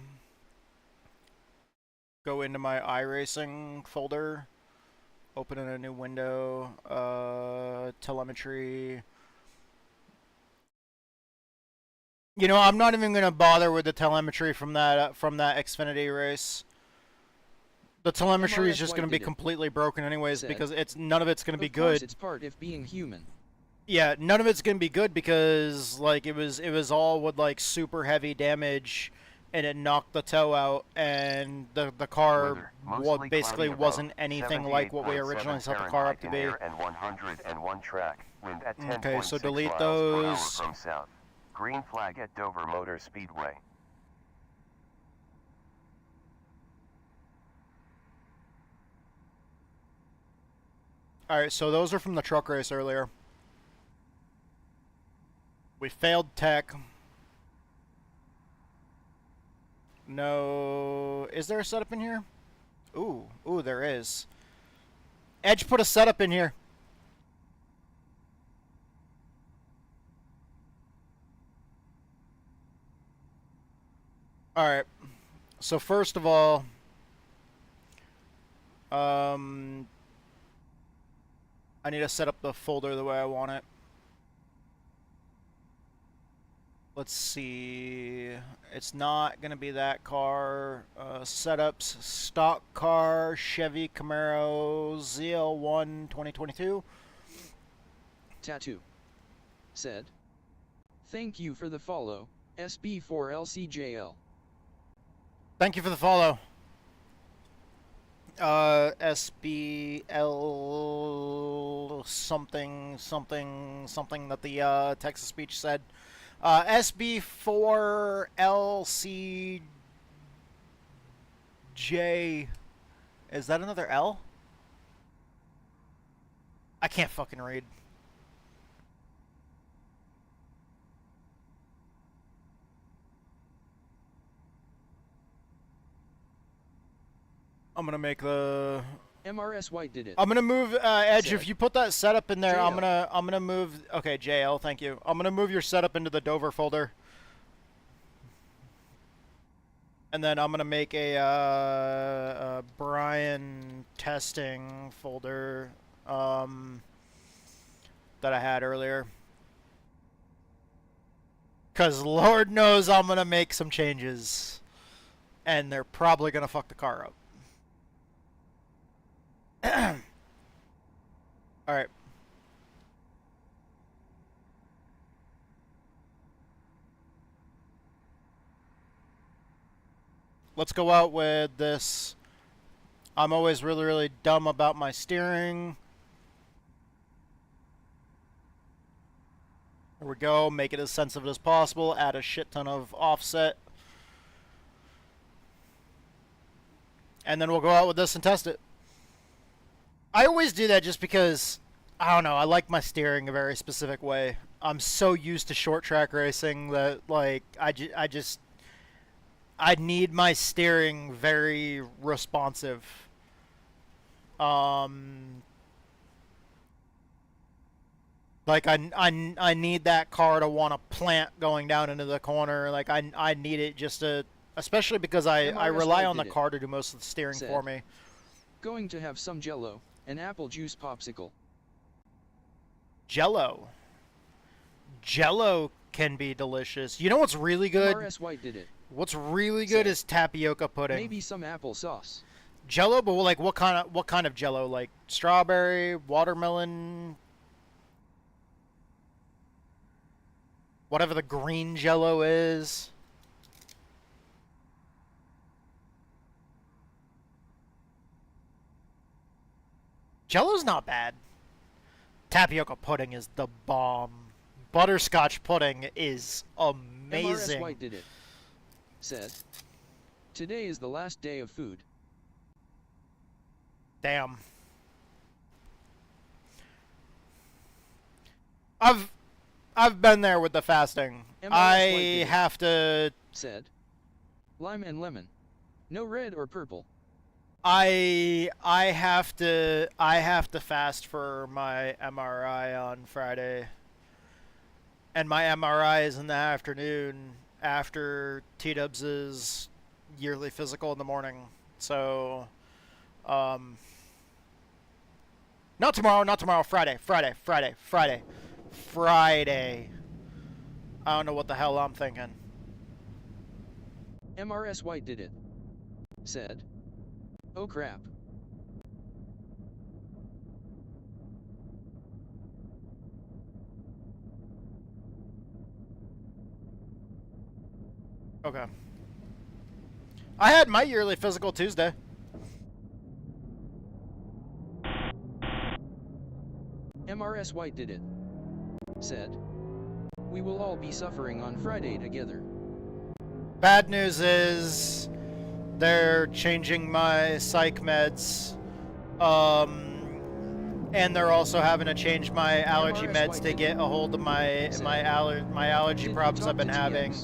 go into my iRacing folder, open in a new window, telemetry. You know, I'm not even gonna bother with the telemetry from that Xfinity race. The telemetry is just gonna be completely broken anyways because none of it's gonna be good. It's part of being human. Yeah, none of it's gonna be good because like it was all with like super heavy damage, and it knocked the toe out, and the car basically wasn't anything like what we originally set the car up to be. And 101 track. Wind at 10.6 Okay, so delete miles per hour those. from south. Green flag at Dover Motor Speedway. Alright, so those are from the truck race earlier. We failed tech. No... Is there a setup in here? Ooh, there is. Edge put a setup in here. Alright. So first of all... I need to set up the folder the way I want it. Let's see. It's not going to be that car. Setups, stock car, Chevy Camaro ZL1 2022. Tattoo. Said. Thank you for the follow, SB4LCJL. Thank you for the follow. SBL something that the text-to-speech said. SB4LCJ. Is that another L? I can't fucking read. I'm gonna make the MRS White did it. I'm gonna move Edge. Said. If you put that setup in there, JL. I'm gonna move. Okay, JL, thank you. I'm gonna move your setup into the Dover folder, and then I'm gonna make a Brian testing folder that I had earlier. Cause Lord knows I'm gonna make some changes, and they're probably gonna fuck the car up. Alright. Let's go out with this. I'm always really, really dumb about my steering. There we go. Make it as sensitive as possible. Add a shit ton of offset. And then we'll go out with this and test it. I always do that just because, I don't know, I like my steering a very specific way. I'm so used to short track racing that, like, I need my steering very responsive. Like, I need that car to want to plant going down into the corner. Like, I need it just to, especially because I rely on the car to do most of the steering for me. Going to have some Jello. An apple juice popsicle. Jello. Jello can be delicious. You know what's really good? MRS White did it. What's really good is tapioca pudding. Maybe some apple sauce. Jello, but like what kind of Jello? Like strawberry, watermelon, whatever the green Jello is. Jello's not bad. Tapioca pudding is the bomb. Butterscotch pudding is amazing. MRS White did it. Said. Today is the last day of food. Damn. I've been there with the fasting. I have to said. Lime and lemon. No red or purple. I have to fast for my MRI on Friday. And my MRI is in the afternoon after T-Dubs' yearly physical in the morning. So not tomorrow, Friday. I don't know what the hell I'm thinking. MRS White did it. Said. Oh crap. Okay. I had my yearly physical Tuesday. MRS White did it. Said. We will all be suffering on Friday together. Bad news is they're changing my psych meds. And they're also having to change my allergy meds to get a hold of my allergy problems I've been having.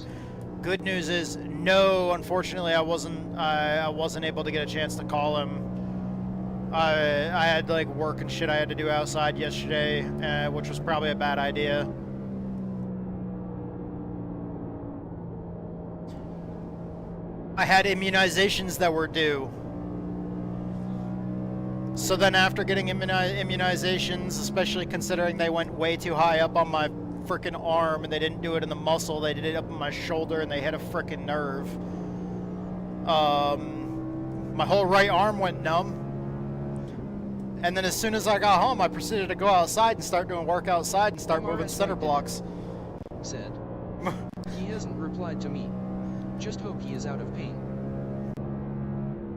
Good news is no, unfortunately I wasn't able to get a chance to call him. I had like work and shit I had to do outside yesterday, which was probably a bad idea. I had immunizations that were due. So then after getting immunizations, especially considering they went way too high up on my frickin' arm and they didn't do it in the muscle, they did it up on my shoulder and they hit a frickin' nerve. My whole right arm went numb. And then as soon as I got home, I proceeded to go outside and start doing work outside and start moving center blocks. Said. He hasn't replied to me. Just hope he is out of pain.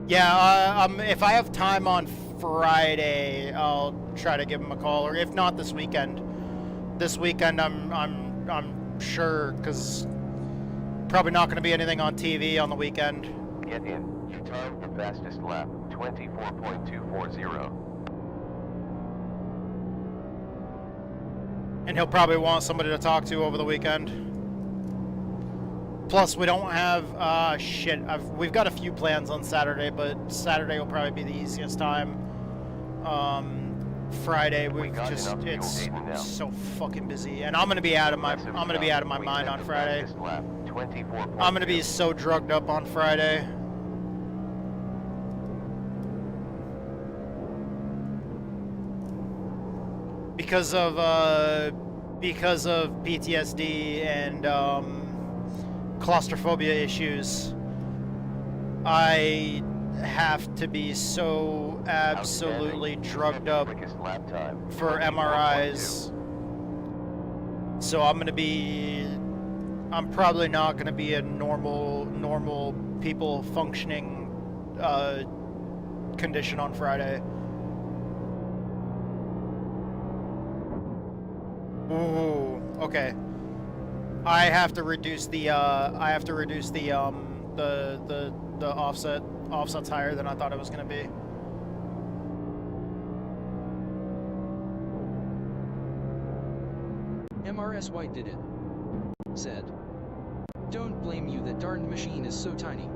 Yeah, if I have time on Friday, I'll try to give him a call, or if not this weekend. This weekend, I'm sure, because probably not going to be anything on TV on the weekend. Get in. You timed the fastest lap, 24.240. And he'll probably want somebody to talk to over the weekend. Plus, we don't have, shit, we've got a few plans on Saturday, but Saturday will probably be the easiest time. Friday, it's so fucking busy, and I'm gonna be out of my mind on Friday. I'm gonna be so drugged up on Friday. Because of PTSD and, claustrophobia issues, I have to be so absolutely drugged up for MRIs. So I'm probably not gonna be a normal people functioning condition on Friday. Ooh, okay. I have to reduce the offset's higher than I thought it was gonna be. MRS White did it. Said. Don't blame you, that darned machine is so tiny.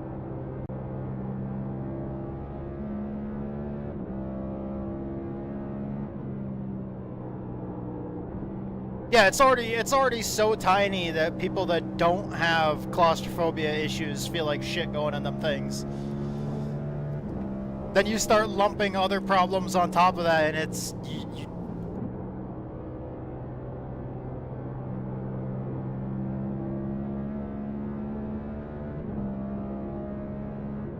Yeah, it's already so tiny that people that don't have claustrophobia issues feel like shit going in them things. Then you start lumping other problems on top of that, and it's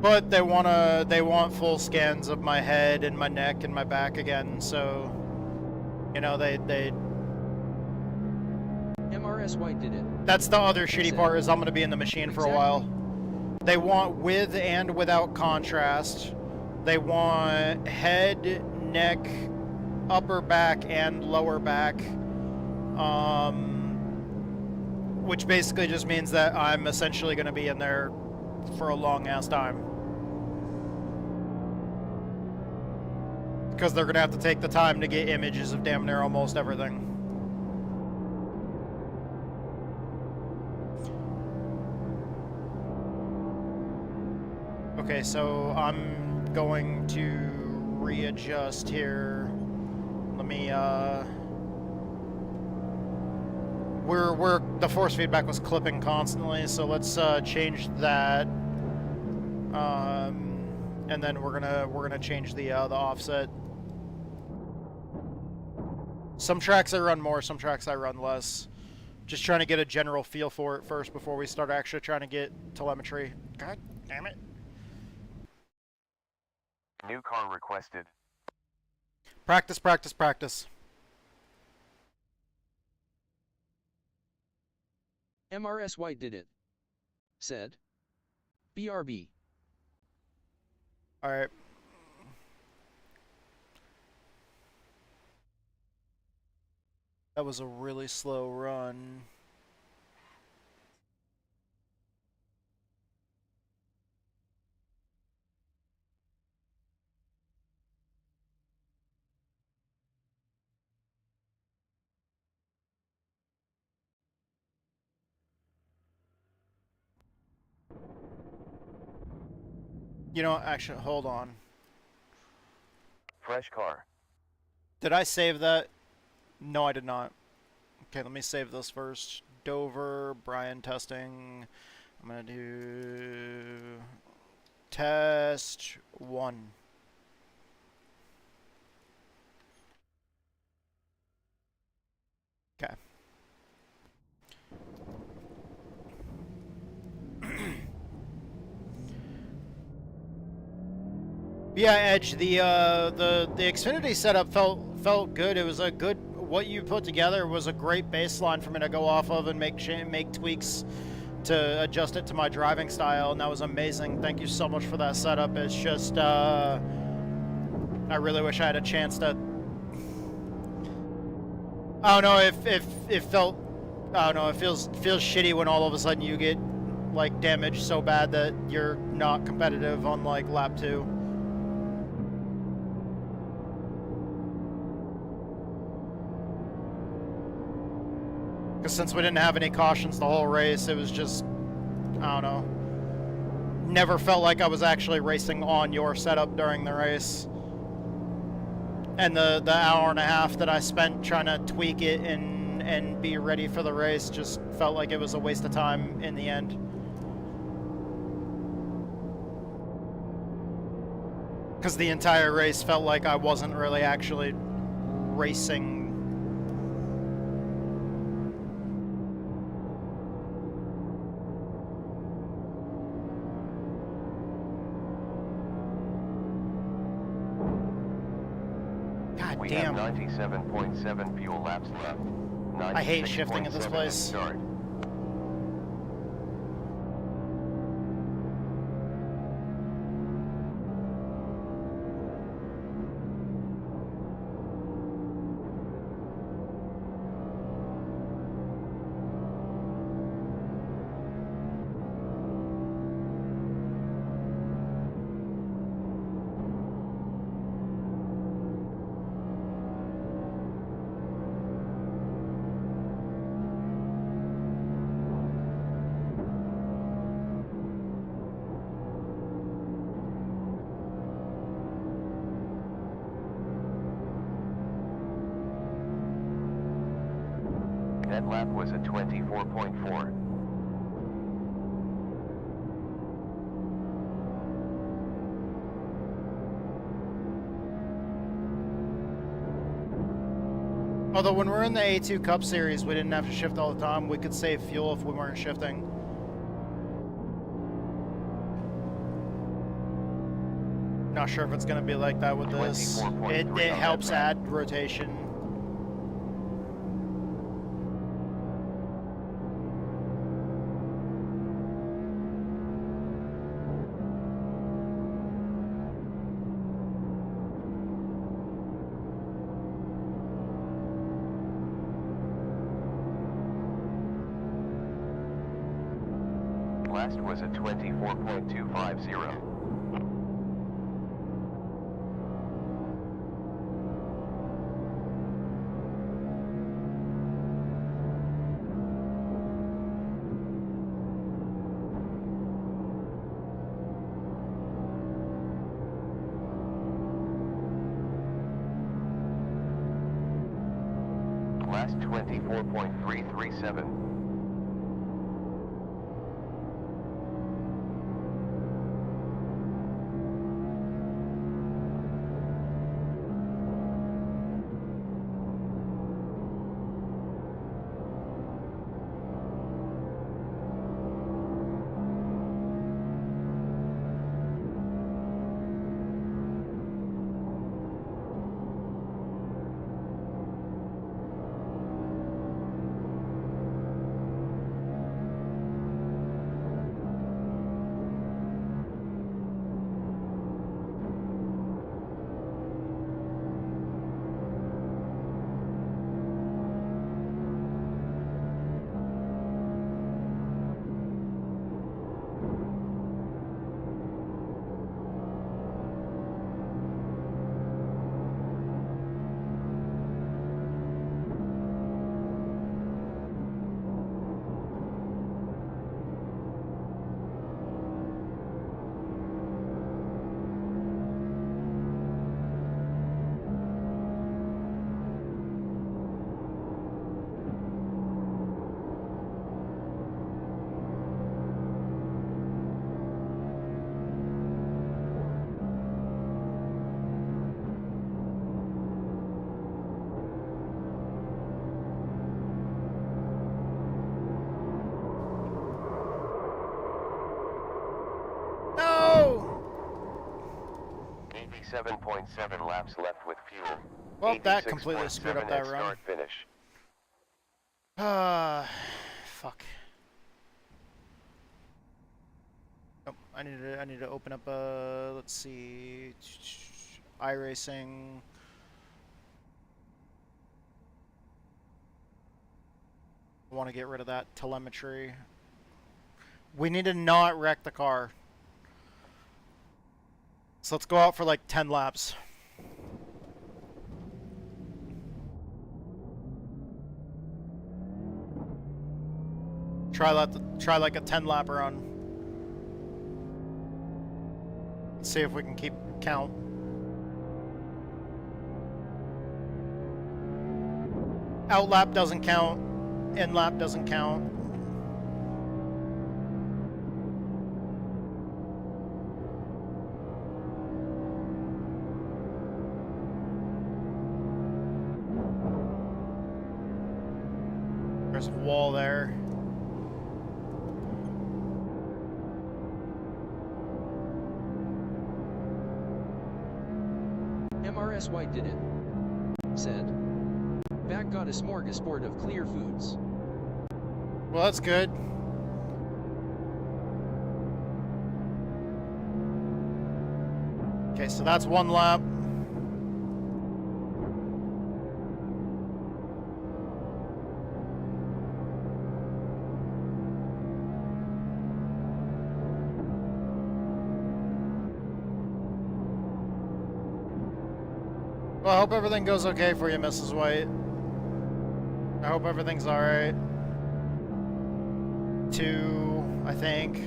but they want full scans of my head and my neck and my back again, so you know they MRS White did it. That's the other shitty part, is I'm going to be in the machine for a while. They want with and without contrast. They want head, neck, upper back, and lower back. Which basically just means that I'm essentially going to be in there for a long ass time. Because they're going to have to take the time to get images of damn near almost everything. Okay, so I'm going to readjust here. Let me, the force feedback was clipping constantly, so let's change that. And then we're gonna change the offset. Some tracks I run more, some tracks I run less. Just trying to get a general feel for it first before we start actually trying to get telemetry. God damn it. New car requested. Practice, practice, practice. MRS White did it. Said. BRB. Alright. That was a really slow run. You know, actually, hold on. Fresh car. Did I save that? No, I did not. Okay, let me save this first. Dover, Brian testing. I'm gonna do test 1. Okay. Yeah, Edge, the Xfinity setup felt good. It was a good, what you put together was a great baseline for me to go off of and make tweaks to adjust it to my driving style, and that was amazing. Thank you so much for that setup. It's just I really wish I had a chance to. I don't know if it felt. I don't know. It feels shitty when all of a sudden you get like damaged so bad that you're not competitive on like lap 2. Because since we didn't have any cautions the whole race, it was just, I don't know, never felt like I was actually racing on your setup during the race. And the hour and a half that I spent trying to tweak it and be ready for the race just felt like it was a waste of time in the end. Because the entire race felt like I wasn't really actually racing. We Damn. have 97.7 fuel laps left. I hate shifting at this place. Start. That lap was a 24.4. Although when we're in the A2 Cup Series, we didn't have to shift all the time. We could save fuel if we weren't shifting. Not sure if it's going to be like that with this. It helps add rotation. Last was a 24.250. 24.337. No! 87.7 laps left with fuel. Well, that completely screwed up that run. Start finish. Fuck. Oh, I need to open up let's see, iRacing. I want to get rid of that telemetry. We need to not wreck the car. So let's go out for like 10 laps. Try like a 10 lap run. Let's see if we can keep count. Out lap doesn't count. In lap doesn't count. There's a wall there. MRS White did it. Said. Back got a smorgasbord of clear foods. Well, that's good. Okay, so that's one lap. Well, I hope everything goes okay for you, Mrs. White. I hope everything's alright. 2, I think.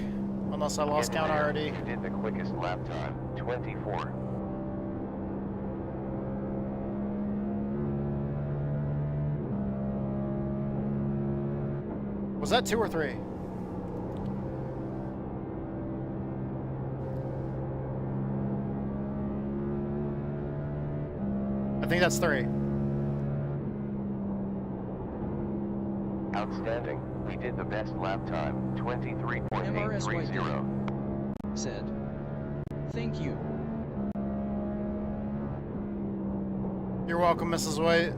Unless I lost count already. You did the quickest lap time, 24. Was that 2 or 3? I think that's 3. Outstanding. We did the best lap time, 23.830. Said. Thank you. You're welcome, Mrs. White.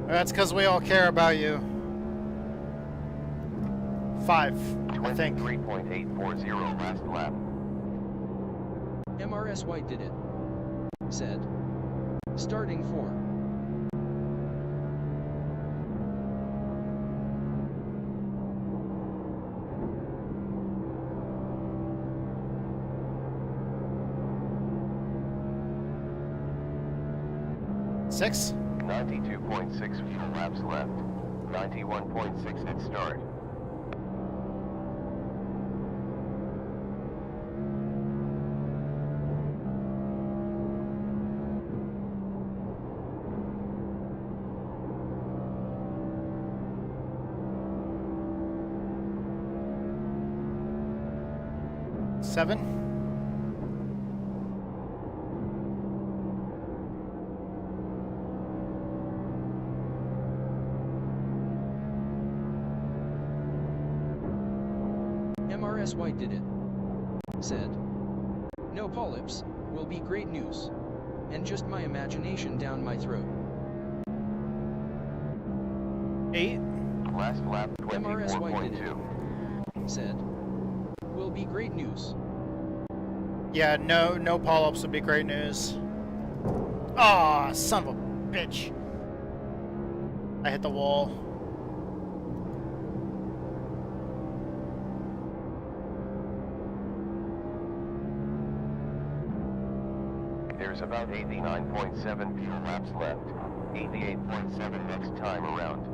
That's because we all care about you. 5, I think. 23.840 last lap. MRS White did it. Said. Starting 4. Six? 92.6 fuel laps left. 91.6 at start. 7. MRS White did it. Said, no polyps, will be great news. And just my imagination down my throat. 8. Last lap MRS White did it. 24.2. Said, will be great news. Yeah, no polyps would be great news. Ah, son of a bitch. I hit the wall. There's about 89.7 pure laps left. 88.7 next time around.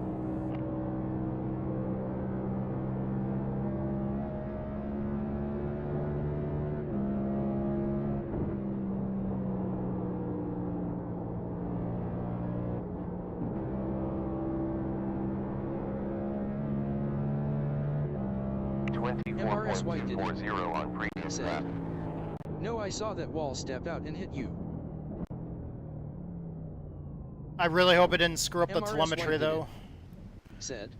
MRS White did it. 24.240 on previous lap. No, I saw that wall step out and hit you. I really hope it didn't screw up the MRS telemetry White did though. it. Said,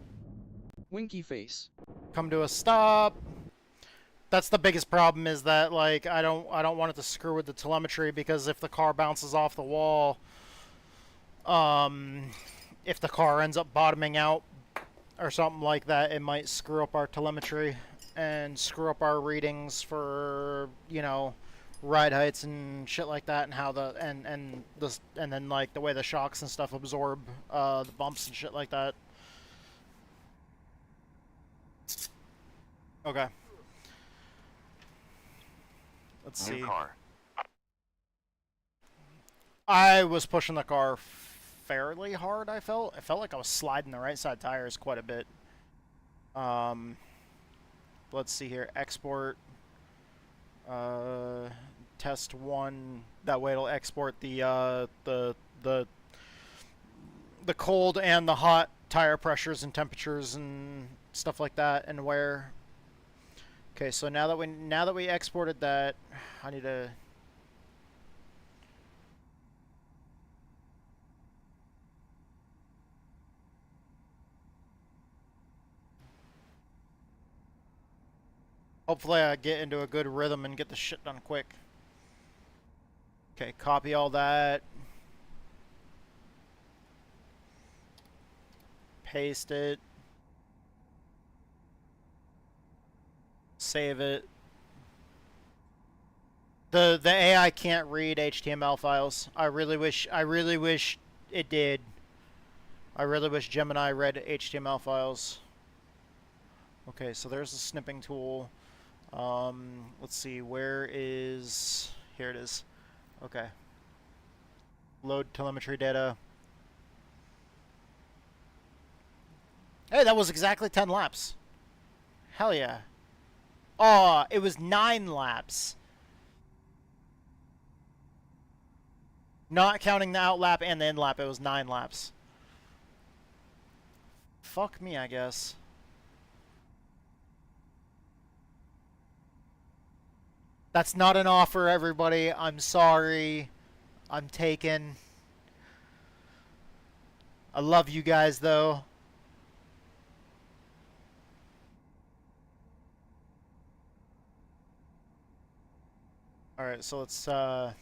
winky face. Come to a stop. That's the biggest problem, is that like I don't want it to screw with the telemetry, because if the car bounces off the wall, if the car ends up bottoming out or something like that, it might screw up our telemetry and screw up our readings for, you know, ride heights and shit like that, and how the and then like the way the shocks and stuff absorb the bumps and shit like that. Okay. Let's see. New car. I was pushing the car fairly hard. I felt like I was sliding the right side tires quite a bit. Let's see here. Export. Test 1. That way it'll export the cold and the hot tire pressures and temperatures and stuff like that, and wear. Okay, so now that we exported that, I need to. Hopefully I get into a good rhythm and get the shit done quick. Okay, copy all that. Paste it. Save it. The AI can't read HTML files. I really wish it did. I really wish Gemini read HTML files. Okay, so there's the snipping tool. Let's see, where is... Here it is. Okay. Load telemetry data. Hey, that was exactly 10 laps. Hell yeah. Oh, it was 9 laps. Not counting the out lap and the in lap, it was 9 laps. Fuck me, I guess. That's not an offer, everybody. I'm sorry. I'm taken. I love you guys, though. Alright, so let's go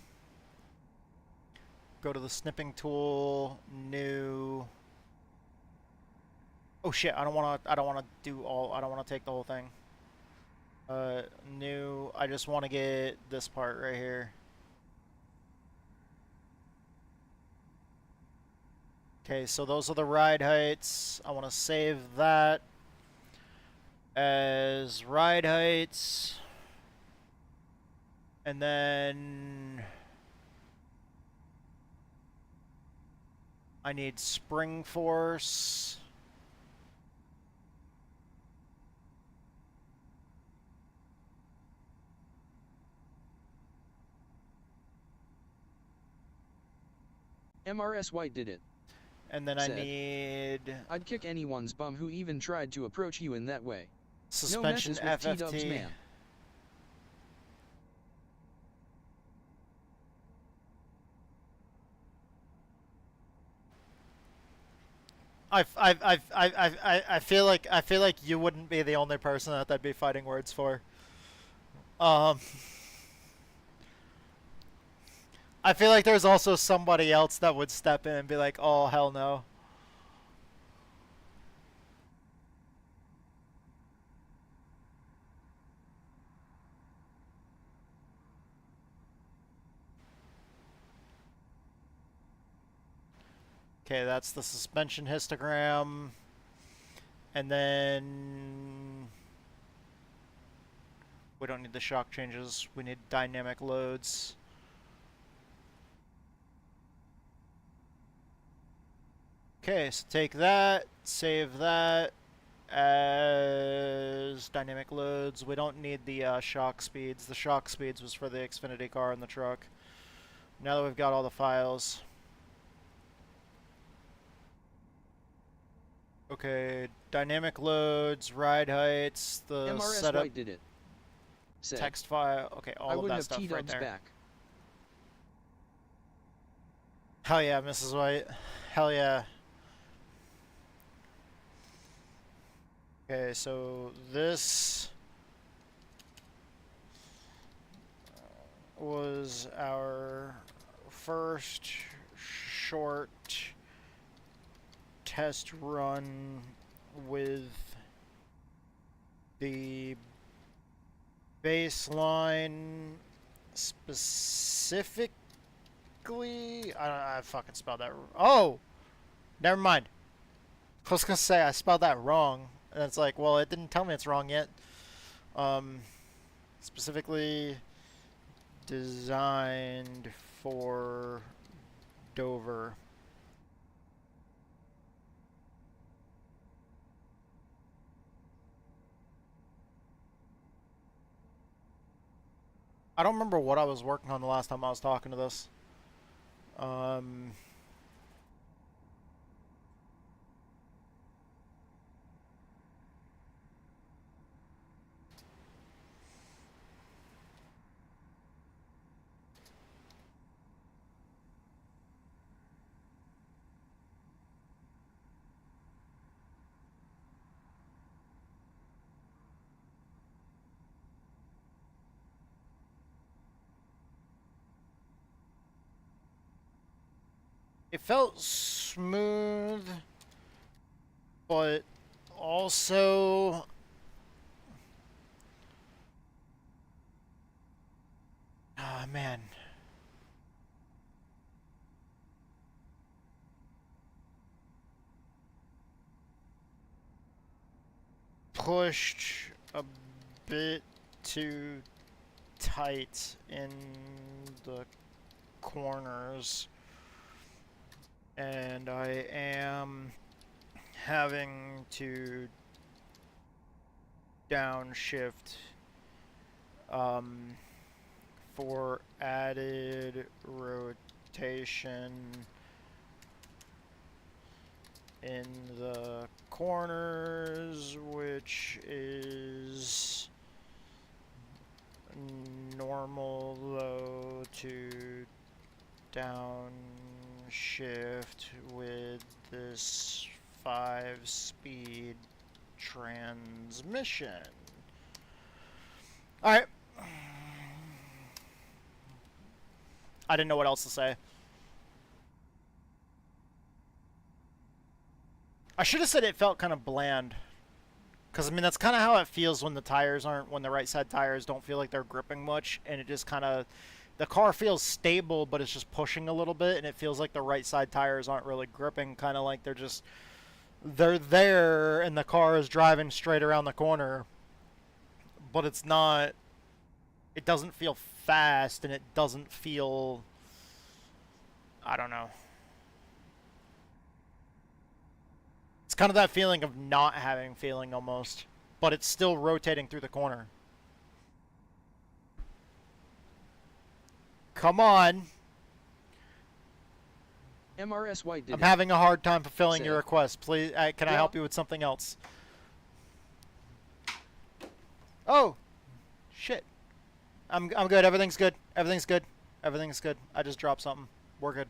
to the snipping tool, new. Oh shit, I don't want to take the whole thing. New, I just want to get this part right here. Okay, so those are the ride heights. I want to save that as ride heights. And then I need spring force. MRS White did it. And then Said, I need... I'd kick anyone's bum who even tried to approach you in that way. suspension no messes with FFT. T-dubs, man. I feel like you wouldn't be the only person that that'd be fighting words for. I feel like there's also somebody else that would step in and be like, oh, hell no. Okay, that's the suspension histogram. And then we don't need the shock changes. We need dynamic loads. Okay, so take that, save that as dynamic loads. We don't need the shock speeds. The shock speeds was for the Xfinity car and the truck. Now that we've got all the files. Okay, dynamic loads, ride heights, the MRS setup, White did it. Said, text file. Okay, all of that stuff right there. back. Hell yeah, Mrs. White. Hell yeah. Okay, so this was our first short test run with the baseline specifically. I fucking spelled that. Oh, never mind. I was gonna say I spelled that wrong, and it's like, well, it didn't tell me it's wrong yet. Specifically designed for Dover. I don't remember what I was working on the last time I was talking to this. It felt smooth, but also ah, man. Pushed a bit too tight in the corners. And I am having to downshift for added rotation in the corners, which is normal low to downshift with this 5-speed transmission. Alright. I didn't know what else to say. I should have said it felt kind of bland. Because, I mean, that's kind of how it feels when the tires aren't, when the right side tires don't feel like they're gripping much. And it just kind of, the car feels stable, but it's just pushing a little bit. And it feels like the right side tires aren't really gripping. Kind of like they're just, they're there and the car is driving straight around the corner. But it's not, it doesn't feel fast and it doesn't feel, I don't know. It's kind of that feeling of not having feeling almost, but it's still rotating through the corner. Come on. MRS White did I'm having a hard time fulfilling your request. Please, can I Yeah. help you with something else? Oh, shit. I'm good. Everything's good. Everything's good. Everything's good. I just dropped something. We're good.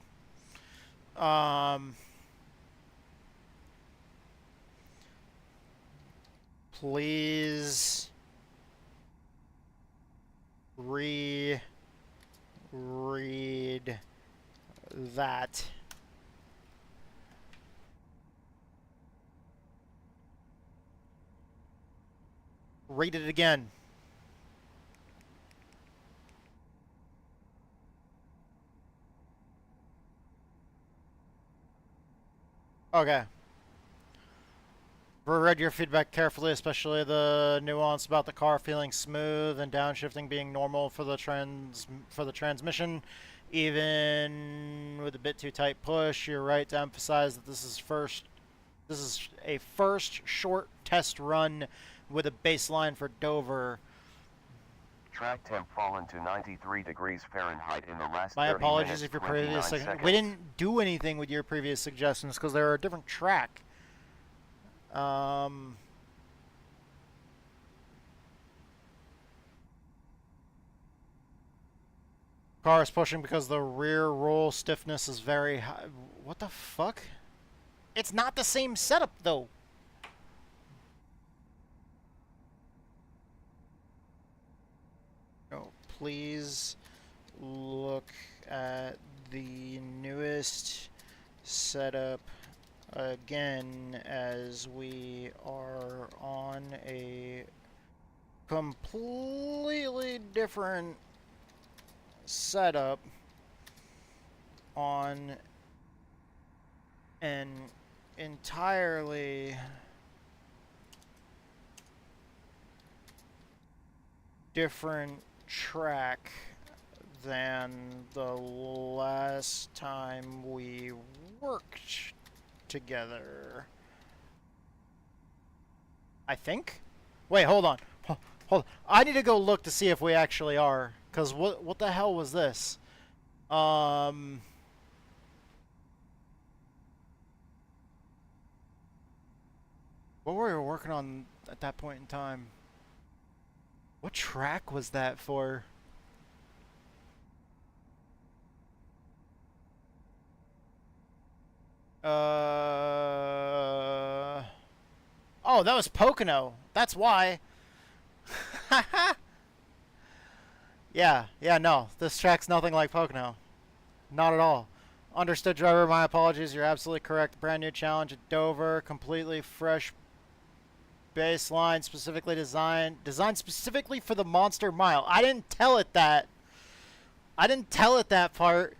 Please reread that. Read it again. Okay. Read your feedback carefully, especially the nuance about the car feeling smooth and downshifting being normal for the transmission. Even with a bit too tight push, you're right to emphasize that this is a first short test run with a baseline for Dover. Track temp fallen to 93 degrees Fahrenheit in the last My 30 apologies minutes, if your 29 previous seconds. we didn't do anything with your previous suggestions because they were a different track. Car is pushing because the rear roll stiffness is very high. What the fuck? It's not the same setup though. No, please look at the newest setup again, as we are on a completely different setup on an entirely different track than the last time we worked together. I think? Wait, hold on. Hold on. I need to go look to see if we actually are. Because what the hell was this? What were we working on at that point in time? What track was that for? Oh, that was Pocono. That's why. Yeah, no. This track's nothing like Pocono. Not at all. Understood, driver. My apologies. You're absolutely correct. Brand new challenge at Dover. Completely fresh baseline, specifically designed specifically for the Monster Mile. I didn't tell it that. I didn't tell it that part.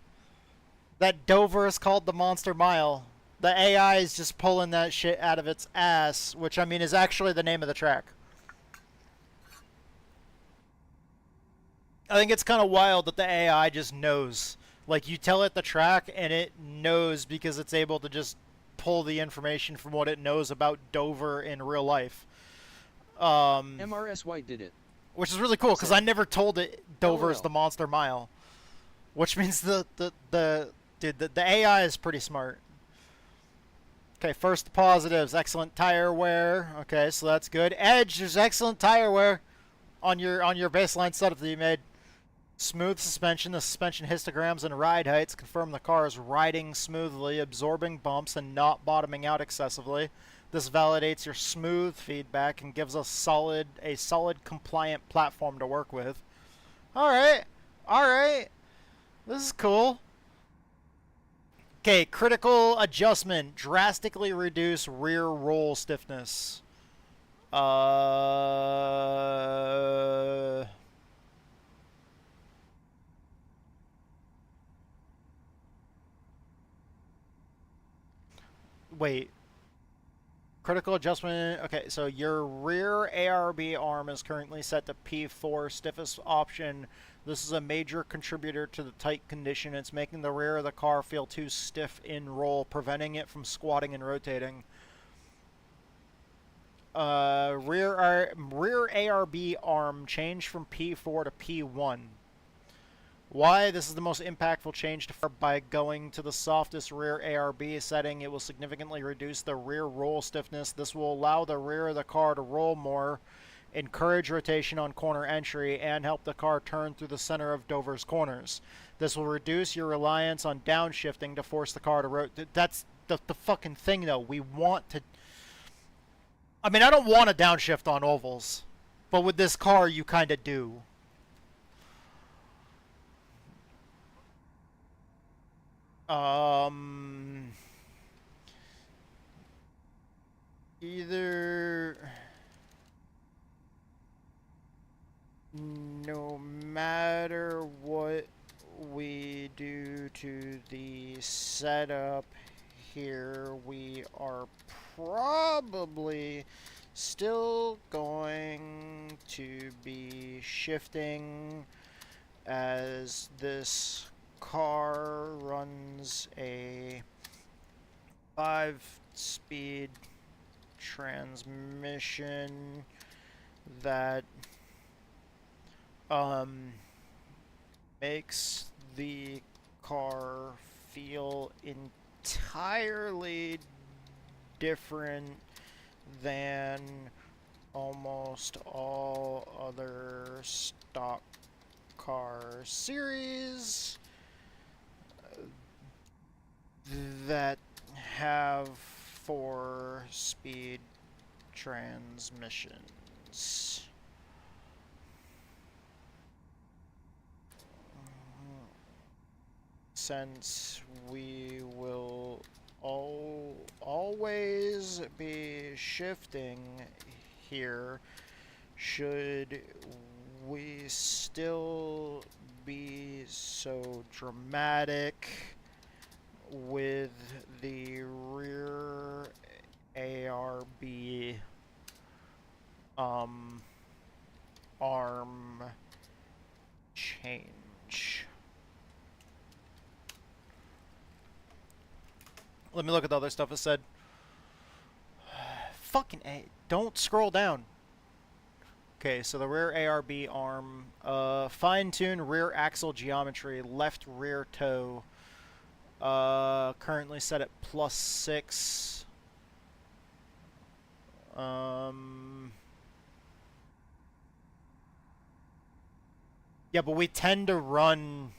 That Dover is called the Monster Mile. The AI is just pulling that shit out of its ass, which, I mean, is actually the name of the track. I think it's kind of wild that the AI just knows. Like, you tell it the track, and it knows because it's able to just pull the information from what it knows about Dover in real life. MRS White did it. Which is really cool, because I never told it Dover is the Monster Mile. Which means the AI is pretty smart. Okay, first the positives. Excellent tire wear. Okay, so that's good. Edge, there's excellent tire wear on your baseline setup that you made. Smooth suspension. The suspension histograms and ride heights confirm the car is riding smoothly, absorbing bumps, and not bottoming out excessively. This validates your smooth feedback and gives us a solid compliant platform to work with. Alright. This is cool. Okay, critical adjustment. Drastically reduce rear roll stiffness. Wait. Critical adjustment. Okay, so your rear ARB arm is currently set to P4, stiffest option. This is a major contributor to the tight condition. It's making the rear of the car feel too stiff in roll, preventing it from squatting and rotating. Rear ARB arm changed from P4 to P1. Why? This is the most impactful change by going to the softest rear ARB setting. It will significantly reduce the rear roll stiffness. This will allow the rear of the car to roll more, encourage rotation on corner entry, and help the car turn through the center of Dover's corners. This will reduce your reliance on downshifting to force the car to rotate. That's the fucking thing, though. We want to... I mean, I don't want to downshift on ovals, but with this car, you kind of do. Either... No matter what we do to the setup here, we are probably still going to be shifting as this car runs a 5-speed transmission that makes the car feel entirely different than almost all other stock car series that have 4-speed transmissions. Since we will always be shifting here, should we still be so dramatic with the rear ARB arm change? Let me look at the other stuff it said. Fucking A. Don't scroll down. Okay, so the rear ARB arm. Fine-tune rear axle geometry. Left rear toe. Currently set at +6. Yeah, but we tend to run...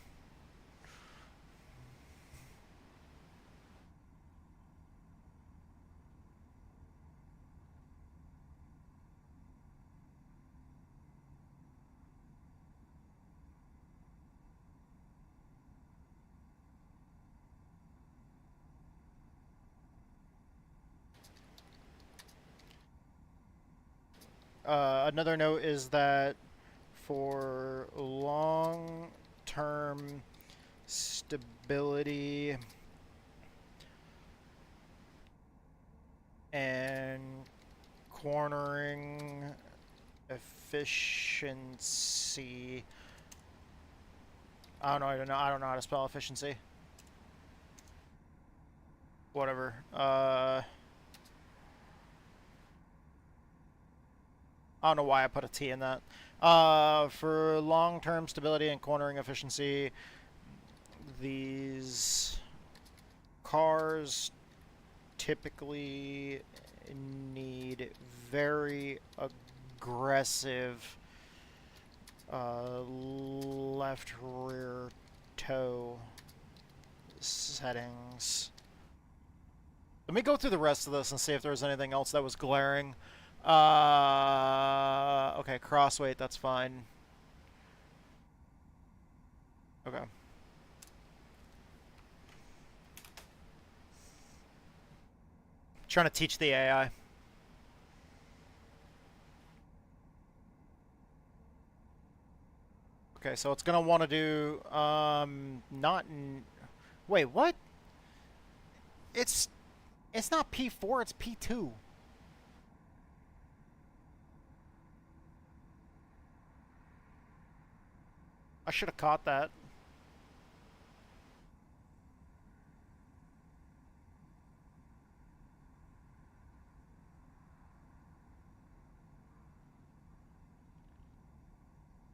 Another note is that for long-term stability and cornering efficiency, I don't know how to spell efficiency. Whatever. I don't know why I put a T in that. For long-term stability and cornering efficiency, these cars typically need very aggressive left rear toe settings. Let me go through the rest of this and see if there's anything else that was glaring. Okay, crossweight, that's fine. Okay. Trying to teach the AI. Okay, so it's gonna want to do, wait, what? It's not P4, it's P2. I should have caught that.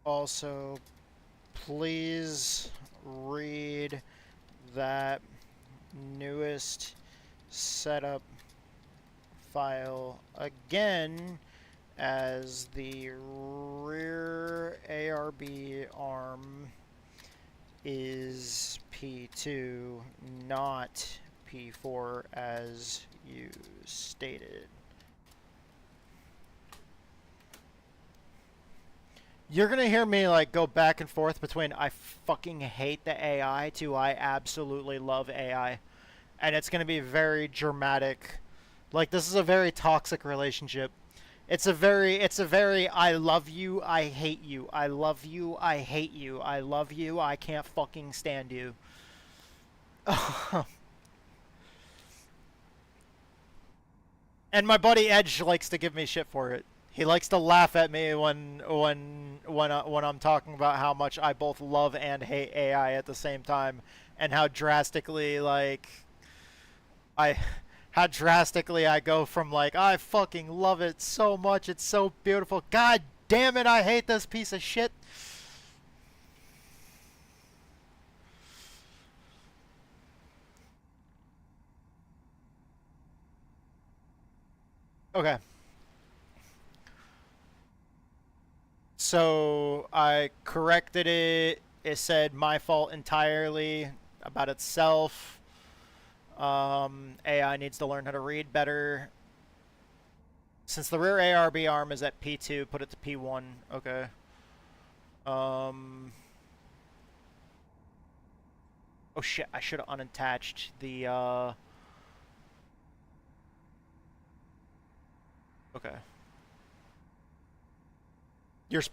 Also, please read that newest setup file again, as the rear ARB arm is P2, not P4 as you stated. You're gonna hear me like go back and forth between I fucking hate the AI to I absolutely love AI. And it's gonna be very dramatic. Like, this is a very toxic relationship. It's a very I love you, I hate you. I love you, I hate you. I love you, I can't fucking stand you. And my buddy Edge likes to give me shit for it. He likes to laugh at me when I'm talking about how much I both love and hate AI at the same time, and how drastically how drastically I go from like, I fucking love it so much, it's so beautiful, god damn it, I hate this piece of shit. Okay. So I corrected it. It said my fault entirely about itself. AI needs to learn how to read better. Since the rear ARB arm is at P2, put it to P1. Okay. Oh shit, I should have unattached the Okay.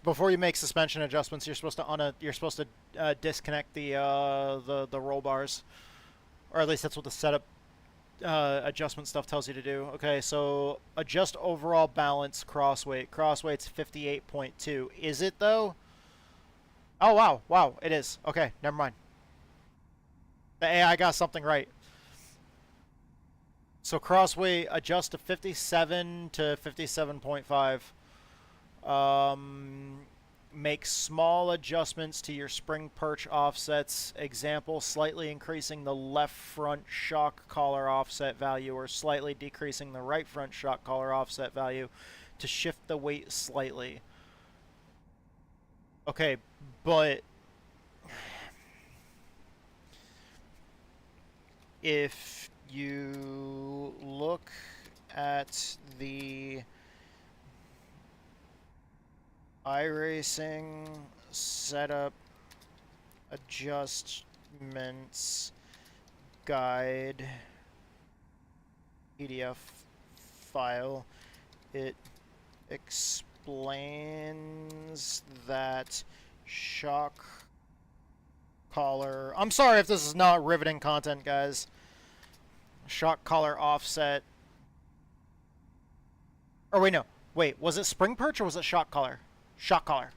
Before you make suspension adjustments, you're supposed to disconnect the roll bars, or at least that's what the setup adjustment stuff tells you to do. Okay, so adjust overall balance crossweight. Crossweight's 58.2. Is it though? Oh wow, it is. Okay, never mind. The AI got something right. So crossweight adjust to 57 to 57.5. Make small adjustments to your spring perch offsets. Example, slightly increasing the left front shock collar offset value or slightly decreasing the right front shock collar offset value to shift the weight slightly. Okay, but if you look at the iRacing setup adjustments guide PDF file, it explains that shock collar, I'm sorry if this is not riveting content, guys. Shock collar offset. Or wait, no. Wait, was it spring perch or was it shock collar? Shock collar.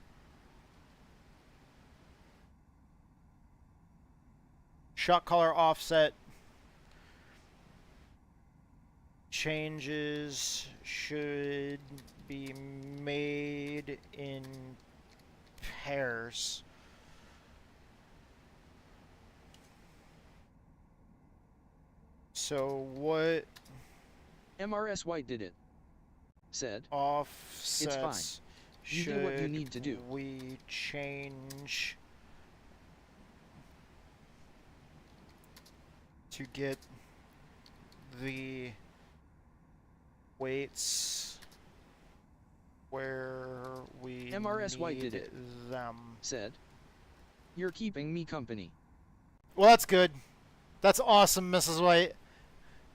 Shock collar offset changes should be made in pairs. So what? MRS White did it. Said. Offsets. It's fine. You do what you need to do. We change to get the weights where we MRS White did it. Them. Said. You're keeping me company. Well, that's good. That's awesome, Mrs. White.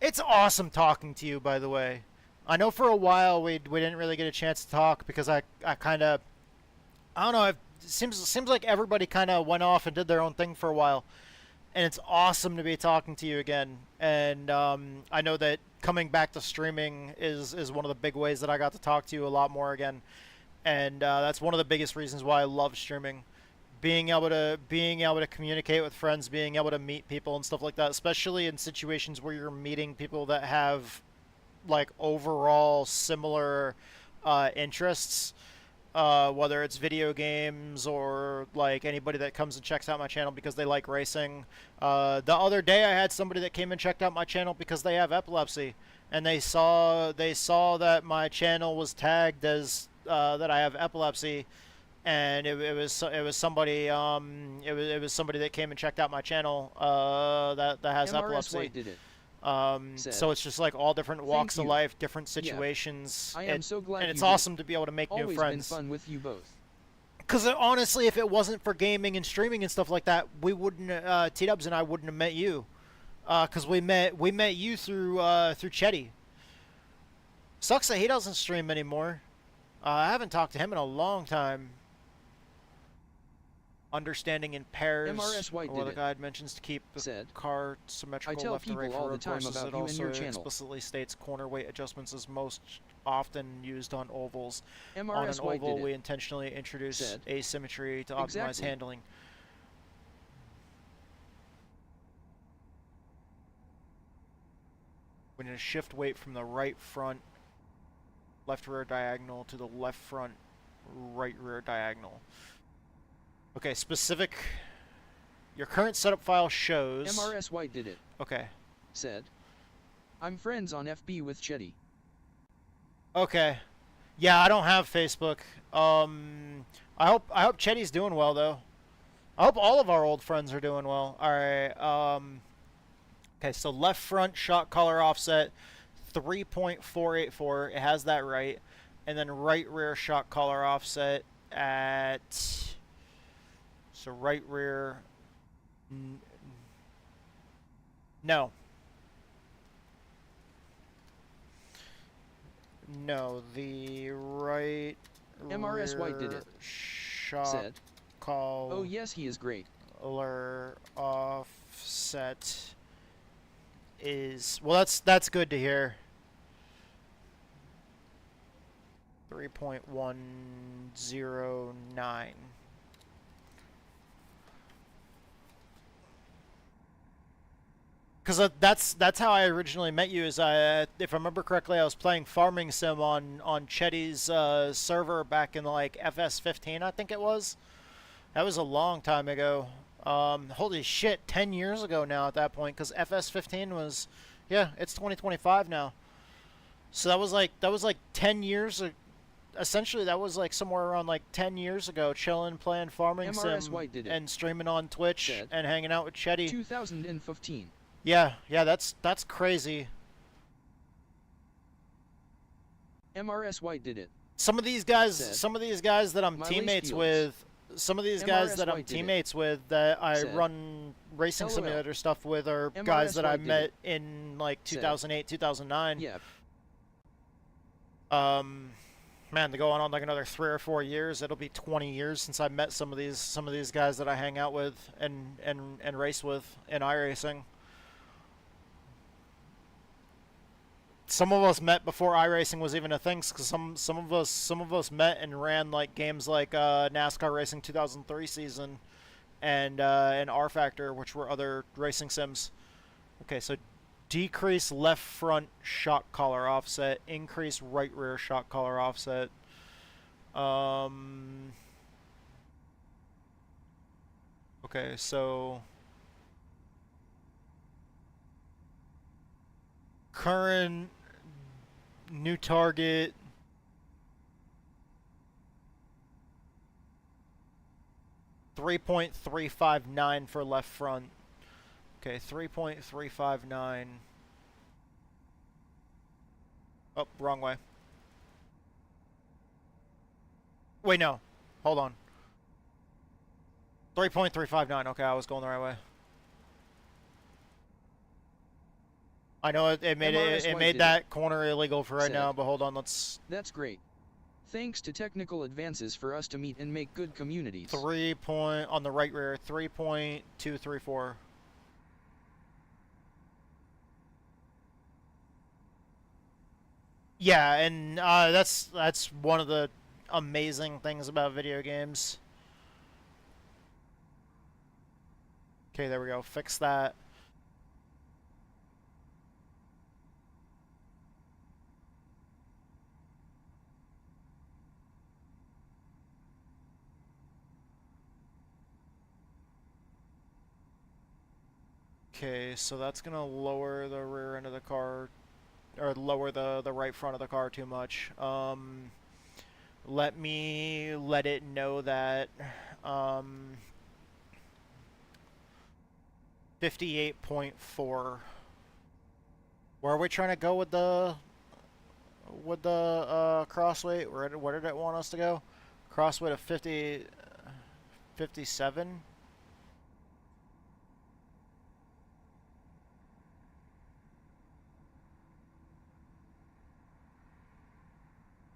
It's awesome talking to you, by the way. I know for a while we didn't really get a chance to talk because I kind of, I don't know, it seems like everybody kind of went off and did their own thing for a while. And it's awesome to be talking to you again. And I know that coming back to streaming is one of the big ways that I got to talk to you a lot more again. And that's one of the biggest reasons why I love streaming. Being able to communicate with friends, being able to meet people and stuff like that, especially in situations where you're meeting people that have like overall similar interests, whether it's video games or like anybody that comes and checks out my channel because they like racing. The other day I had somebody that came and checked out my channel because they have epilepsy, and they saw that my channel was tagged as that I have epilepsy. And it was somebody it was somebody that came and checked out my channel that has MRS epilepsy. White did it. So it's just like all different walks of life, different situations. Yeah. I am so glad. And it's awesome to be able to make new Always friends. Been fun with you both. Because honestly, if it wasn't for gaming and streaming and stuff like that, we wouldn't. T-Dubs and I wouldn't have met you. Because we met you through Chetty. Sucks that he doesn't stream anymore. I haven't talked to him in a long time. Understanding in pairs, MRS White or the did guide mentions to keep the car symmetrical I tell left to right people for all the road time courses. about It you and also your channel. explicitly states corner weight adjustments is most often used on ovals. On an MRS White oval, did we it. intentionally introduce Said. asymmetry to optimize Exactly. handling. We need to shift weight from the right front left rear diagonal to the left front right rear diagonal. Okay, specific. Your current setup file shows. MRS White did it. Okay. Said. I'm friends on FB with Chetty. Okay. Yeah, I don't have Facebook. I hope Chetty's doing well though. I hope all of our old friends are doing well. All right. Okay, so left front shock collar offset 3.484. It has that right. And then right rear shock collar offset at, so right rear, no. No, the right MRS White did it. Shock Said. collar Oh yes, he is great. offset is, well, that's good to hear. 3.109. Because that's how I originally met you. Is if I remember correctly, I was playing Farming Sim on Chetty's server back in like FS15, I think it was. That was a long time ago. Holy shit, 10 years ago now at that point. Because FS15 was, yeah, it's 2025 now. So that was like 10 years. Essentially, that was like somewhere around like 10 years ago, chilling, playing Farming MRS Sim White did it. and streaming on Twitch Said. and hanging out with Chetty. 2015. Yeah, that's crazy. MRS White did it. Some of these guys, Said. that I'm My teammates lace with, some of these guys MRS that I'm White did it. teammates with that I Said. run racing LOL. simulator stuff with are MRS guys that I White did met it. in like Said. 2008, 2009. Yeah. Man, they're going on like another 3 or 4 years. It'll be 20 years since I met some of these guys that I hang out with and race with in iRacing. Some of us met before iRacing was even a thing, because some of us met and ran like games like NASCAR Racing 2003 season and R Factor, which were other racing sims. Okay, so decrease left front shock collar offset, increase right rear shock collar offset. Okay, so current new target 3.359 for left front. Okay, 3.359. Oh, wrong way. Wait, no. Hold on. 3.359. Okay, I was going the right way. I know it made that corner illegal for right Said. now, but hold on, let's. That's great. Thanks to technical advances for us to meet and make good communities. 3 point on the right rear, 3.234. Yeah, and that's one of the amazing things about video games. Okay, there we go. Fix that. Okay, so that's gonna lower the rear end of the car, or lower the right front of the car too much. Let me let it know that 58.4. Where are we trying to go with the cross weight? Where did it want us to go? Crossweight of 57.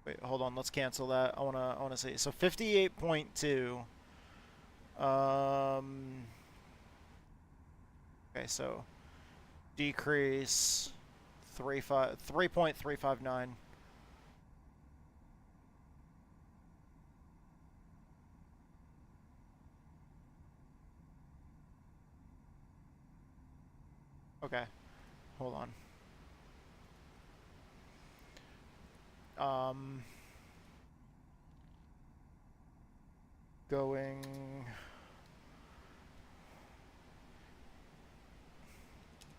Wait, hold on. Let's cancel that. I wanna see. So 58.2. Okay, so decrease 3.359. Okay, hold on. Going.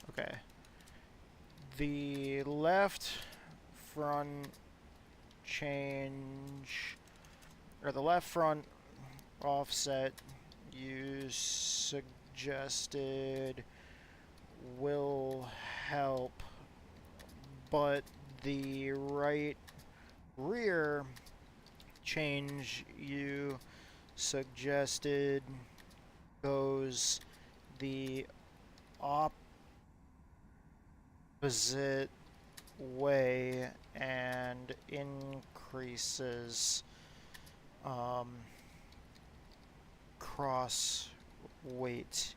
Okay. The left front change, or the left front offset you suggested will help, but the right rear change you suggested goes the opposite way and increases cross weight,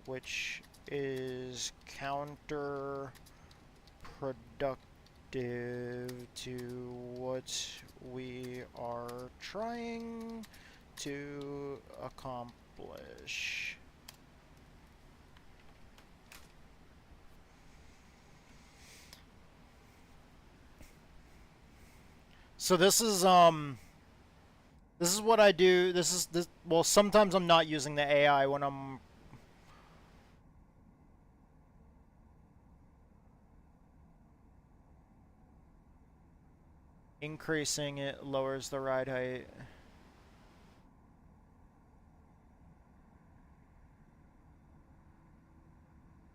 which is counterproductive to what we are trying to accomplish. So this is what I do. Well, sometimes I'm not using the AI when I'm increasing it lowers the ride height.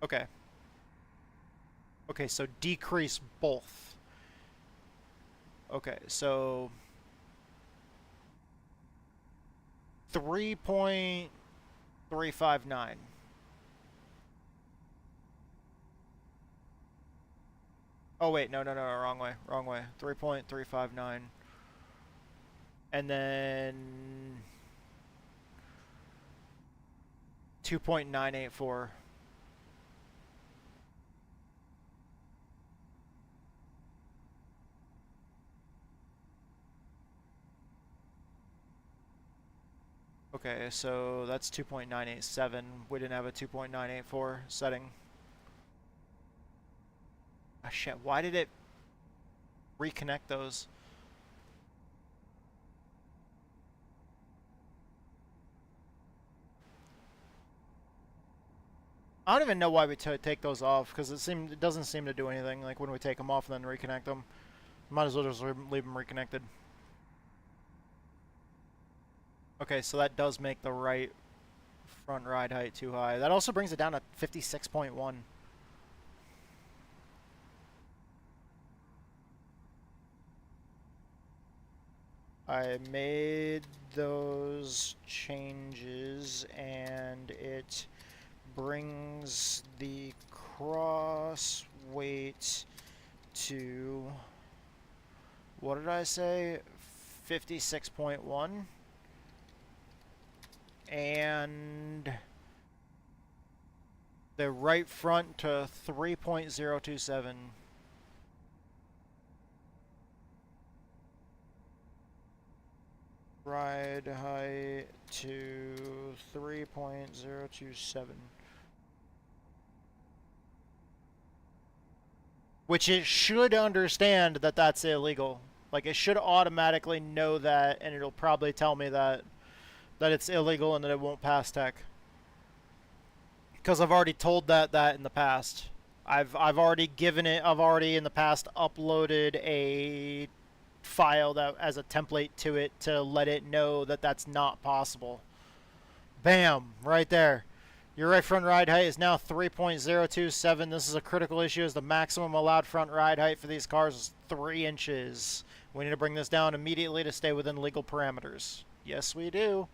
Okay. Okay, so decrease both. Okay, so 3.359. Oh wait, no, wrong way. 3.359. And then 2.984. Okay, so that's 2.987. We didn't have a 2.984 setting. Ah, shit, why did it reconnect those? I don't even know why we take those off, because it doesn't seem to do anything. Like when we take them off and then reconnect them, might as well just leave them reconnected. Okay, so that does make the right front ride height too high. That also brings it down to 56.1. I made those changes and it brings the cross weight to, what did I say? 56.1. And the right front to 3.027. Ride height to 3.027. Which it should understand that that's illegal. Like, it should automatically know that, and it'll probably tell me that it's illegal and that it won't pass tech. Because I've already told that in the past. I've already given it, I've already in the past uploaded a file that as a template to it to let it know that that's not possible. Bam, right there. Your right front ride height is now 3.027. This is a critical issue as the maximum allowed front ride height for these cars is 3 inches. We need to bring this down immediately to stay within legal parameters. Yes, we do.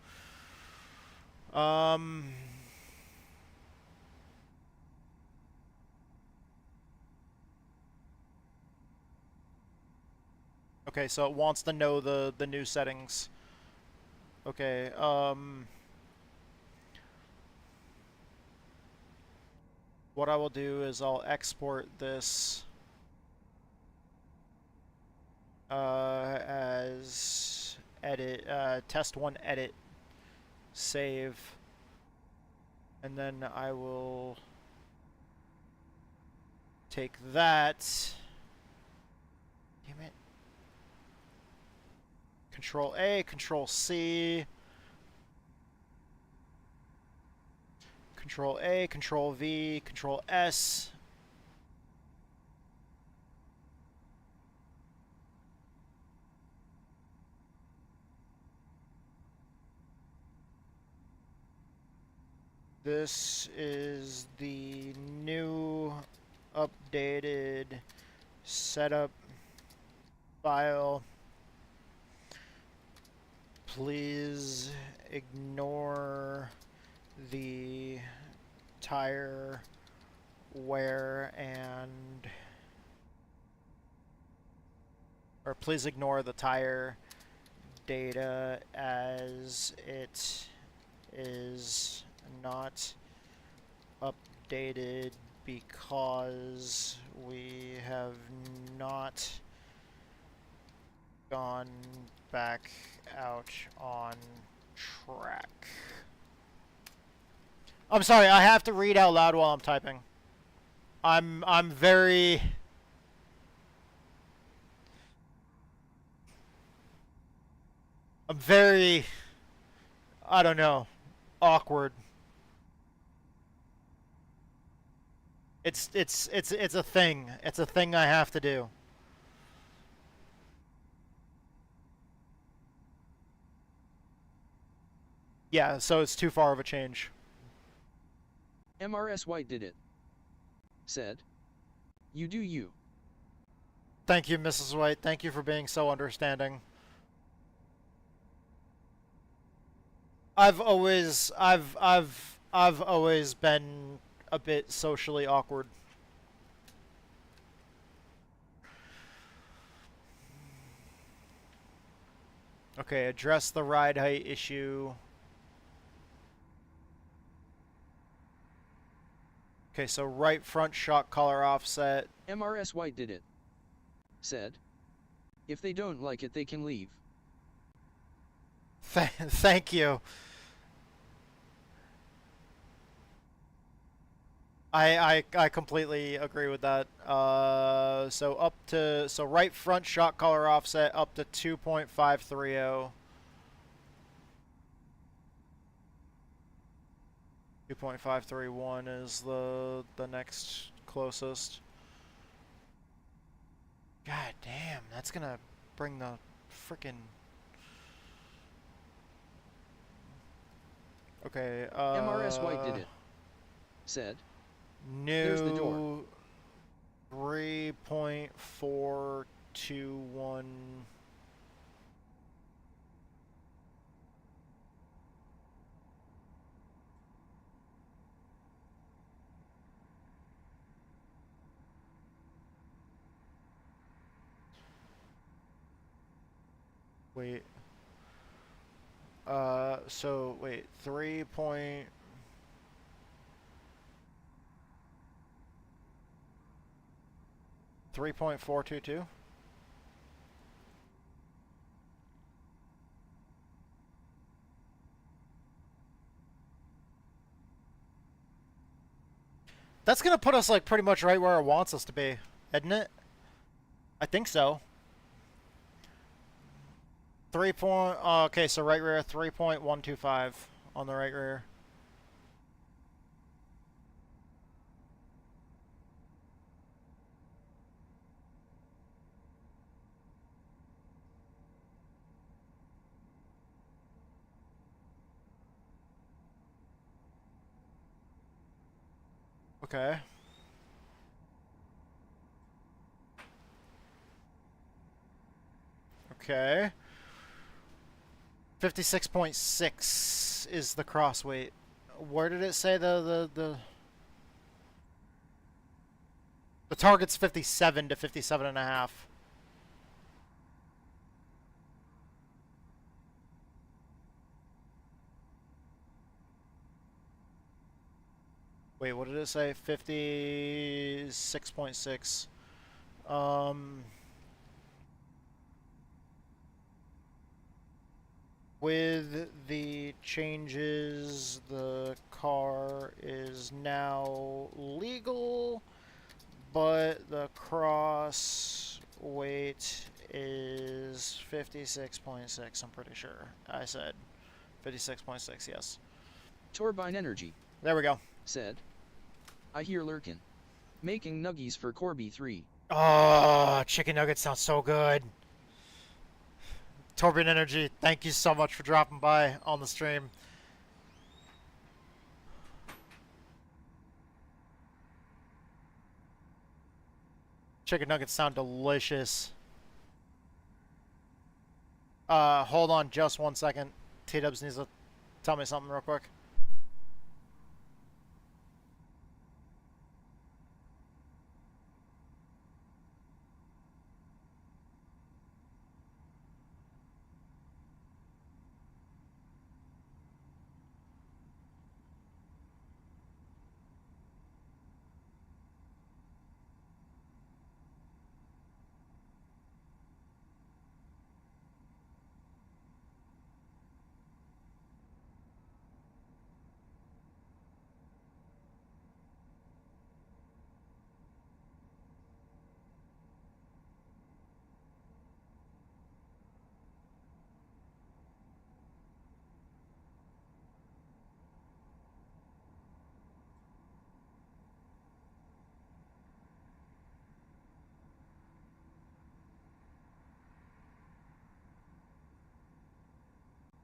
Okay, so it wants to know the new settings. Okay, what I will do is I'll export this as edit, test one edit, save, and then I will take that, damn it, Control A, Control C, Control A, Control V, Control S. This is the new updated setup file. Please ignore the tire wear or please ignore the tire data as it is not updated because we have not gone back out on track. I'm sorry, I have to read out loud while I'm typing. I'm very I don't know, awkward. It's a thing. It's a thing I have to do. Yeah, so it's too far of a change. MRS White did it. Said. You do you. Thank you, Mrs. White. Thank you for being so understanding. I've always been a bit socially awkward. Okay, address the ride height issue. Okay, so right front shock collar offset. MRS White did it. Said. If they don't like it, they can leave. Thank you. I completely agree with that. So right front shock collar offset up to 2.530. 2.531 is the next closest. God damn, that's gonna bring the frickin'. Okay, MRS White did it. Said. New There's the door. 3.421. Wait. So wait, 3. 3.422? That's gonna put us like pretty much right where it wants us to be, isn't it? I think so. 3. Okay, so right rear 3.125 on the right rear. Okay. Okay. 56.6 is the cross weight. Where did it say the target's 57 to 57 and a half. Wait, what did it say? 56.6. With the changes, the car is now legal, but the cross weight is 56.6, I'm pretty sure. I said 56.6, yes. Turbine Energy. There we go. Said, I hear Lurkin making nuggies for Corby 3. Oh, chicken nuggets sound so good. Turbine Energy, thank you so much for dropping by on the stream. Chicken nuggets sound delicious. Hold on just 1 second. T-Dubs needs to tell me something real quick.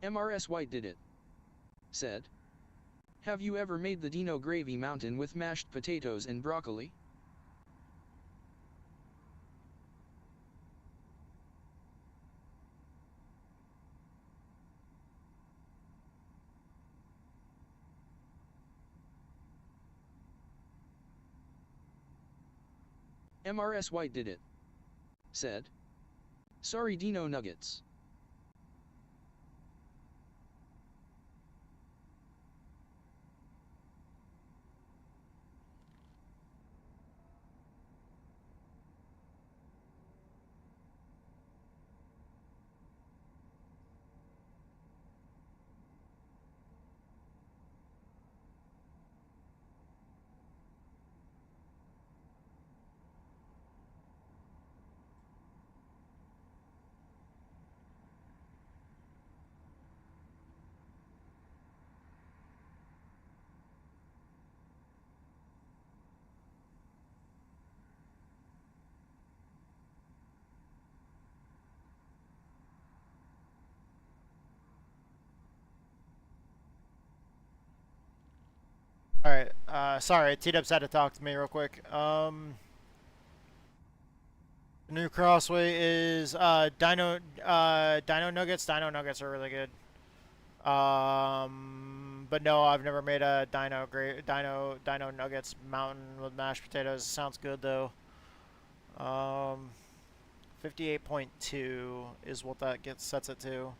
MRS White did it. Said, have you ever made the Dino Gravy Mountain with mashed potatoes and broccoli? MRS White did it. Said, sorry Dino Nuggets. Alright, sorry, T-Dubs had to talk to me real quick. New crossway is Dino Nuggets. Dino Nuggets are really good. But no, I've never made a Dino Nuggets mountain with mashed potatoes. Sounds good though. 58.2 is what that sets it to.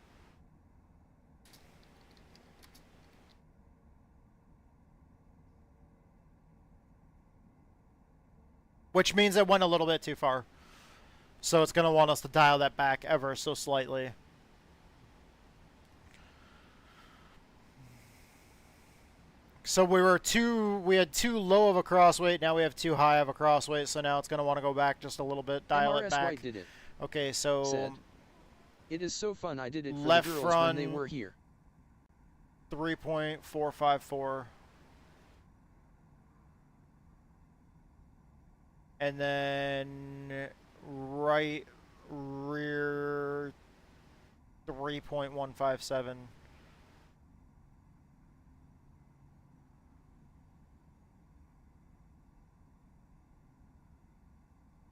Which means it went a little bit too far. So it's going to want us to dial that back ever so slightly. So we had too low of a cross weight, now we have too high of a cross weight, so now it's going to want to go back just a little bit, dial MRS it back. White did it. Okay, so Said, it is so fun I did it for left the girls front when they were here. 3.454. And then right rear 3.157.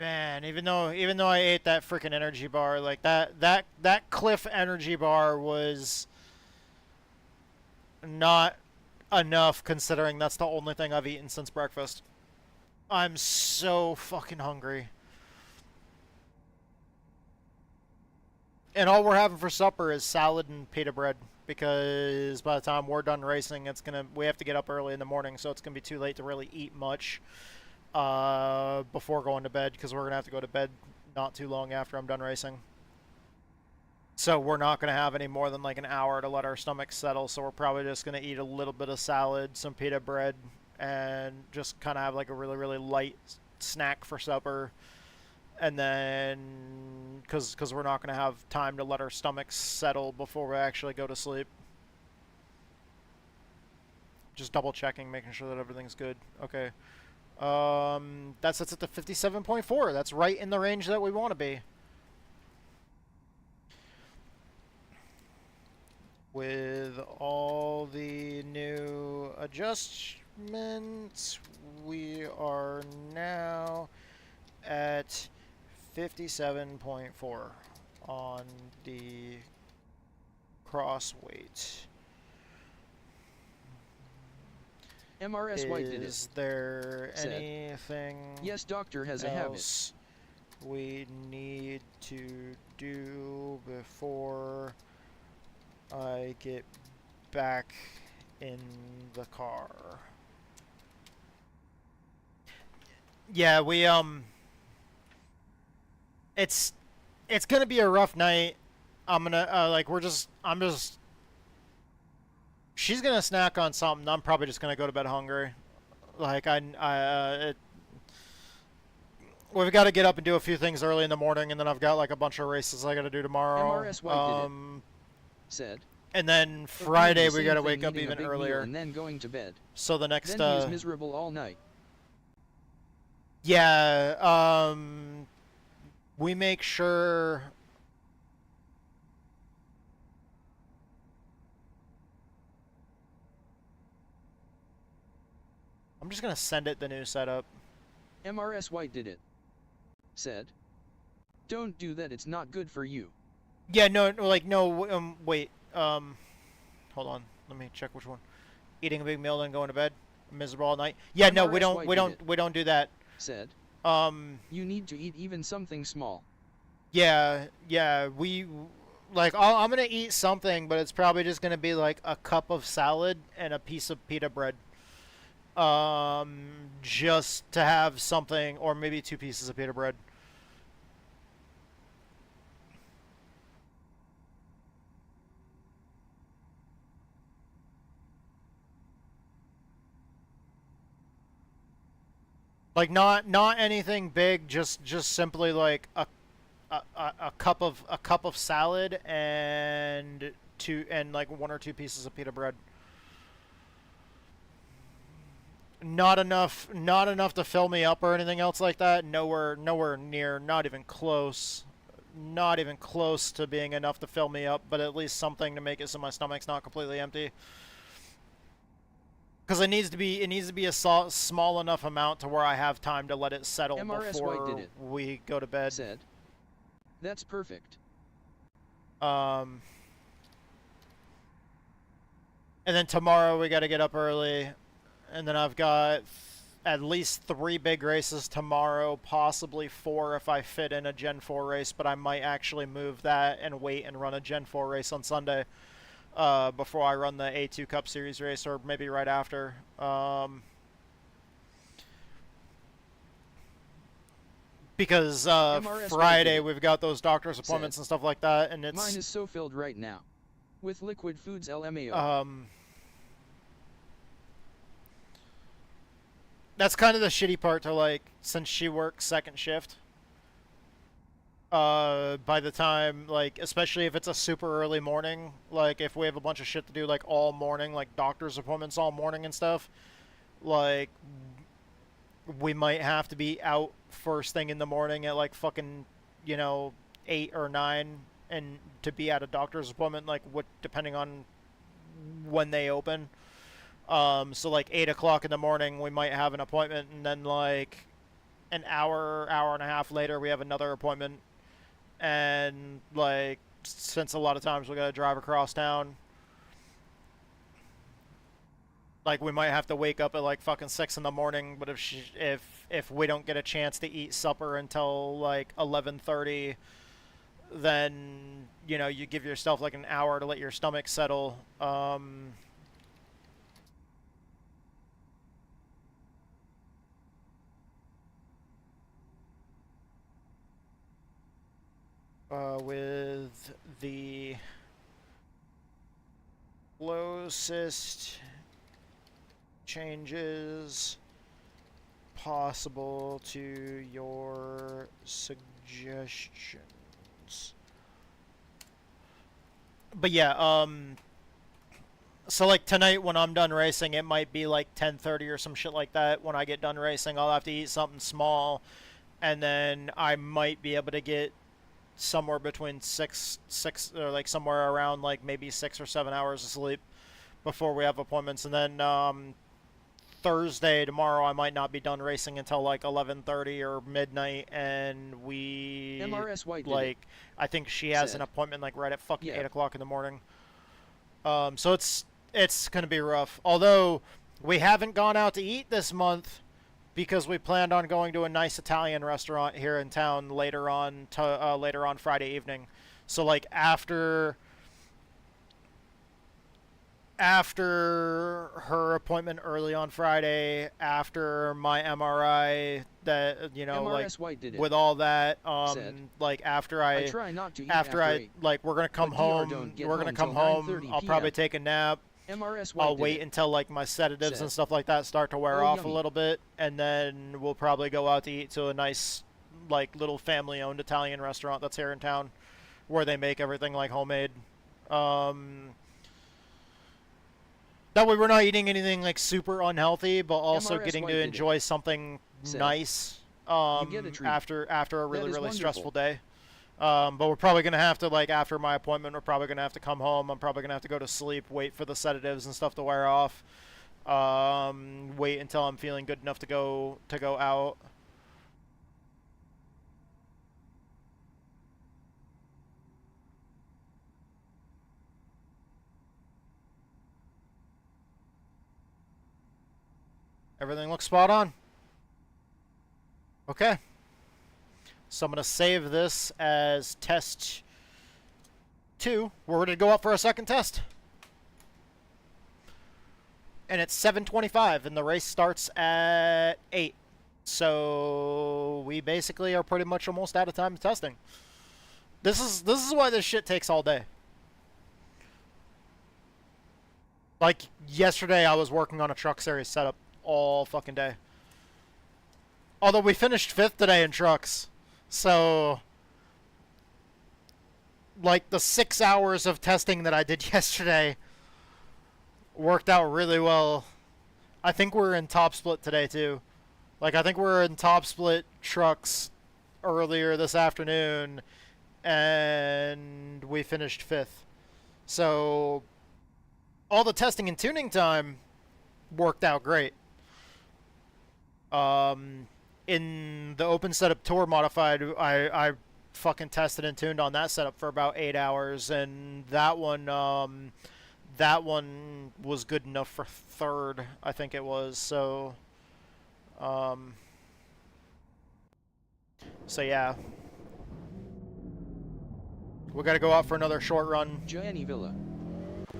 Man, even though I ate that freaking energy bar, like that Cliff energy bar was not enough considering that's the only thing I've eaten since breakfast. I'm so fucking hungry. And all we're having for supper is salad and pita bread because by the time we're done racing, we have to get up early in the morning, so it's gonna be too late to really eat much before going to bed because we're gonna have to go to bed not too long after I'm done racing. So we're not gonna have any more than like an hour to let our stomachs settle. So we're probably just gonna eat a little bit of salad, some pita bread, and just kind of have like a really, really light snack for supper. And then, because we're not going to have time to let our stomachs settle before we actually go to sleep. Just double checking, making sure that everything's good. Okay. That sets it to 57.4. That's right in the range that we want to be. With all the new adjustments, we are now at 57.4 on the cross weight. MRS White did it. Is there anything yes, doctor has a habit. We need to do before I get back in the car? Yeah, we it's gonna be a rough night. I'm just she's gonna snack on something. I'm probably just gonna go to bed hungry. Like we've got to get up and do a few things early in the morning, and then I've got like a bunch of races I got to do tomorrow. MRS White did it. Said. And then Friday we got to wake up even earlier. And then going to bed. So the next then he was miserable all night. Yeah, we make sure I'm just gonna send it the new setup. MRS White did it. Said. Don't do that, it's not good for you. Yeah, no, wait, hold on, let me check which one. Eating a big meal then going to bed, miserable all night. Yeah, no, we don't do that. Said. You need to eat even something small. Yeah, I'm gonna eat something, but it's probably just gonna be like a cup of salad and a piece of pita bread. Just to have something, or maybe 2 pieces of pita bread. Like not anything big, just simply like a cup of salad and like 1 or 2 pieces of pita bread. Not enough to fill me up or anything else like that. Nowhere near, not even close to being enough to fill me up, but at least something to make it so my stomach's not completely empty. Because it needs to be a small enough amount to where I have time to let it settle MRS before White did it. We go to bed. Said. That's perfect. And then tomorrow we got to get up early, and then I've got at least 3 big races tomorrow, possibly 4 if I fit in a Gen 4 race, but I might actually move that and wait and run a Gen 4 race on Sunday. Before I run the A2 Cup Series race, or maybe right after. Because Friday we've got those doctor's appointments and stuff like that, and it's... Mine is so filled right now. With Liquid Foods LMAO. That's kind of the shitty part to, like, since she works second shift. By the time, like, especially if it's a super early morning, like, if we have a bunch of shit to do, like, all morning, like, doctor's appointments all morning and stuff, like, we might have to be out first thing in the morning at, like, fucking, 8 or 9, and to be at a doctor's appointment, like, depending on when they open. So, like, 8 o'clock in the morning, we might have an appointment, and then, like, an hour and a half later, we have another appointment. And, like, since a lot of times we gotta drive across town, like, we might have to wake up at, like, fucking 6 in the morning, but if we don't get a chance to eat supper until, like, 11:30, then, you know, you give yourself, like, an hour to let your stomach settle. With the closest changes possible to your suggestions. But yeah, so like tonight when I'm done racing, it might be like 10:30 or some shit like that. When I get done racing, I'll have to eat something small, and then I might be able to get somewhere between six or like somewhere around like maybe 6 or 7 hours of sleep before we have appointments. And then Thursday, tomorrow, I might not be done racing until like 11:30 or midnight, and we MRS White like I think she has an appointment like right at fucking 8 o'clock in the morning. So it's gonna be rough. Although we haven't gone out to eat this month, because we planned on going to a nice Italian restaurant here in town later on Friday evening. So like after her appointment early on Friday, after my MRI, that, you know, MRS like with all that, like after I try not to eat like we're gonna come home, I'll probably take a nap. I'll wait until like my sedatives and stuff like that start to wear off a little bit, and then we'll probably go out to eat to a nice like little family-owned Italian restaurant that's here in town, where they make everything like homemade. That way we're not eating anything like super unhealthy, but also getting to enjoy something nice after a really stressful day. But we're probably going to have to, like, after my appointment, we're probably going to have to come home. I'm probably going to have to go to sleep, wait for the sedatives and stuff to wear off. Wait until I'm feeling good enough to go out. Everything looks spot on. Okay. So I'm going to save this as test 2. We're ready to go up for a second test. And it's 7:25, and the race starts at 8. So we basically are pretty much almost out of time to testing. This is why this shit takes all day. Like yesterday, I was working on a truck series setup all fucking day. Although we finished 5th today in trucks. So, like, the 6 hours of testing that I did yesterday worked out really well. I think we're in top split today, too. Like, I think we're in top split trucks earlier this afternoon, and we finished 5th. So, all the testing and tuning time worked out great. In the open setup tour modified, I fucking tested and tuned on that setup for about 8 hours, and that one was good enough for 3rd, I think it was. So yeah, we got to go out for another short run. Gianni Villa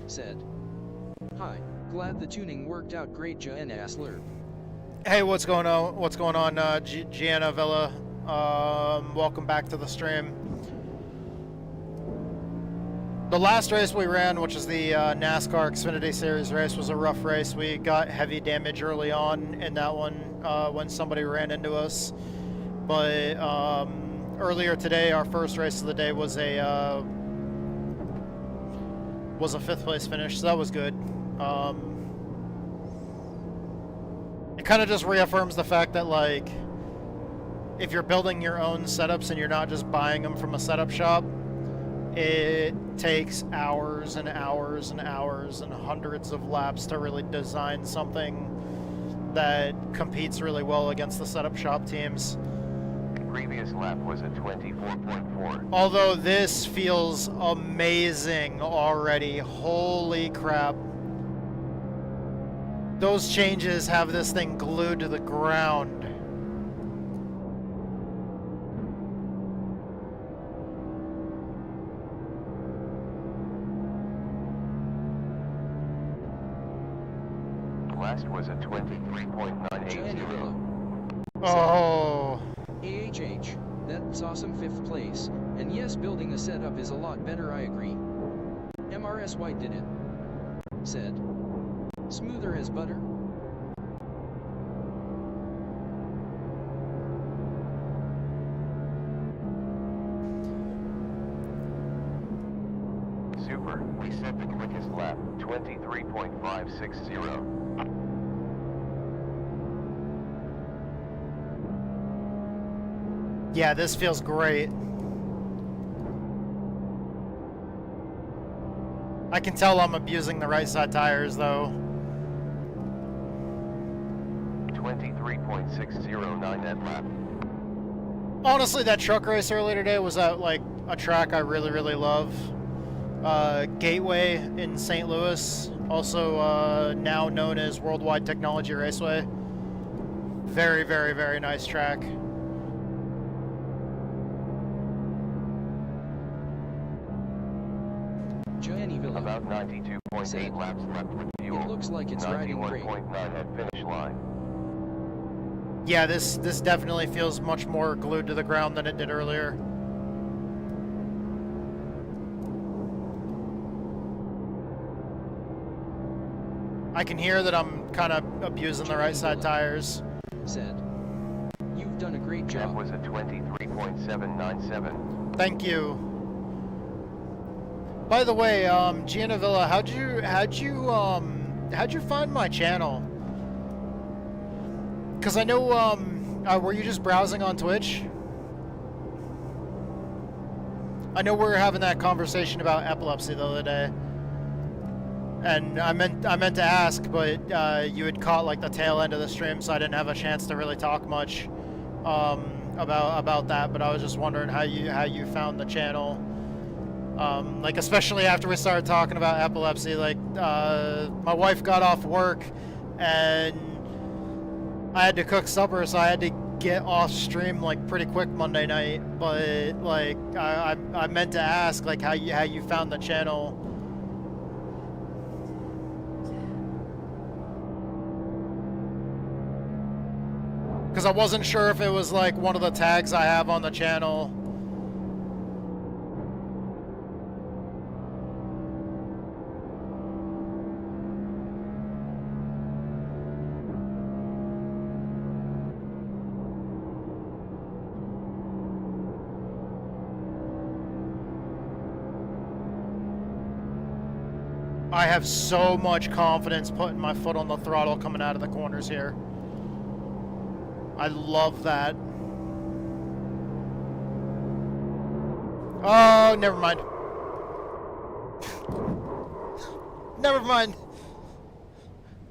said, "Hi, glad the tuning worked out great, Gianna Asler." Hey, what's going on? What's going on, Gianna Villa? Welcome back to the stream. The last race we ran, which is the NASCAR Xfinity Series race, was a rough race. We got heavy damage early on in that one when somebody ran into us. But earlier today, our first race of the day was a 5th place finish, so that was good. It kind of just reaffirms the fact that, like, if you're building your own setups and you're not just buying them from a setup shop, it takes hours and hours and hours and hundreds of laps to really design something that competes really well against the setup shop teams. Previous lap was a 24.4. Although this feels amazing already. Holy crap. Those changes have this thing glued to the ground. Last was a 23.980. Oh. AHH, that's awesome 5th place, and yes, building a setup is a lot better, I agree. MRS White did it. Said. Smoother as butter. Super, we set the quickest lap, 23.560. Yeah, this feels great. I can tell I'm abusing the right side tires though. 23.609 net lap. Honestly, that truck race earlier today was at like a track I really love. Gateway in St. Louis, also now known as Worldwide Technology Raceway. Very nice track. About 92.8 laps left with fuel. It looks like it's riding great. 91.9 at finish line. Yeah, this definitely feels much more glued to the ground than it did earlier. I can hear that I'm kind of abusing the right side tires. Said, you've done a great job. That was a 23.797. Thank you. By the way, Gianavilla, how'd you find my channel? Cause I know, were you just browsing on Twitch? I know we were having that conversation about epilepsy the other day, and I meant to ask, but you had caught like the tail end of the stream, so I didn't have a chance to really talk much about that. But I was just wondering how you found the channel. Like, especially after we started talking about epilepsy, like, my wife got off work and I had to cook supper, so I had to get off stream, like, pretty quick Monday night, but, like, I meant to ask, like, how you found the channel. Because I wasn't sure if it was, like, one of the tags I have on the channel. I have so much confidence putting my foot on the throttle coming out of the corners here. I love that. Oh, never mind. Never mind.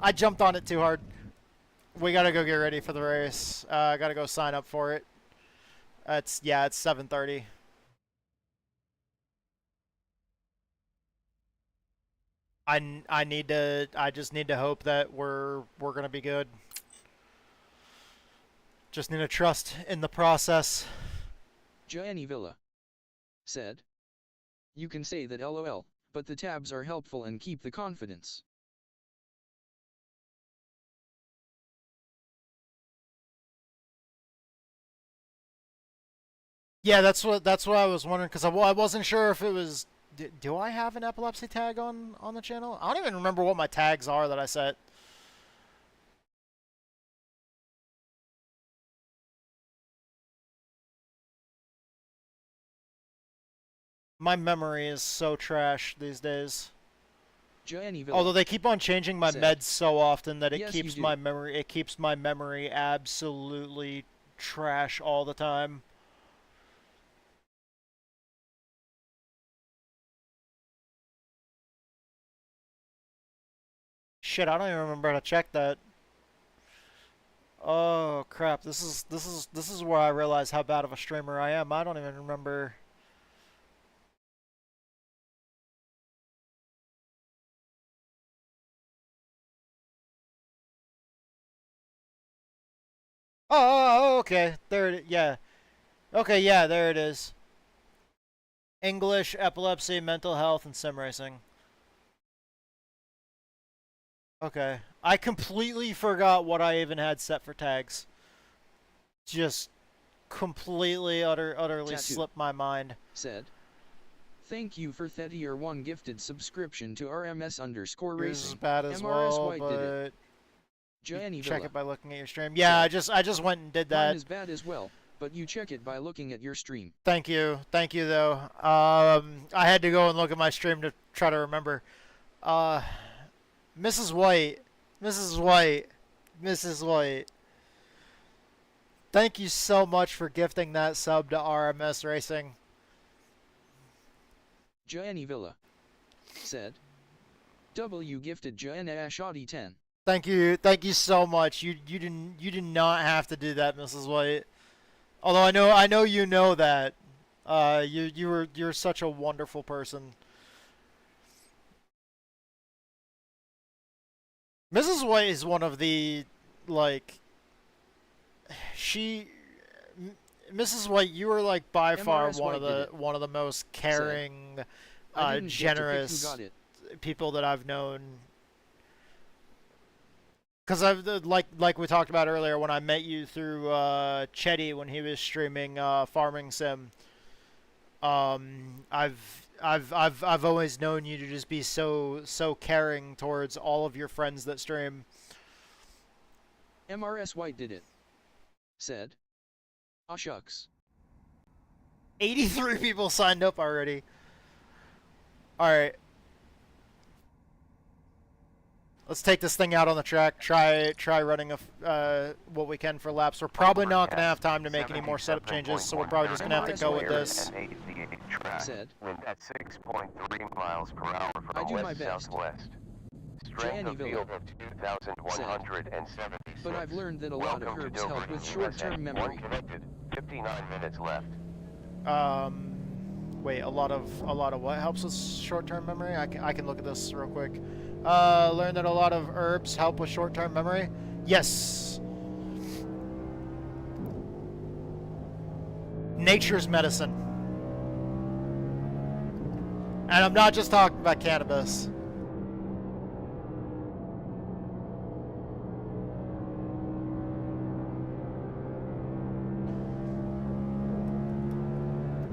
I jumped on it too hard. We gotta go get ready for the race. I gotta go sign up for it. It's 7:30. I just need to hope that we're gonna be good. Just need to trust in the process. Gianni Villa said, you can say that LOL, but the tabs are helpful and keep the confidence. Yeah, that's what I was wondering, because I wasn't sure if it was. Do I have an epilepsy tag on the channel? I don't even remember what my tags are that I set. My memory is so trash these days. Although they keep on changing my meds so often that it keeps my memory absolutely trash all the time. Shit, I don't even remember how to check that. Oh crap! This is where I realize how bad of a streamer I am. I don't even remember. Oh, okay. There it. Yeah. Okay. Yeah. There it is. English, epilepsy, mental health, and sim racing. Okay. I completely forgot what I even had set for tags. Just completely, utterly Tattoo. slipped my mind. Said. Thank you for 30-1 gifted subscription to RMS_racing. Yours is bad as MRS well, White did it. but Gianni check Villa. it by looking at your stream. Yeah, I just went and did that. Mine is bad as well, but you check it by looking at your stream. Thank you though. I had to go and look at my stream to try to remember. Mrs. White. Thank you so much for gifting that sub to RMS Racing. Gianni Villa. Said. W gifted Gianna Ashadi 10. Thank you so much. You did not have to do that, Mrs. White. Although I know you know that. You're such a wonderful person. Mrs. White is one of the, like, Mrs. White, you are like by far one of the most caring, generous people that I've known. Because like we talked about earlier, when I met you through Chetty when he was streaming Farming Sim, I've always known you to just be so caring towards all of your friends that stream. MRS White did it. Said. Aw shucks. 83 people signed up already. Alright. Let's take this thing out on the track. Try running what we can for laps. We're probably not going to have time to make any more setup changes, so we're probably just going to have to go with this. Said. Wind at 6.3 miles per hour from I do my best. west-southwest. Strength of field of 2,170. But I've learned that a lot of herbs help with short-term memory. Connected. 59 minutes left. Wait, a lot of what helps with short-term memory? I can look at this real quick. Learn that a lot of herbs help with short-term memory. Yes. Nature's medicine. And I'm not just talking about cannabis.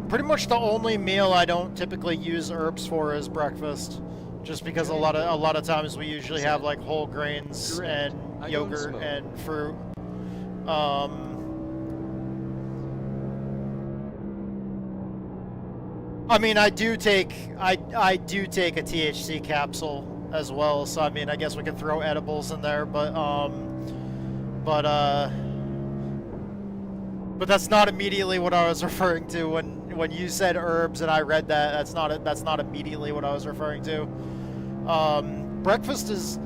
Pretty much the only meal I don't typically use herbs for is breakfast, just because a lot of times we usually have like whole grains and yogurt and fruit. I mean, I do take a THC capsule as well, so I mean, I guess we could throw edibles in there, but that's not immediately what I was referring to when you said herbs and I read that. That's not immediately what I was referring to. Breakfast is,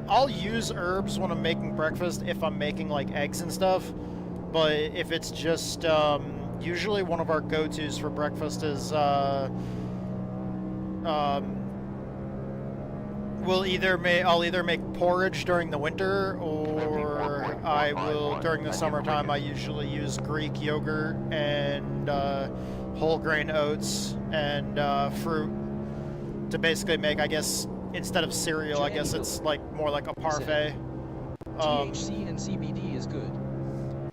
I'll use herbs when I'm making breakfast if I'm making like eggs and stuff, but if it's just usually one of our go-tos for breakfast is I'll either make porridge during the winter, or I will during the summertime. I usually use Greek yogurt and whole grain oats and fruit to basically make, I guess, instead of cereal, I guess it's like more like a parfait. THC and CBD is good.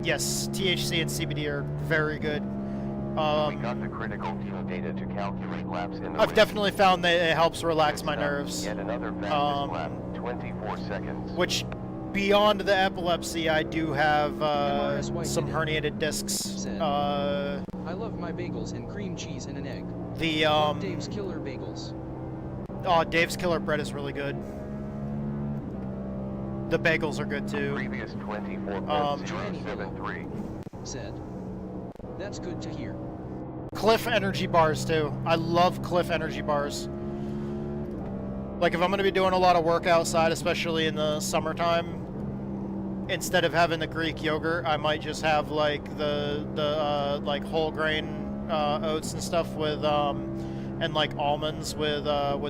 Yes, THC and CBD are very good. We got the critical fuel data to calculate laps in the I've definitely found that it helps relax my nerves. Yet another fastest lap, 24 seconds. Which, beyond the epilepsy, I do have some herniated discs. I love my bagels and cream cheese and an egg. The Dave's Killer Bagels. Oh, Dave's Killer Bread is really good. The bagels are good too. Previous 24.073. Said. That's good to hear. Cliff energy bars too. I love Cliff energy bars. Like if I'm gonna be doing a lot of work outside, especially in the summertime, instead of having the Greek yogurt, I might just have like the like whole grain oats and stuff with and like almonds with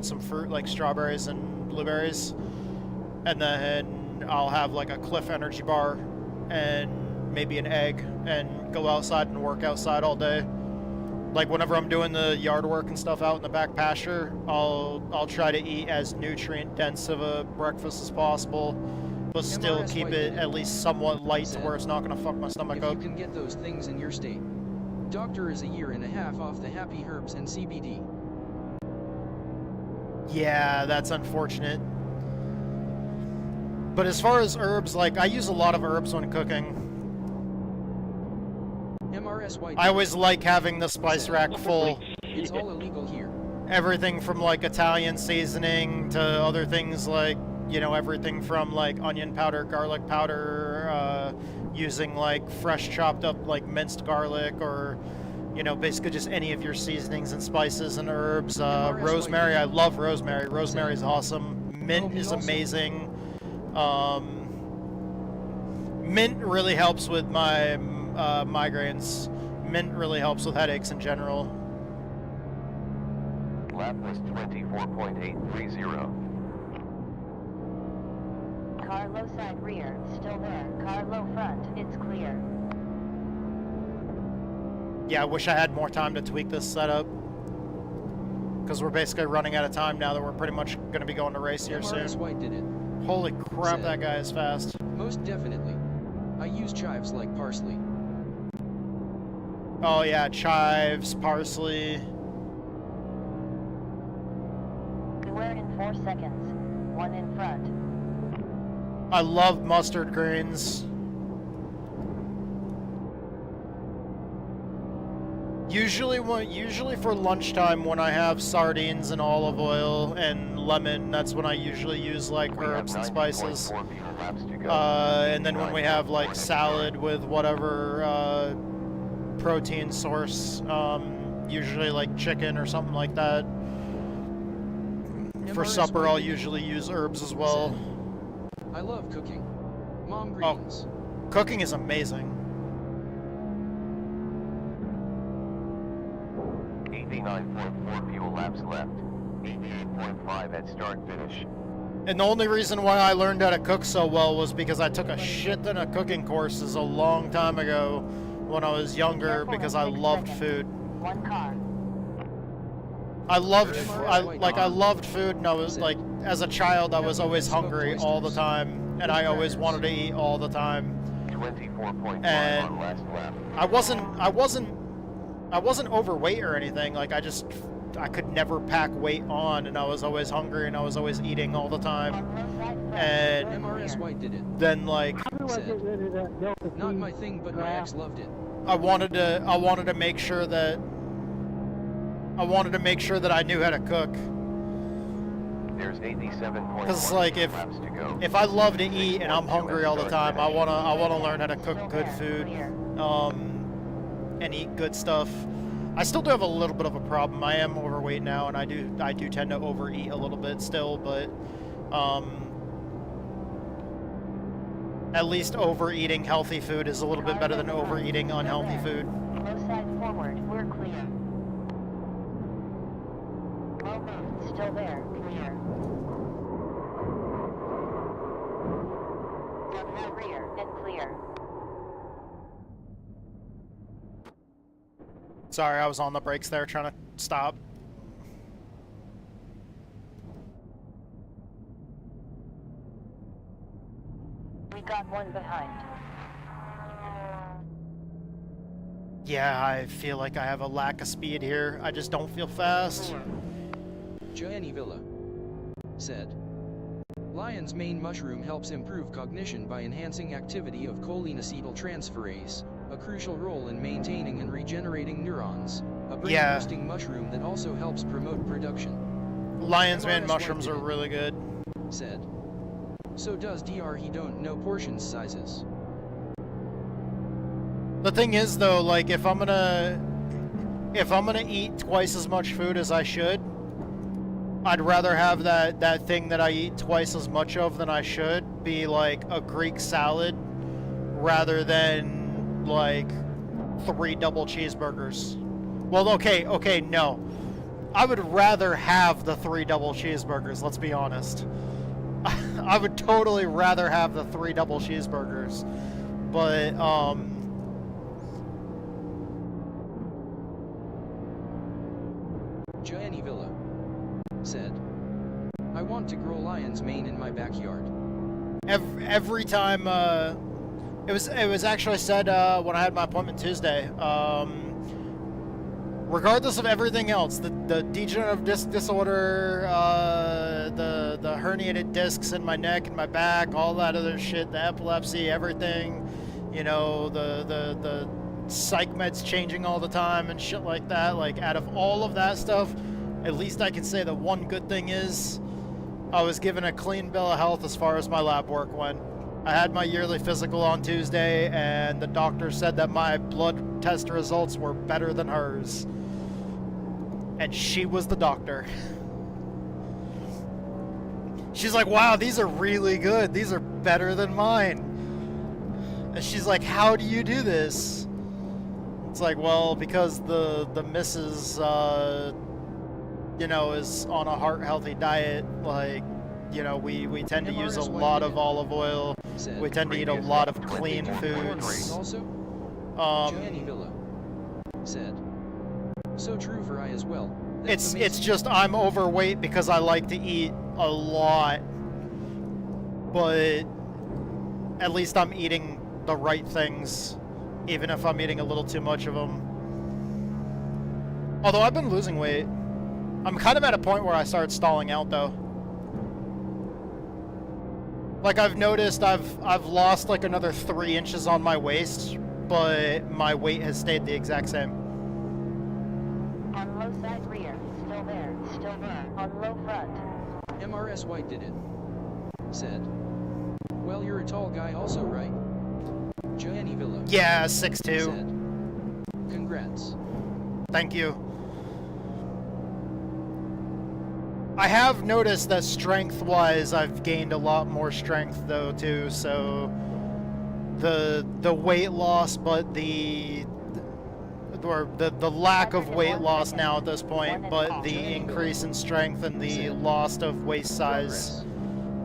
some fruit like strawberries and blueberries, and then I'll have like a Cliff energy bar and maybe an egg and go outside and work outside all day. Like whenever I'm doing the yard work and stuff out in the back pasture, I'll try to eat as nutrient dense of a breakfast as possible, but still keep it at least somewhat light to where it's not gonna fuck my stomach up. If you can get those things in your state, Doctor is a year and a half off the happy herbs and CBD. Yeah, that's unfortunate. But as far as herbs, like I use a lot of herbs when cooking. I always like having the spice rack full. It's all illegal here. Everything from like Italian seasoning to other things like, you know, everything from like onion powder, garlic powder, using like fresh chopped up like minced garlic, or, you know, basically just any of your seasonings and spices and herbs. Rosemary, I love rosemary. Rosemary is awesome. Mint is amazing. Mint really helps with my migraines. Mint really helps with headaches in general. Lap was 24.830. Car low side rear, still there. Car low front, it's clear. Yeah, I wish I had more time to tweak this setup, because we're basically running out of time now that we're pretty much going to be going to race here soon. White did it. Holy crap, that guy is fast. Most definitely. I use chives like parsley. Oh yeah, chives, parsley. Beware in 4 seconds. 1 in front. I love mustard greens. Usually for lunchtime when I have sardines and olive oil and lemon, that's when I usually use like herbs and spices. And then when we have like salad with whatever protein source, usually like chicken or something like that. For supper, I'll usually use herbs as well. I love cooking. Mom greetings. Oh, cooking is amazing. 89.4 fuel laps left. 88.5 at start finish. And the only reason why I learned how to cook so well was because I took a shit ton of cooking courses a long time ago when I was younger, because I loved food. 1 car. I loved food, and I was like, as a child, I was always hungry all the time, and I always wanted to eat all the time. 24.5 and on last lap. I wasn't overweight or anything. Like I could never pack weight on, and I was always hungry, and I was always eating all the time. And MRS White did it. then like Said, not my thing, but my ex loved it. I wanted to make sure that I knew how to cook. There's 87.1 Because like laps to go. if I love to eat and I'm hungry all the time, I wanna learn how to cook good food, and eat good stuff. I still do have a little bit of a problem. I am overweight now, and I do tend to overeat a little bit still, but at least overeating healthy food is a little bit better than overeating unhealthy food. Low side forward, we're clear. Low move, still there, clear. Down high rear, and clear. Sorry, I was on the brakes there trying to stop. We got 1 behind. Yeah, I feel like I have a lack of speed here. I just don't feel fast. Gianni Villa said, Lion's main mushroom helps improve cognition by enhancing activity of cholineacetyltransferase, a crucial role in maintaining and regenerating neurons. A brain-boosting mushroom that also helps promote production. Lion's mane mushrooms are really good. Said. So does DR. He don't know portion sizes. The thing is though, like if I'm gonna eat twice as much food as I should, I'd rather have that thing that I eat twice as much of than I should be like a Greek salad rather than like 3 double cheeseburgers. Well, okay, no. I would rather have the 3 double cheeseburgers, let's be honest. I would totally rather have the 3 double cheeseburgers. But, Gianni Villa said, I want to grow lion's mane in my backyard. Every time, it was actually said when I had my appointment Tuesday. Regardless of everything else, the degenerative disc disorder, the herniated discs in my neck and my back, all that other shit, the epilepsy, everything, you know, the psych meds changing all the time and shit like that. Like, out of all of that stuff, at least I can say the one good thing is I was given a clean bill of health as far as my lab work went. I had my yearly physical on Tuesday, and the doctor said that my blood test results were better than hers. And she was the doctor. She's like, wow, these are really good. These are better than mine. And she's like, how do you do this? It's like, well, because the missus, you know, is on a heart-healthy diet. Like, you know, we tend to use a lot of olive oil. We tend to eat a lot of clean foods. Also, Gianni Villa said, so true for I as well. It's just I'm overweight because I like to eat a lot, but at least I'm eating the right things, even if I'm eating a little too much of them. Although I've been losing weight. I'm kind of at a point where I started stalling out though. Like, I've noticed I've lost like another 3 inches on my waist, but my weight has stayed the exact same. On low side rear, still there, on low front. MRS White did it. Said, well, you're a tall guy also, right? Gianni Villa. Yeah, 6'2". Said, congrats. Thank you. I have noticed that strength-wise, I've gained a lot more strength though too. So the weight loss, but the lack of weight loss now at this point, but the increase in strength and the loss of waist size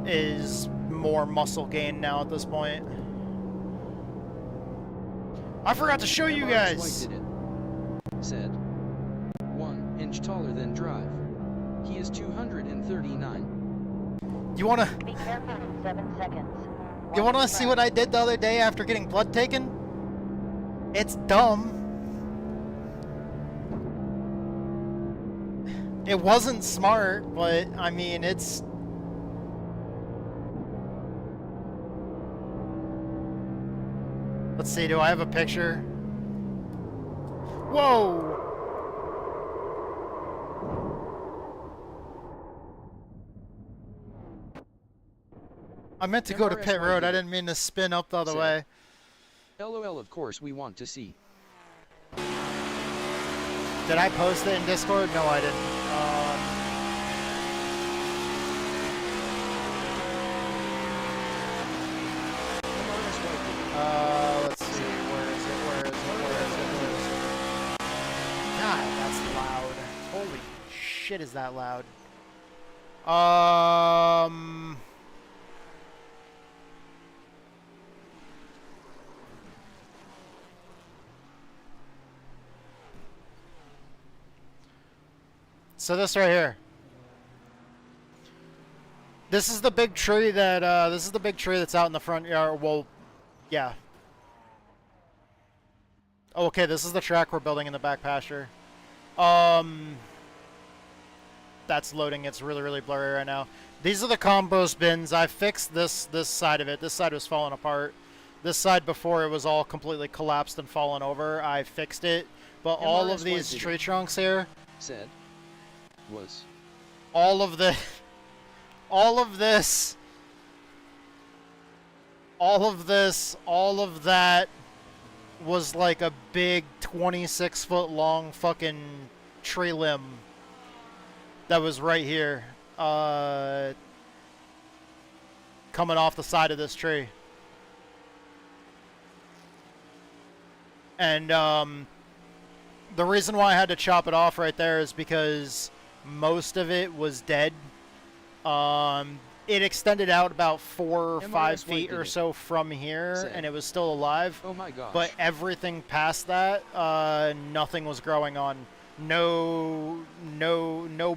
is more muscle gain now at this point. I forgot to show you guys. Said, 1 inch taller than Drive. He is 239. You wanna? Be careful in 7 seconds. You wanna see what I did the other day after getting blood taken? It's dumb. It wasn't smart, but I mean, it's... Let's see, do I have a picture? Whoa! I meant to go to pit road, I didn't mean to spin up the other way. LOL, of course we want to see. Did I post it in Discord? No, I didn't. Let's see. Where is it? God, that's loud. Holy shit, is that loud? So this right here. This is the big tree that that's out in the front yard. Well, yeah. Oh, okay, this is the track we're building in the back pasture. That's loading. It's really, really blurry right now. These are the compost bins. I fixed this side of it. This side was falling apart. This side before it was all completely collapsed and fallen over. I fixed it. But all of these tree trunks here said was all of this all of that was like a big 26-foot long fucking tree limb that was right here, coming off the side of this tree. And the reason why I had to chop it off right there is because most of it was dead. It extended out about 4 or 5 feet or so from here, and it was still alive. Oh my gosh. But everything past that, nothing was growing on. No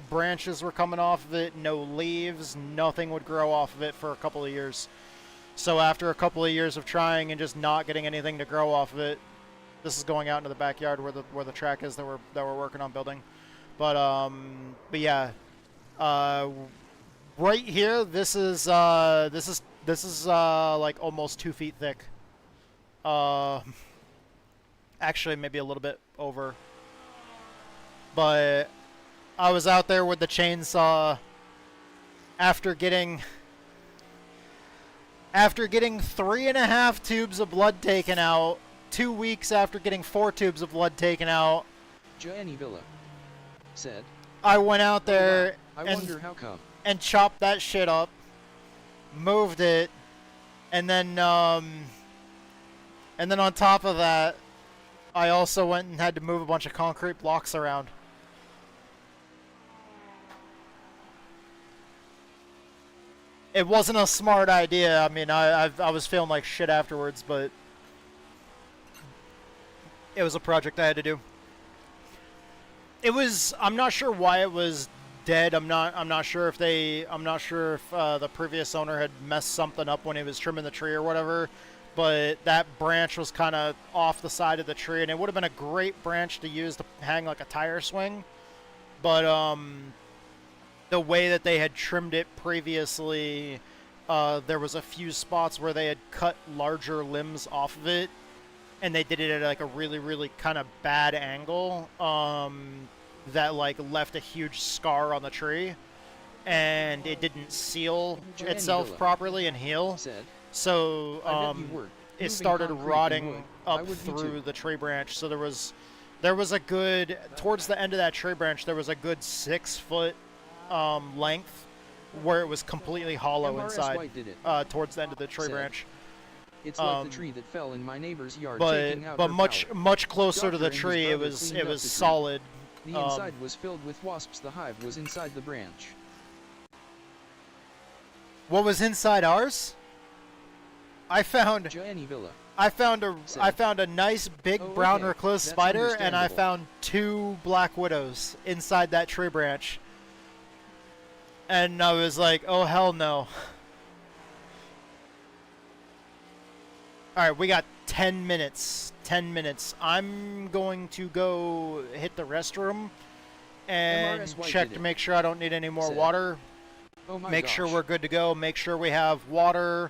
branches were coming off of it, no leaves, nothing would grow off of it for a couple of years. So after a couple of years of trying and just not getting anything to grow off of it, this is going out into the backyard where the track is that we're working on building. But yeah, right here, this is like almost 2 feet thick. Actually, maybe a little bit over. But I was out there with the chainsaw after getting 3.5 tubes of blood taken out, 2 weeks after getting 4 tubes of blood taken out. Gianni Villa said, I went out there I wonder how come. And chopped that shit up, moved it, and then on top of that, I also went and had to move a bunch of concrete blocks around. It wasn't a smart idea. I mean, I was feeling like shit afterwards, but it was a project I had to do. It was. I'm not sure why it was dead. I'm not sure if the previous owner had messed something up when he was trimming the tree or whatever. But that branch was kind of off the side of the tree, and it would have been a great branch to use to hang like a tire swing. But the way that they had trimmed it previously, there was a few spots where they had cut larger limbs off of it, and they did it at like a really kind of bad angle, that like left a huge scar on the tree, and it didn't seal itself properly and heal. So it started rotting up through the tree branch. So there was a good, towards the end of that tree branch, there was a good 6 foot length where it was completely hollow inside, towards the end of the tree branch. It's like the tree that fell in my neighbor's yard. But much closer to the tree, it was solid. The inside was filled with wasps. The hive was inside the branch. What was inside ours? I found a nice big brown recluse spider, and I found 2 black widows inside that tree branch. And I was like, oh hell no. Alright, we got 10 minutes. 10 minutes. I'm going to go hit the restroom and check to make sure I don't need any more water. Make sure we're good to go. Make sure we have water.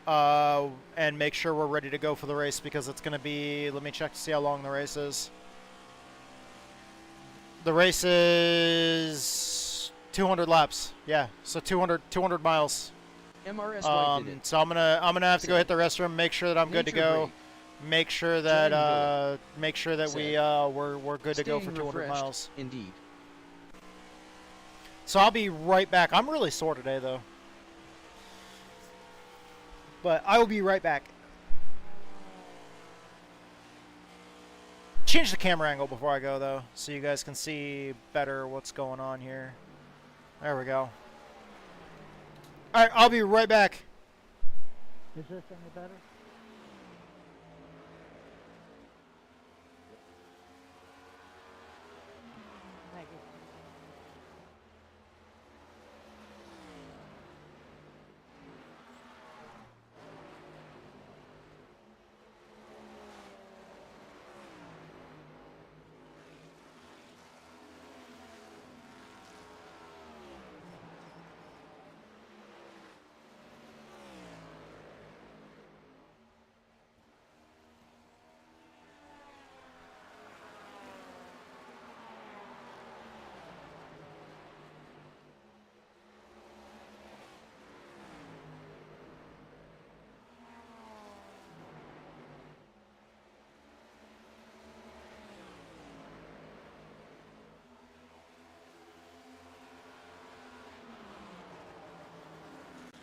And make sure we're ready to go for the race, because it's going to be... Let me check to see how long the race is. The race is 200 laps. Yeah, so 200 miles. So I'm gonna have to go hit the restroom, make sure that I'm good to go, make sure that we're good to go for 200 miles. Indeed. So I'll be right back. I'm really sore today though, but I will be right back. Change the camera angle before I go though, so you guys can see better what's going on here. There we go. Alright, I'll be right back. Is this any better? Thank you.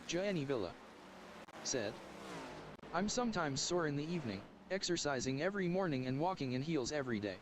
Gianni Villa said, I'm sometimes sore in the evening, exercising every morning and walking in heels every day.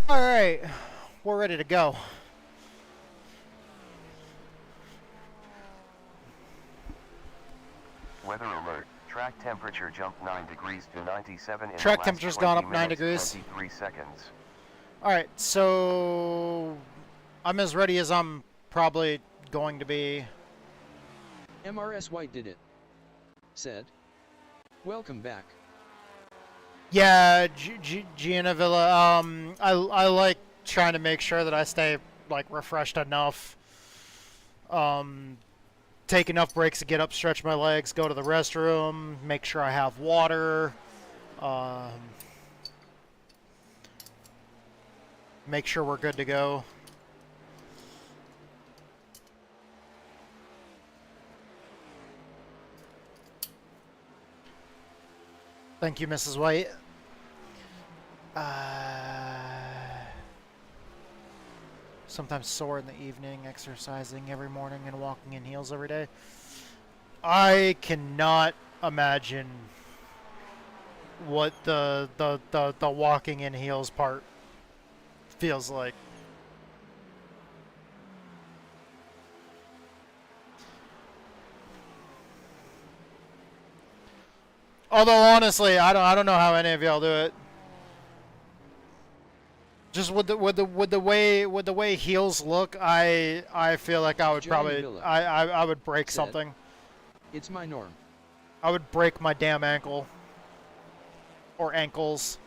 Alright, we're ready to go. Weather alert. Track temperature jumped 9 degrees to 97 in Track the last temperature's 20 gone up 9 minutes, degrees. 23 seconds. Alright, so I'm as ready as I'm probably going to be. MRS White did it. Said, welcome back. Yeah, Gianna Villa, I like trying to make sure that I stay, like, refreshed enough. Take enough breaks to get up, stretch my legs, go to the restroom, make sure I have water. Make sure we're good to go. Thank you, Mrs. White. Sometimes sore in the evening, exercising every morning and walking in heels every day. I cannot imagine what the walking in heels part feels like. Although honestly, I don't know how any of y'all do it. Just with the way heels look, I feel like I would probably I would break something. It's my norm. I would break my damn ankle or ankles.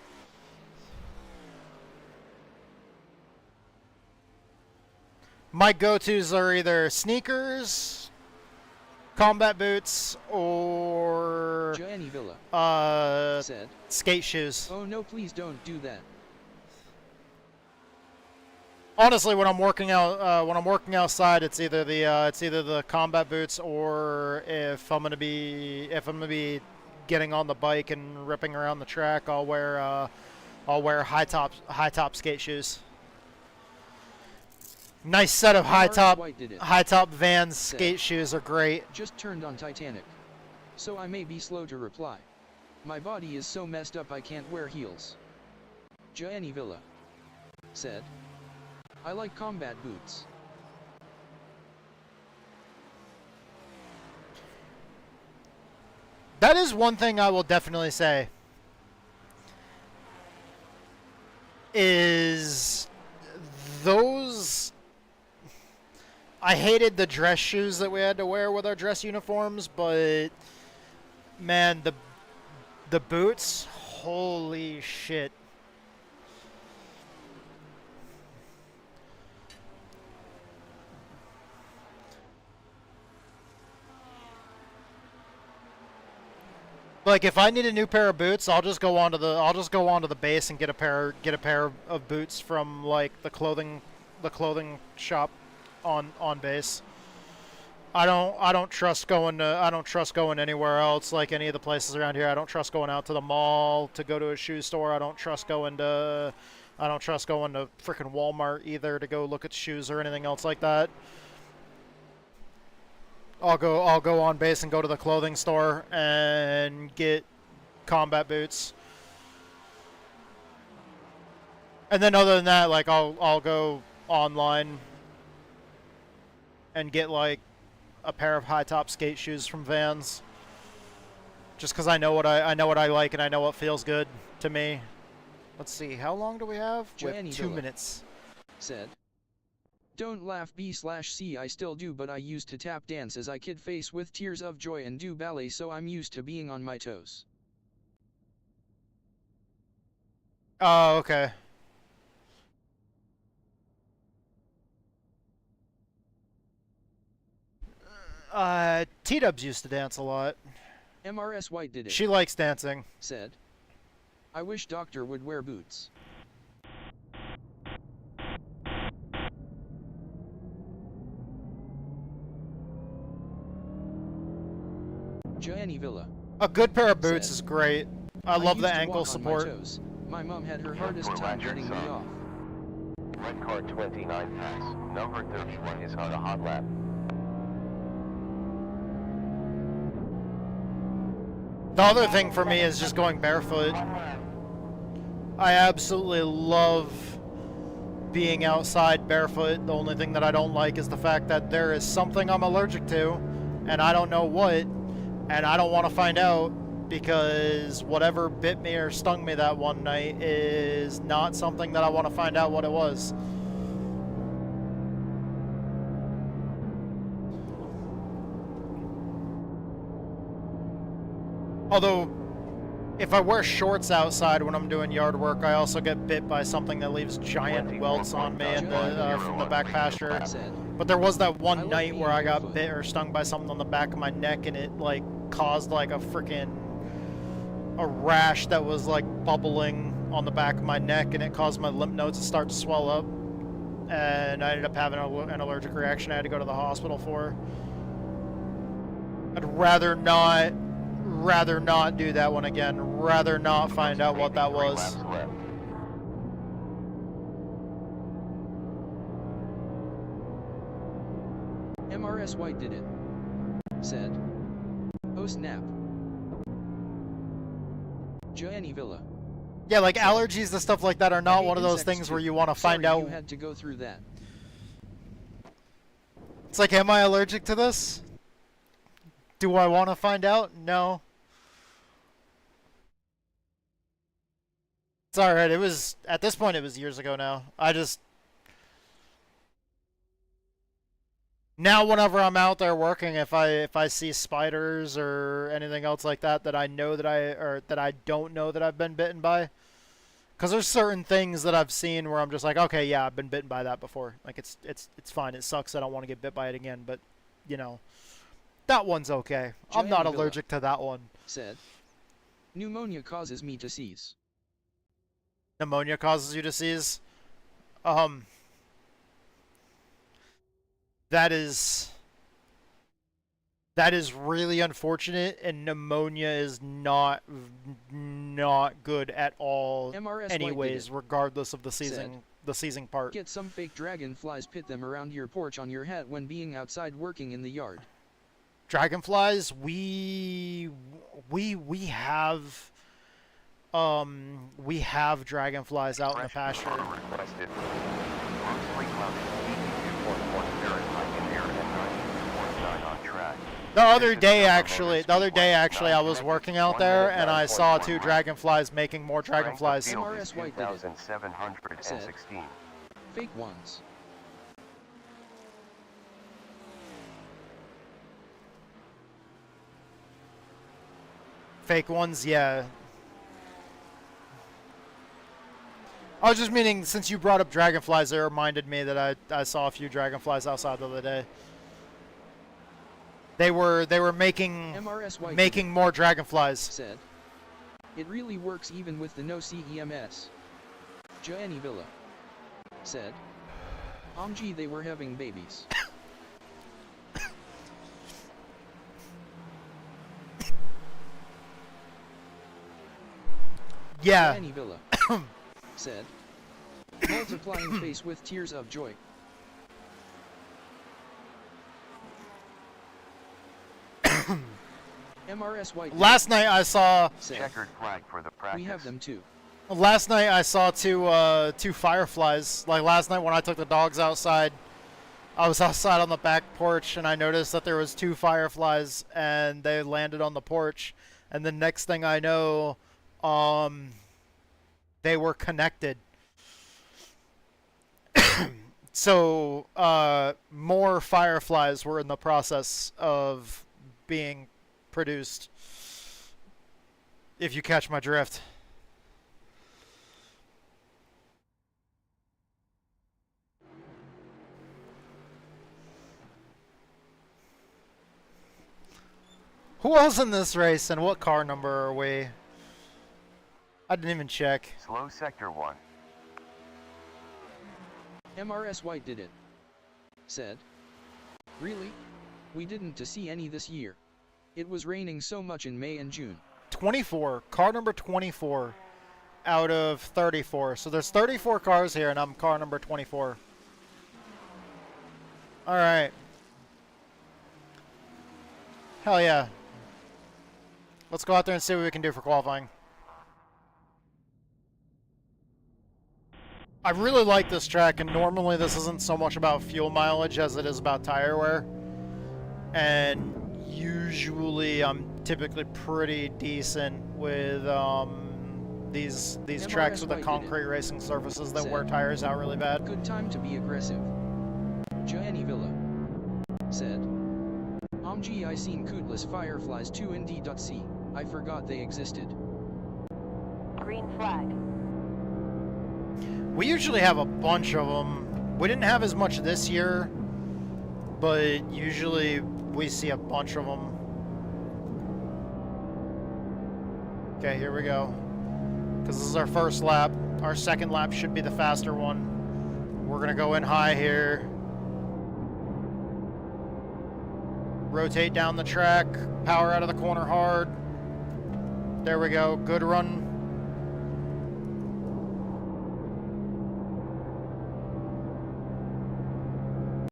My go-tos are either sneakers, combat boots, or said, skate shoes. Oh no, please don't do that. Honestly, when I'm working outside, it's either the combat boots, or if I'm gonna be getting on the bike and ripping around the track, I'll wear high top skate shoes. Nice set of high top Vans skate shoes are great. Just turned on Titanic, so I may be slow to reply. My body is so messed up I can't wear heels. Gianni Villa said, I like combat boots. That is one thing I will definitely say. Is those... I hated the dress shoes that we had to wear with our dress uniforms, but man, the boots, holy shit. Like if I need a new pair of boots, I'll just go onto the base and get a pair of boots from like the clothing shop on base. I don't trust going anywhere else, like any of the places around here. I don't trust going out to the mall to go to a shoe store. I don't trust going to freaking Walmart either to go look at shoes or anything else like that. I'll go on base and go to the clothing store and get combat boots. And then other than that, like I'll go online and get like a pair of high top skate shoes from Vans. Just cuz I know what I like and I know what feels good to me. Let's see, how long do we have? We have 2 minutes. Said, "Don't laugh B/C, I still do, but I used to tap dance as a kid face with tears of joy and do ballet, so I'm used to being on my toes." Oh, okay. T-Dubs used to dance a lot. MRS White did it. She likes dancing. Said, "I wish Doctor would wear boots." Gianni Villa. A good pair of boots said, is great. I love the ankle support. My mom had her hardest time getting me off. Red car 29 pass. Number 31 is on a hot lap. The other thing for me is just going barefoot. I absolutely love being outside barefoot. The only thing that I don't like is the fact that there is something I'm allergic to, and I don't know what, and I don't want to find out, because whatever bit me or stung me that one night is not something that I want to find out what it was. Although, if I wear shorts outside when I'm doing yard work, I also get bit by something that leaves giant welts on me in from the back pasture. But there was that one night where I got bit or stung by something on the back of my neck, and it like caused like a rash that was like bubbling on the back of my neck, and it caused my lymph nodes to start to swell up, and I ended up having an allergic reaction I had to go to the hospital for. I'd rather not do that one again. Rather not find out what that was. MRS White did it. Said, "Oh snap." Gianni Villa. Yeah, like allergies to stuff like that are not one of those things where you want to find out. You had to go through that. It's like, am I allergic to this? Do I want to find out? No. It's alright, it was, at this point it was years ago now. Now whenever I'm out there working, if I see spiders or anything else like that that I know that I don't know that I've been bitten by, because there's certain things that I've seen where I'm just like, okay, yeah, I've been bitten by that before. Like it's fine. It sucks. I don't want to get bit by it again, but you know, that one's okay. I'm not allergic to that one. Said, "Pneumonia causes me to seize." Pneumonia causes you to seize? That is really unfortunate, and pneumonia is not good at all. MRS anyways, regardless of the seizing part. Get some fake dragonflies, pit them around your porch on your hat when being outside working in the yard. Dragonflies, we have dragonflies out in the pasture. The other day, actually, I was working out there and I saw 2 dragonflies making more dragonflies. MRS White did it. Said, fake ones. Fake ones, yeah. I was just meaning, since you brought up dragonflies, it reminded me that I saw a few dragonflies outside the other day. They were making more dragonflies. Said, it really works even with the no CEMS. Gianni Villa said, OMG, they were having babies. Yeah. Gianni Villa said, multiplying face with tears of joy. MRS White. Last night I saw checkered flag for the practice. We have them too. Last night I saw two fireflies. Like last night when I took the dogs outside, I was outside on the back porch and I noticed that there was 2 fireflies and they landed on the porch. And the next thing I know, they were connected. So more fireflies were in the process of being produced, if you catch my drift. Who else in this race and what car number are we? I didn't even check. Slow sector 1. MRS White did it. Said, really? We didn't to see any this year. It was raining so much in May and June. 24. Car number 24 out of 34. So there's 34 cars here, and I'm car number 24. All right. Hell yeah. Let's go out there and see what we can do for qualifying. I really like this track, and normally this isn't so much about fuel mileage as it is about tire wear. And usually I'm typically pretty decent with these tracks with the concrete racing surfaces that wear tires out really bad. Good time to be aggressive. Gianni Villa said, OMG, I seen countless fireflies too in D.C. I forgot they existed. Green flag. We usually have a bunch of them. We didn't have as much this year, but usually we see a bunch of them. Okay, here we go. Because this is our first lap. Our second lap should be the faster one. We're going to go in high here. Rotate down the track. Power out of the corner hard. There we go. Good run.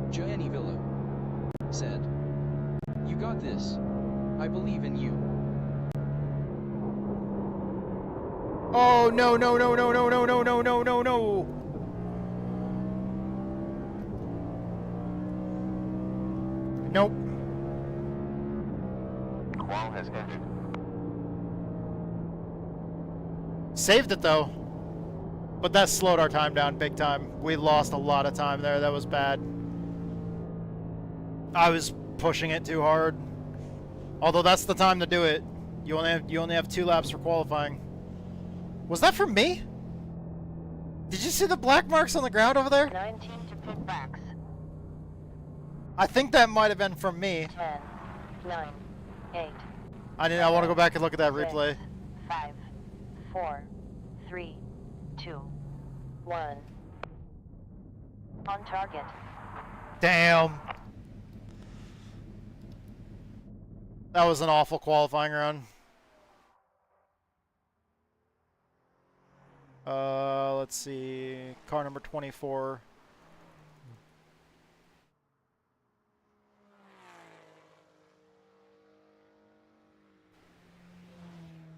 Gianni Villa said, you got this. I believe in you. Oh, no, no, no, no, no, no, no, no, no, no, no. Nope. Qual has ended. Saved it, though. But that slowed our time down big time. We lost a lot of time there. That was bad. I was pushing it too hard. Although that's the time to do it. You only have 2 laps for qualifying. Was that from me? Did you see the black marks on the ground over there? 19 to Pimax. I think that might have been from me. 10, 9, 8. I want to go back and look at that replay. 5, 4, 3, 2, 1. On target. Damn. That was an awful qualifying run. Let's see. Car number 24.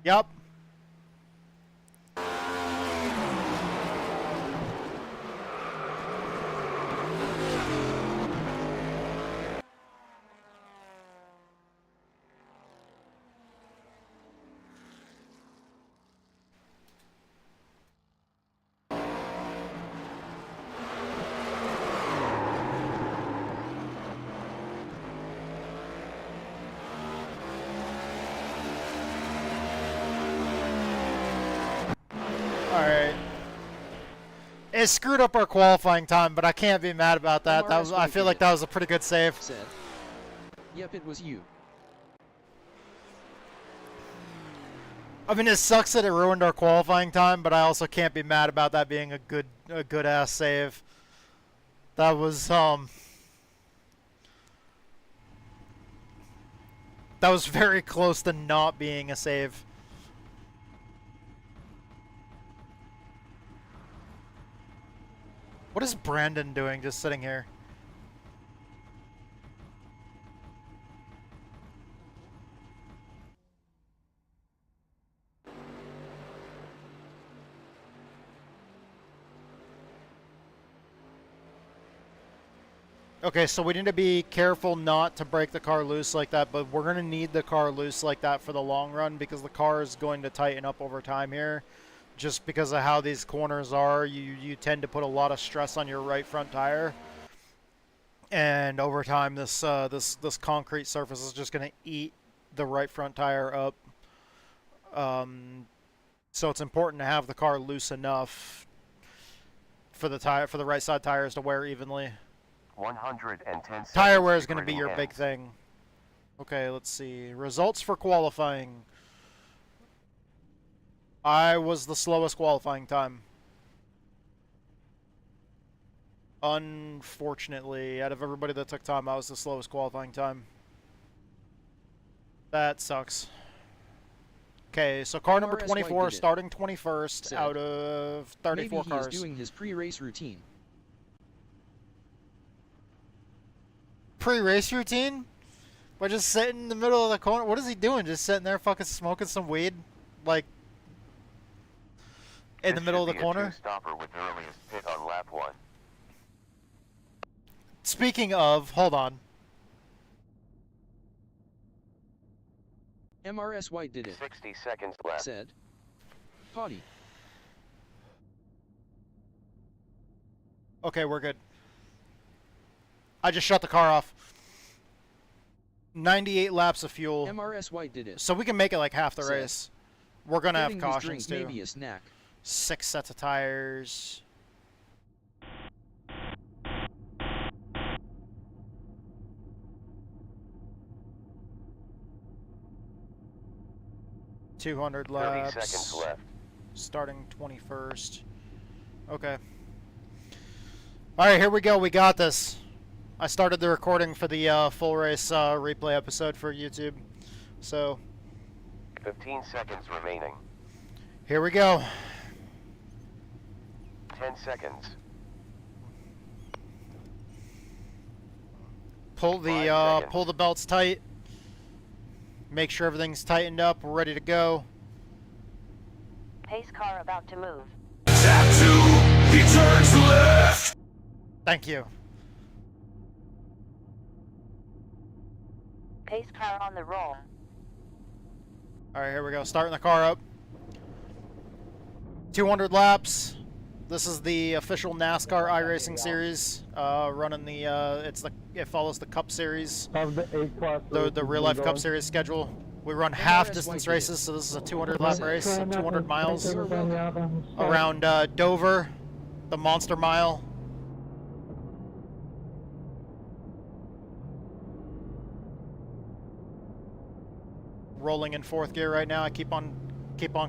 Yep. It screwed up our qualifying time, but I can't be mad about that. I feel like that was a pretty good save. Said. Yep, it was you. I mean, it sucks that it ruined our qualifying time, but I also can't be mad about that being a good ass save. That was very close to not being a save. What is Brandon doing just sitting here? Okay, so we need to be careful not to break the car loose like that, but we're going to need the car loose like that for the long run because the car is going to tighten up over time here. Just because of how these corners are, you tend to put a lot of stress on your right front tire. And over time, this concrete surface is just going to eat the right front tire up. So it's important to have the car loose enough for the right side tires to wear evenly. 110 Tire wear is going to be your big thing. Okay, let's see. Results for qualifying. I was the slowest qualifying time. Unfortunately, out of everybody that took time, I was the slowest qualifying time. That sucks. Okay, so car number 24 starting 21st out of 34 Maybe cars. He's doing his pre-race routine. Pre-race routine? By just sitting in the middle of the corner? What is he doing? Just sitting there fucking smoking some weed? Like, in the middle of the corner? Stopper with earliest pit on lap 1. Speaking of, hold on. MRS White did it. 60 seconds left. Said. Potty. Okay, we're good. I just shut the car off. 98 laps of fuel. MRS White did it. So we can make it like half the Said. race. We're going to have Getting his cautions drink too. Maybe a snack. 6 sets of tires. $200 laps. 30 seconds left. Starting 21st. Okay. Alright, here we go. We got this. I started the recording for the full race replay episode for YouTube. So, 15 seconds remaining. here we go. 10 seconds. Pull the belts tight. Make sure everything's tightened up. We're ready to go. Pace car about to move. Tap 2, he turns left. Thank you. Pace car on the roll. Alright, here we go. Starting the car up. 200 laps. This is the official NASCAR iRacing series. Running the it follows the Cup Series. The real life Cup Series schedule. We run half distance races, so this is a 200 lap race, 200 miles around Dover, the Monster Mile. Rolling in 4th gear right now. I keep on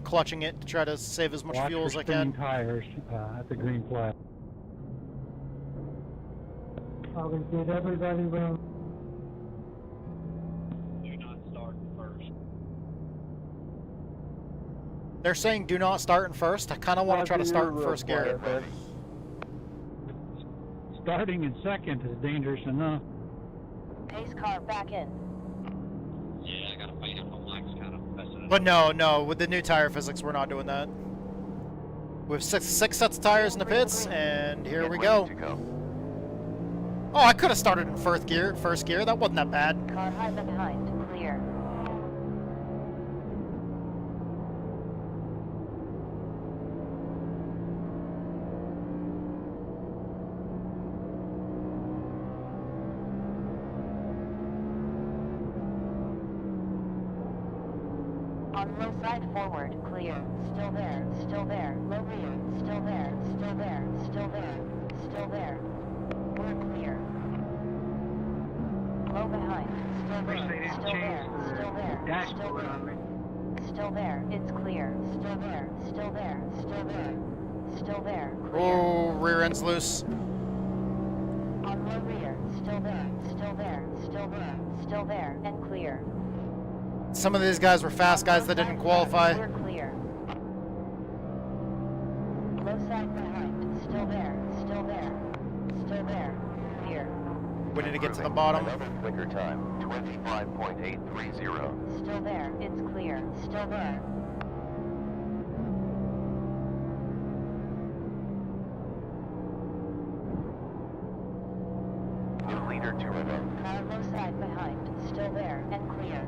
clutching it to try to save as much fuel as I can. Tires at the green flag. Probably did everybody wrong. Do not start first. They're saying do not start in first. I kind of want to try to start in 1st gear. Starting in 2nd is dangerous enough. Pace car back in. Yeah, I gotta fight him. My mic's kind of messing it But up. no, with the new tire physics, we're not doing that. We have six sets of tires in the pits, and here we go. Oh, I could have started in 1st gear. That wasn't that bad. Car high behind. Clear. On On low side forward, clear. Still there, still there. Low rear, still there, still there, still there, still there. We're clear. Low behind, still there, still there, still there, still there. Still there, it's clear. Still there, still there, still there. Still there, clear. Oh, rear end's loose. On low rear, still there, still there, still there, still there, and clear. Some of these guys were fast guys that didn't qualify. We're clear. Low side behind, still there, still there, still there, clear. We need to get to the bottom. Another quicker time, 25.830. Still there, it's clear. Still there. New leader to remain. Car low side behind, still there, and clear.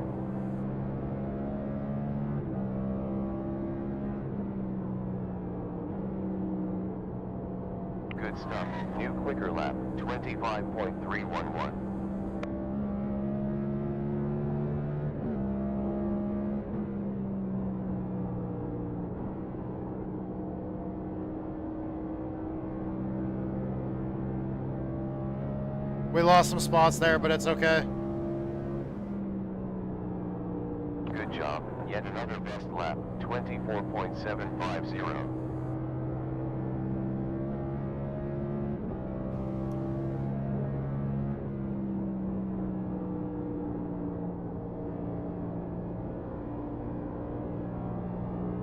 Good stuff. New quicker lap, 25.311. We lost some spots there, but it's okay. Good job. Yet another best lap, 24.750.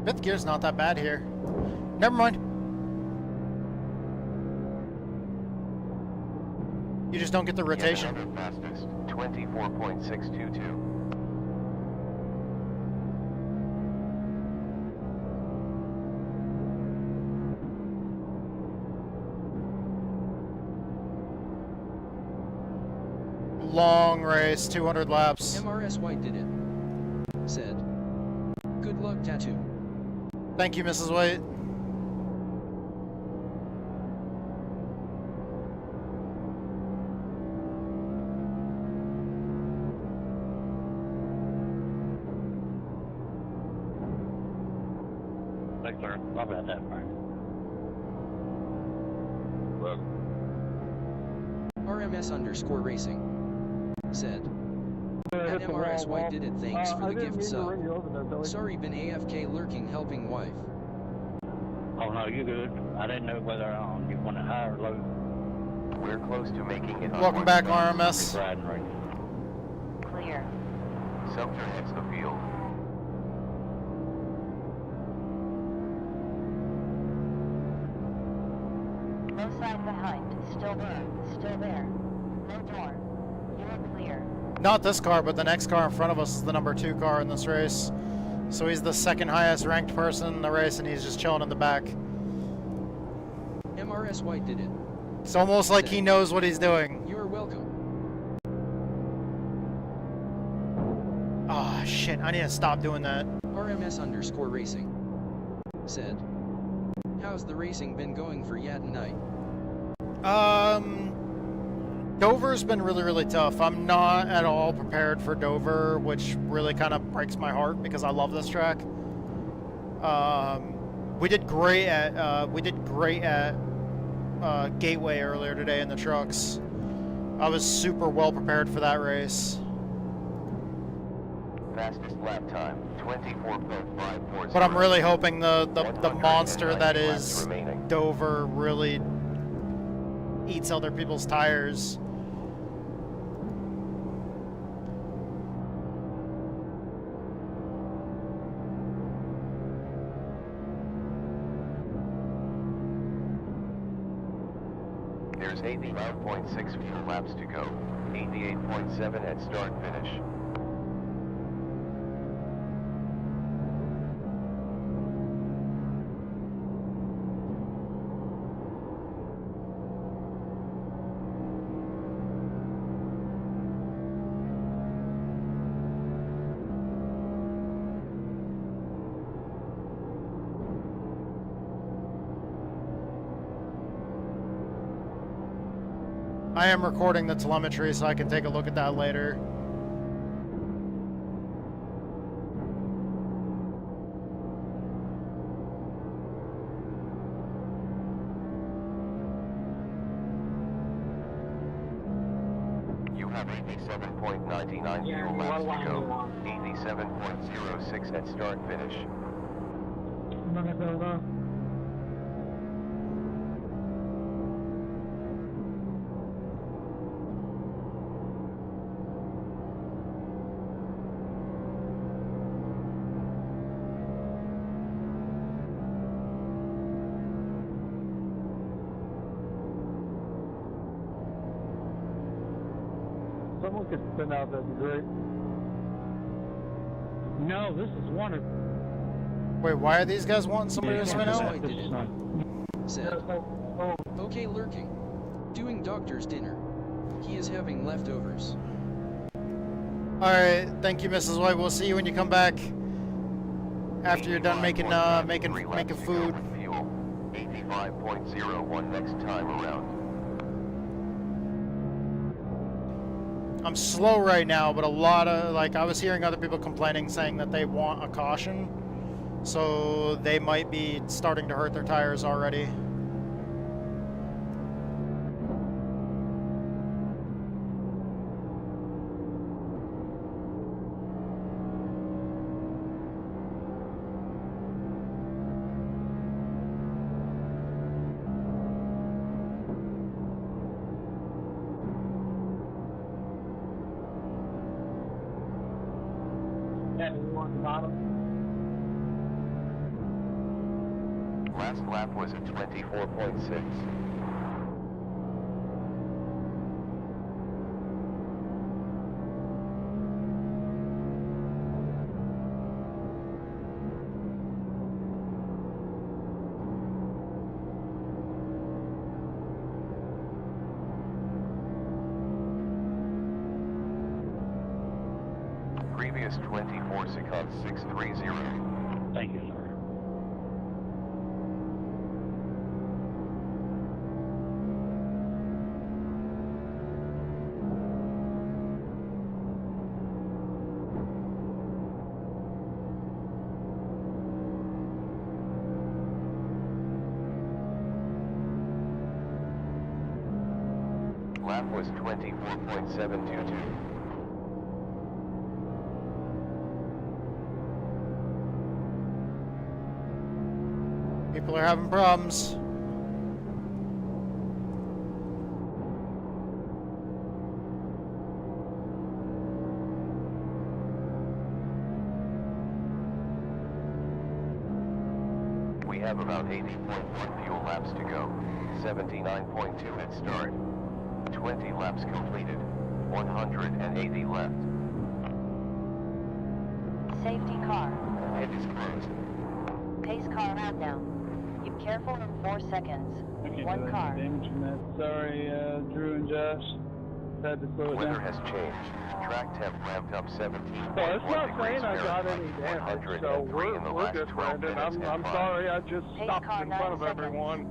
Fifth gear's not that bad here. Never mind. You just don't get the rotation. Yet another fastest, 24.622. Long race, 200 laps. MRS White did it. Said. Good luck, Tattoo. Thank you, Mrs. White. Thanks, sir. My bad, that, Frank. RMS_racing. Said. At MRS White did it, thanks for the gift sub. Sorry, been AFK lurking helping wife. Oh no, you good. I didn't know whether you want it high or low. We're close to making it. Welcome back, RMS. Riding right. Clear. Sumter hits the field. Low side behind, still there, still there. No door. You are clear. Not this car, but the next car in front of us is the number 2 car in this race. So he's the second highest ranked person in the race, and he's just chilling in the back. MRS White did it. It's almost like he knows what he's doing. You're welcome. Oh shit, I need to stop doing that. RMS_racing. Said. How's the racing been going for Yat and Knight? Dover's been really, really tough. I'm not at all prepared for Dover, which really kind of breaks my heart because I love this track. We did great at Gateway earlier today in the trucks. I was super well prepared for that race. Fastest lap time, 24.540. But I'm really hoping the monster that is remaining. Dover really eats other people's tires. There's 85.6 laps to go, 88.7 at start finish. I am recording the telemetry so I can take a look at that later. have 87.99 fuel laps to go. 87.06 at start finish. Someone could spin out, that'd be great. No, this is wonderful. Wait, why are these guys wanting somebody to spin out? Said, okay, lurking. Doing doctor's dinner. He is having leftovers. Alright, thank you, Mrs. White. We'll see you when you come back. After you're done making food. 85.01 next time around. I'm slow right now, but a lot of, like, I was hearing other people complaining, saying that they want a caution. So they might be starting to hurt their tires already. Last lap was at 24.6. Previous 24 seconds 630. Thank you, sir. Lap was 24.722. People are having problems. We have about 80.1 fuel laps to go. 79.2 at start. 20 laps completed. 180 left. Safety car. It is closed. Pace car out now. Be careful in 4 seconds. One car. Damage from that. Sorry, Drew and Josh. Had to slow it Weather down. has changed. Track temp ramped up 17. Well, it's not saying I got any damage, so we're good, Brandon. I'm sorry, I just stopped in front of everyone.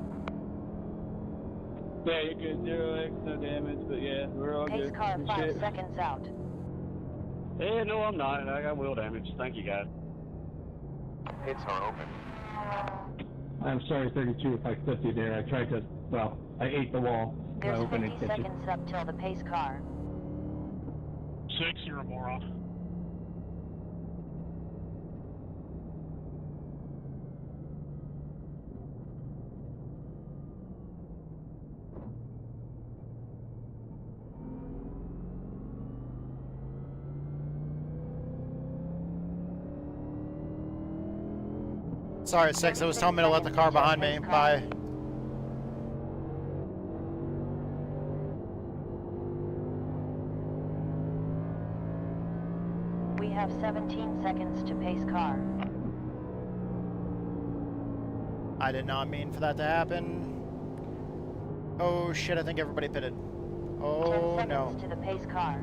Yeah, you're good. 0x, no damage, but yeah, we're all Pace good. car 5 Appreciate it. seconds out. Yeah, no, I'm not. I got wheel damage. Thank you, guys. Pits are open. I'm sorry, 32, if I clipped you there. I tried to, well, I ate the wall. There's I opened 50 it, seconds up till the pace car. 6, you're a moron. Sorry, Six. It was telling me to let the car behind me. Bye. We have 17 seconds to pace car. I did not mean for that to happen. Oh shit, I think everybody pitted. 10 Oh seconds no. to the pace car.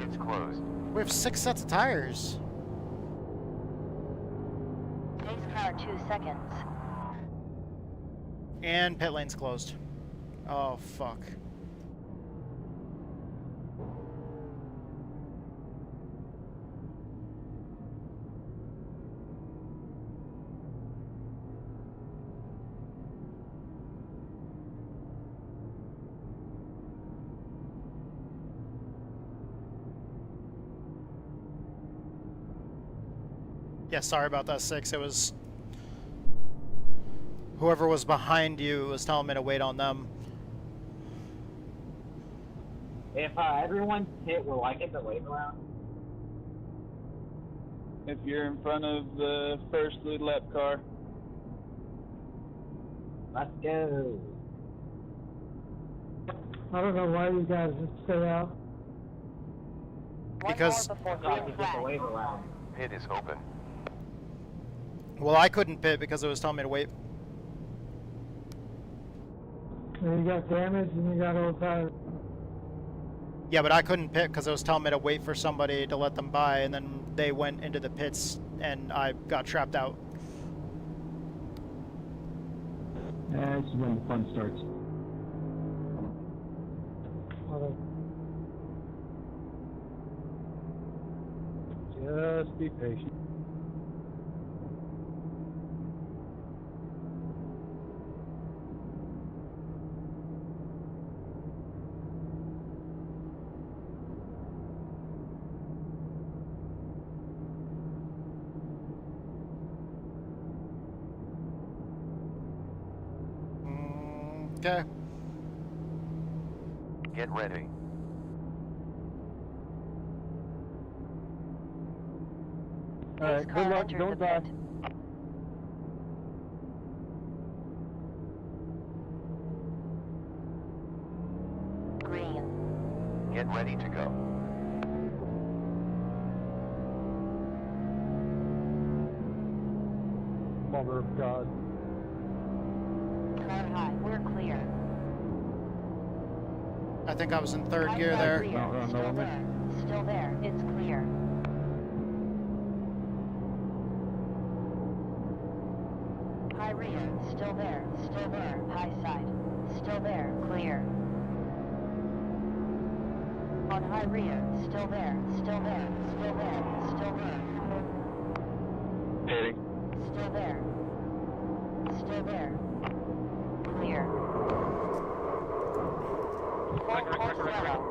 It's closed. We have 6 sets of tires. Pace car 2 seconds. And pit lane's closed. Oh fuck. Yeah, sorry about that, 6. It was whoever was behind you was telling me to wait on them. If everyone's hit, will I get the wave around? If you're in front of the first lead lap car. Let's go. I don't know why you guys just stay out. Because Pit is open. well, I couldn't pit because it was telling me to wait. And you got damage and you got old tires. Yeah, but I couldn't pit because it was telling me to wait for somebody to let them by, and then they went into the pits and I got trapped out. Yeah, this is when the fun starts. Just be patient. Okay. Get ready. Alright, good luck, don't die. Green. Get ready to go. Mother of God. Car high, we're clear. I think I was in third Car gear high there. clear. Still there. Still there. It's clear. High rear. Still there. Still there. High side. Still there. Clear. On high rear. Still there. Still there. Still there. Still there. Pitting. Still there. Still there. Clear. Full throttle.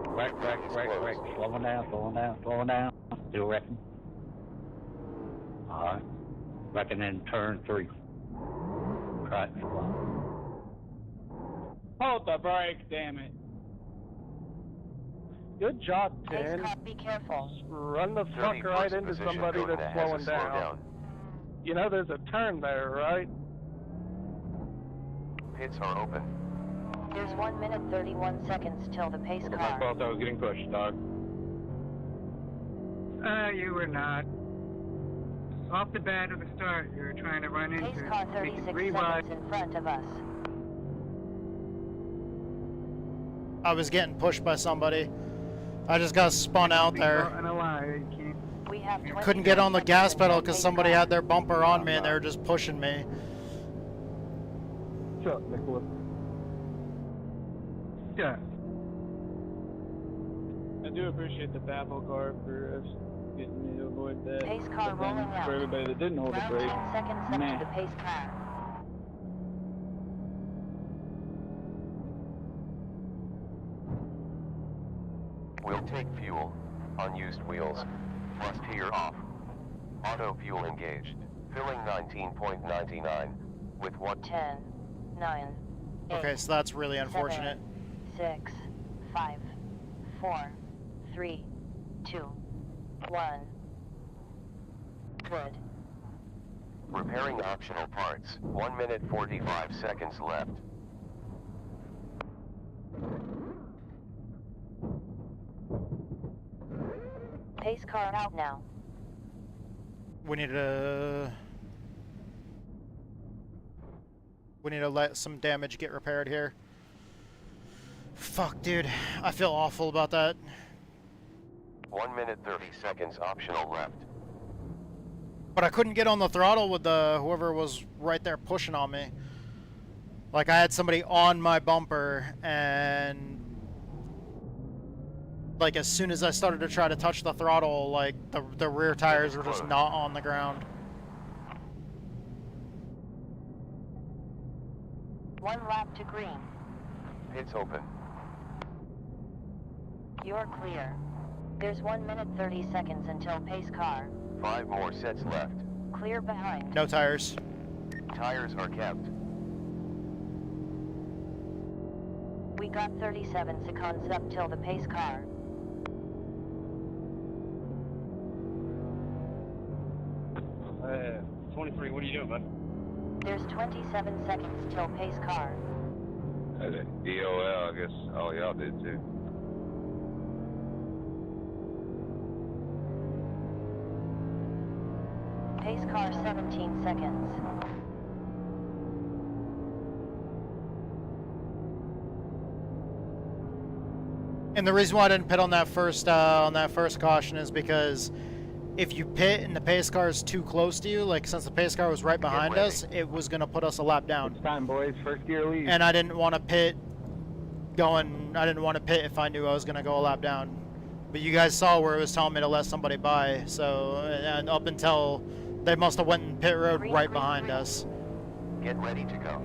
Wreck. Slowing down. Still wrecking. Alright. Wrecking in turn 3. Right. Hold the brake, damn it. Good job, Pace 10. car, be careful. Run the fuck right into somebody that's slowing down. You know there's a turn there, right? Pits are open. There's 1 minute 31 seconds till the pace My car. fault, I was getting pushed, dog. You were not. Off the bat at the start, you were trying to run into Pace car 36 seconds in front of us. I was getting pushed by somebody. I just got spun out there. We have Couldn't get on the gas pedal because somebody had their bumper on me and they were just pushing me. Shut up, Nicholas. Yeah. I do appreciate the baffle car for us getting me to avoid that. Pace car But then rolling out. for everybody that didn't hold the Round brake, 10 seconds up meh. to the pace car. We'll take fuel. Unused wheels. Thrust gear off. Auto fuel engaged. Filling 19.99. With what? 10, 9, 8, Okay, so that's really unfortunate. 7, 6, 5, 4, 3, 2, 1. Good. Repairing optional parts. 1 minute 45 seconds left. Pace car out now. We need to let some damage get repaired here. Fuck, dude. I feel awful about that. 1 minute 30 seconds optional left. But I couldn't get on the throttle with the whoever was right there pushing on me. Like, I had somebody on my bumper, and like as soon as I started to try to touch the throttle, like the rear tires were just not on the ground. 1 lap to green. Pits open. You're clear. There's 1 minute 30 seconds until pace car. 5 more sets left. Clear behind. No tires. Tires are kept. We got 37 seconds up till the pace car. Uh, 23, what are you doing, bud? There's 27 seconds till pace car. DOL, I guess all y'all did too. Pace car 17 seconds. And the reason why I didn't pit on that first caution is because if you pit and the pace car is too close to you, like since the pace car was right behind us, it was gonna put us a lap down. It's time, boys. First gear lead. And I didn't want to pit if I knew I was gonna go a lap down. But you guys saw where it was telling me to let somebody by, so and up until they must have went in pit road right behind us. Get ready to go.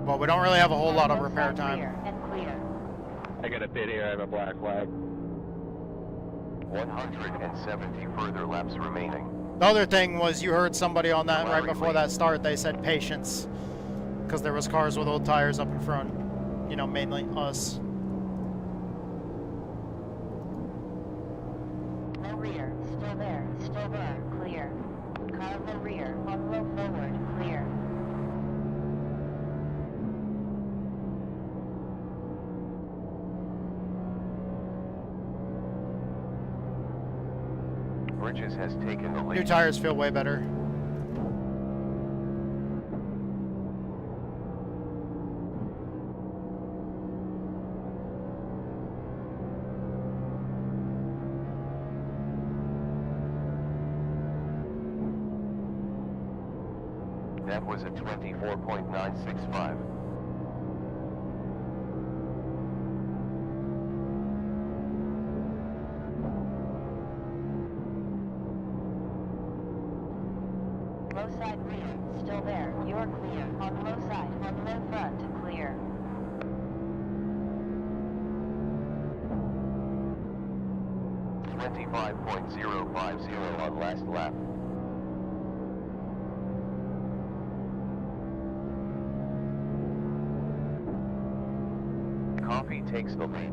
Well, we don't really have a whole lot of repair time. I got a pit here. I have a black flag. 170 further laps remaining. The other thing was you heard somebody on that right before that start. They said patience because there was cars with old tires up in front. You know, mainly us. No rear, still there, clear. Car in the rear, on low forward, clear. Bridges has taken the lead. New tires feel way better. That was a 24.965. Low side rear, still there, you're clear. On low side, on low front, clear. .050 on last lap. Coffee takes the lead.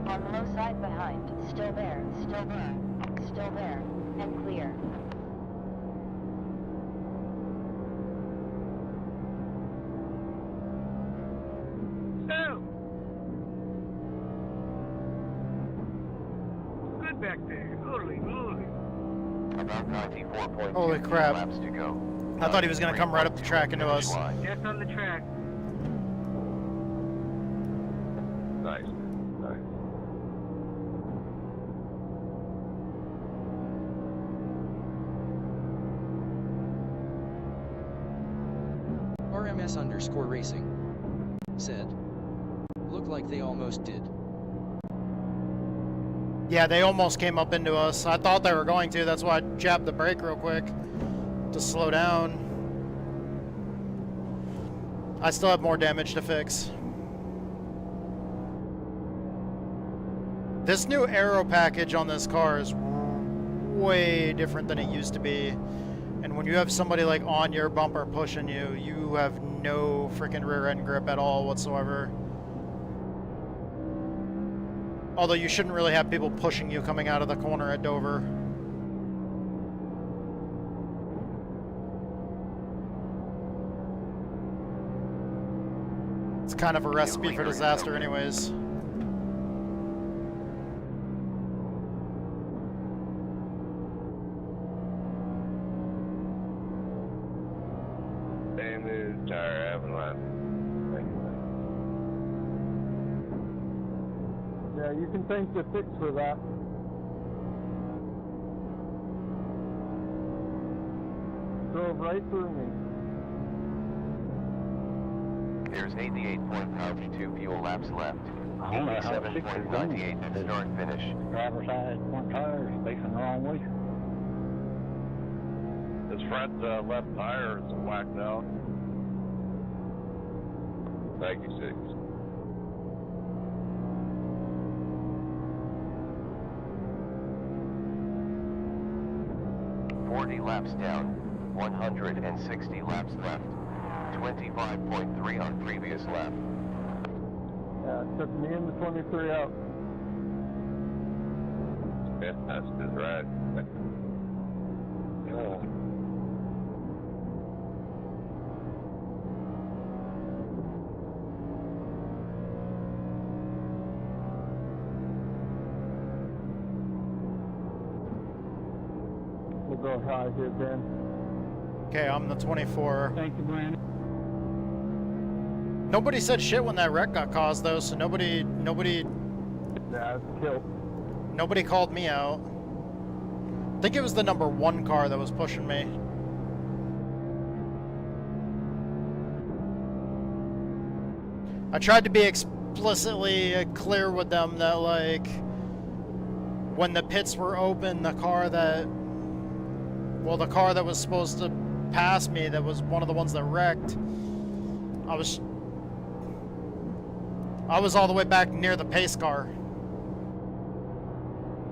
On low side behind, still there, and clear. No! Good back there, holy moly. About 94.2 Holy crap. laps to go. I thought he was going to come right up the track into us. Just on the track. Nice. Nice. RMS_racing said, "Look like they almost did." Yeah, they almost came up into us. I thought they were going to. That's why I jabbed the brake real quick to slow down. I still have more damage to fix. This new aero package on this car is way different than it used to be. And when you have somebody like on your bumper pushing you, you have no freaking rear end grip at all whatsoever. Although you shouldn't really have people pushing you coming out of the corner at Dover. It's kind of a recipe for disaster anyways. Damn this tire having like. Yeah, you can thank the fix for that. Drove right through me. There's 88.52 fuel laps left. I don't know how 6 is going. 87.98 at start finish. Driver's side front tire is facing the wrong way. His front left tire is whacked out. Thank you, 6. Laps down, 160 laps left, 25.3 on previous lap. Yeah, it took me in the 23 out. Yeah, that's just right. We'll go high here, Ben. Okay, I'm the 24. Thank you, Brandon. Nobody said shit when that wreck got caused, though, so nobody Yeah, it's killed. Nobody called me out. I think it was the number 1 car that was pushing me. I tried to be explicitly clear with them that, like, when the pits were open, the car that was supposed to pass me, that was one of the ones that wrecked, I was all the way back near the pace car.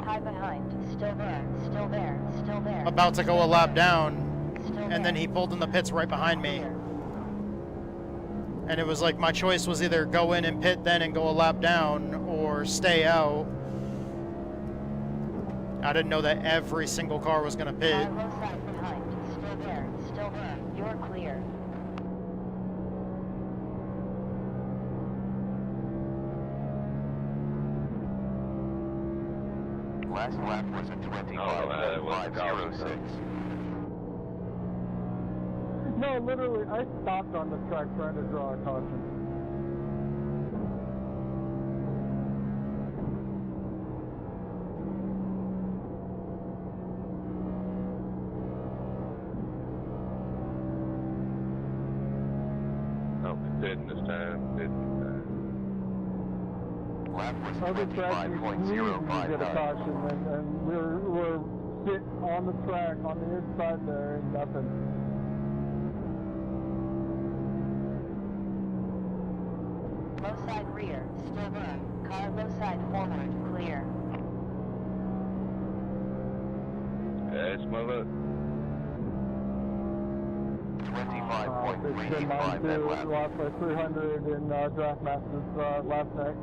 High behind, still there, still there, still there. About to go a lap down, and then he pulled in the pits right behind me. And it was like my choice was either go in and pit then and go a lap down, or stay out. I didn't know that every single car was going to pit. Low side behind, still there, still there. You're clear. Last lap was a 25.506. No, literally, I stopped on the track trying to draw a caution. Oh, it didn't this time. Didn't this time. Lap was Other track you get a caution, and we're sitting on the track on the inside there and nothing. Low side rear, still there. Car low side forward, clear. Yeah, it's my luck. 25.385 that lap. Lost by 300 in Draftmaster's last night.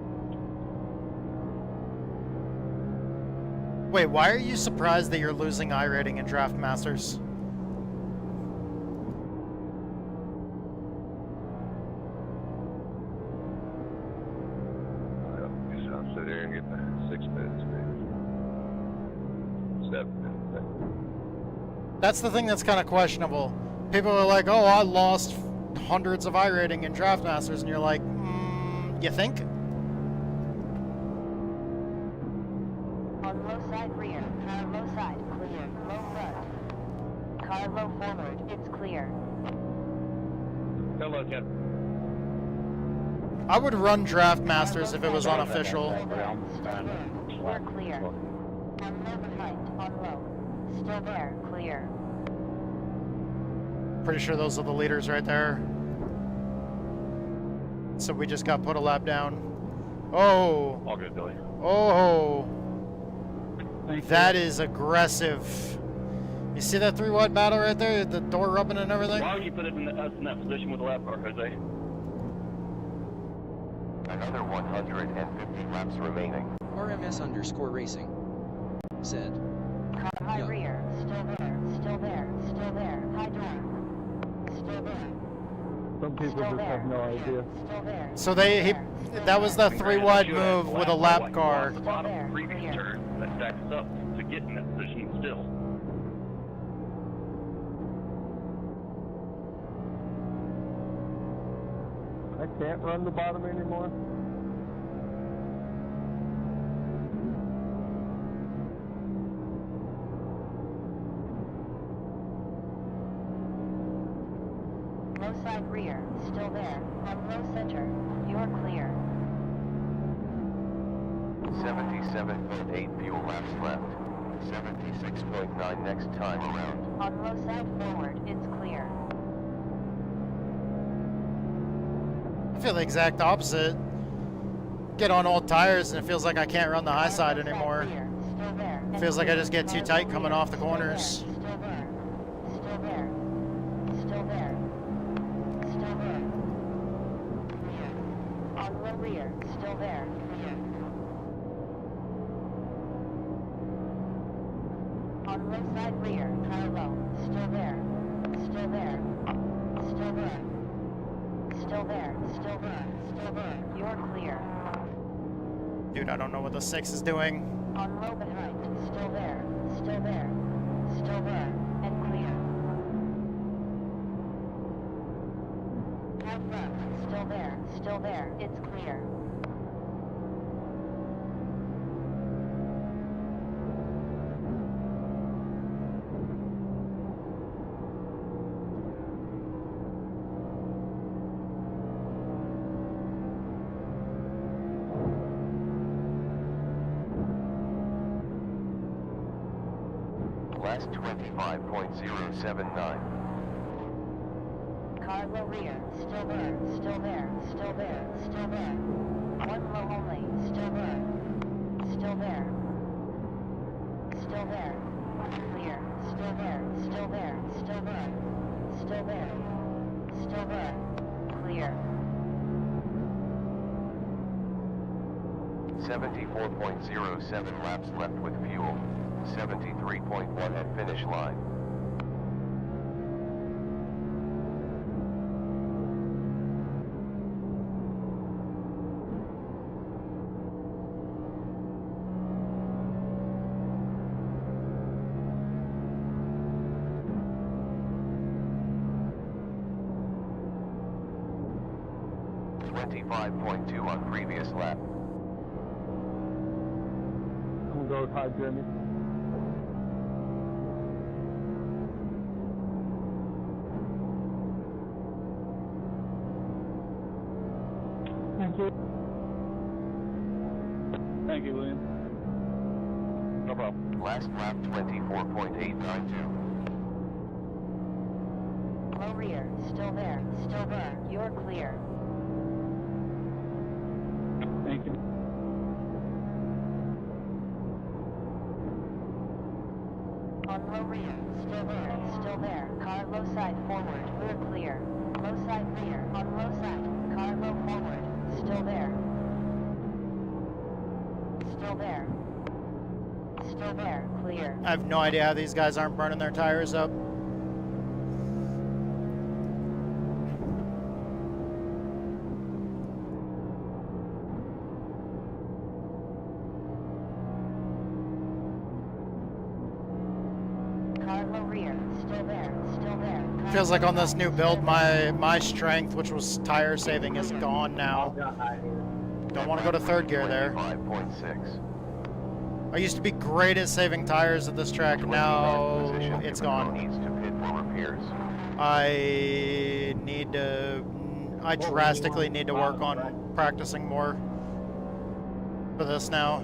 Wait, why are you surprised that you're losing iRating in Draft Masters? I'll sit here and get my 6 minutes, maybe. 7 minutes. That's the thing that's kind of questionable. People are like, oh, I lost hundreds of iRating in Draft Masters, and you're like, you think? On low side rear, car low side, clear. Low front. Car low forward, it's clear. Hello, Ken. I would run Draft Masters if it was unofficial. We're clear. On low behind, on low. Still there, clear. Pretty sure those are the leaders right there. So we just got put a lap down. Oh. All good, Billy. Oh. That is aggressive. You see that 3-wide battle right there? The door rubbing and everything? Why would you put us in that position with the lap car, Jose? Another 150 laps remaining. RMS_racing said. Car high rear, still there, still there, still there. High door. Still there. Some people just have no idea. Still there. So that was the 3-wide move with a lap car. The bottom previous turn that stacks up to get in that position still. I can't run the bottom anymore. Low side rear, still there. On low center, you're clear. 77.8 fuel laps left. 76.9 next time around. On low side forward, it's clear. I feel the exact opposite. Get on old tires and it feels like I can't run the high side anymore. It feels like I just get too tight coming off the corners. Still there. Still there. Still there. Still there. On low rear, still there. On low side rear, high low, still there. Still there. Still there. Still there. Still there. Still there. You're clear. Dude, I don't know what the 6 is doing. On low behind, still there. Still there. Still there. And clear. High front, still there. Still there. It's clear. Last 25.079. Car low rear, still there, still there, still there, still there. One low only, still there. Still there. Still there. Clear, still there, still there, still there. Still there. Still there. Clear. 74.07 laps left with fuel. 73.1 at finish line. .2 on previous lap. I'm gonna go with high, Jeremy. Thank you. Thank you, William. No problem. Last lap 24.892. Low rear, still there, still there. You're clear. Thank you. On low rear, still there, still there. Car low side forward, we're clear. Low side rear, on low side. Car low forward, still there. Still there. Still there, clear. I have no idea how these guys aren't burning their tires up. Car low rear, still there, still there. Car Feels like low on this side, new build, my strength, which was tire saving, is gone now. Don't want to go to third gear there. 5.6. I used to be great at saving tires at this track. Now it's gone. Needs to pit for repairs. I drastically need to work on practicing more for this now.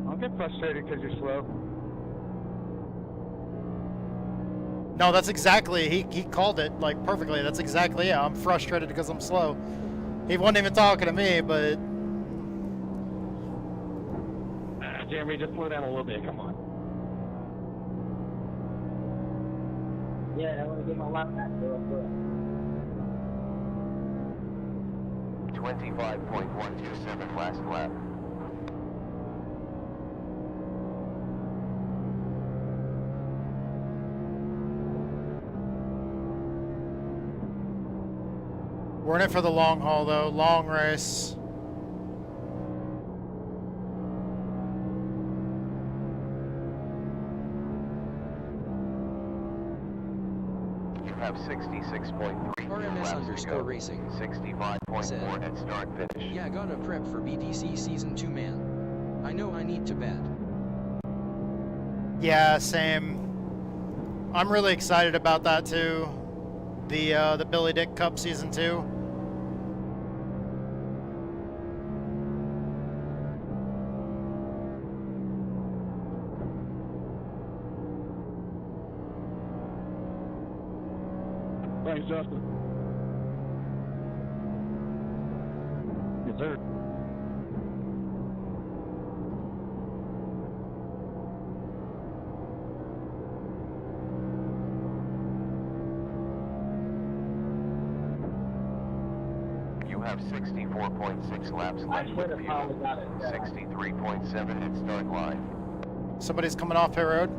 Don't get frustrated because you're slow. No, that's exactly, he called it like perfectly. That's exactly it. I'm frustrated because I'm slow. He wasn't even talking to me, but Jeremy, just slow down a little bit. Come on. Yeah, I want to get my lap back real quick. 25.127 last lap. we're in it for the long haul though. Long race. You have 66.3 RMS_racing 65.4 at start finish. Yeah, gotta prep for BTC Season 2, man. I know I need to bet. Yeah, same. I'm really excited about that too. The Billy Dick Cup Season 2. Thanks, Justin. Yes, sir. You have 64.6 laps left with fuel. 63.7 at start line. Somebody's coming off pit road.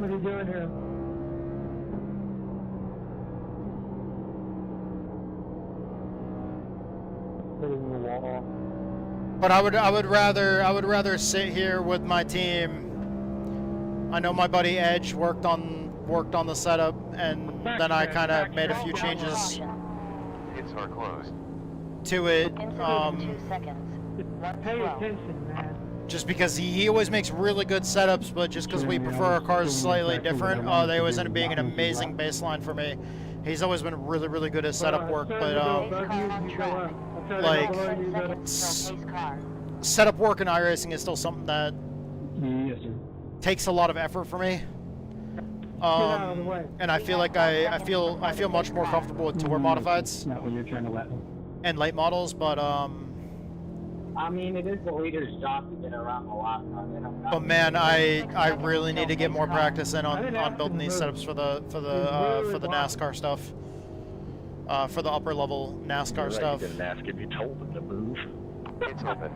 What are you doing here? Hitting the wall. But I would rather sit here with my team. I know my buddy Edge worked on the setup, and then I kind of made a few changes Pits are closed. to it. 2 seconds. Pay attention, man. Just because he always makes really good setups, but just because we prefer our cars slightly different, they always end up being an amazing baseline for me. He's always been really good at setup work, but like setup work in iRacing is still something that takes a lot of effort for me. And I feel like I feel much more comfortable with tour modifieds Not when you're trying to let and late models, but I mean, it is the leader's job to get around the lot. but man, I really need to get more practice in on building these setups for the NASCAR stuff, for the upper level NASCAR stuff. You didn't ask if you told them to move. It's open.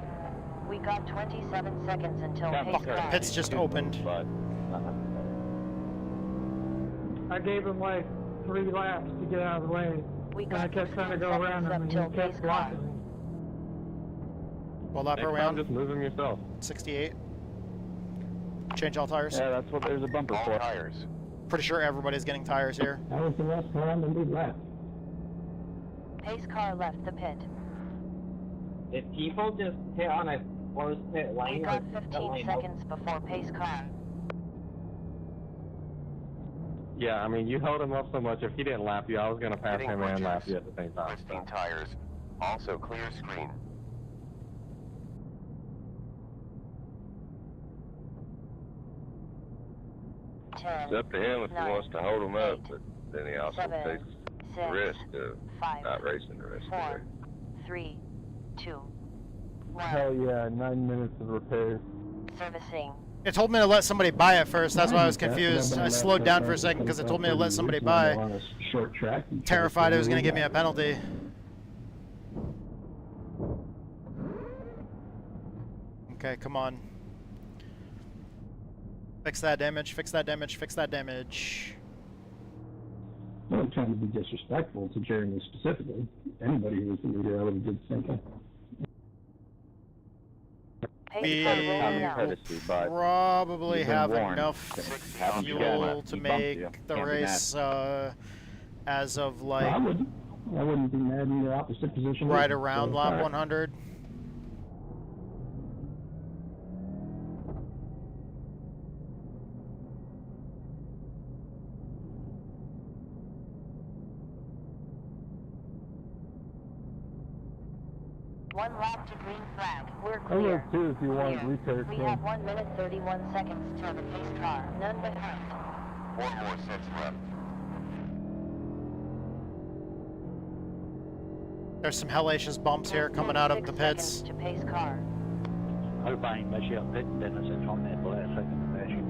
We got 27 seconds until pace Fuck, the start. pit's just opened. I gave him like 3 laps to get out of the way. And I kept trying to go around him, and he kept blocking me. Well, lap Next time, around. just move them yourself. 68. Change all tires. Yeah, that's what there's a bumper All for. tires. Pretty sure everybody's getting tires here. That was the last round and we left. Pace car left the pit. If people just hit on a closed pit We lane, got like, 15 seconds before pace car. Yeah, I mean, you held him up so much. If he didn't lap you, I was going to pass Hitting him and bridges. lap you at the same time. Pristine tires. Also clear screen. It's up to him if he wants to hold them up, but then he also takes the risk of not racing the rest of the day. 3, 2, 1. Hell yeah, 9 minutes of repair. Servicing. It told me to let somebody buy it first. That's why I was confused. I slowed down for a second because it told me to let somebody buy. Short track. Terrified it was going to give me a penalty. Okay, come on. Fix that damage, fix that damage, fix that damage. I'm not trying to be disrespectful to Jeremy specifically. Anybody who was the leader, I would have did the same thing. We probably have enough fuel to make the race as of like I wouldn't be mad in the opposite position. right around lap 100. One lap to green flag. We're I clear. would too if you want Clear. repair. We have 1 minute 31 seconds till the pace car. None behind. 4 more sets left. There's some hellacious bumps here coming out of the pits. To pace car. I hope I ain't mess you up pitting Dennis and on that last second to mess you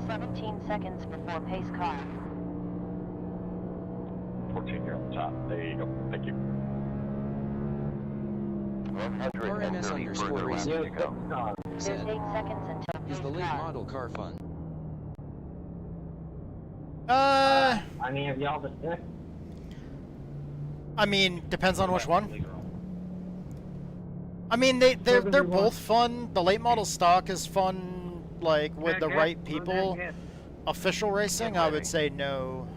up. 17 seconds before pace car. 14 here on the top. There you go. Thank you. 130 further laps to go. There's 8 seconds until Is pace the late car. model car fun? I mean, have y'all been sick? I mean, depends on which one. I mean, they're both fun. The late model stock is fun, like with the right people. Official racing, I would say no.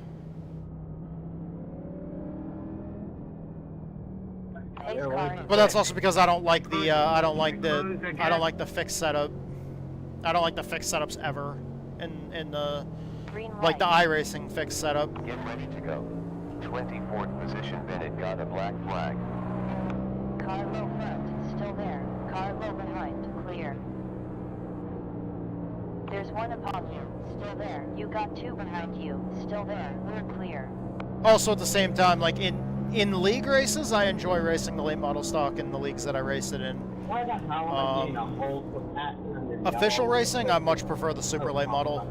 But that's also because I don't like the I don't like the fixed setup. I don't like the fixed setups ever in the like the iRacing fixed setup. Get ready to go. 24th position, Bennett got a black flag. Car low front, still there. Car low behind, clear. There's one upon you, still there. You got two behind you, still there. We're clear. Also at the same time, like in league races, I enjoy racing the late model stock in the leagues that I race it in. Official racing, I much prefer the super late model.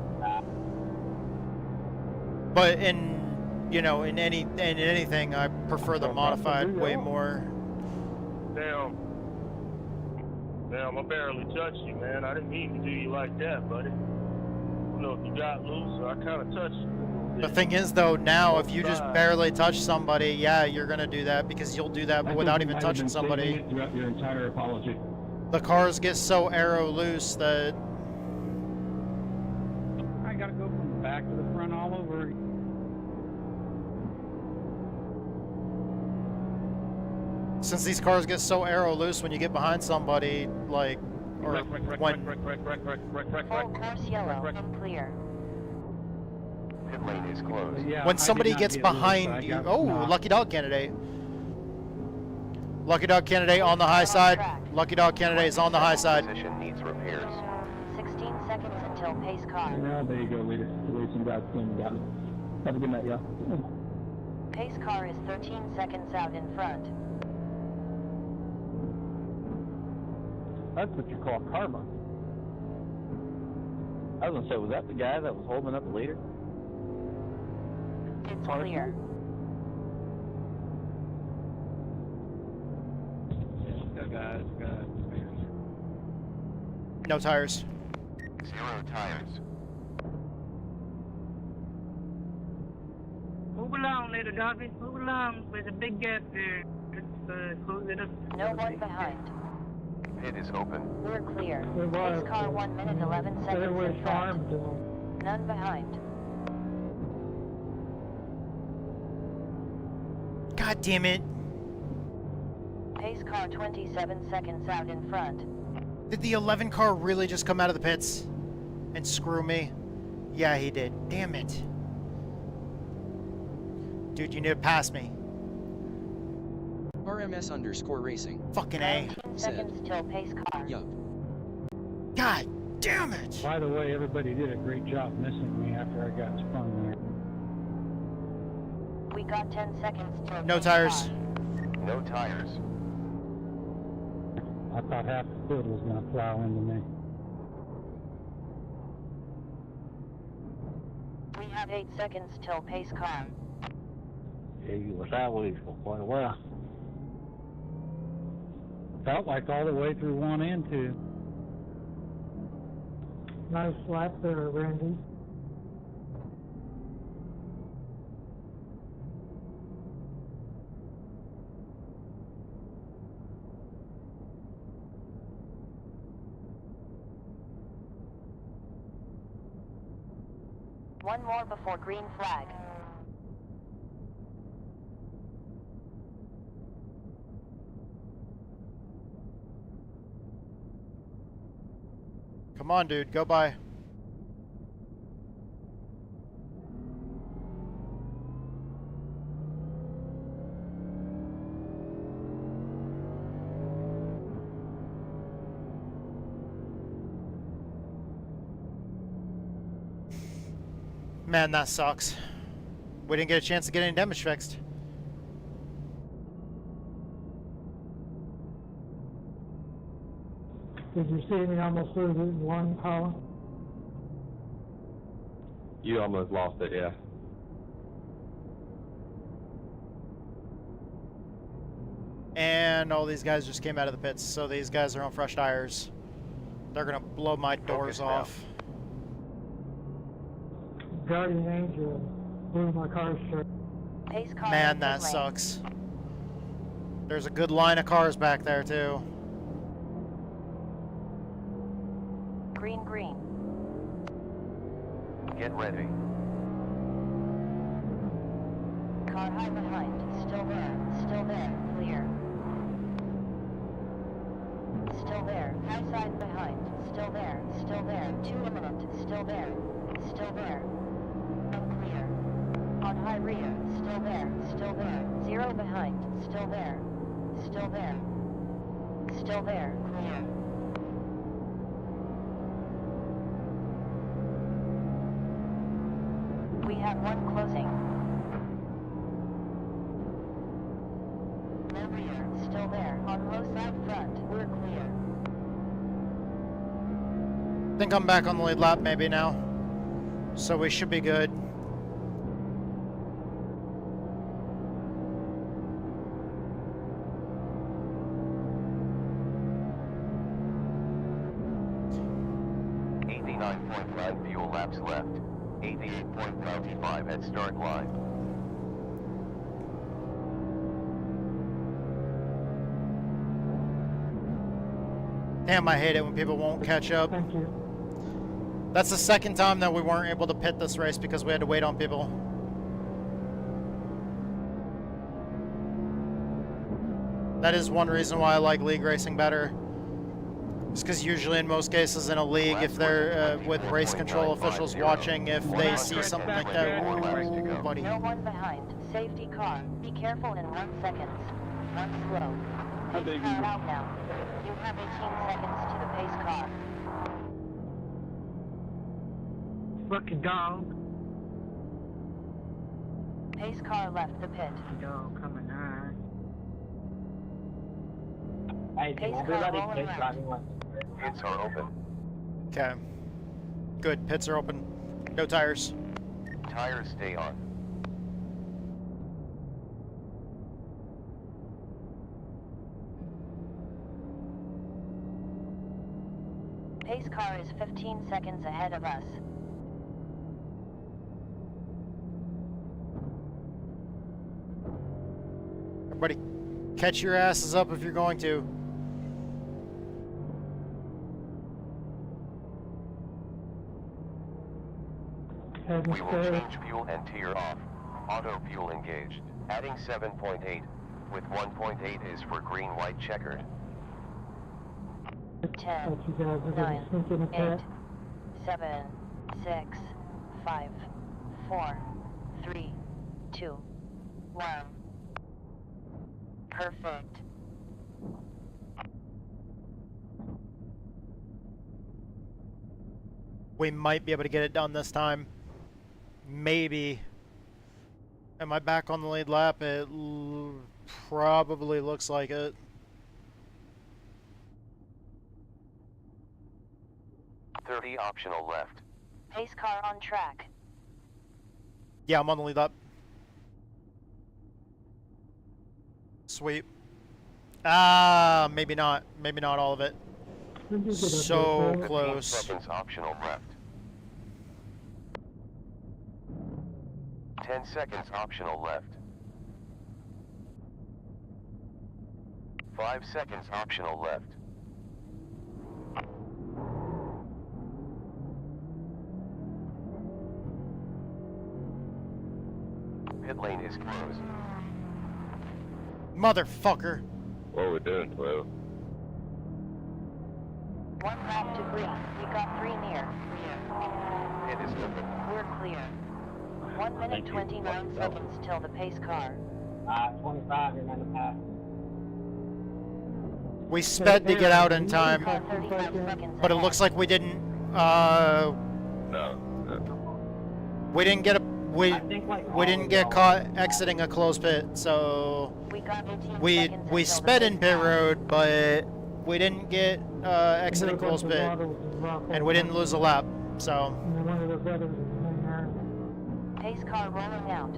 But in anything, I prefer the modified way more. Damn, I barely touched you, man. I didn't mean to do you like that, buddy. I don't know if you got loose or I kind of touched you. The thing is, though, now if you just barely touch somebody, yeah, you're gonna do that because you'll do that without even touching somebody. Throughout your entire apology. The cars get so aero loose that I gotta go from the back to the front all over. since these cars get so aero loose when you get behind somebody, like, or when. Full course yellow and clear. Pit lane is closed. Yeah, when somebody gets behind you, oh, lucky dog candidate. Lucky dog candidate on the high side. Lucky dog candidate is on the high side. Position needs repairs. 16 seconds until pace car. Yeah, there you go, leader. Racing got it. Have a good night, y'all. Pace car is 13 seconds out in front. That's what you call karma. I was gonna say, was that the guy that was holding up the leader? It's clear. Guys. No tires. 0 tires. Move along, little doggy. Move along. There's a big gap there. Let's close it up. No one behind. Pit is open. We're clear. Pace car 1 minute 11 seconds in front. None behind. God damn it. Pace car 27 seconds out in front. Did the 11 car really just come out of the pits and screw me? Yeah, he did. Damn it. Dude, you need to pass me. RMS_racing. Fucking A. 19 seconds till pace car. Yup. God damn it. By the way, everybody did a great job missing me after I got spun there. We got 10 seconds till No pace tires. car. No tires. I thought half the field was going to plow into me. We have 8 seconds till pace car. Yeah, you were sideways for quite a while. Felt like all the way through 1 and 2. Nice lap there, Randy. One more before green flag. Come on, dude. Go by. Man, that sucks. We didn't get a chance to get any damage fixed. Did you see me almost lose it in one column? You almost lost it, yeah. And all these guys just came out of the pits, so these guys are on fresh tires. They're gonna blow my doors off. Guardian Angel blew my car straight. Pace car. Man, that sucks. There's a good line of cars back there, too. Green. Get ready. Car high behind. Still there. Clear. still there. Outside behind, still there, still there. 2 imminent, still there, still there. Unclear. On high rear, still there, still there. 0 behind, still there, still there. Still there, clear. We have 1 closing. No rear, still there. On low side front, we're clear. I think I'm back on the lead lap maybe now. So we should be good. Fuel laps left. 88.95 at start line. Damn, I hate it when people won't catch up. Thank you. That's the second time that we weren't able to pit this race because we had to wait on people. That is one reason why I like league racing better. It's because usually in most cases in a league, if they're with race control officials watching, if they see something like that, ooh, buddy. No one behind. Safety car. Be careful in 1 second. Run slow. Pace car out now. You have 18 seconds to the pace car. Fucking dog. Pace car left the pit. Dog coming on. Hey, Pace we'll be car ready rolling to left. driving lessons. Pits are open. Okay. Good. Pits are open. No tires. Tires stay on. Pace car is 15 seconds ahead of us. Everybody, catch your asses up if you're going to. We will change fuel and tear off. Auto fuel engaged. Adding 7.8. With 1.8 is for green, white, checkered. 10, 9, 8, 7, 6, 5, 4, 3, 2, 1. Perfect. We might be able to get it done this time. Maybe. Am I back on the lead lap? It probably looks like it. .30 optional left. Pace car on track. Yeah, I'm on the lead lap. Sweet. Ah, maybe not. Maybe not all of it. So close. 15 seconds optional left. 10 seconds optional left. 5 seconds optional left. Pit lane is closed. Motherfucker. What are we doing, 12? 1 lap to green. We got 3 near. Pit is open. We're clear. 1 minute 29 seconds till the pace car. 25, you're gonna pass. We sped to get out in time, 35 seconds but it ahead. looks like we didn't. No. We didn't get a. We didn't get caught exiting a closed pit, so We got 18 we seconds until sped the in pace pit car. road, but we didn't get exiting closed pit, and we didn't lose a lap. So Pace car rolling out.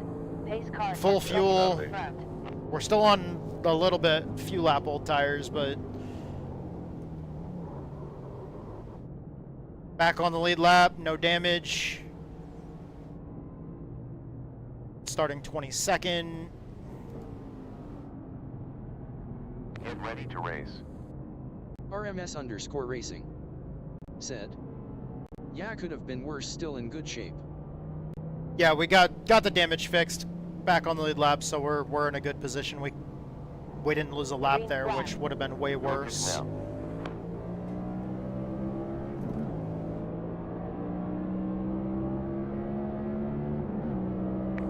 Pace car full next fuel. to the front. We're still on a little bit few lap old tires, but back on the lead lap, no damage. Starting 22nd. Get ready to race. RMS_racing said, "Yeah, could have been worse, still in good shape." Yeah, we got the damage fixed. Back on the lead lap, so we're in a good position. We didn't lose a lap there, which would have been way worse. Now.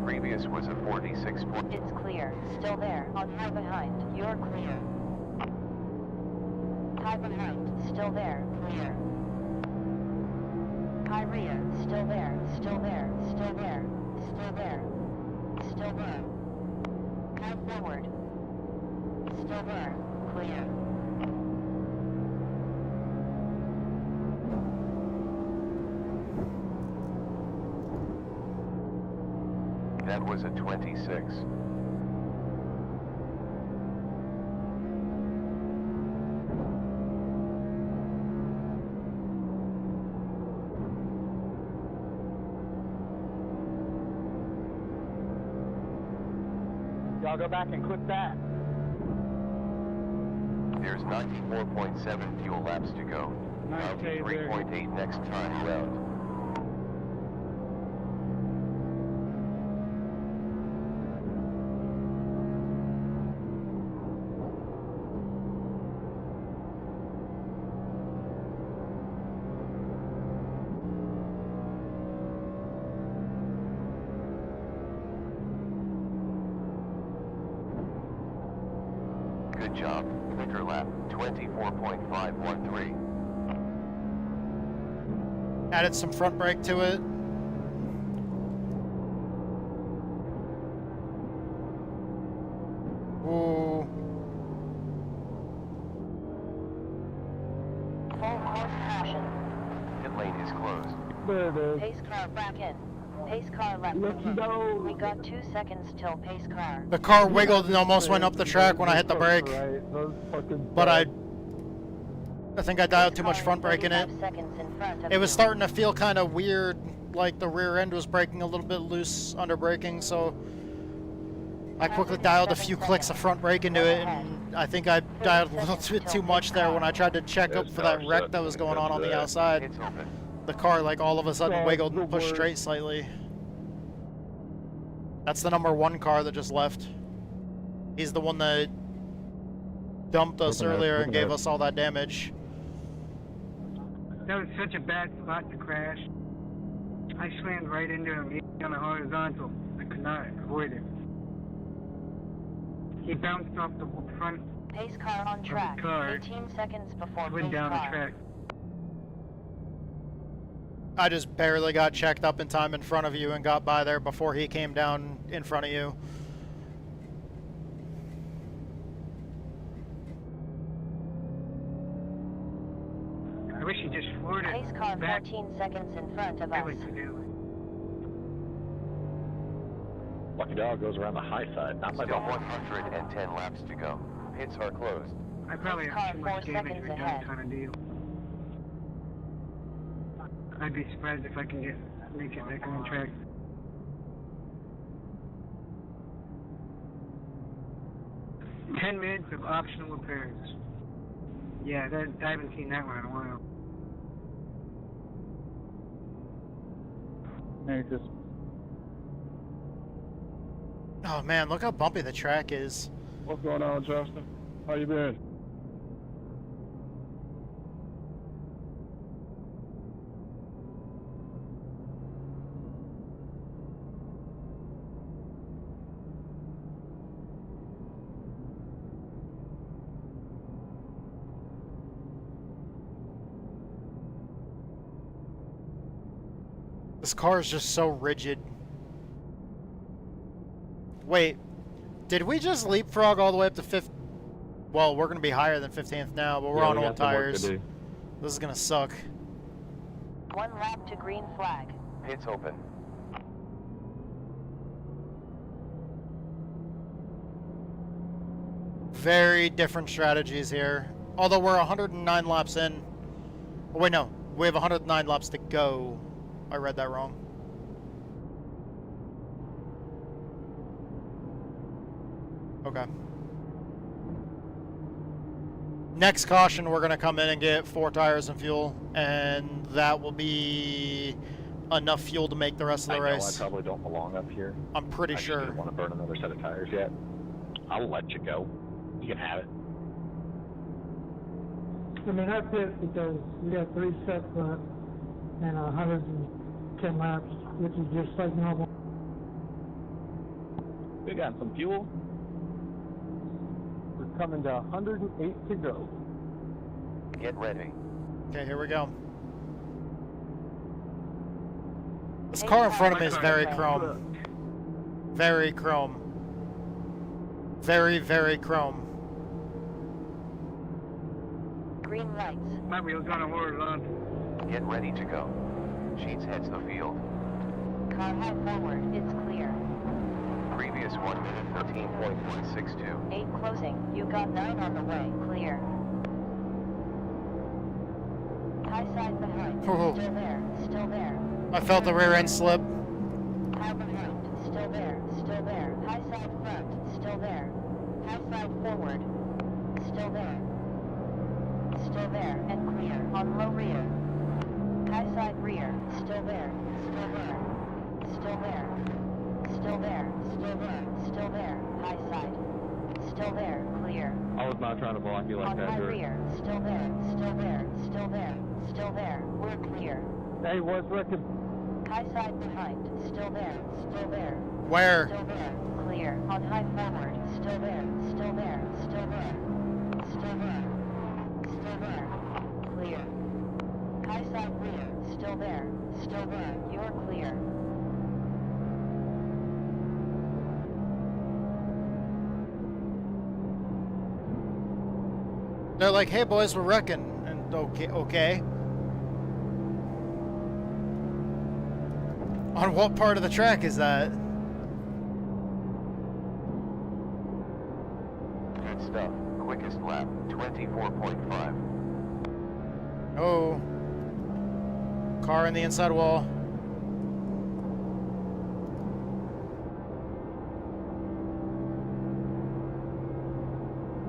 Previous was a 46 point. It's clear. Still there. On high behind. You're clear. High behind. Still there. Clear. High rear. Still there. Still there. Still there. Still there. Still there. High forward. Still there. Clear. That was a 26. Y'all go back and click that. There's 94.7 fuel laps to go. 93.8 next time round. Good job. Quicker lap, 24.513. Added some front brake to it. Ooh. Full course caution. Pit lane is closed. There it is. Pace car back in. Pace car left. We got 2 seconds till pace car. The car wiggled and almost went up the track when I hit the brake. But I think I dialed too much front brake in it. It was starting to feel kind of weird, like the rear end was braking a little bit loose under braking, so I quickly dialed a few clicks of front brake into it, and I think I dialed a little bit too much there when I tried to check up for that wreck that was going on the outside. The car, like, all of a sudden wiggled and pushed straight slightly. That's the number 1 car that just left. He's the one that dumped us earlier and gave us all that damage. That was such a bad spot to crash. I slammed right into him on the horizontal. I could not avoid it. He bounced off the front Pace car on track. Car. 18 seconds before went pace down car. the track. I just barely got checked up in time in front of you and got by there before he came down in front of you. I wish he just floored it. Pace car back. 14 seconds in front of us. Lucky dog goes around the high side, not my Still dog. 110 laps to go. Pits are closed. I probably Pace have car too 4 much damage seconds for done ahead. kind of deal. I'd be surprised if I can make it back on track. "10 minutes of optional repairs." Yeah, I haven't seen that one in a while. Hey, just Oh man, look how bumpy the track is. What's going on, Justin? How you been? This car is just so rigid. Wait, did we just leapfrog all the way up to 5th? Well, we're going to be higher than 15th now, but we're on old tires. This is going to suck. 1 lap to green flag. Pits open. Very different strategies here. Although we're 109 laps in. Oh, wait, no. We have 109 laps to go. I read that wrong. Okay. Next caution, we're going to come in and get 4 tires and fuel, and that will be enough fuel to make the rest of the race. I probably don't belong up here. I'm pretty sure. I don't want to burn another set of tires yet. I'll let you go. You can have it. I mean, that's it because we got 3 sets left and 110 laps, which is just like normal. We got some fuel. We're coming to 108 to go. Get ready. Okay, here we go. This car in front of me is very chrome. Very chrome. Very, very chrome. Green lights. My wheels on a horizontal. Get ready to go. Sheets heads the field. Car high forward, it's clear. Previous 1 minute 13.162. 8 closing, you got 9 on the way, clear. High side behind, Ooh. still there, still there. I felt the rear end slip. High behind, still there, still there. High side front, still there. High side forward, still there. Still there, and clear, on low rear. High side rear, still there, still there. Still there. Still there, still there, still there. High side. Still there, clear. I was not trying to block you like On that, high Drew. rear, still there, still there, still there, still there. We're clear. Hey, what's record? High side behind, still there, still there. Where? Still there, clear. On high forward, still there, still there, still there. Still there. Still there. Clear. High side rear, still there, still there. You're clear. They're like, hey boys, we're wrecking. And okay. On what part of the track is that? Good stuff. Quickest lap, 24.5. Oh. Car in the inside wall.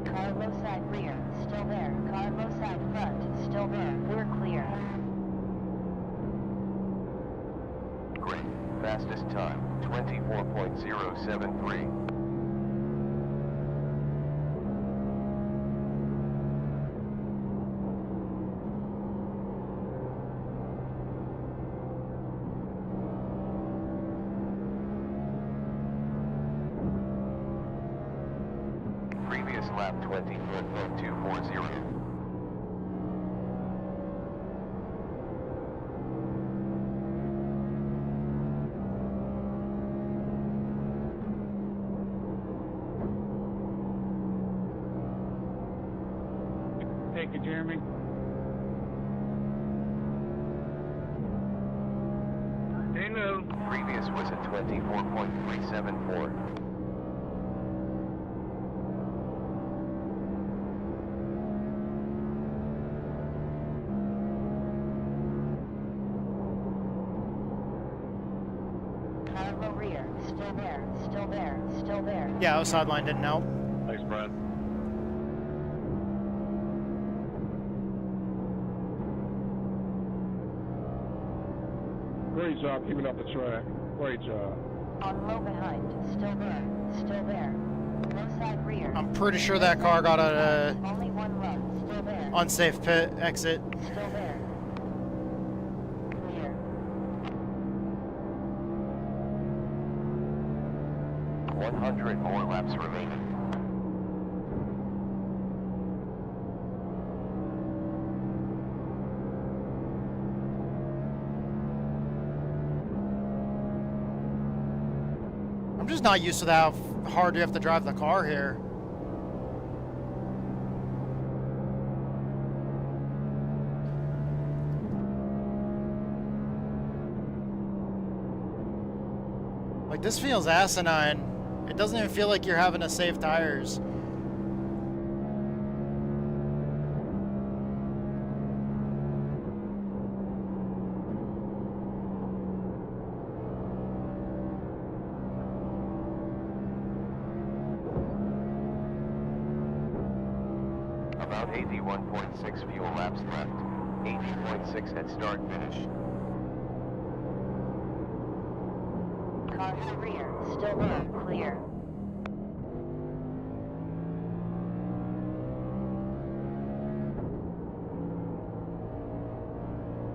Car low side rear, still there. Car low side front, still there. We're clear. Great. Fastest time, 24.073. Previous lap 24.240. Take it, Jeremy. They know. Previous was a 24.374. Car low rear, still there, still there, still there. Yeah, outside line didn't help. Thanks, Brad. Great job keeping up the track. Great job. On low behind, still there, still there. Low side rear. I'm pretty sure that car got a Only one run, still there. unsafe pit exit. Still there. Clear. 100 more laps remaining. I'm just not used to how hard you have to drive the car here. Like, this feels asinine. It doesn't even feel like you're having to save tires. About 81.6 fuel laps left. 80.6 at start finish. Car high rear, still there, clear.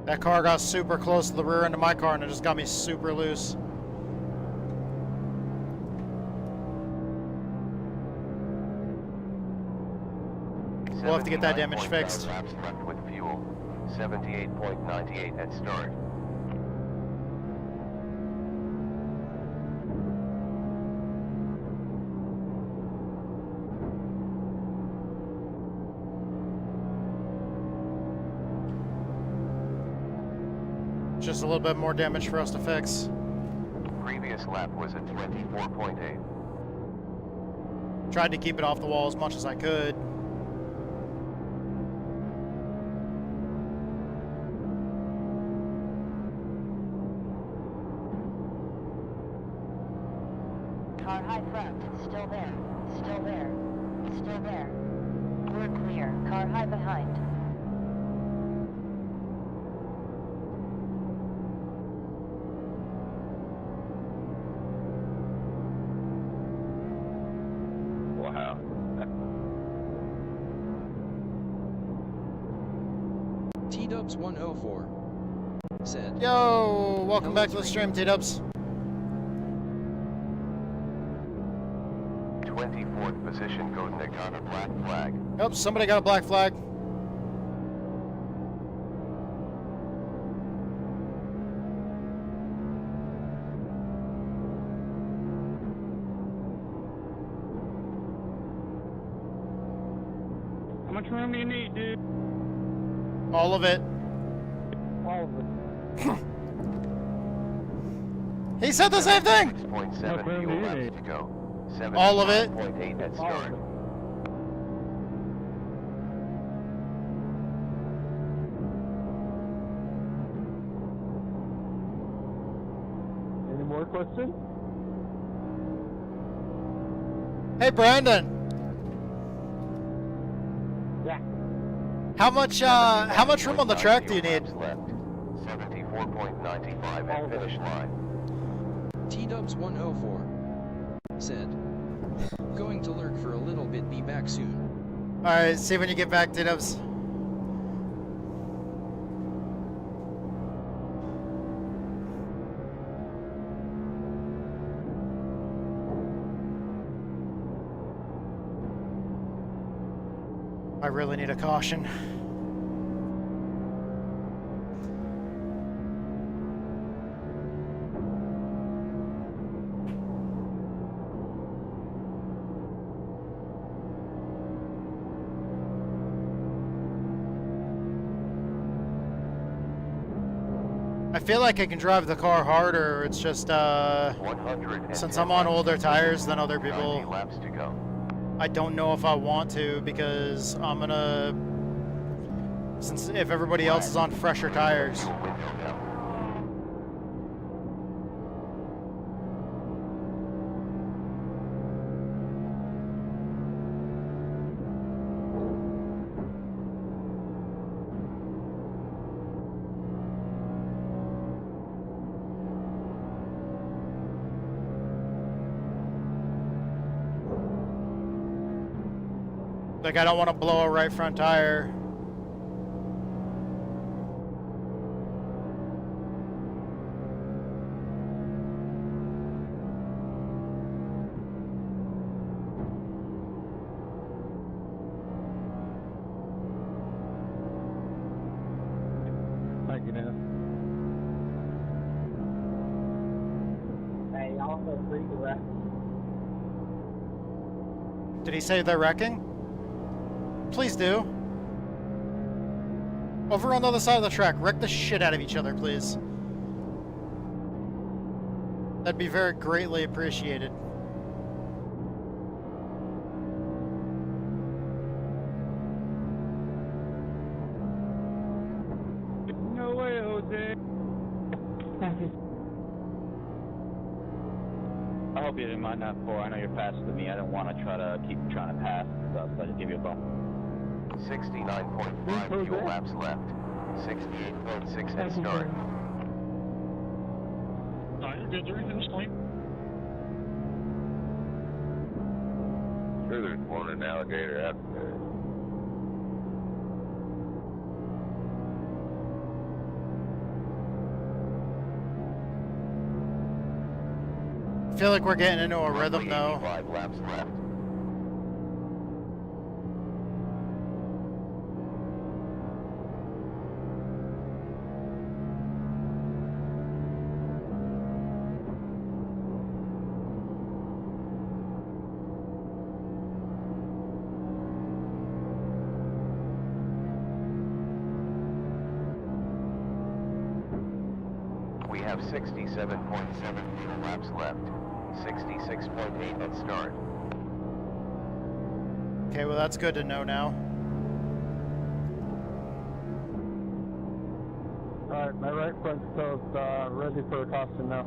That car got super close to the rear end of my car and it just got me super loose. We'll have to get that damage fixed. Laps left with fuel. 78.98 at start. Just a little bit more damage for us to fix. Previous lap was at 24.8. Tried to keep it off the wall as much as I could. Car high front, still there, still there, still there. We're clear, car high behind. Wow. T-Dubs 104 said, Yo, welcome back to the stream, T-Dubs. 24th position, Godnick on a black flag. Yep, somebody got a black flag. How much room do you need, dude? All of it. All of it. He said the same thing! 6.7 fuel laps to go. All of it. 75.8 at start. Any more questions? Hey, Brandon. Yeah. How much room on the track do you need? 74.95 at finish line. T-Dubs 104 said, going to lurk for a little bit, be back soon. Alright, see you when you get back, T-Dubs. I really need a caution. I feel like I can drive the car harder. It's just since I'm on older tires than other people, laps to go. I don't know if I want to, because I'm gonna, since if everybody else is on fresher tires. Like, I don't want to blow a right front tire. Thank you, Dan. Hey, also free to wreck. Did he say they're wrecking? Please do. Over on the other side of the track, wreck the shit out of each other, please. That'd be very greatly appreciated. No way, Jose. I hope you didn't mind that before. I know you're faster than me. I don't want to keep trying to pass and stuff, so I just give you a bump. 69.5 fuel laps left. 68.6 at start. No, you're good. Everything's clean. Sure, there's one in Alligator out there. I feel like we're getting into a rhythm, though. 85 laps left. have 67.7 fuel laps left. 66.8 at start. Okay, well that's good to know now. Alright, my right front toes ready for a caution now.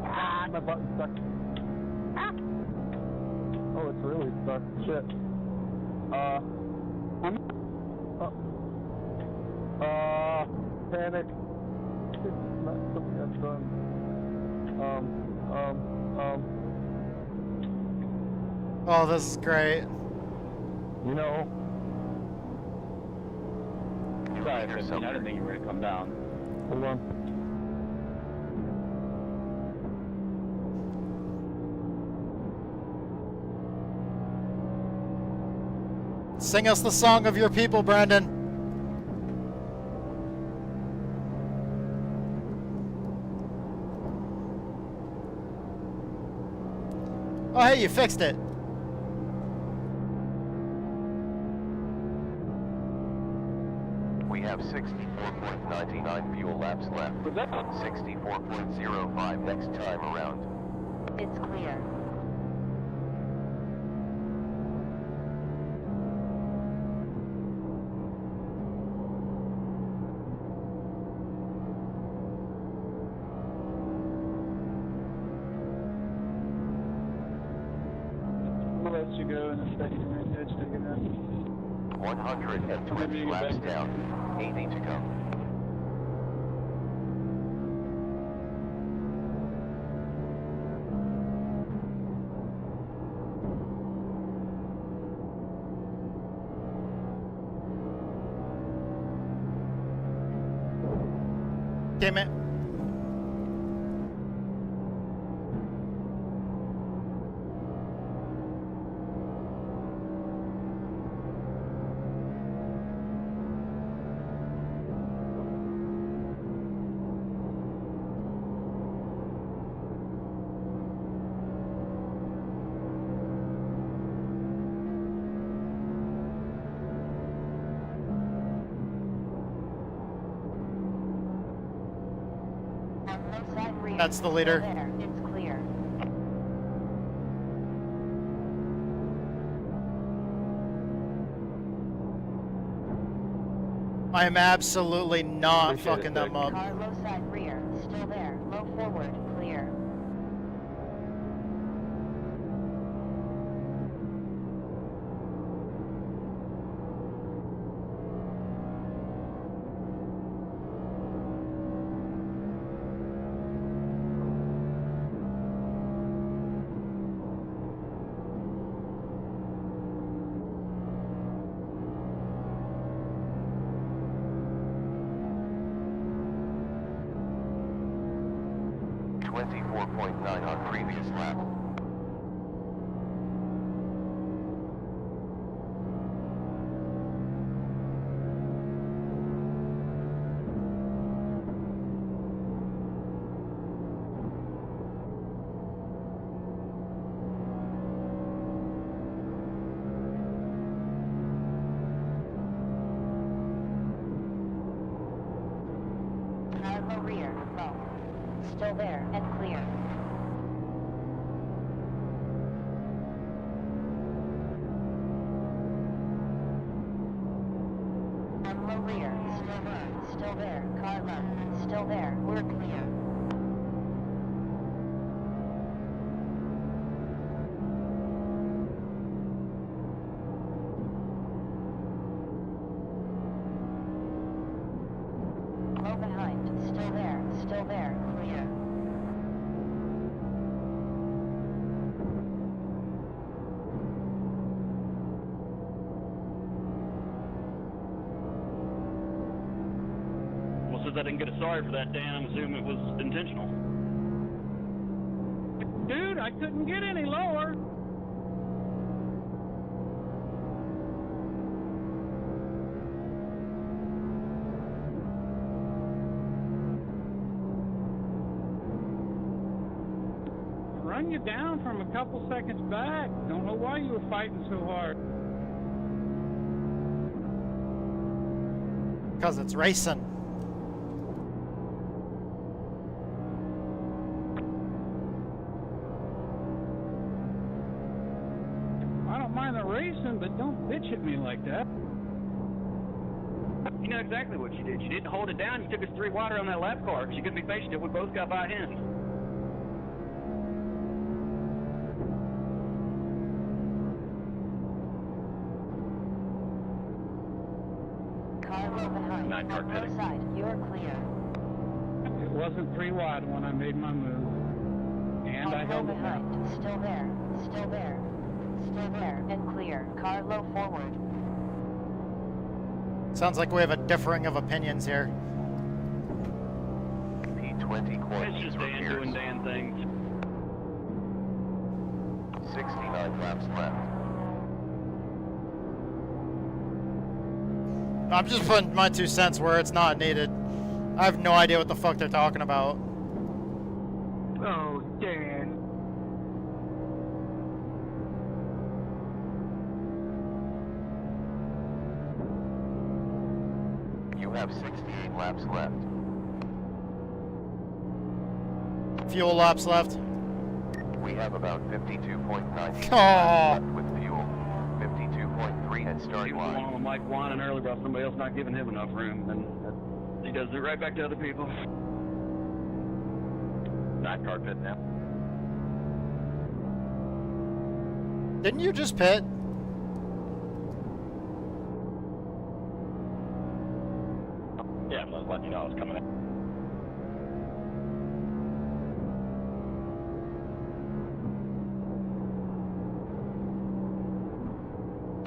Ah, my button's stuck. Ah! Oh, it's really stuck. Shit. Panic. It's not something I've done. Oh, this is great. You know. Sorry, 15. I didn't think you were going to come down. Hold on. Sing us the song of your people, Brandon. Oh, hey, you fixed it. We have 64.99 fuel laps left. 64.05 next time around. It's clear. I'll let you go in a second. 120 laps down. 80 to go. Damn it. That's the leader. It's clear. I am absolutely not fucking them up. Car low side rear, still there. Low forward, clear. On previous lap. Low rear, low. Still there and clear. Rear, still there, car left, still there, we're clear. Low behind, still there, clear. Since I didn't get a sorry for that, Dan, I'm assuming it was intentional. Dude, I couldn't get any lower. Run you down from a couple seconds back. Don't know why you were fighting so hard. Because it's racing. mind the racing, but don't bitch at me like that. You know exactly what you did. You didn't hold it down. You took us 3 wide on that lap car because you couldn't be patient till we both got by him. Car low behind. Not car cutting. Side, you're clear. It wasn't 3 wide when I made my move. And I held it behind. down. Still there. Still there. Still there. And clear. Car low forward. Sounds like we have a differing of opinions here. P20 quad It's needs just Dan repairs. doing Dan things. 69 laps left. I'm just putting my 2 cents where it's not needed. I have no idea what the fuck they're talking about. Oh, Dan. You have 68 laps left. Fuel laps left. We have about 52.9 Oh. left with fuel. 52.3 at start He was line. one on the mic whining earlier about somebody else not giving him enough room, and he does it right back to other people. Nascar pit now. Didn't you just pit? Yeah, I'm letting you know I was coming in.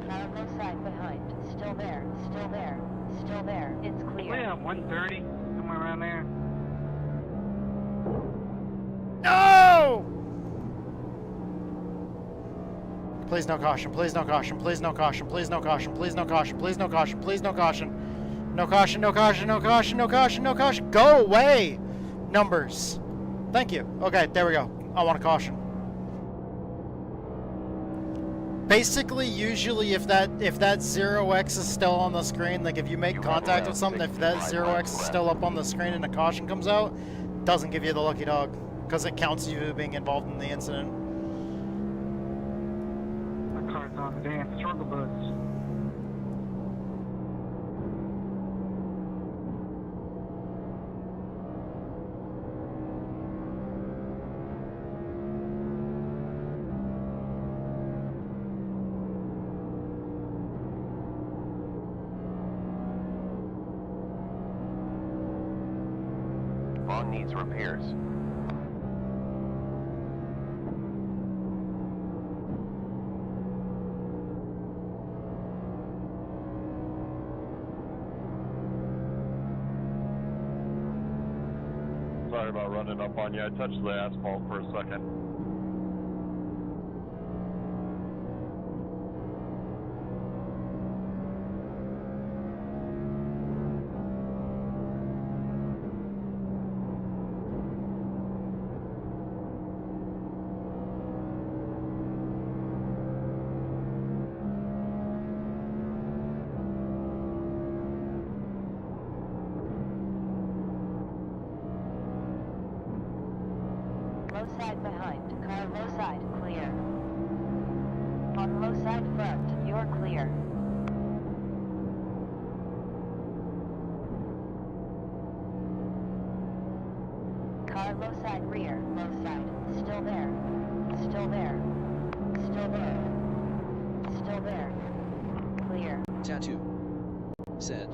Car low side behind. Still there. Still there. Still there. It's clear. Yeah, 130, somewhere around there. No! Please no caution, please no caution, please no caution, please no caution, please no caution, please no caution, please no caution. No caution, no caution, no caution, no caution, no caution. Go away! Numbers. Thank you. Okay, there we go. I want a caution. Basically, usually if that 0x is still on the screen, like if you make contact with something, if that 0x is still up on the screen and a caution comes out, doesn't give you the lucky dog, because it counts you being involved in the incident. My car's on the damn struggle bus. Vaughn needs repairs. Sorry about running up on you. I touched the asphalt for a second. Low side behind. Car low side clear. On low side front, you're clear. Car low side rear. Low side. Still there. Still there. Still there. Still there. Clear. Tattoo said,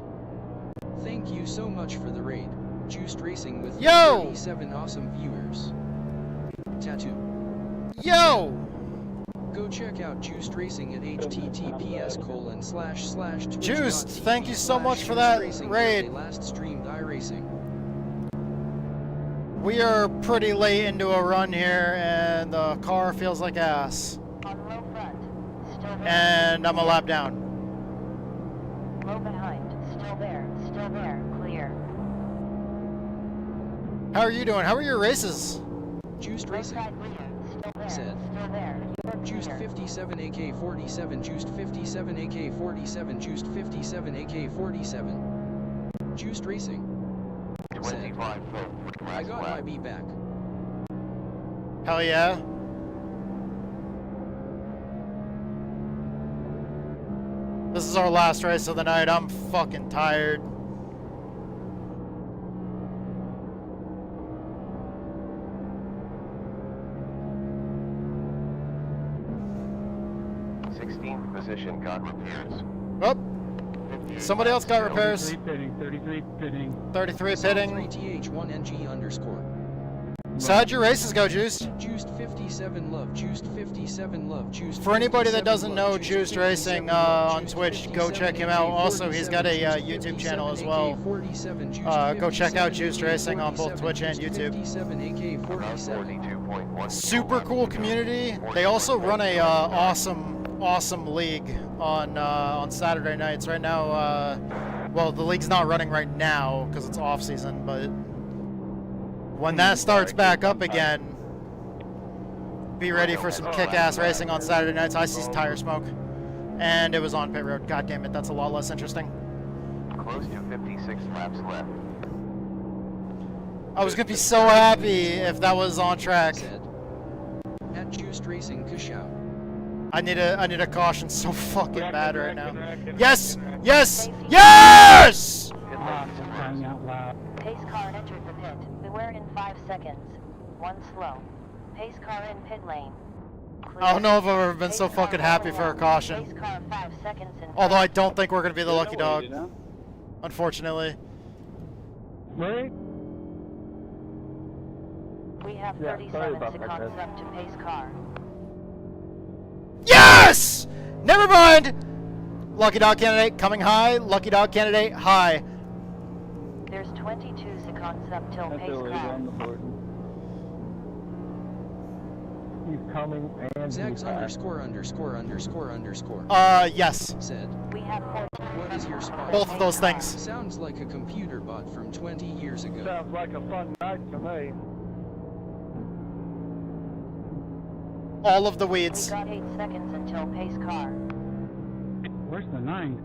"Thank you so much for the raid. Juiced Racing with Yo! 37 awesome viewers." Tattoo. Yo! Go check out Juiced Racing at https://twitch.tv/. Juiced, thank you so much for that raid. They last streamed iRacing. We are pretty late into a run here, and the car feels like ass. On low front. Still there. And I'm a lap down. Low behind. Still there. Still there. Clear. How are you doing? How are your races? Juiced Low Racing side rear. Still there. said, Still there. You're Juiced clear. 57 AK-47, Juiced 57 AK-47, Juiced 57 AK-47. Juiced Racing said, 25 foot. I got my B back. Hell yeah. This is our last race of the night. I'm fucking tired. Position got repairs. Oh, somebody else got repairs. 33 pitting. 33 pitting. 3TH1NG underscore. So how'd your races go, Juiced? Juiced 57 love, Juiced 57 love, Juiced. For anybody that doesn't know Juiced Racing on Twitch, go check him out. Also, he's got a YouTube channel as well. Go check out Juiced Racing on both Twitch and YouTube. Super cool community. They also run a awesome league on Saturday nights. Right now, well, the league's not running right now because it's off season, but when that starts back up again, be ready for some kick-ass racing on Saturday nights. I see tire smoke, and it was on pit road. God damn it, that's a lot less interesting. Close to 56 laps left. I was gonna be so happy if that was on track. At Juiced Racing Kashow. I need a caution so fucking bad right now. Yes! Yes! Yes! Pace car entered the pit. Beware in 5 seconds. 1 slow. Pace car in pit lane. I don't know if I've ever been so fucking happy for a caution. Pace car 5 seconds in Although I don't think we're gonna be the lucky dog, unfortunately. Right? We have 37 seconds up to pace car. Yes! Never mind! Lucky dog candidate coming high. Lucky dog candidate high. There's 22 seconds up till pace car. He's coming and Zags underscore. Yes. Said. We have 14. What is your spot? Both of those things. Sounds like a computer bot from 20 years ago. Sounds like a fun night to me. All of the weeds. We got 8 seconds until pace car. Where's the 9?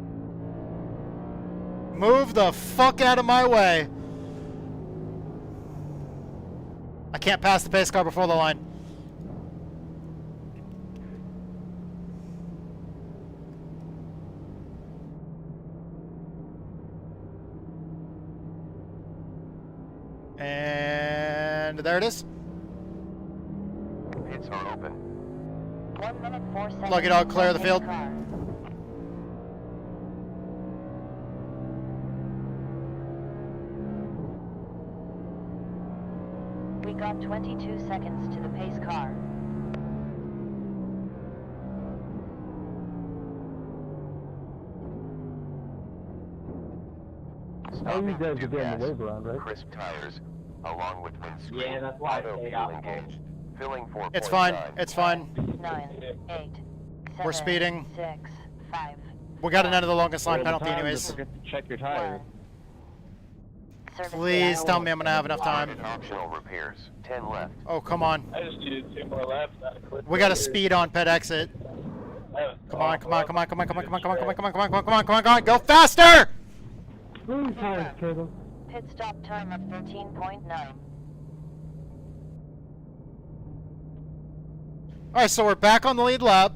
Move the fuck out of my way. I can't pass the pace car before the line. And there it is. Pits are open. 1 minute 4 seconds. Lucky dog, clear the field. Car. We got 22 seconds to the pace car. Stopping guys to are doing gas, the wave around, right? crisp tires, along with windscreen. Yeah, that's why I auto stayed fuel out. engaged. Filling 4.5. It's fine. It's fine. 9, 8, 7, We're speeding. 6, 5. We got an end of the longest line All the penalty time, anyways. don't forget to check your tires. Please tell me I'm gonna have enough time. Optional repairs. 10 left. Oh, come on. I just needed 2 more laps. We got to speed on pit exit. Come on, come on, come on, come on, come on, come on, come on, come on, come on, come on, come on, come on, come on, come on, go faster! Who's tires, Caleb? Pit stop time of 13.9. Alright, so we're back on the lead lap.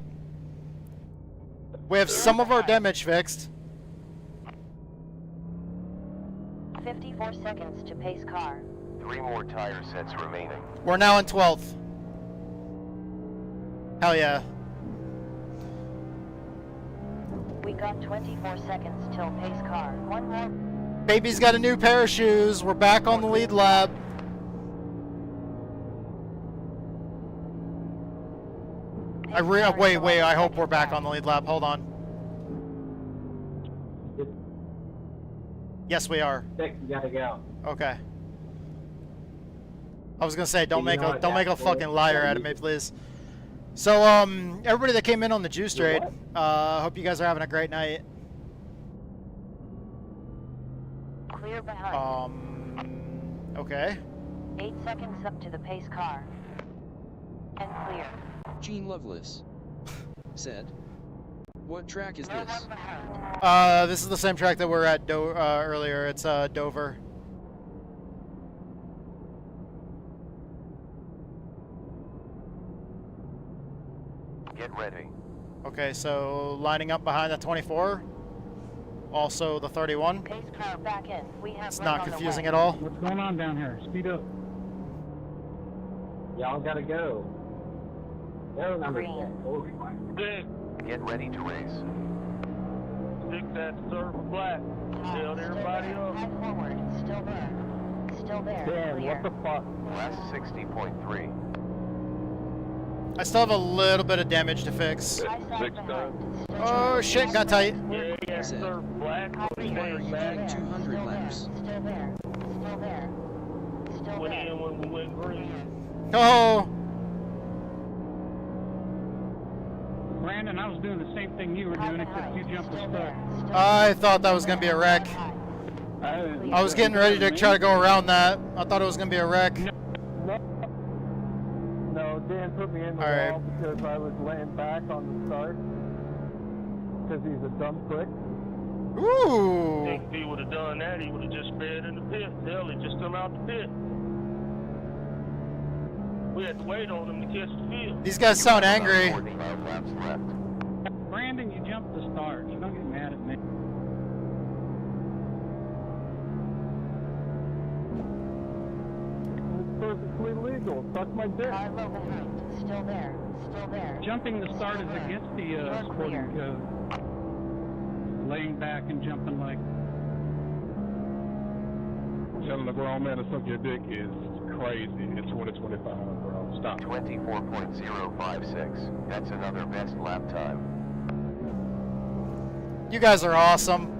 We have some of our damage fixed. 54 seconds to pace car. 3 more tire sets remaining. We're now in 12th. Hell yeah. We got 24 seconds till pace car. 1 more. Baby's got a new pair of shoes. We're back on the lead lap. Wait, I hope we're back on the lead lap. Hold on. Yes, we are. 6, you gotta go. Okay. I was gonna say, don't make a fucking liar out of me, please. So, everybody that came in on the juice trade, hope you guys are having a great night. Clear behind. Okay. 8 seconds up to the pace car. And clear. Gene Loveless said, "What track is this?" This is the same track that we're at earlier. It's Dover. Get ready. Okay, so lining up behind the 24. Also the 31. Pace car back in. We have It's rain not on the confusing way. at all. What's going on down here? Speed up. Y'all gotta go. Go number Green. 10. Get ready to race. Stick that server flat. Build everybody up. High forward. Still there. Still there. Dan, Clear. what the fuck? Last 60.3. I still have a little bit of damage to fix. High side behind. Still Oh there. shit, got tight. Yeah, Said. server flat. Require you doing 200 laps. Still there. Still there. Still Went there. in when we went green. Oh! Brandon, I was doing the same thing you were doing, except you jumped the start. I thought that was gonna be a wreck. I was getting ready to try to go around that. I thought it was gonna be a wreck. No, Dan put me in the All right. wall because I was laying back on the start. Because he's a dumb prick. Ooh! Think if he would have done that, he would have just sped in the pit. Hell, he just come out the pit. We had to wait on him to catch the field. These guys sound angry. 45 laps left. Brandon, you jumped the start. You don't get mad at me. It's perfectly legal. Suck my dick. Car low behind. Still there. Still there. Jumping the start is against the sporting code. Laying back and jumping like. Telling a grown man to suck your dick is crazy in 2025, bro. Stop. 24.056. That's another best lap time. You guys are awesome.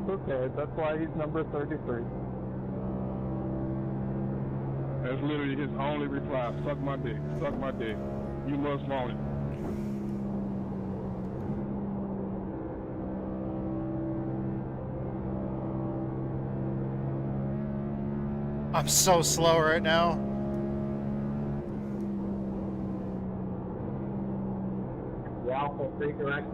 Okay, that's why he's number 33. That's literally his only reply. Suck my dick. Suck my dick. You must want it. I'm so slow right now. The Alpha 3 correct.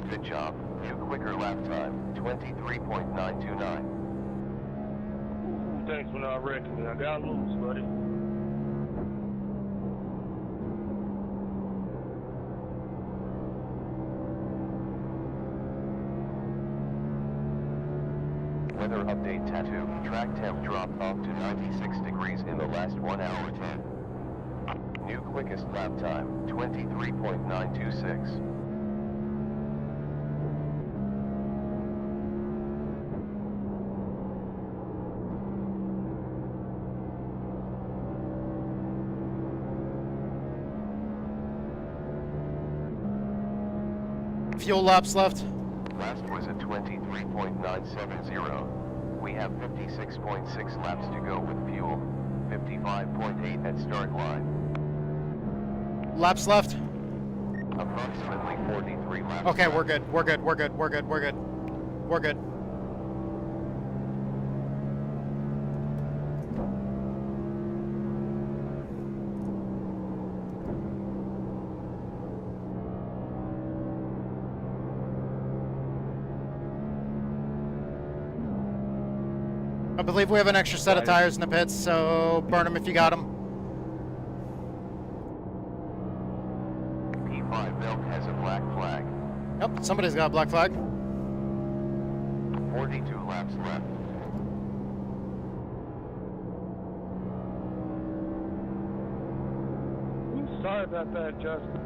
Good job. New quicker lap time. 23.929. Thanks for not wrecking me. I got loose, buddy. Weather update tattoo. Track temp dropped off to 96 degrees in the last 1 hour 10. New quickest lap time. 23.926. Fuel laps left. Last was at 23.970. We have 56.6 laps to go with fuel. 55.8 at start line. Laps left. Approximately 43 laps. Okay, left. we're good. We're good. We're good. We're good. We're good. We're good. I believe we have an extra set of tires in the pits, so burn them if you got them. P5 Milk has a black flag. Yep, somebody's got a black flag. 42 laps left. Sorry about that, Justin.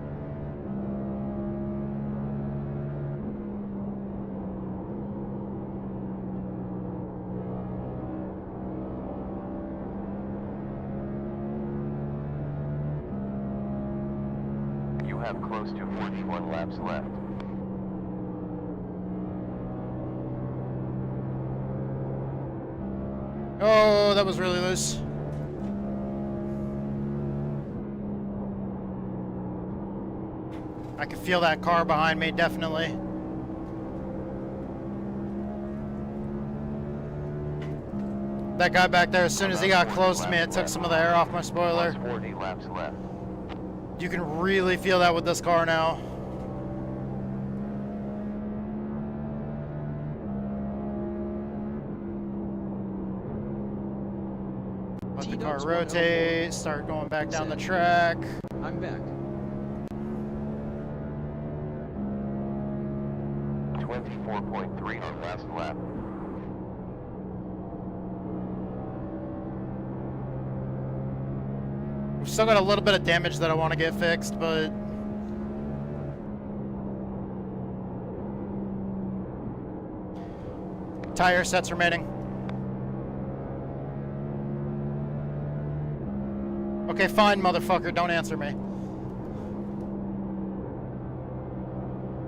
You have close to 41 laps left. Oh, that was really loose. I can feel that car behind me, definitely. That guy back there, as soon as he got close to me, it took some of the air off my spoiler. 40 laps left. You can really feel that with this car now. Car rotate, start going back down the track. I'm back. 24.3 on last lap. We've still got a little bit of damage that I want to get fixed, but... Tire sets remaining. Okay, fine, motherfucker, don't answer me.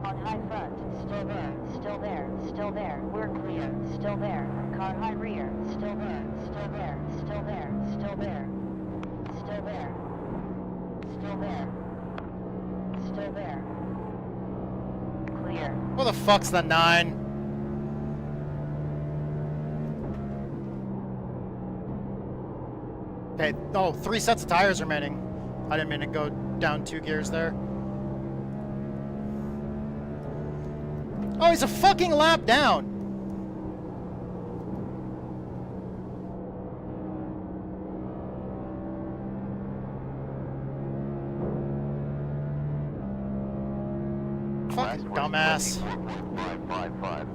On high front, still there, still there, still there, we're clear, still there. Car high rear, still there, still there, still there, still there, still there, still there, still there. Clear. Where the fuck's the 9? Okay, oh, 3 sets of tires remaining. I didn't mean to go down 2 gears there. Oh, he's a fucking lap down. Fucking dumbass. 555.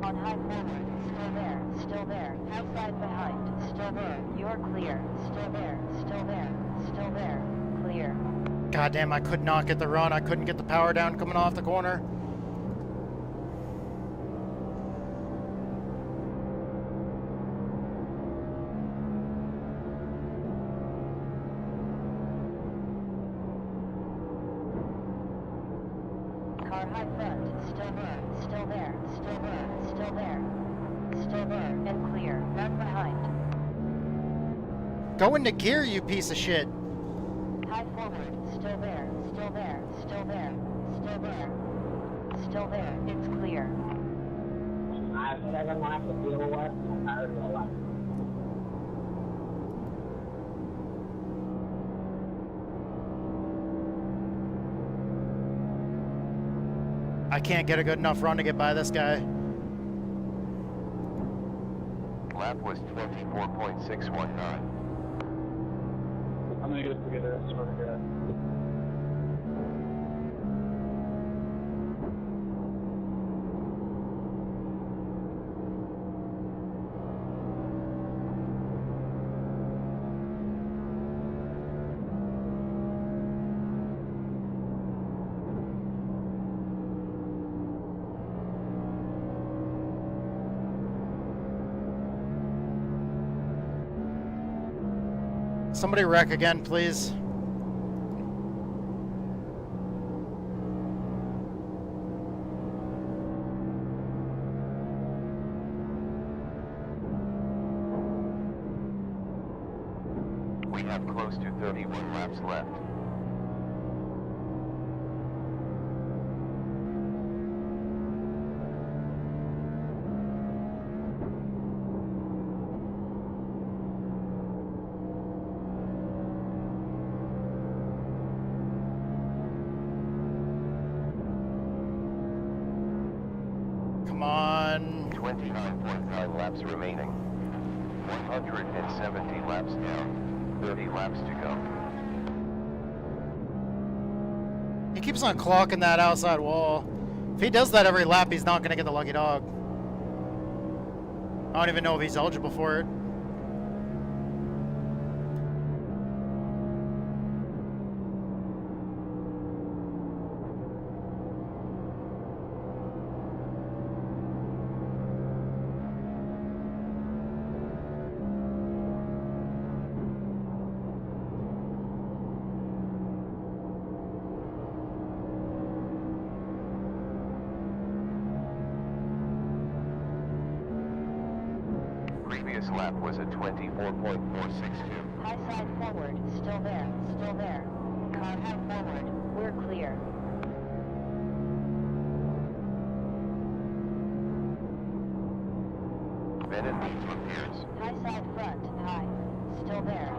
On high forward, still there, still there, outside behind, still there, you're clear, still there, still there, still there, clear. Goddamn, I could not get the run. I couldn't get the power down coming off the corner. Car high front, still there, still there, still there, still there, still there, and clear, not behind. Go into gear, you piece of shit. High forward, still there, still there, still there, still there, still there, it's clear. I said I don't have to deal with it, and I heard a lot. I can't get a good enough run to get by this guy. Lap was 24.619. I'm gonna get it together, I swear to God. Somebody wreck again, please. We have close to 31 laps left. Come on. 29.9 laps remaining. 170 laps down. 30 laps to go. He keeps on clocking that outside wall. If he does that every lap, he's not going to get the lucky dog. I don't even know if he's eligible for it. Previous lap was a 24.462. High side forward, still there, still there. Car high forward, we're clear. Bennett needs repairs. High side front, high, still there,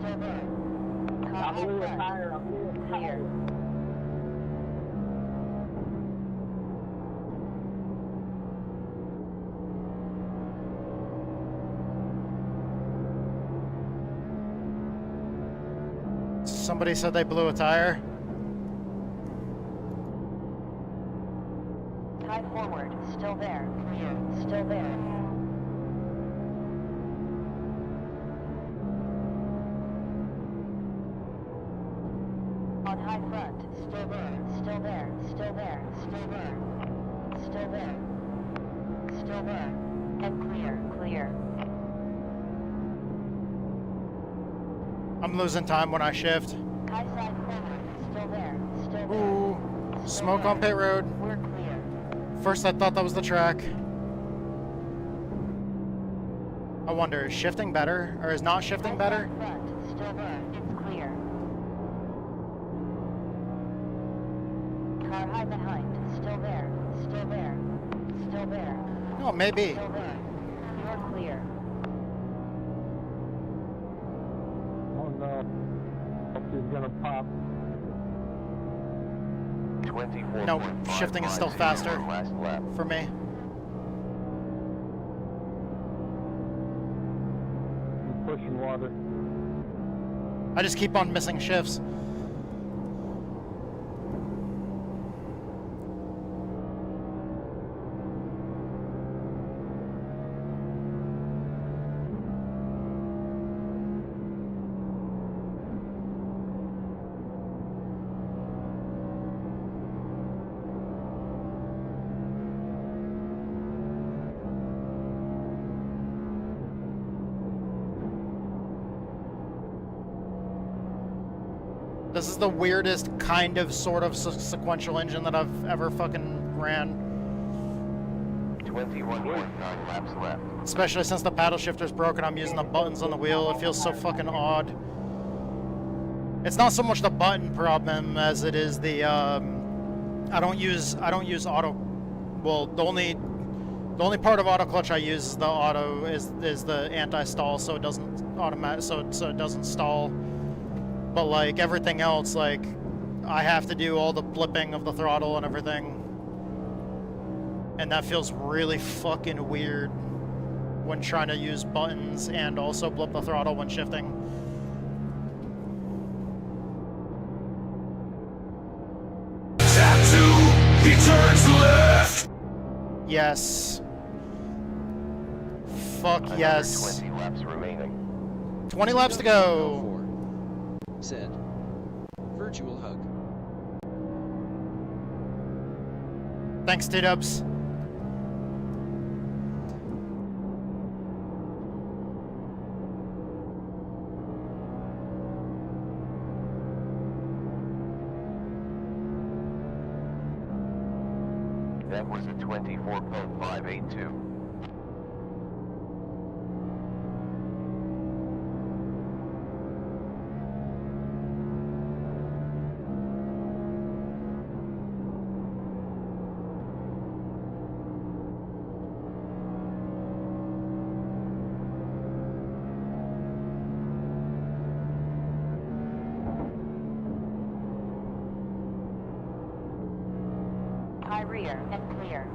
still there. I blew a tire. I blew a tire. Somebody said they blew a tire. Tie forward, still there. Clear, still there. On high front, still there, still there, still there, still there. Still there. Still there. And clear, clear. I'm losing time when I shift. High side forward, still there, still there. Ooh, Still smoke there. on pit road. We're clear. First I thought that was the track. I wonder, is shifting better? Or is not shifting better? Front, still there, it's clear. Car high behind, still there, still there, still there. No, maybe. Still there. You're clear. Oh no. Hope he's gonna pop. 24. No, shifting is still faster Last lap. for me. I'm pushing water. I just keep on missing shifts. This is the weirdest kind of sort of sequential engine that I've ever fucking ran. 21.9 laps left. Especially since the paddle shifter's broken, I'm using the buttons on the wheel. It feels so fucking odd. It's not so much the button problem as it is the I don't use auto. Well, the only part of auto clutch I use is the auto is the anti-stall, so it doesn't automatic so it doesn't stall. But like everything else, like I have to do all the flipping of the throttle and everything. And that feels really fucking weird when trying to use buttons and also blip the throttle when shifting. Tap 2, he turns left. Yes. Fuck yes. 20 laps remaining. 20 laps to go. Said. Virtual hug. Thanks, T-Dubs. That was a 24.582. High rear and clear.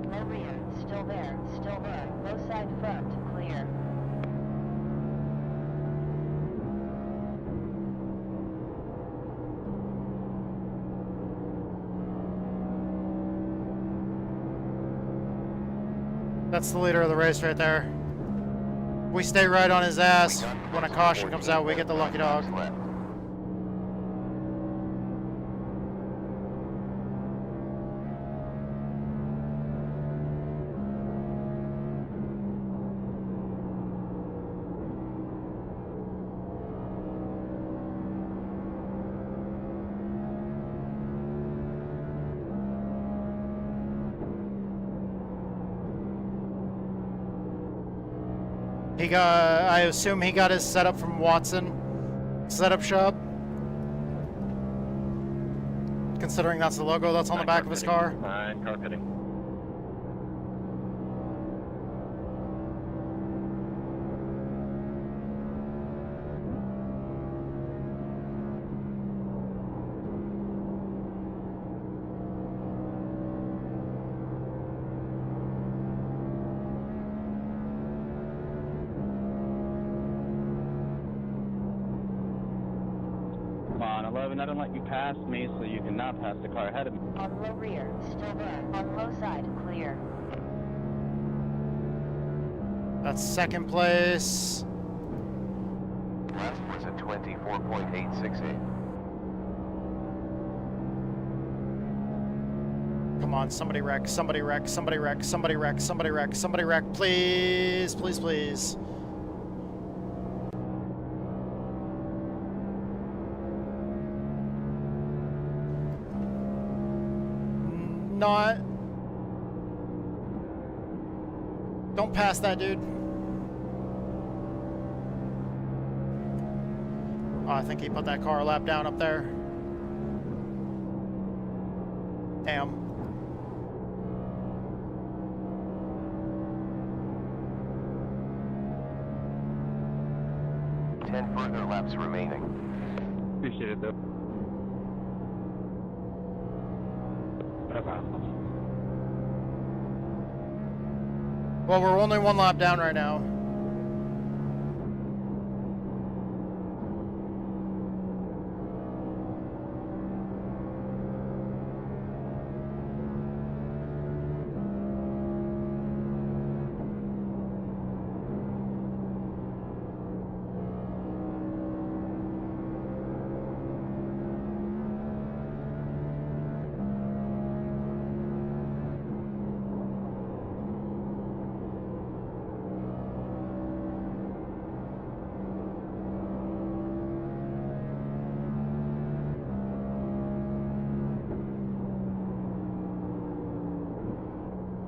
No rear, still there, still there. Low side front, clear. That's the leader of the race right there. We stay right on his ass. When a caution comes out, we get the lucky dog. He got, I assume he got his setup from Watson Setup Shop. Considering that's the logo that's on the back of his car. Alright, car cutting. Come on, 11, I don't let you pass me, so you cannot pass the car ahead of me. On low rear, still there. On low side, clear. That's second place. Last was a 24.868. Come on, somebody wreck, somebody wreck, somebody wreck, somebody wreck, somebody wreck, somebody wreck, please, please, please. Not. Don't pass that dude. Oh, I think he put that car a lap down up there. Damn. Ten further laps remaining. Appreciate it, though. Well, we're only one lap down right now.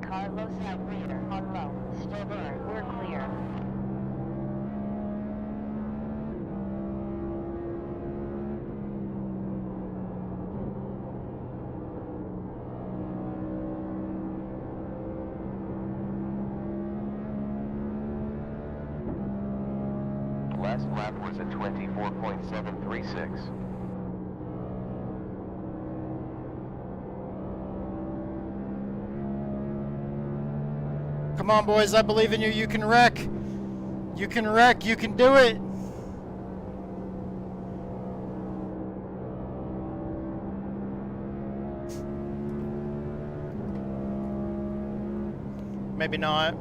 Carlos out rear, on low, still there, we're clear. Last lap was a 24.736. Come on, boys, I believe in you. You can wreck. You can wreck. You can do it. Maybe not.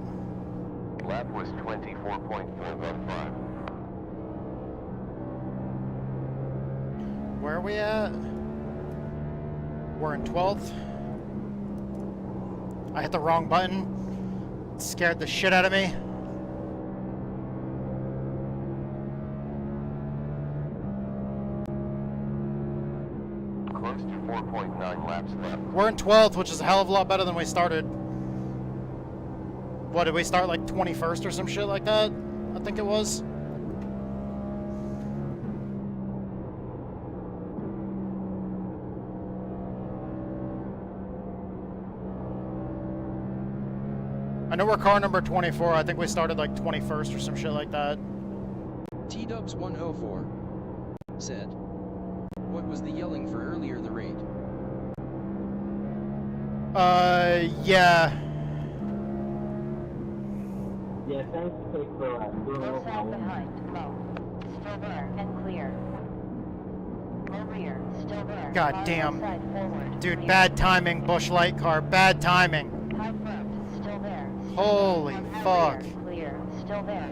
Lap was 24.415. Where are we at? We're in 12th. I hit the wrong button. It scared the shit out of me. Close to 4.9 laps left. We're in 12th, which is a hell of a lot better than we started. What, did we start like 21st or some shit like that? I think it was. I know we're car number 24. I think we started like 21st or some shit like that. T-Dubs 104 said, "What was the yelling for earlier the raid?" Yeah. Yeah, thanks for doing Low what side behind, low, still there, and clear. Low rear, still there. God Car damn. low side forward, Dude, clear. bad timing, Bush Light car. Bad timing. High front, still there. Holy On high fuck. rear, clear, still there.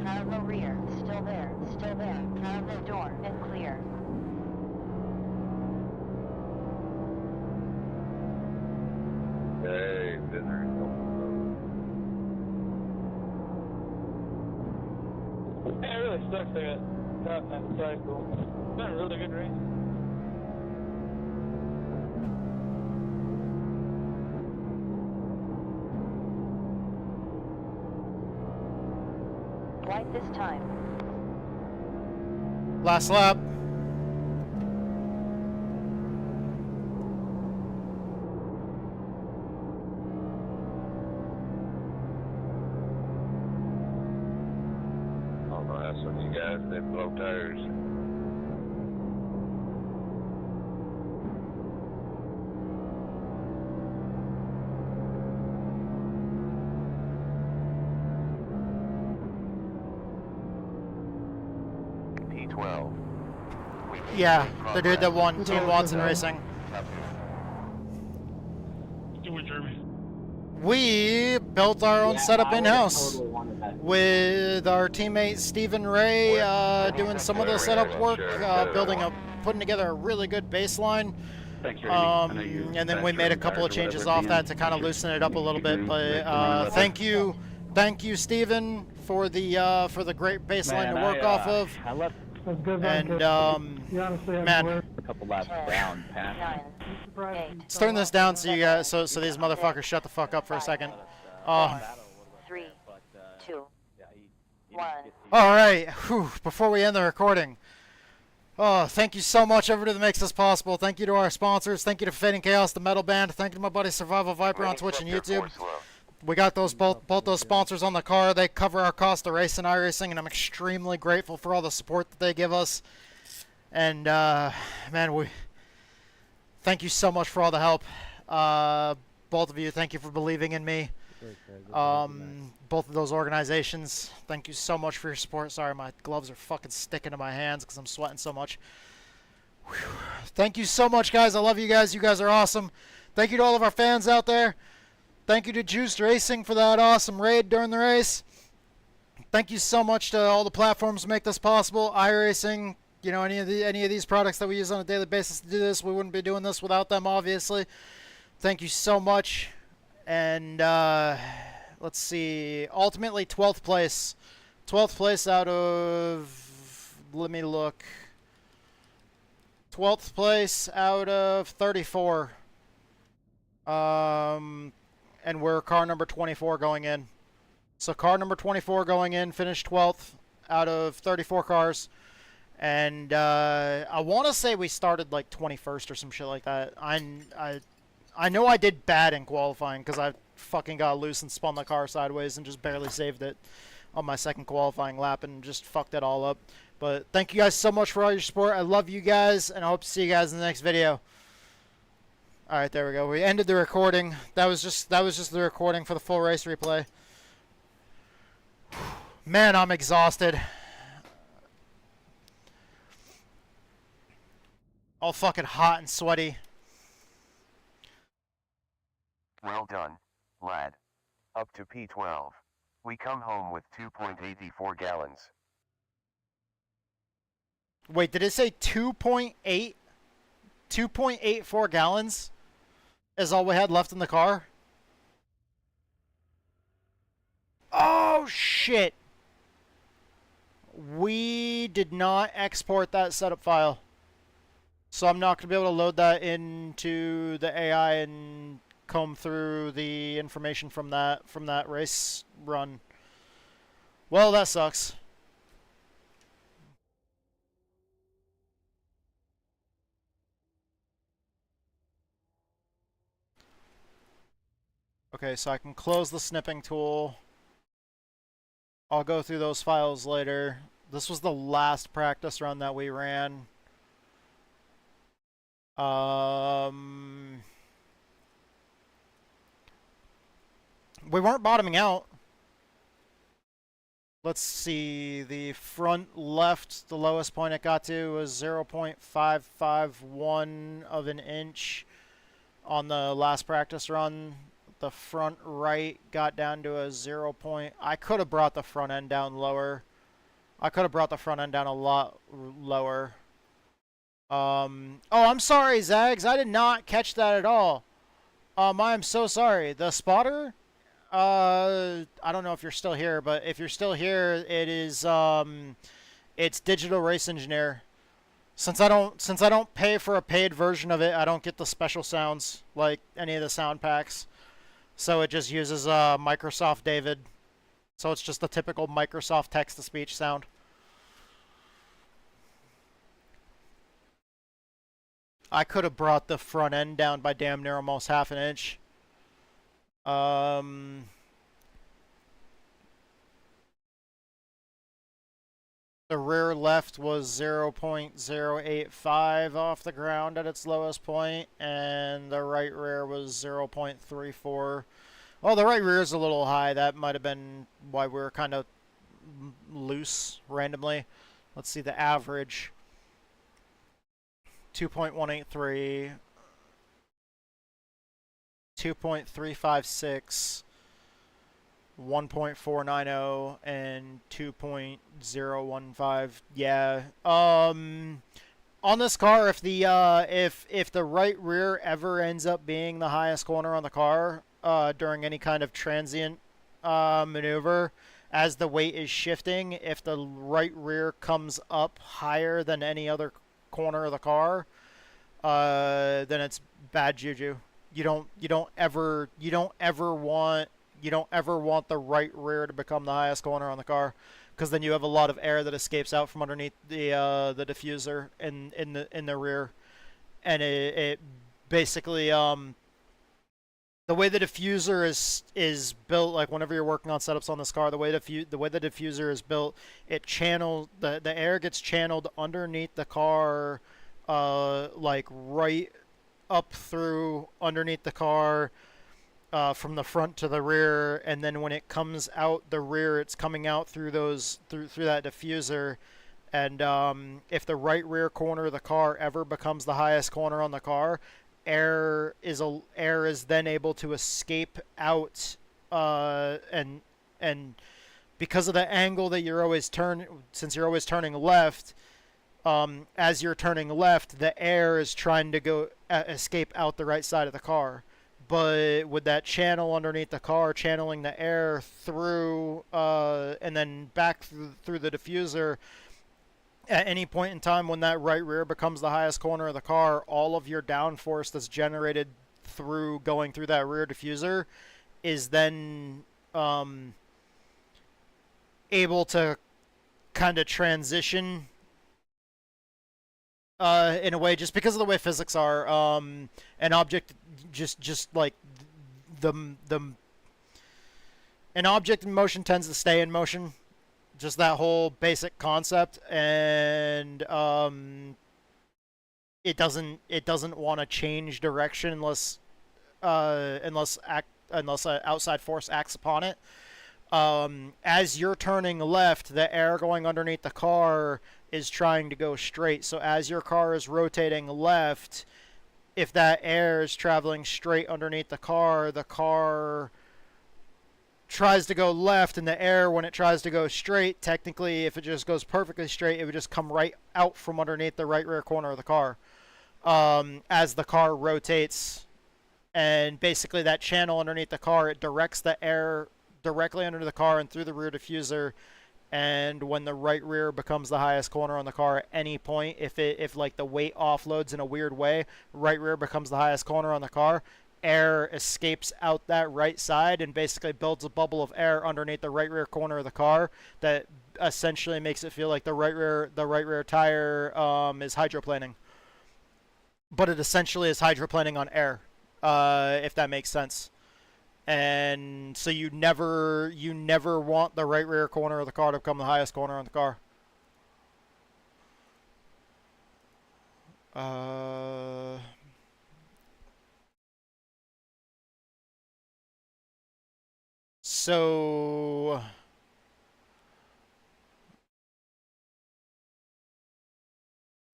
Car low rear, still there, still there. Car low door, and clear. Hey, visitor. Hey, it really sucks I got caught in that cycle. It's been a really good race. White this time. Last lap. Oh no, that's when you guys, they blow tires. P12. Yeah, the dude that won Team Watson Racing. Do it, Jeremy. We built our own setup I in-house totally wanted that. with our teammate Stephen Ray doing some of the setup work, putting together a really good baseline. And then we made a couple of changes off that to kind of loosen it up a little bit. But thank you, Stephen, for the great baseline to work off of. I left And man, a couple laps down, Pat. let's turn this down so you guys, so these motherfuckers shut the fuck up for a second. 3, 2, 1. All right, whew, before we end the recording, thank you so much, everybody that makes this possible. Thank you to our sponsors. Thank you to Fading Chaos, the metal band. Thank you to my buddy Survival Viper on Twitch and YouTube. We got those both those sponsors on the car. They cover our cost of racing, iRacing, and I'm extremely grateful for all the support that they give us. And man, we thank you so much for all the help. Both of you, thank you for believing in me. Both of those organizations, thank you so much for your support. Sorry, my gloves are fucking sticking to my hands because I'm sweating so much. Whew. Thank you so much, guys. I love you guys. You guys are awesome. Thank you to all of our fans out there. Thank you to Juiced Racing for that awesome raid during the race. Thank you so much to all the platforms that make this possible. iRacing, you know, any of these products that we use on a daily basis to do this, we wouldn't be doing this without them, obviously. Thank you so much. And let's see, ultimately 12th place. 12th place out of, let me look. 12th place out of 34. And we're car number 24 going in. So car number 24 going in, finished 12th out of 34 cars. And I want to say we started like 21st or some shit like that. I know I did bad in qualifying because I fucking got loose and spun the car sideways and just barely saved it on my second qualifying lap and just fucked it all up. But thank you guys so much for all your support. I love you guys, and I hope to see you guys in the next video. All right, there we go. We ended the recording. That was just the recording for the full race replay. Man, I'm exhausted. All fucking hot and sweaty. Well done, lad. Up to P12. We come home with 2.84 gallons. Wait, did it say 2.8? 2.84 gallons is all we had left in the car? Oh, shit. We did not export that setup file. So I'm not going to be able to load that into the AI and comb through the information from that race run. Well, that sucks. Okay, so I can close the snipping tool. I'll go through those files later. This was the last practice run that we ran. We weren't bottoming out. Let's see, the front left, the lowest point it got to was 0.551 of an inch on the last practice run. The front right got down to a 0. I could have brought the front end down lower. I could have brought the front end down a lot lower. Oh, I'm sorry, Zags. I did not catch that at all. I am so sorry. The spotter, I don't know if you're still here, but if you're still here, it is, it's Digital Race Engineer. Since I don't pay for a paid version of it, I don't get the special sounds like any of the sound packs. So it just uses Microsoft David. So it's just the typical Microsoft text-to-speech sound. I could have brought the front end down by damn near almost half an inch. The rear left was 0.085 off the ground at its lowest point, and the right rear was 0.34. Oh, the right rear is a little high. That might have been why we were kind of loose randomly. Let's see the average. 2.183, 2.356, 1.490, and 2.015. Yeah. On this car, if the right rear ever ends up being the highest corner on the car during any kind of transient maneuver, as the weight is shifting, if the right rear comes up higher than any other corner of the car, then it's bad juju. You don't ever want the right rear to become the highest corner on the car, because then you have a lot of air that escapes out from underneath the diffuser in the rear, and it basically the way the diffuser is built, like whenever you're working on setups on this car, the way the diffuser is built, it channels the air gets channeled underneath the car, like right up through underneath the car, from the front to the rear, and then when it comes out the rear, it's coming out through that diffuser. And if the right rear corner of the car ever becomes the highest corner on the car, air is then able to escape out, and because of the angle that you're always since you're always turning left, as you're turning left, the air is trying to go escape out the right side of the car. But with that channel underneath the car channeling the air through, and then back through the diffuser, at any point in time when that right rear becomes the highest corner of the car, all of your downforce that's generated going through that rear diffuser is then able to kind of transition in a way, just because of the way physics are. An object just like an object in motion tends to stay in motion. Just that whole basic concept, and it doesn't want to change direction unless an outside force acts upon it. As you're turning left, the air going underneath the car is trying to go straight. So as your car is rotating left, if that air is traveling straight underneath the car tries to go left, and the air, when it tries to go straight, technically, if it just goes perfectly straight, it would just come right out from underneath the right rear corner of the car, as the car rotates. And basically that channel underneath the car, it directs the air directly under the car and through the rear diffuser. And when the right rear becomes the highest corner on the car at any point, if like the weight offloads in a weird way, right rear becomes the highest corner on the car, air escapes out that right side and basically builds a bubble of air underneath the right rear corner of the car that essentially makes it feel like the right rear tire is hydroplaning. But it essentially is hydroplaning on air, if that makes sense. And so you never want the right rear corner of the car to become the highest corner on the car. So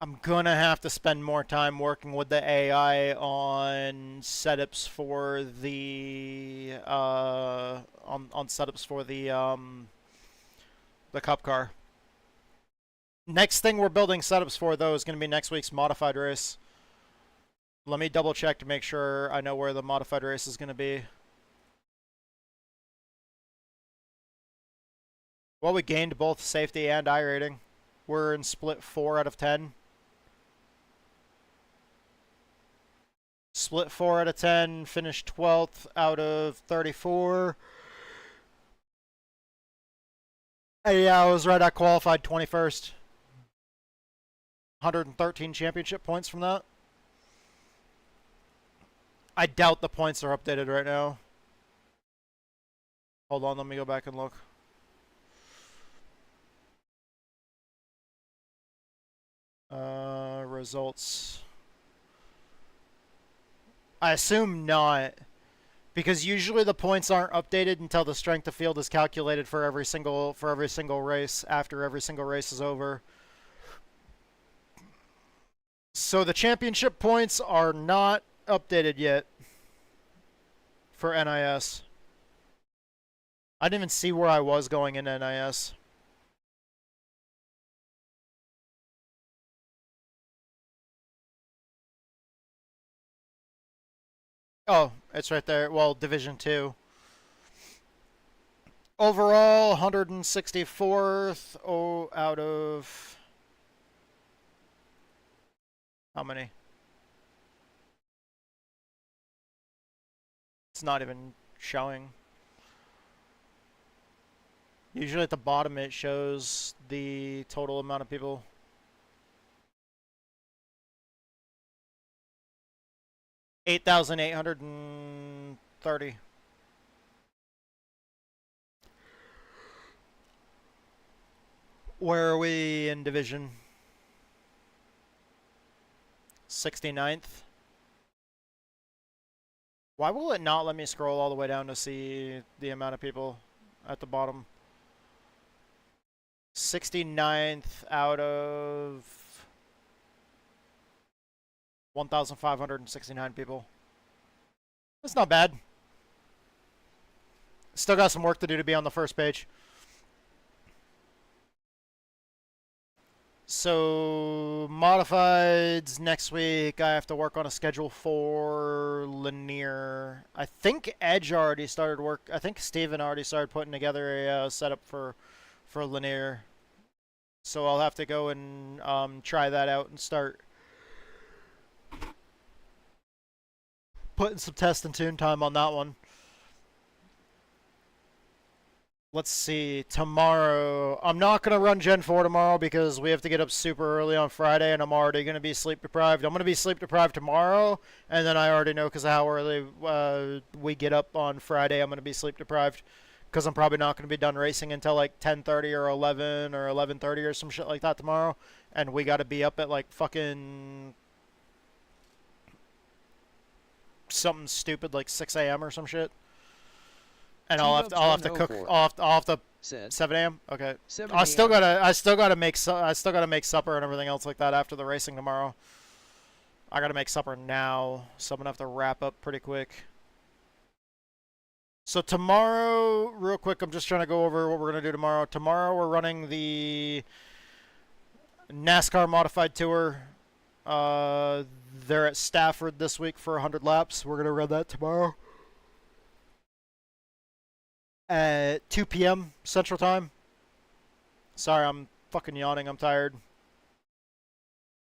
I'm gonna have to spend more time working with the AI on setups for the the cup car. Next thing we're building setups for, though, is going to be next week's modified race. Let me double check to make sure I know where the modified race is going to be. Well, we gained both safety and I rating. We're in split 4 out of 10. Split 4 out of 10, finished 12th out of 34. Yeah, I was right. I qualified 21st. 113 championship points from that. I doubt the points are updated right now. Hold on, let me go back and look. Results. I assume not, because usually the points aren't updated until the strength of field is calculated for every single race after every single race is over. So the championship points are not updated yet for NIS. I didn't even see where I was going in NIS. Oh, it's right there. Well, Division 2. Overall, 164th out of... How many? It's not even showing. Usually at the bottom it shows the total amount of people. $8,830. Where are we in division? 69th. Why will it not let me scroll all the way down to see the amount of people at the bottom? 69th out of 1,569 people. That's not bad. Still got some work to do to be on the first page. So, modifieds next week. I have to work on a schedule for linear. I think Edge already started work. I think Steven already started putting together a setup for linear. So I'll have to go and try that out and start putting some test and tune time on that one. Let's see, tomorrow, I'm not going to run Gen 4 tomorrow because we have to get up super early on Friday and I'm already going to be sleep deprived. I'm going to be sleep deprived tomorrow, and then I already know because of how early we get up on Friday, I'm going to be sleep deprived because I'm probably not going to be done racing until like 10:30 or 11 or 11:30 or some shit like that tomorrow, and we got to be up at like fucking something stupid like 6 a.m. or some shit. And I'll have to cook. I'll have to 7 a.m. Okay. I still gotta make supper and everything else like that after the racing tomorrow. I gotta make supper now, so I'm gonna have to wrap up pretty quick. So tomorrow, real quick, I'm just trying to go over what we're gonna do tomorrow. Tomorrow we're running the NASCAR Modified Tour. They're at Stafford this week for 100 laps. We're gonna run that tomorrow at 2 p.m. Central Time. Sorry, I'm fucking yawning. I'm tired.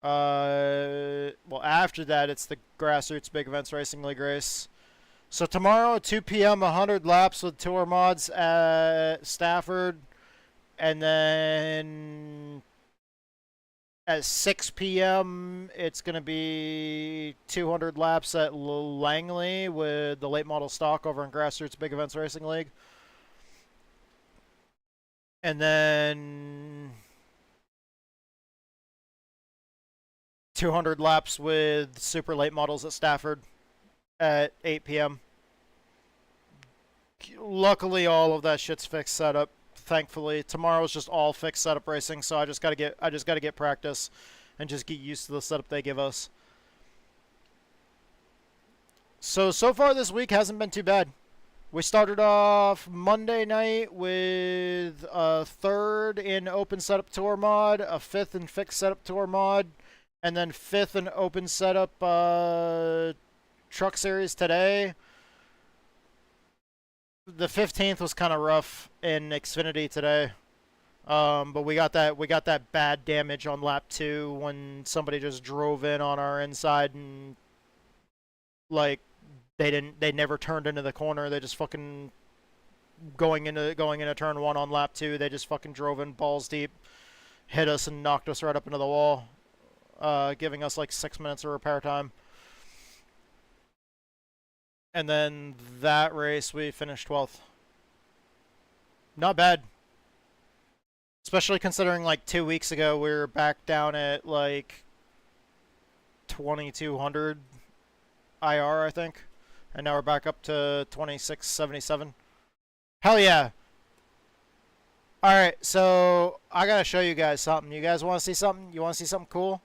Well, after that, it's the Grassroots Big Events Racing League race. So tomorrow at 2 p.m., 100 laps with tour mods at Stafford. And then at 6 p.m., it's going to be 200 laps at Langley with the late model stock over in Grassroots Big Events Racing League. And then 200 laps with super late models at Stafford at 8 p.m. Luckily, all of that shit's fixed setup. Thankfully, tomorrow's just all fixed setup racing, so I just gotta get practice and just get used to the setup they give us. So far this week hasn't been too bad. We started off Monday night with a 3rd in open setup tour mod, a 5th in fixed setup tour mod, and then 5th in open setup truck series today. The 15th was kind of rough in Xfinity today, but we got that bad damage on lap 2 when somebody just drove in on our inside and like. They never turned into the corner. They just fucking going into turn 1 on lap 2. They just fucking drove in balls deep, hit us, and knocked us right up into the wall, giving us like 6 minutes of repair time. And then that race, we finished 12th. Not bad. Especially considering like 2 weeks ago, we were back down at like 2200 IR, I think. And now we're back up to 2677. Hell yeah. Alright, so I gotta show you guys something. You guys want to see something? You want to see something cool?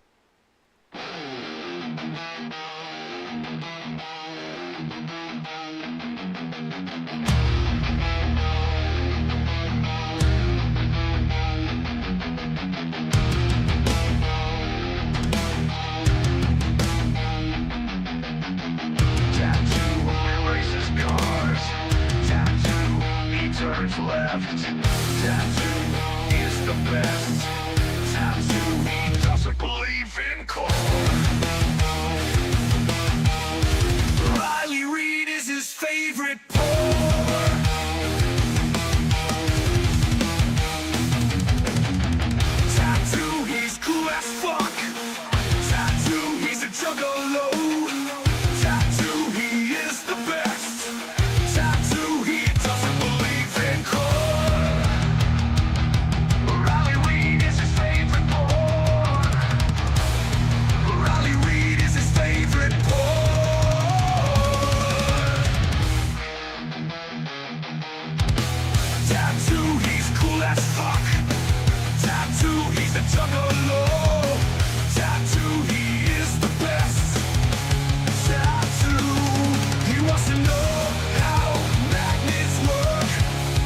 Turns left. Tattoo is the best. Tattoo, he doesn't believe in core. Riley Reid is his favorite pour. Tattoo, he's cool as fuck. Tattoo, he's a juggalo. Tattoo, he is the best. Tattoo, he doesn't believe in core. Riley Reid is his favorite pour. Riley Reid is his favorite pour. Tattoo, he's cool as fuck. Tattoo, he's a juggalo. Tattoo, he is the best. Tattoo, he wants to know how magnets work.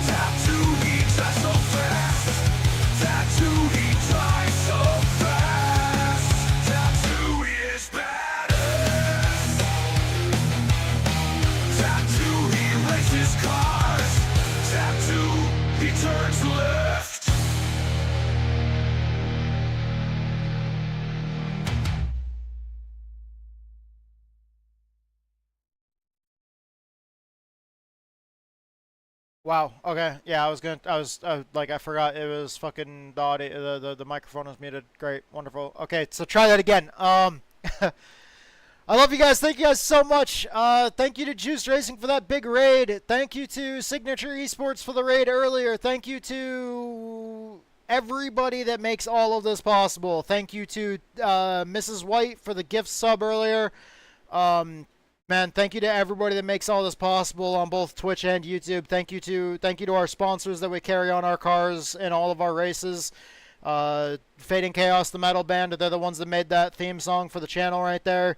Tattoo, he tries so fast. Tattoo, he tries so fast. Tattoo is badass. Tattoo, he races cars. Tattoo, he turns left. Wow. Okay. Yeah, I forgot it was fucking the audio, the microphone was muted. Great. Wonderful. Okay, so try that again. I love you guys. Thank you guys so much. Thank you to Juice Racing for that big raid. Thank you to Signature Esports for the raid earlier. Thank you to everybody that makes all of this possible. Thank you to Mrs. White for the gift sub earlier. Man, thank you to everybody that makes all this possible on both Twitch and YouTube. Thank you to our sponsors that we carry on our cars in all of our races. Fading Chaos, the metal band, they're the ones that made that theme song for the channel right there.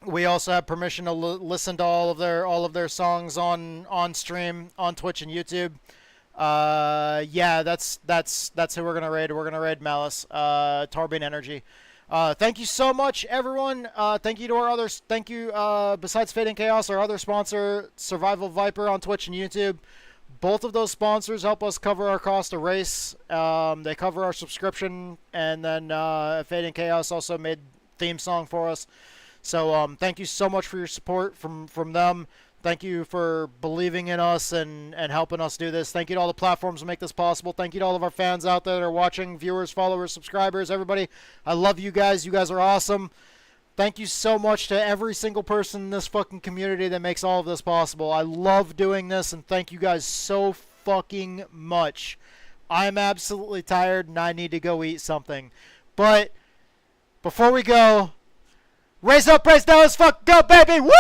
We also have permission to listen to all of their songs on stream on Twitch and YouTube. Yeah, that's who we're gonna raid. We're gonna raid Malice, Tarbine Energy. Thank you so much, everyone. Thank you to our others. Thank you, besides Fading Chaos, our other sponsor, Survival Viper on Twitch and YouTube. Both of those sponsors help us cover our cost of race. They cover our subscription, and then Fading Chaos also made theme song for us. So thank you so much for your support from them. Thank you for believing in us and helping us do this. Thank you to all the platforms that make this possible. Thank you to all of our fans out there that are watching, viewers, followers, subscribers, everybody. I love you guys. You guys are awesome. Thank you so much to every single person in this fucking community that makes all of this possible. I love doing this, and thank you guys so fucking much. I'm absolutely tired, and I need to go eat something. But before we go, raise up, raise down, let's fucking go, baby! Woo!